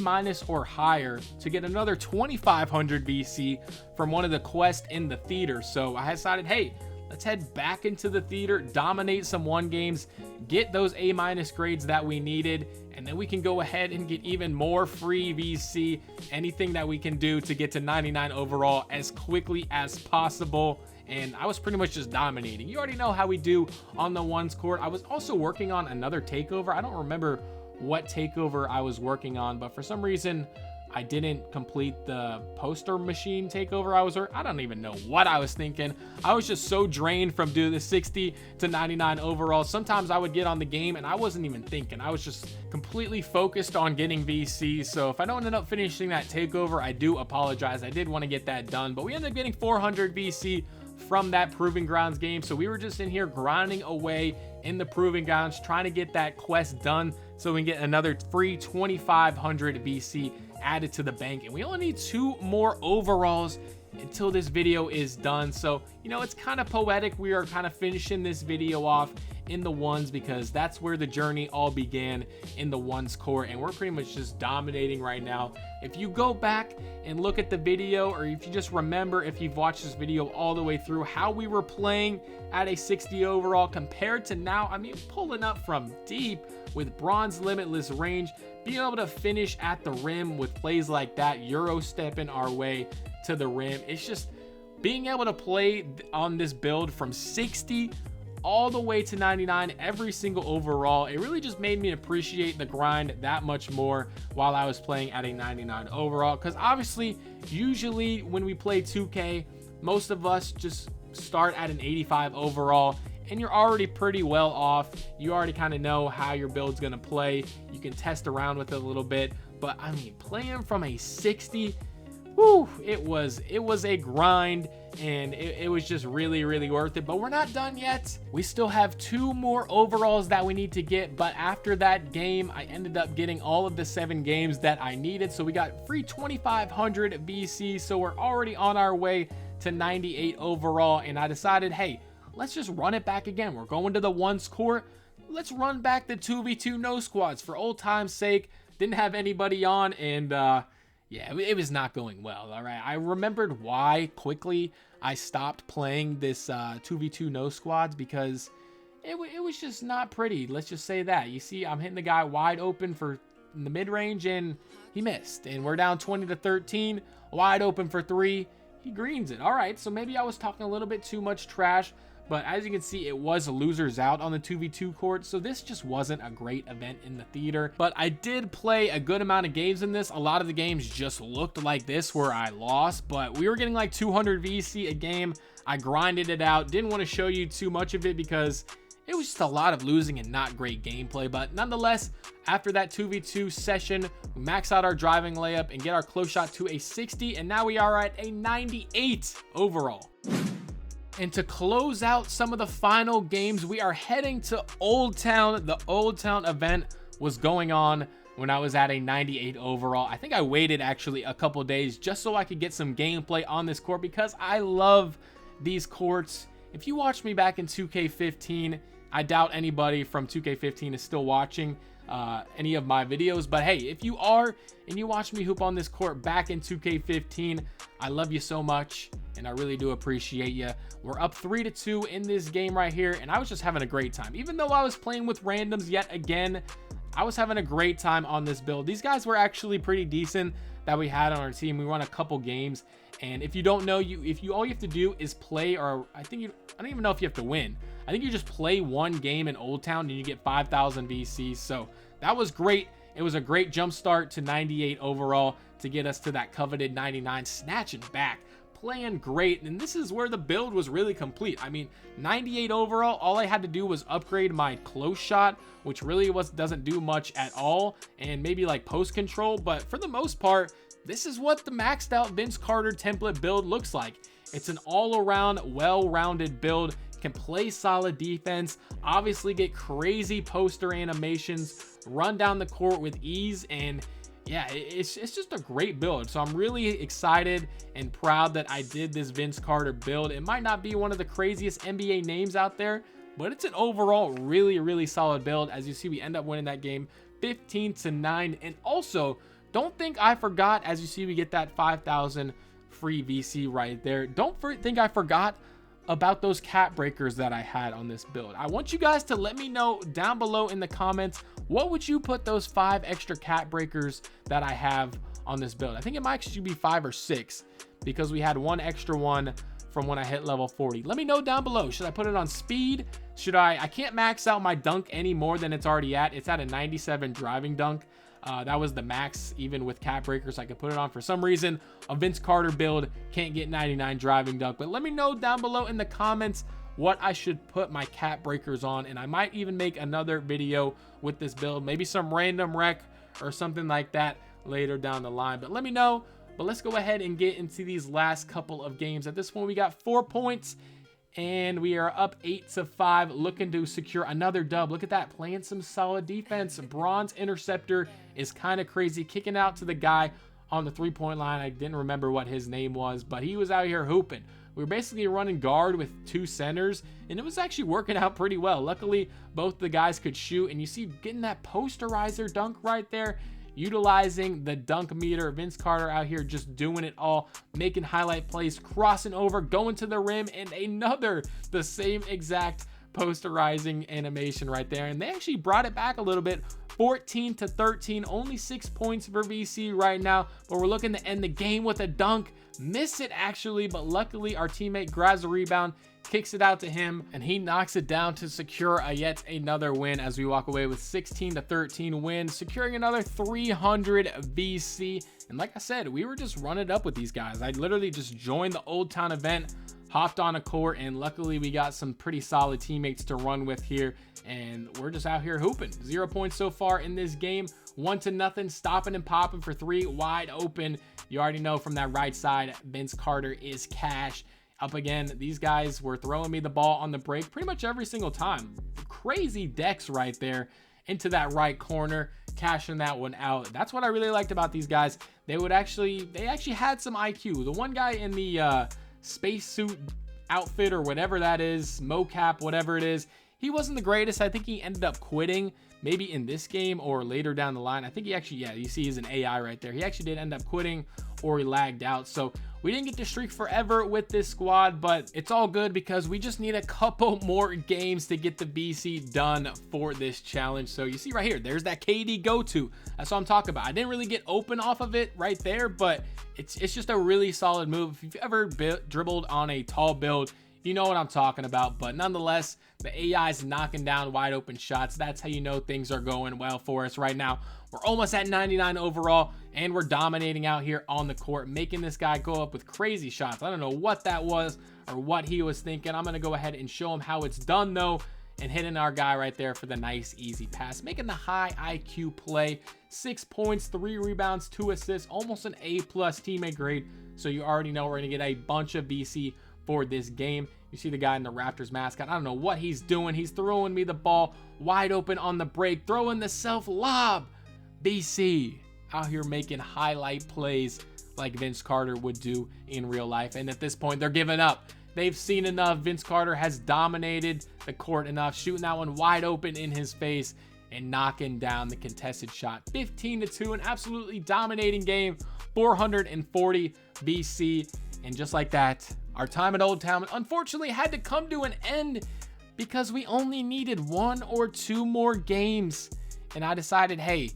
Speaker 1: or higher to get another 2,500 VC from one of the quests in the theater. So I decided, hey, let's head back into the theater, dominate some 1 games, get those A- grades that we needed, and then we can go ahead and get even more free VC, anything that we can do to get to 99 overall as quickly as possible. And I was pretty much just dominating. You already know how we do on the ones court. I was also working on another takeover. I don't remember what takeover I was working on, but for some reason I didn't complete the poster machine takeover. I don't even know what I was thinking. I was just so drained from doing the 60 to 99 overall. Sometimes I would get on the game and I wasn't even thinking. I was just completely focused on getting VC. So if I don't end up finishing that takeover, I do apologize. I did want to get that done, but we ended up getting 400 VC from that Proving Grounds game. So we were just in here grinding away in the Proving Grounds, trying to get that quest done so we can get another free 2,500 VC added to the bank. And we only need 2 more overalls until this video is done. So, you know, it's kind of poetic. We are kind of finishing this video off in the ones because that's where the journey all began, in the ones court, and we're pretty much just dominating right now. If you go back and look at the video, or if you just remember, if you've watched this video all the way through, how we were playing at a 60 overall compared to now, I mean, pulling up from deep with bronze limitless range, being able to finish at the rim with plays like that, Euro stepping our way to the rim. It's just being able to play on this build from 60 all the way to 99 every single overall. It really just made me appreciate the grind that much more while I was playing at a 99 overall, because obviously usually when we play 2K, most of us just start at an 85 overall and you're already pretty well off. You already kind of know how your build's gonna play. You can test around with it a little bit, but I mean, playing from a 60, whew, it was a grind, and it was just really worth it. But we're not done yet. We still have 2 more overalls that we need to get, but after that game I ended up getting all of the 7 games that I needed, so we got free 2,500 VC. So we're already on our way to 98 overall, and I decided, hey, let's just run it back again. We're going to the ones court. Let's run back the 2v2 no squads for old time's sake. Didn't have anybody on, and yeah, it was not going well. All right, I remembered why quickly I stopped playing this 2v2 no squads, because it was just not pretty. Let's just say that. You see, I'm hitting the guy wide open for the mid-range and he missed, and we're down 20 to 13, wide open for 3. He greens it. All right, so maybe I was talking a little bit too much trash, but as you can see, it was losers out on the 2v2 court, so this just wasn't a great event in the theater. But I did play a good amount of games in this. A lot of the games just looked like this where I lost, but we were getting like 200 VC a game. I grinded it out. Didn't want to show you too much of it because it was just a lot of losing and not great gameplay. But nonetheless, after that 2v2 session, we max out our driving layup and get our close shot to a 60, and now we are at a 98 overall. And to close out some of the final games, we are heading to Old Town. The Old Town event was going on when I was at a 98 overall. I think I waited actually a couple days just so I could get some gameplay on this court, because I love these courts. If you watched me back in 2K15, I doubt anybody from 2K15 is still watching any of my videos, but hey, if you are and you watched me hoop on this court back in 2K15, I love you so much and I really do appreciate you. We're up 3-2 in this game right here, and I was just having a great time. Even though I was playing with randoms yet again, I was having a great time on this build. These guys were actually pretty decent. that we had on our team. We won a couple games, and if you don't know, all you have to do is play, or I don't even know if you have to win. I think you just play one game in Old Town and you get 5,000 VCs. So that was great. It was a great jump start to 98 overall to get us to that coveted 99, snatching back, playing great. And this is where the build was really complete. I mean, 98 overall, all I had to do was upgrade my close shot, which really doesn't do much at all, and maybe like post control. But for the most part, this is what the maxed out Vince Carter template build looks like. It's an all-around, well-rounded build. Can play solid defense, obviously get crazy poster animations, run down the court with ease, and yeah, it's just a great build. So I'm really excited and proud that I did this Vince Carter build. It might not be one of the craziest NBA names out there, but it's an overall really solid build. As you see, we end up winning that game 15-9. And also, don't think I forgot, as you see, we get that 5,000 free VC right there. Don't think I forgot about those cap breakers that I had on this build. I want you guys to let me know down below in the comments, what would you put those 5 extra cap breakers that I have on this build? I think it might actually be 5 or 6, because we had one extra one from when I hit level 40. Let me know down below. Should I put it on speed? Should I can't max out my dunk any more than it's already at. It's at a 97 driving dunk. That was the max, even with cap breakers. I could put it on. For some reason, a Vince Carter build can't get 99 driving dunk. But let me know down below in the comments what I should put my cap breakers on, and I might even make another video with this build, maybe some random rec or something like that later down the line. But let me know. But let's go ahead and get into these last couple of games. At this point, we got 4 points, and we are up 8-5, looking to secure another dub. Look at that, playing some solid defense. Bronze interceptor is kind of crazy, kicking out to the guy on the 3-point line. I didn't remember what his name was, but he was out here hooping. We were basically running guard with 2 centers, and it was actually working out pretty well. Luckily, both the guys could shoot, and you see getting that posterizer dunk right there, utilizing the dunk meter. Vince Carter out here just doing it all, making highlight plays, crossing over, going to the rim, and the same exact posterizing animation right there. And they actually brought it back a little bit, 14-13, only 6 points for VC right now, but we're looking to end the game with a dunk. Miss it actually, but luckily our teammate grabs the rebound, kicks it out to him, and he knocks it down to secure yet another win as we walk away with 16-13 win, securing another 300 VC. And like I said, we were just running it up with these guys. I literally just joined the Old Town event, hopped on a court, and luckily we got some pretty solid teammates to run with here, and we're just out here hooping. 0 points so far in this game, 1-0, stopping and popping for 3, wide open. You already know from that right side, Vince Carter is cash. Up again, these guys were throwing me the ball on the break pretty much every single time. Crazy decks right there into that right corner, cashing that one out. That's what I really liked about these guys. They actually had some IQ. The one guy in the spacesuit outfit or whatever that is, mocap, whatever it is, he wasn't the greatest. I think he ended up quitting maybe in this game or later down the line. I think he actually, yeah, you see he's an AI right there. He actually did end up quitting, or he lagged out. So we didn't get to streak forever with this squad, but it's all good because we just need a couple more games to get the BC done for this challenge. So you see right here, there's that KD go-to. That's what I'm talking about. I didn't really get open off of it right there, but it's just a really solid move. If you've ever dribbled on a tall build, you know what I'm talking about. But nonetheless, the AI is knocking down wide open shots. That's how you know things are going well for us right now. We're almost at 99 overall, and we're dominating out here on the court, making this guy go up with crazy shots. I don't know what that was or what he was thinking. I'm going to go ahead and show him how it's done, though, and hitting our guy right there for the nice, easy pass, making the high IQ play. 6 points, 3 rebounds, 2 assists, almost an A+ teammate grade. So you already know we're going to get a bunch of BC for this game. You see the guy in the Raptors mascot. I don't know what he's doing. He's throwing me the ball wide open on the break, throwing the self lob. BC out here making highlight plays like Vince Carter would do in real life. And at this point, they're giving up. They've seen enough. Vince Carter has dominated the court enough, shooting that one wide open in his face and knocking down the contested shot. 15-2, an absolutely dominating game. 440 BC. And just like that, our time at Old Town unfortunately had to come to an end because we only needed 1 or 2 more games. And I decided, hey,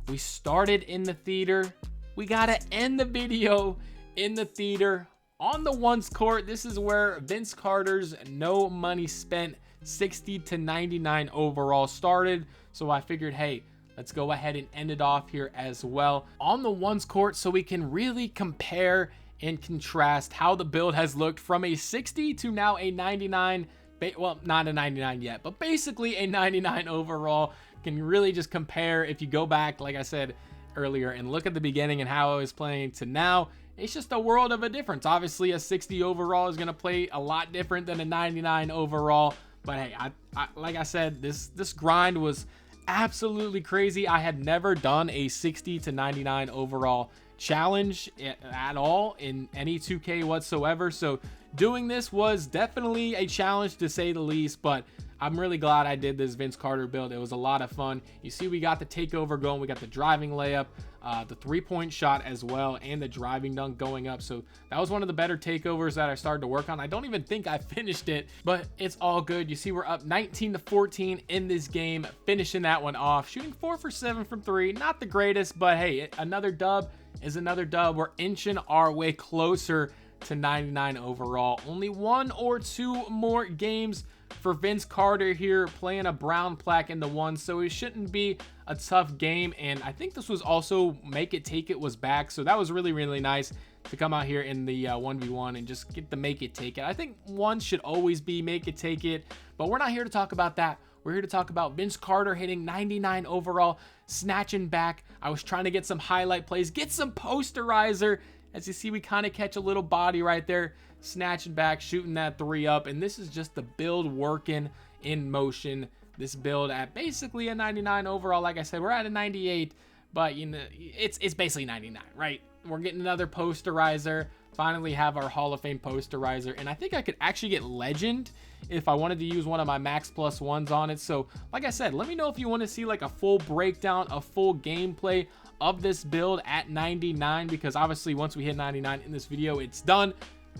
Speaker 1: we started in the theater. we gotta end the video in the theater on the ones court. This is where Vince Carter's no money spent 60 to 99 overall started. So I figured, hey, let's go ahead and end it off here as well on the ones court, so we can really compare and contrast how the build has looked from a 60 to now a 99. Well, not a 99 yet, but basically a 99 overall. Can really just compare if you go back, like I said earlier, and look at the beginning and how I was playing to now. It's just a world of a difference. Obviously, a 60 overall is going to play a lot different than a 99 overall. But hey, I like I said, this grind was absolutely crazy. I had never done a 60 to 99 overall challenge at all in any 2K whatsoever. So doing this was definitely a challenge to say the least, but I'm really glad I did this Vince Carter build. It was a lot of fun. You see, we got the takeover going. We got the driving layup, the 3-point shot as well, and the driving dunk going up. So that was one of the better takeovers that I started to work on. I don't even think I finished it, but it's all good. You see, we're up 19 to 14 in this game, finishing that one off, shooting 4 for 7 from 3. Not the greatest, but hey, another dub is another dub. We're inching our way closer to 99 overall. Only 1 or 2 more games for Vince Carter here, playing a brown plaque in the one, so it shouldn't be a tough game. And I think this was also Make It Take It was back, so that was really nice to come out here in the 1v1 and just get the Make It Take It. I think one should always be Make It Take It, but we're not here to talk about that. We're here to talk about Vince Carter hitting 99 overall, snatching back. I was trying to get some highlight plays, get some posterizer. As you see, we kind of catch a little body right there, snatching back, shooting that 3 up. And this is just the build working in motion. This build at basically a 99 overall. Like I said, we're at a 98, but you know, it's basically 99, right? We're getting another posterizer. Finally have our Hall of Fame posterizer. And I think I could actually get legend if I wanted to use one of my max plus ones on it. So like I said, let me know if you want to see like a full breakdown, a full gameplay of this build at 99, because obviously once we hit 99 in this video, it's done,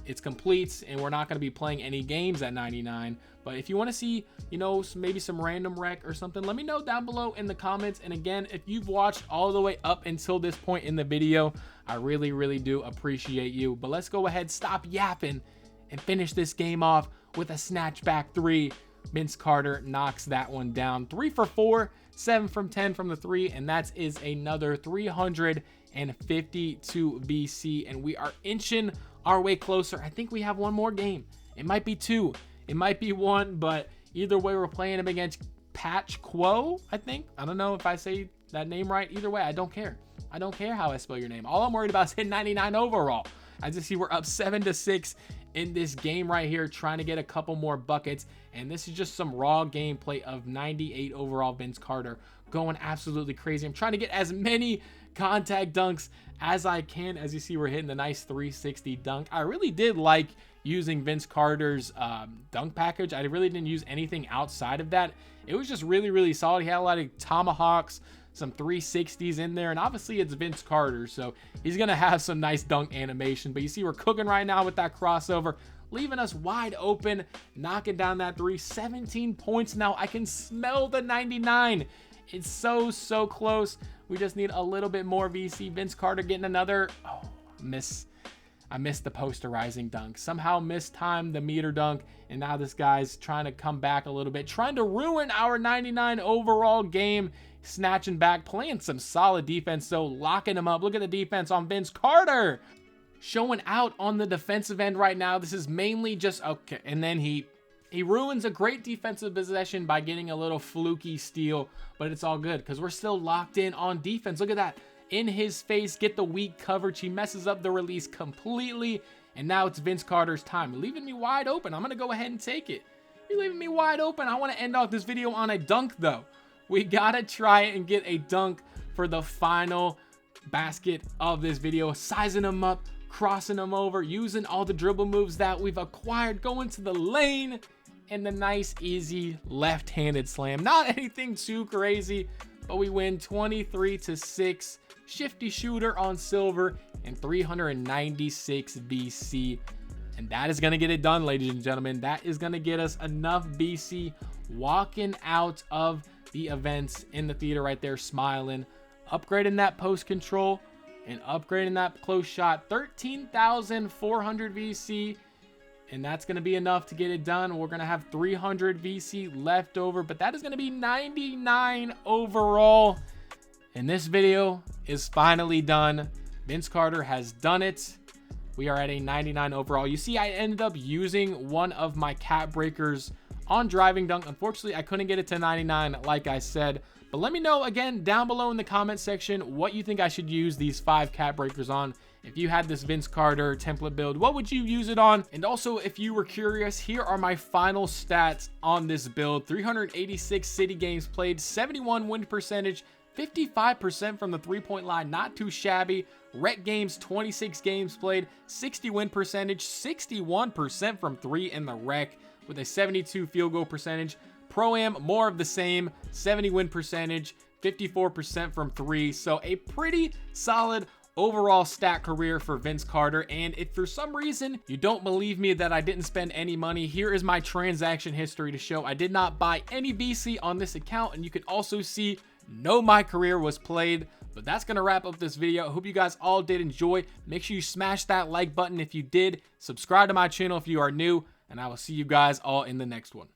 Speaker 1: it's complete, and we're not going to be playing any games at 99. But if you want to see, you know, maybe some random rec or something, let me know down below in the comments. And again, if you've watched all the way up until this point in the video, I really do appreciate you. But let's go ahead, stop yapping, and finish this game off with a snatchback 3. Vince Carter knocks that one down. 3 for 4, 7 from 10 from the 3, and that is another 352 VC, and we are inching our way closer. I think we have one more game. It might be 2, it might be 1, but either way, we're playing him against Patch Quo, I think. I don't know if I say that name right. Either way, I don't care. I don't care how I spell your name. All I'm worried about is hitting 99 overall. As you see, we're up 7 to 6 in this game right here, trying to get a couple more buckets. And this is just some raw gameplay of 98 overall Vince Carter, going absolutely crazy. I'm trying to get as many contact dunks as I can. As you see, we're hitting the nice 360 dunk. I really did like using Vince Carter's dunk package. I really didn't use anything outside of that. It was just really solid. He had a lot of tomahawks, some 360s in there, and obviously it's Vince Carter, so he's gonna have some nice dunk animation. But you see, we're cooking right now with that crossover, leaving us wide open, knocking down that 3. 17 points now. I can smell the 99. It's so close. We just need a little bit more VC. Vince Carter getting another, I missed the posterizing dunk. Somehow mistimed the meter dunk, and now this guy's trying to come back a little bit, trying to ruin our 99 overall game, snatching back, playing some solid defense, so locking him up. Look at the defense on Vince Carter, showing out on the defensive end right now. This is mainly just, okay, and then he ruins a great defensive possession by getting a little fluky steal, but it's all good because we're still locked in on defense. Look at that. In his face, get the weak coverage. He messes up the release completely, and now it's Vince Carter's time, leaving me wide open. I'm gonna go ahead and take it. You're leaving me wide open. I want to end off this video on a dunk though. We gotta try it and get a dunk for the final basket of this video, sizing him up, crossing him over, using all the dribble moves that we've acquired, going to the lane, and the nice easy left-handed slam. Not anything too crazy, but we win 23 to 6. Shifty shooter on silver and 396 VC, and that is going to get it done, ladies and gentlemen. That is going to get us enough VC, walking out of the events in the theater right there, smiling, upgrading that post control, and upgrading that close shot. 13,400 VC, and that's going to be enough to get it done. We're going to have 300 VC left over, but that is going to be 99 overall. And this video is finally done. Vince Carter has done it. We are at a 99 overall. You see, I ended up using one of my cap breakers on driving dunk. Unfortunately, I couldn't get it to 99 like I said. But let me know again down below in the comment section what you think I should use these 5 cap breakers on. If you had this Vince Carter template build, what would you use it on? And also, if you were curious, here are my final stats on this build. 386 city games played, 71 win percentage, 55% from the three-point line, not too shabby. Rec games, 26 games played, 60 win percentage, 61% from 3 in the rec with a 72 field goal percentage. Pro-Am, more of the same, 70 win percentage, 54% from 3. So a pretty solid overall stat career for Vince Carter. And if for some reason you don't believe me that I didn't spend any money, here is my transaction history to show I did not buy any VC on this account. And you can also see no MyCareer was played. But that's going to wrap up this video. I hope you guys all did enjoy. Make sure you smash that like button if you did. Subscribe to my channel if you are new. And I will see you guys all in the next one.